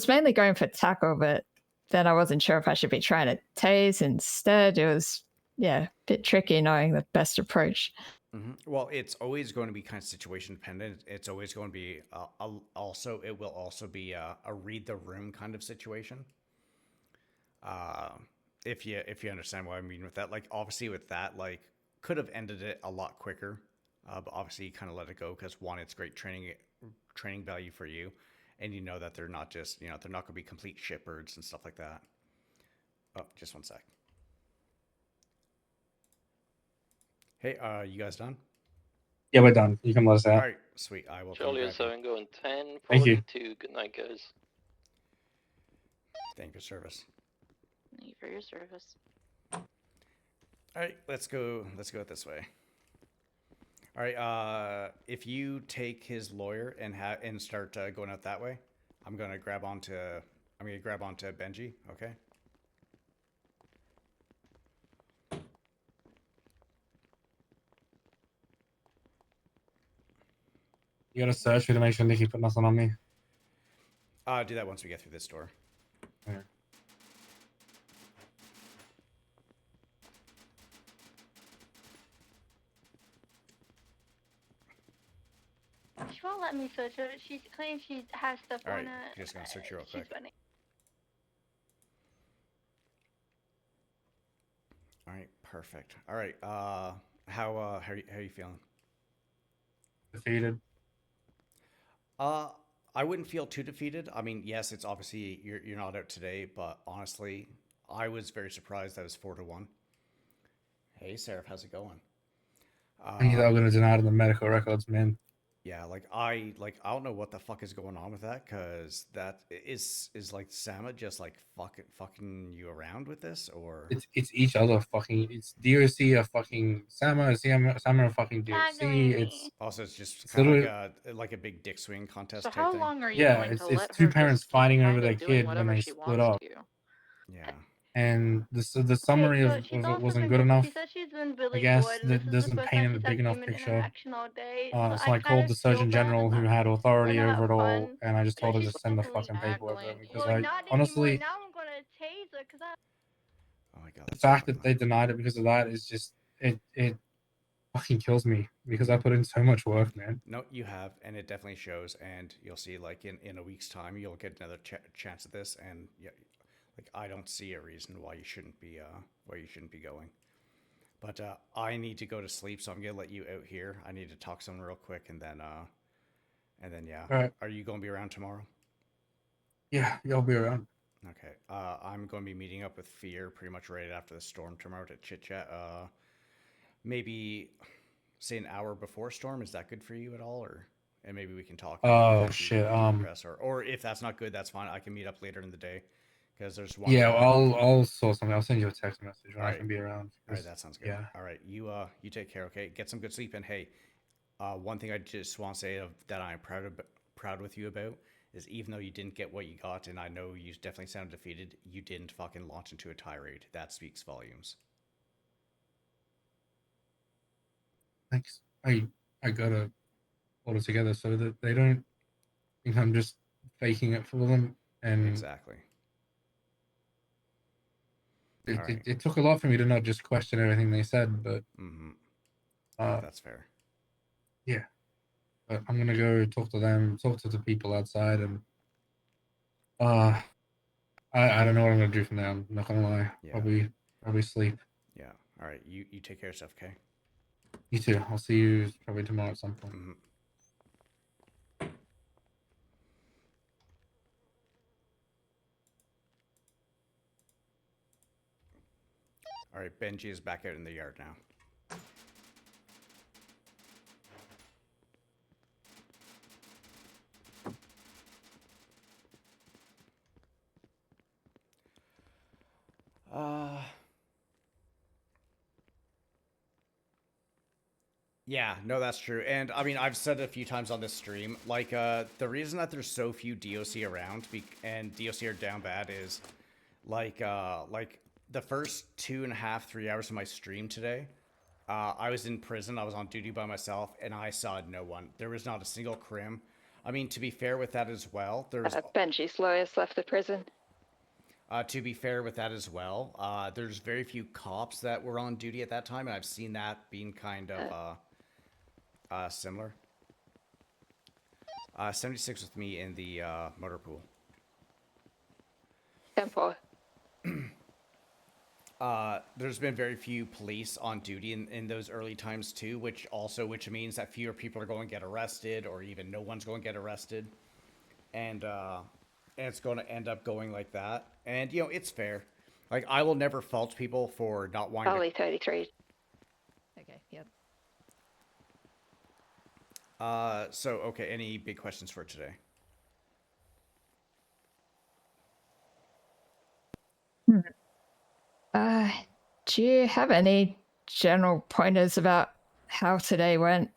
mainly going for tackle, but then I wasn't sure if I should be trying to tase instead. It was, a bit tricky knowing the best approach. Well, it's always going to be kind of situation dependent. It's always going to be it will also be a read the room kind of situation. If you understand what I mean with that, like obviously with that, like could have ended it a lot quicker, but obviously you kind of let it go because one, it's great training value for you, and you know that they're not just they're not going to be complete shitbirds and stuff like that. Oh, just one sec. Hey, you guys done? Yeah, we're done. You can let us out. All right, sweet. I will. Charlie is 7 going 10, Thank you. 42. Good night, guys. Thank you for service. Thank you for your service. All right, let's go this way. All right, if you take his lawyer and start going out that way, I'm gonna grab onto Benji. Okay. You gotta search for to make sure Nikki put nothing on me. Do that once we get through this door. Yeah. She won't let me search her. She claims she has stuff All on right, it. just gonna search you real quick. She's funny. All right, perfect. All right, how are you feeling? Defeated. I wouldn't feel too defeated. I mean, yes, it's obviously you're not out today, but honestly, I was very surprised that it was 4-1. Hey, Seraph, how's it going? I think they're gonna deny it in the medical records, man. Yeah, I don't know what the fuck is going on with that, because that is like Sama just like fucking you around with this, or It's each other fucking. It's DOC a fucking Sama a fucking DOC. It's also it's just it's kind literally- of like a big dick swing contest So type how thing. long are you yeah, going it's to let two her parents just keep fighting kind over of their doing kid when whatever they she split wants up. to? Yeah. And the summary So of she's it also wasn't been, good enough. She said she's been really I guess bored, and that this is the doesn't first paint time a she's big had enough human picture. interaction all day. So I I called the feel Surgeon bad General who about had authority letting her over it have all, fun. and I just told her She's to send the probably fucking paperwork over because Well, I not honestly anymore. Now I'm gonna tase her because I. Oh my god. the fact that they denied it because of that is just it fucking kills me because I put in so much work, man. No, you have, and it definitely shows, and you'll see like in a week's time you'll get another chance at this, and yeah, like I don't see a reason why you shouldn't be going. But I need to go to sleep, so I'm gonna let you out here. I need to talk to someone real quick, and then yeah. All right. Are you gonna be around tomorrow? Yeah, you'll be around. Okay. I'm going to be meeting up with Fear pretty much right after the storm tomorrow to chit chat. Maybe say an hour before storm. Is that good for you at all, or and maybe we can talk? Oh shit. Or if that's not good, that's fine. I can meet up later in the day because there's one. Yeah, I'll sort something. I'll send you a text message when I can be around. All right, that sounds good. Yeah. All right, you take care. Okay, get some good sleep. And hey, one thing I just want to say that I'm proud with you about is even though you didn't get what you got, and I know you definitely sounded defeated, you didn't fucking launch into a tirade. That speaks volumes. Thanks. I gotta hold it together so that they don't think I'm just faking it for them. And exactly. It took a lot for me to not just question everything they said, but that's fair. Yeah, but I'm gonna go talk to them, talk to the people outside, and I don't know what I'm gonna do from there. I'm not gonna lie. Yeah. Probably sleep. Yeah. All right. You take care of yourself, okay? You too. I'll see you probably tomorrow at some point. All right. Benji is back out in the yard now. Yeah, no, that's true. And I mean, I've said it a few times on this stream, like, the reason that there's so few DOC around and DOC are down bad is, like the first 2.5, 3 hours of my stream today, I was in prison, I was on duty by myself, and I saw no one. There was not a single crim. I mean, to be fair with that as well, there's... Benji's lawyers left the prison. To be fair with that as well, there's very few cops that were on duty at that time, and I've seen that being kind of, similar. 76 with me in the motor pool. 10-4. There's been very few police on duty in those early times too, which means that fewer people are going to get arrested, or even no one's going to get arrested, and it's going to end up going like that. And you know, it's fair. Like, I will never fault people for not wanting. Ollie 33. Okay. Yep. So, okay, any big questions for today? Do you have any general pointers about how today went?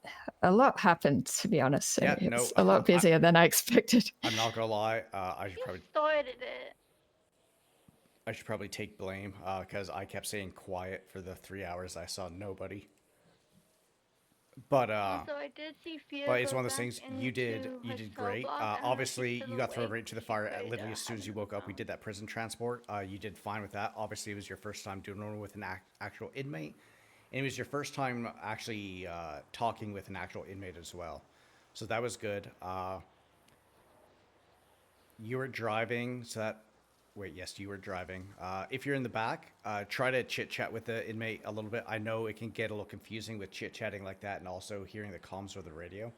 A lot happened, to be honest. So Yeah, it's no, a lot busier than I expected. I'm not gonna lie. I should probably Started it. take blame because I kept saying quiet for the 3 hours. I saw nobody. But Also, I did see Fia but it's go one of those back things. You did into his cell great. block, and Obviously, she you got thrown awake. right into the fire literally as soon as you woke up. We did that prison transport. You did fine with that. Obviously, it was your first time doing one with an actual inmate, and it was your first time actually talking with an actual inmate as well. So that was good. You were driving, so that... Wait, yes, you were driving. If you're in the back, try to chit-chat with the inmate a little bit. I know it can get a little confusing with chit-chatting like that and also hearing the comms or the radio.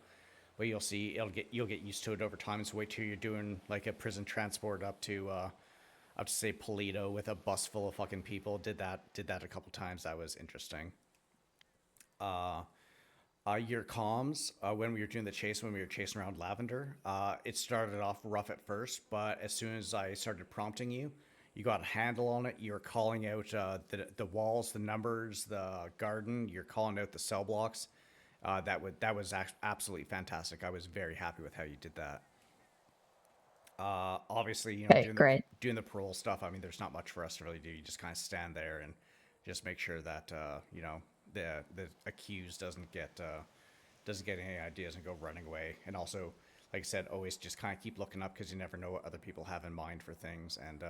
But you'll see, you'll get used to it over time. So wait till you're doing like a prison transport up to say Polito with a bus full of fucking people. Did that a couple times. That was interesting. Your comms, when we were doing the chase, when we were chasing around Lavender, it started off rough at first, but as soon as I started prompting you, you got a handle on it. You were calling out the walls, the numbers, the garden. You're calling out the cell blocks. That was absolutely fantastic. I was very happy with how you did that. Obviously, you know, doing the parole stuff, I mean, there's not much for us to really do. You just kind of stand there and just make sure that you know, the accused doesn't get any ideas and go running away. And also, like I said, always just kind of keep looking up because you never know what other people have in mind for things. And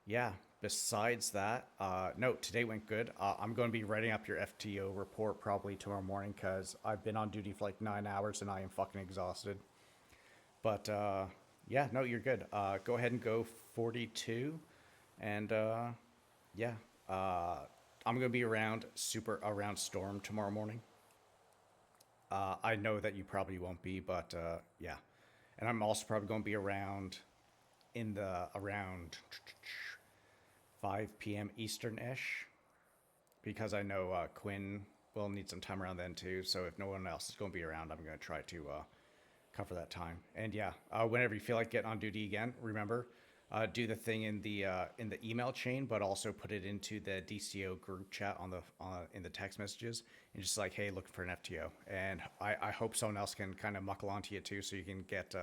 yeah, besides that, no, today went good. I'm going to be writing up your FTO report probably tomorrow morning because I've been on duty for like 9 hours and I am fucking exhausted. But yeah, no, you're good. Go ahead and go 42. And yeah, I'm going to be around Storm tomorrow morning. I know that you probably won't be, but yeah. And I'm also probably going to be around around 5 p.m. Eastern-ish, because I know Quinn will need some time around then too. So if no one else is going to be around, I'm going to try to cover that time. And yeah, whenever you feel like getting on duty again, remember, do the thing in the email chain, but also put it into the DCO group chat in the text messages, and just like, hey, looking for an FTO. And I hope someone else can kind of muckle onto you too, so you can get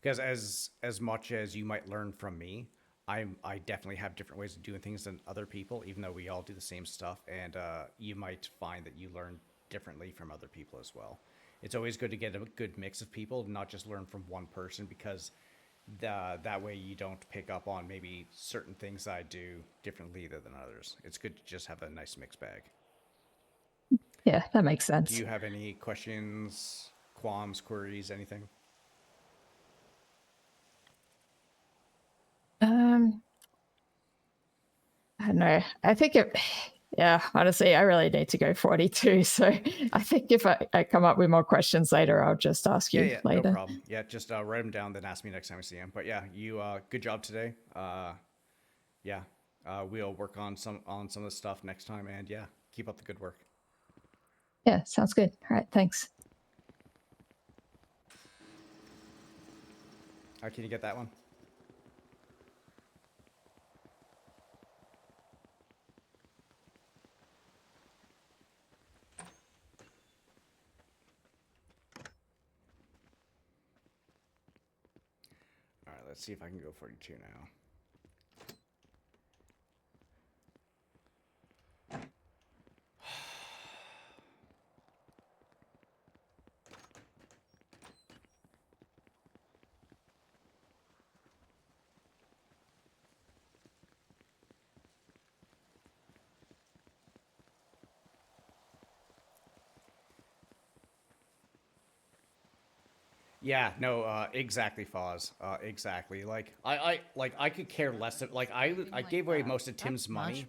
because as much as you might learn from me, I definitely have different ways of doing things than other people, even though we all do the same stuff. And you might find that you learn differently from other people as well. It's always good to get a good mix of people, not just learn from one person, because that way you don't pick up on maybe certain things I do differently than others. It's good to just have a nice mixed bag. Yeah, that makes Do sense. you have any questions, qualms, queries, anything? I don't know. I think yeah, honestly, I really need to go 42. So I think if I come up with more questions later, I'll just ask you Yeah, later. no problem. Yeah, just write them down, then ask me next time I see him. But yeah, you good job today. Yeah, we'll work on some of the stuff next time, and yeah, keep up the good work. Yeah, sounds good. All right, thanks. Can you get that one? All right, let's see if I can go 42 now. Yeah, no, exactly, Foz. Exactly. Like I could care less. Like I gave away most of Tim's money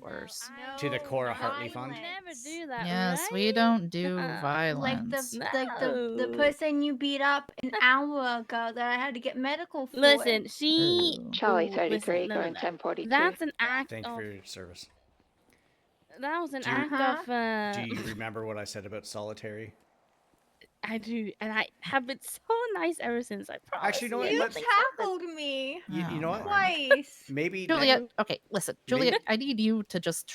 to the Cora Hartley Fund. Never do that. Yes, right? we don't do Like violence. the person you beat up an hour ago that I had to get medical for. Listen, she. Charlie Ooh, 33 listen, no, going no. 1042. That's an act Thank you of. for your service. That was an Do you- act of. Do you remember what I said about solitary? I do, and I have been so nice ever since. I promise. Actually, you know what? You Let's- tackled me You know what? twice. Maybe Juliet, okay, listen, Juliet, Maybe- I need you to just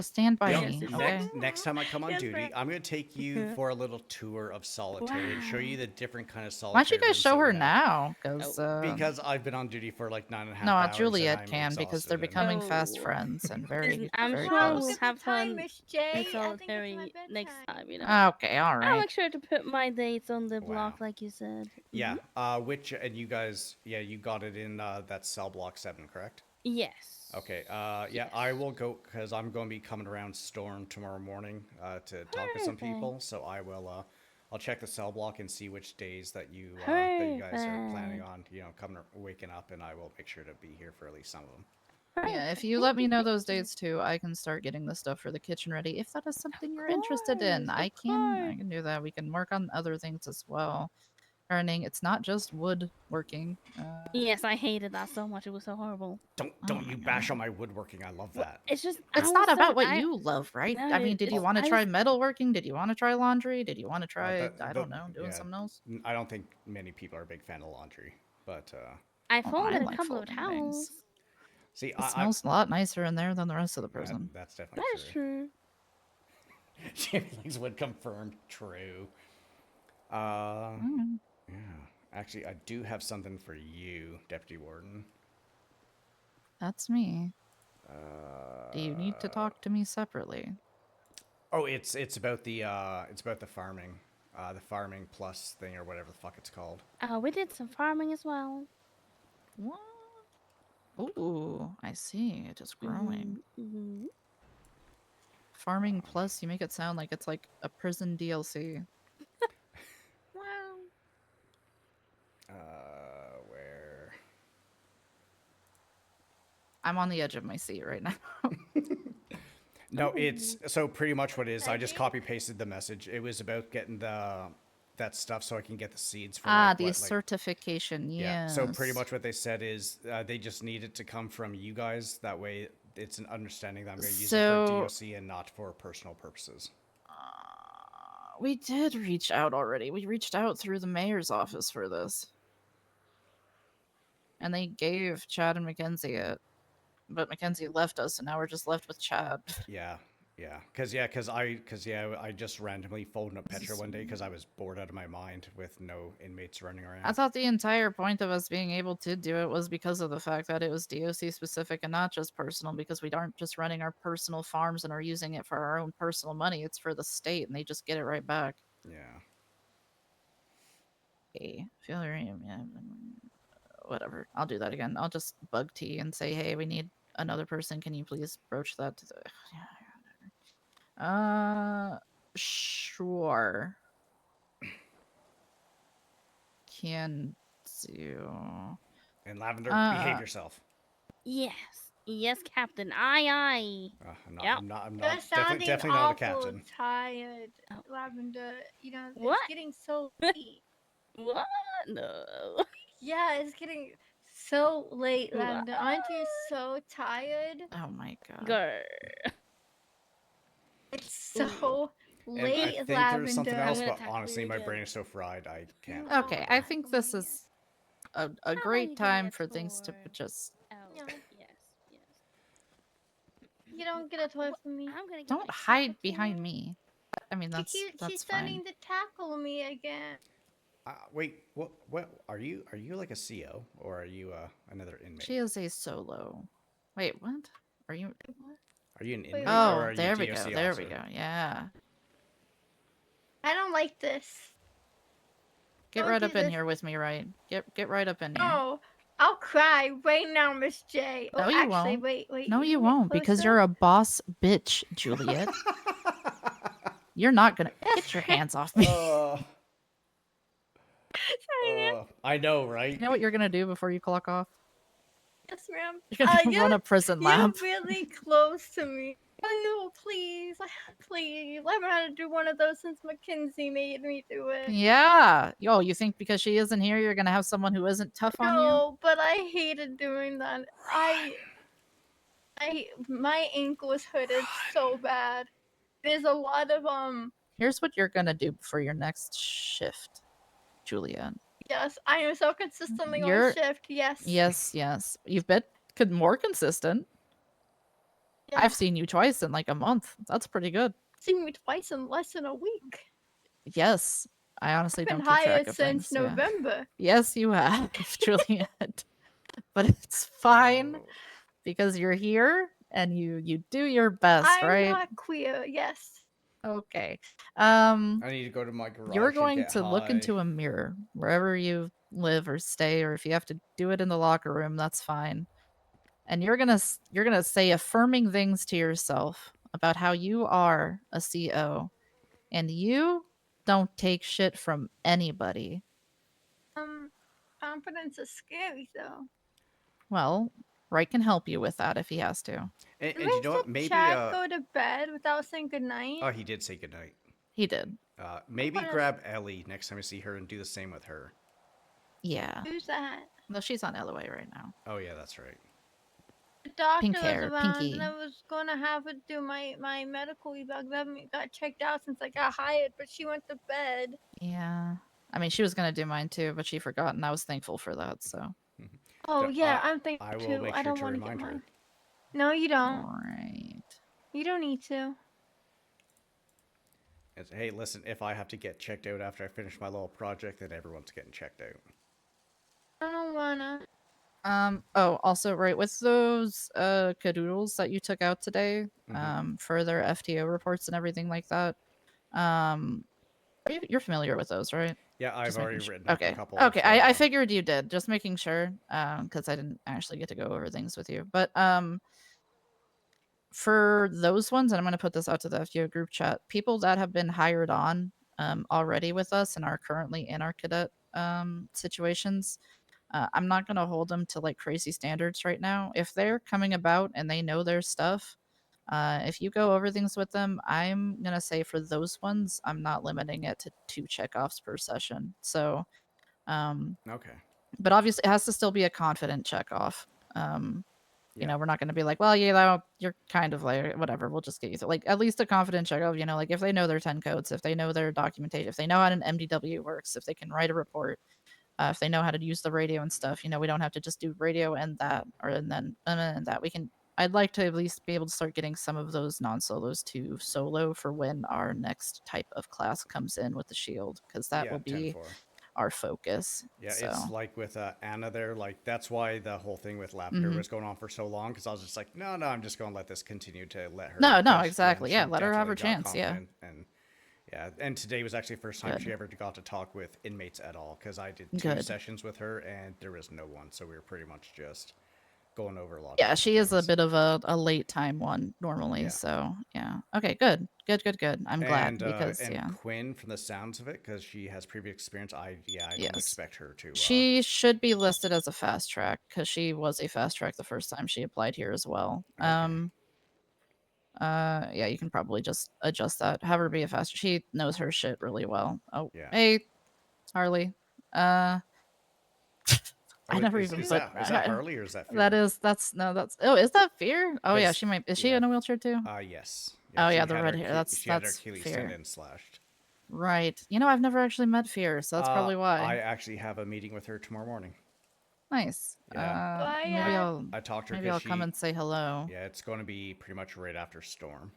stand by You know, me, okay? next time I come on Yes, duty, ma'am. I'm going to take you for a little tour of solitary and show you the different kind of solitary. Why don't you guys rooms show that we her have. now? Because I've been on duty for like 9.5 no, hours. Juliet and I'm can because they're exhausted and- becoming fast friends and very, Listen, I'm very sure close. we'll have fun Miss J. in solitary next time. You know. Okay, all I'll right. make sure to put my dates on the block, like you said. Yeah. Mhm. Which and you guys, yeah, you got it in that cell block 7, correct? Yes. Okay. Yeah, I will go because I'm going to be coming around Storm tomorrow morning to talk with some people. Perfect. So I will. I'll check the cell block and see which days that you guys are planning Perfect. on, coming waking up, and I will make sure to be here for at least some of them. Yeah, if you let me know those dates too, I can start getting the stuff for the kitchen ready. If that is something you're interested in, I can do that. We can work on other things as well. Earning, it's not just woodworking. Yes, I hated that so much. It was so horrible. Don't you bash on my woodworking? I love that. It's just It's not about what you love, right? No, I mean, did you want to try metalworking? Did you want to try laundry? Did you want to try, I don't know, doing something else? I don't think many people are a big fan of laundry, but I Oh, folded I like a couple of folding towels. things. see, It smells a lot nicer in there than the rest of the prison. That's definitely That is true. Jamie Lings would confirm true. Mm. Yeah. Actually, I do have something for you, Deputy Warden. That's me. Do you need to talk to me separately? Oh, it's about the farming, the farming plus thing or whatever the fuck it's called. We did some farming as well. What? Ooh, I see. It is growing. Mm-hmm. Farming Plus, you make it sound like it's like a prison DLC. Wow. Where? I'm on the edge of my seat right now. No, it's so pretty much what it is. I just copy pasted the message. It was about getting that stuff so I can get the seeds for The certification. Yeah. Yes. So pretty much what they said is they just need it to come from you guys. That way, it's an understanding that I'm going to use it for DOC and not for personal purposes. We did reach out already. We reached out through the mayor's office for this. And they gave Chad and Mackenzie it. But Mackenzie left us, and now we're just left with Chad. Yeah. Because I just randomly folded up Petra one day because I was bored out of my mind with no inmates running around. I thought the entire point of us being able to do it was because of the fact that it was DOC specific and not just personal, because we aren't just running our personal farms and are using it for our own personal money. It's for the state, and they just get it right back. Yeah. Okay. Feel very whatever. I'll do that again. I'll just bug T and say, hey, we need another person. Can you please broach that to the? Sure. Can do. And Lavender, behave yourself. Yes. Yes, Captain. Aye, aye. I'm not. Yep. I'm not. I'm You're not. sounding Definitely not a awful captain. tired, Lavender. You know, What? it's getting so late. What? No. Yeah, it's getting so late, What? Lavender. Aren't you so tired? Oh my god. Grr. It's so And late, I think Lavender. there's something else, but tackle honestly, you my again. brain is so fried I can't. Okay, I think this is a you great doing time it for things to for? just Oh, No. yes, yes. You don't get a toy from me. I'm gonna get don't myself hide a behind toy. me. I mean, She's that's starting fine. to tackle me again. Wait, what? Are you like a CO or are you another inmate? She is a solo. Wait, what? Are you? Are you an Wait, inmate wait. or Oh, are you there a we DOC go. There officer? we go. Yeah. I don't like this. Get Don't right do up in this. here with me, right? Get right up in here. No, I'll cry right now, Miss J. No, Oh, you actually, won't. wait. No, you can get won't, because closer? you're a boss bitch, Juliet. You're not gonna get your hands off me. I know, right? You know what you're gonna do before you clock off? Yes, ma'am. You're gonna run a prison lab. You're really close to me. Oh no, please, please. I haven't had to do one of those since Mackenzie made me do it. Yeah. Yo, you think because she isn't here, you're gonna have someone who isn't tough on you? No, but I hated doing that. My ankle was hurted so bad. There's a lot of Here's what you're gonna do for your next shift, Juliet. Yes, I am so consistently You're on shift. Yes. Yes. You've been more consistent. Yeah. I've seen you twice in like a month. That's pretty good. Seen me twice in less than a week. Yes. I honestly I've been don't keep track hired of since things. Yeah. November. Yes, you have, Juliet. But it's fine because you're here and you do your best, I'm right? not queer. Yes. Okay. I need to go to my garage. You're and going get to look high. into a mirror wherever you live or stay, or if you have to do it in the locker room, that's fine. And you're gonna say affirming things to yourself about how you are a CO, and you don't take shit from anybody. Confidence is scary though. Well, Wright can help you with that if he has to. And Did you know what? Mr. Maybe Chad go to bed without saying goodnight? oh, he did say goodnight. He did. Maybe What is- grab Ellie next time I see her and do the same with her. Yeah. Who's that? No, she's on LOA right now. Oh yeah, that's right. The doctor Pink was hair, around, pinky. and I was gonna have her do my medical eval. I haven't got checked out since I got hired, but she went to bed. Yeah. I mean, she was gonna do mine too, but she forgot, and I was thankful for that. So. Oh yeah, I'm thankful I will too. make I sure don't to want to get remind her. mine. No, you don't. Right. You don't need to. It's, hey, listen, if I have to get checked out after I finish my little project, then everyone's getting checked out. I don't wanna. Oh, also, right, with those cadoodles that you took out today, for their FTO reports and everything like that, you're familiar with those, right? Yeah, I've Just already making written up a okay. couple. Okay, of, I figured you did. Just making sure, because I didn't actually get to go over things with you. But for those ones, and I'm going to put this out to the FTO group chat, people that have been hired on already with us and are currently in our cadet situations, I'm not going to hold them to like crazy standards right now. If they're coming about and they know their stuff, if you go over things with them, I'm going to say for those ones, I'm not limiting it to 2 checkoffs per session. So, okay. But obviously, it has to still be a confident checkoff. You know, we're not going to be like, well, yeah, you're kind of like, whatever, we'll just get you through. Like, at least a confident checkoff, you know, like if they know their 10 codes, if they know their documentation, if they know how an MDW works, if they can write a report, if they know how to use the radio and stuff, you know, we don't have to just do radio and that, or and then that. We can, I'd like to at least be able to start getting some of those non-solos to solo for when our next type of class comes in with the shield, because that will be 10-4. our focus. Yeah, so. it's like with Anna there, like that's why the whole thing with Lavender was going on for so long, because I was just like, no, I'm just going to let this continue to let her. No, push, exactly. and Yeah, she let her have her definitely got chance. Yeah. confident, and Yeah, and today was actually the first time Good. she ever got to talk with inmates at all, because I did 2 Good. sessions with her, and there was no one, so we were pretty much just going over a lot of Yeah, different she is a things. bit of a late time one normally, Yeah. so yeah. Okay, good. Good. I'm glad because and yeah. Quinn, from the sounds of it, because she has previous experience, I don't Yes. expect her to. She should be listed as a fast track because she was a fast track the first time she applied here as well. Yeah, you can probably just adjust that. Have her be a fast. She knows her shit really well. Oh, Yeah. hey, Harley. I Oh, never is even that Harley or is that Fear? That's oh, is that Fear? Oh yeah, she might. Is she yeah. in a wheelchair too? Yes. Oh she yeah, the had red her hair. she had her That's Achilles Fear. tendon slashed. Right. You know, I've never actually met Fear, so that's probably why. I actually have a meeting with her tomorrow morning. Nice. Yeah. Maybe I'll. I talked to her. Maybe I'll come and say hello. Yeah, it's going to be pretty much right after Storm,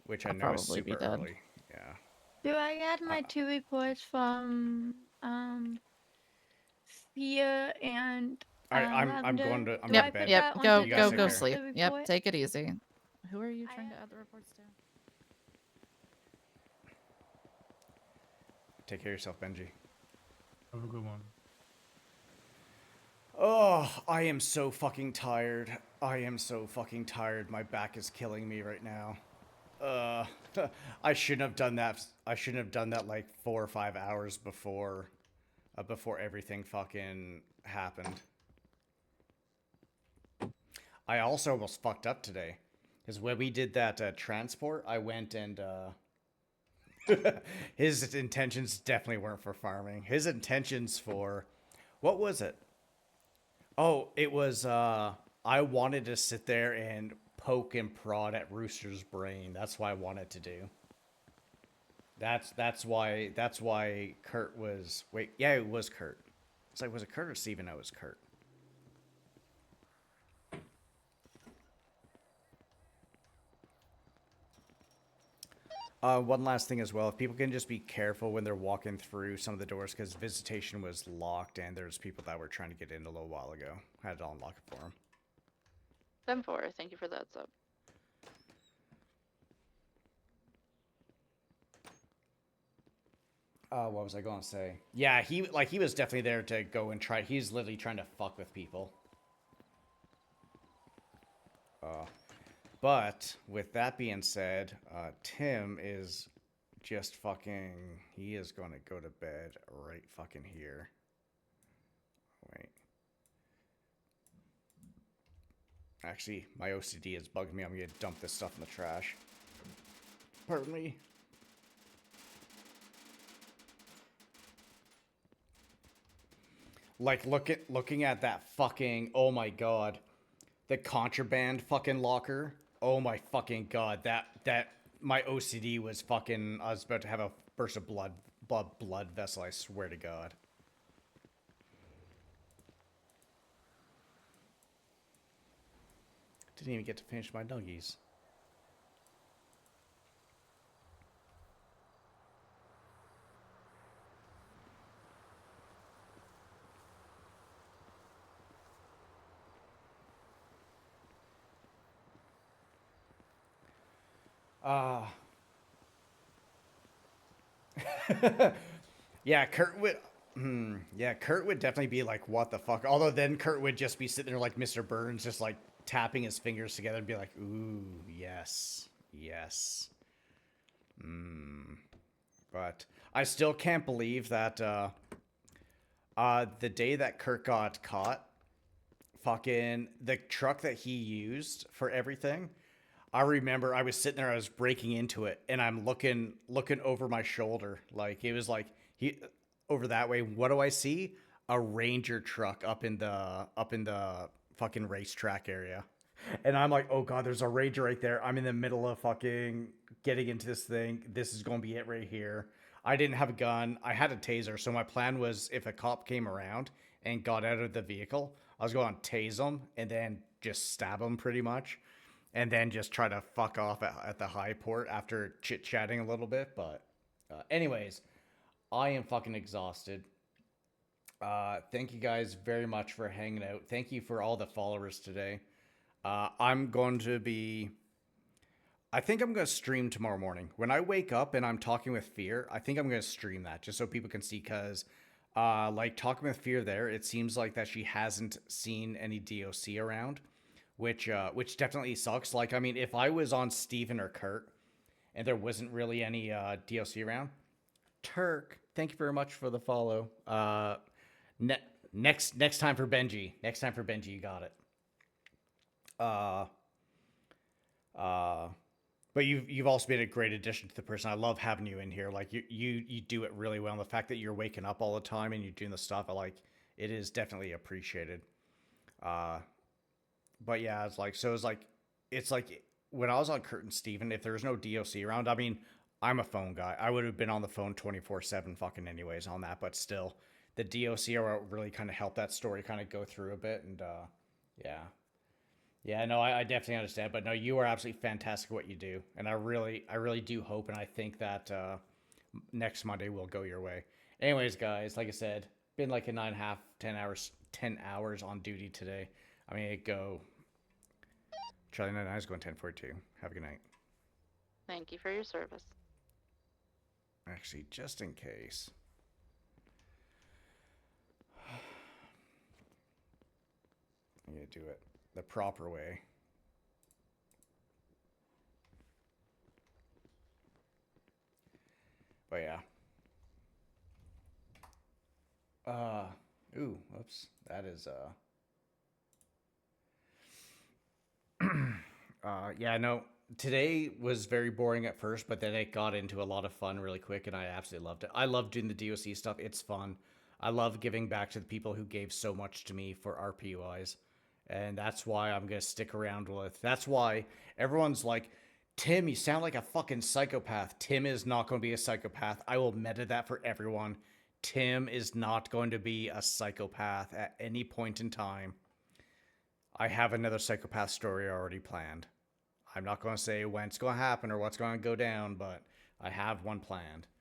which I I'll know is probably be super dead. early. Yeah. Do I add my 2 reports from Fear and I'm Lavender? going to Do I to bed. Yep. that Go onto the care. sleep. the Yep. report? Take it easy. Who are you trying to add the reports to? Take care of yourself, Benji. Have a good one. Oh, I am so fucking tired. I am so fucking tired. My back is killing me right now. I shouldn't have done that. I shouldn't have done that like 4 or 5 hours before everything fucking happened. I also almost fucked up today, because when we did that transport, I went and his intentions definitely weren't for farming. His intentions for, what was it? Oh, it was, I wanted to sit there and poke and prod at Rooster's brain. That's what I wanted to do. That's why Kurt was, wait, yeah, it was Kurt. It's like, was it Kurt or Steven? No, it was Kurt. One last thing as well, if people can just be careful when they're walking through some of the doors, because visitation was locked and there's people that were trying to get in a little while ago. I had to unlock it for them. 10-4, thank you for that sub. What was I going to say? Yeah, he was definitely there to go and try. He's literally trying to fuck with people. But with that being said, Tim is just fucking. He is going to go to bed right fucking here. Wait. Actually, my OCD has bugged me. I'm going to dump this stuff in the trash. Pardon me. Like, looking at that fucking, oh my god, the contraband fucking locker. Oh my fucking god, that my OCD was fucking. I was about to have a burst of blood vessel. I swear to God. Didn't even get to finish my nuggies. Yeah, Kurt would. Yeah, Kurt would definitely be like, "What the fuck?" Although then Kurt would just be sitting there like Mr. Burns, just like tapping his fingers together and be like, "Ooh, yes, yes." But I still can't believe that the day that Kurt got caught, fucking the truck that he used for everything. I remember I was sitting there, I was breaking into it, and I'm looking over my shoulder. Like, it was like, he over that way. What do I see? A Ranger truck up in the fucking racetrack area. And I'm like, oh god, there's a Ranger right there. I'm in the middle of fucking getting into this thing. This is going to be it right here. I didn't have a gun. I had a taser. So my plan was, if a cop came around and got out of the vehicle, I was going to tase him and then just stab him pretty much. And then just try to fuck off at the high port after chit-chatting a little bit. But anyways, I am fucking exhausted. Thank you guys very much for hanging out. Thank you for all the followers today. I'm going to be I think I'm gonna stream tomorrow morning. When I wake up and I'm talking with Fear, I think I'm gonna stream that just so people can see. Cause, like talking with Fear, there, it seems like that she hasn't seen any DOC around, which definitely sucks. Like, I mean, if I was on Steven or Kurt, and there wasn't really any DOC around, Turk, thank you very much for the follow. Next time for Benji. Next time for Benji, you got it. But you've also been a great addition to the person. I love having you in here. Like you do it really well. And the fact that you're waking up all the time and you're doing the stuff, I like it is definitely appreciated. But yeah, it's like when I was on Kurt and Steven, if there was no DOC around, I mean, I'm a phone guy. I would have been on the phone 24/7 fucking anyways on that, but still the DOC are what really kind of helped that story kind of go through a bit. And yeah. Yeah, no, I definitely understand, but no, you are absolutely fantastic at what you do, and I really do hope, and I think that next Monday will go your way. Anyways, guys, like I said, been like a 9.5, 10 hours on duty today. I mean, it go. Charlie 99 is going 10:42. Have a good night. Thank you for your service. Actually, just in case. I'm gonna do it the proper way. But yeah. Ooh, whoops. That is yeah, no. Today was very boring at first, but then it got into a lot of fun really quick, and I absolutely loved it. I love doing the DOC stuff. It's fun. I love giving back to the people who gave so much to me for RPUIs. And that's why I'm going to stick around with. That's why everyone's like, Tim, you sound like a fucking psychopath. Tim is not going to be a psychopath. I will meta that for everyone. Tim is not going to be a psychopath at any point in time. I have another psychopath story already planned. I'm not going to say when it's going to happen or what's going to go down, but I have one planned.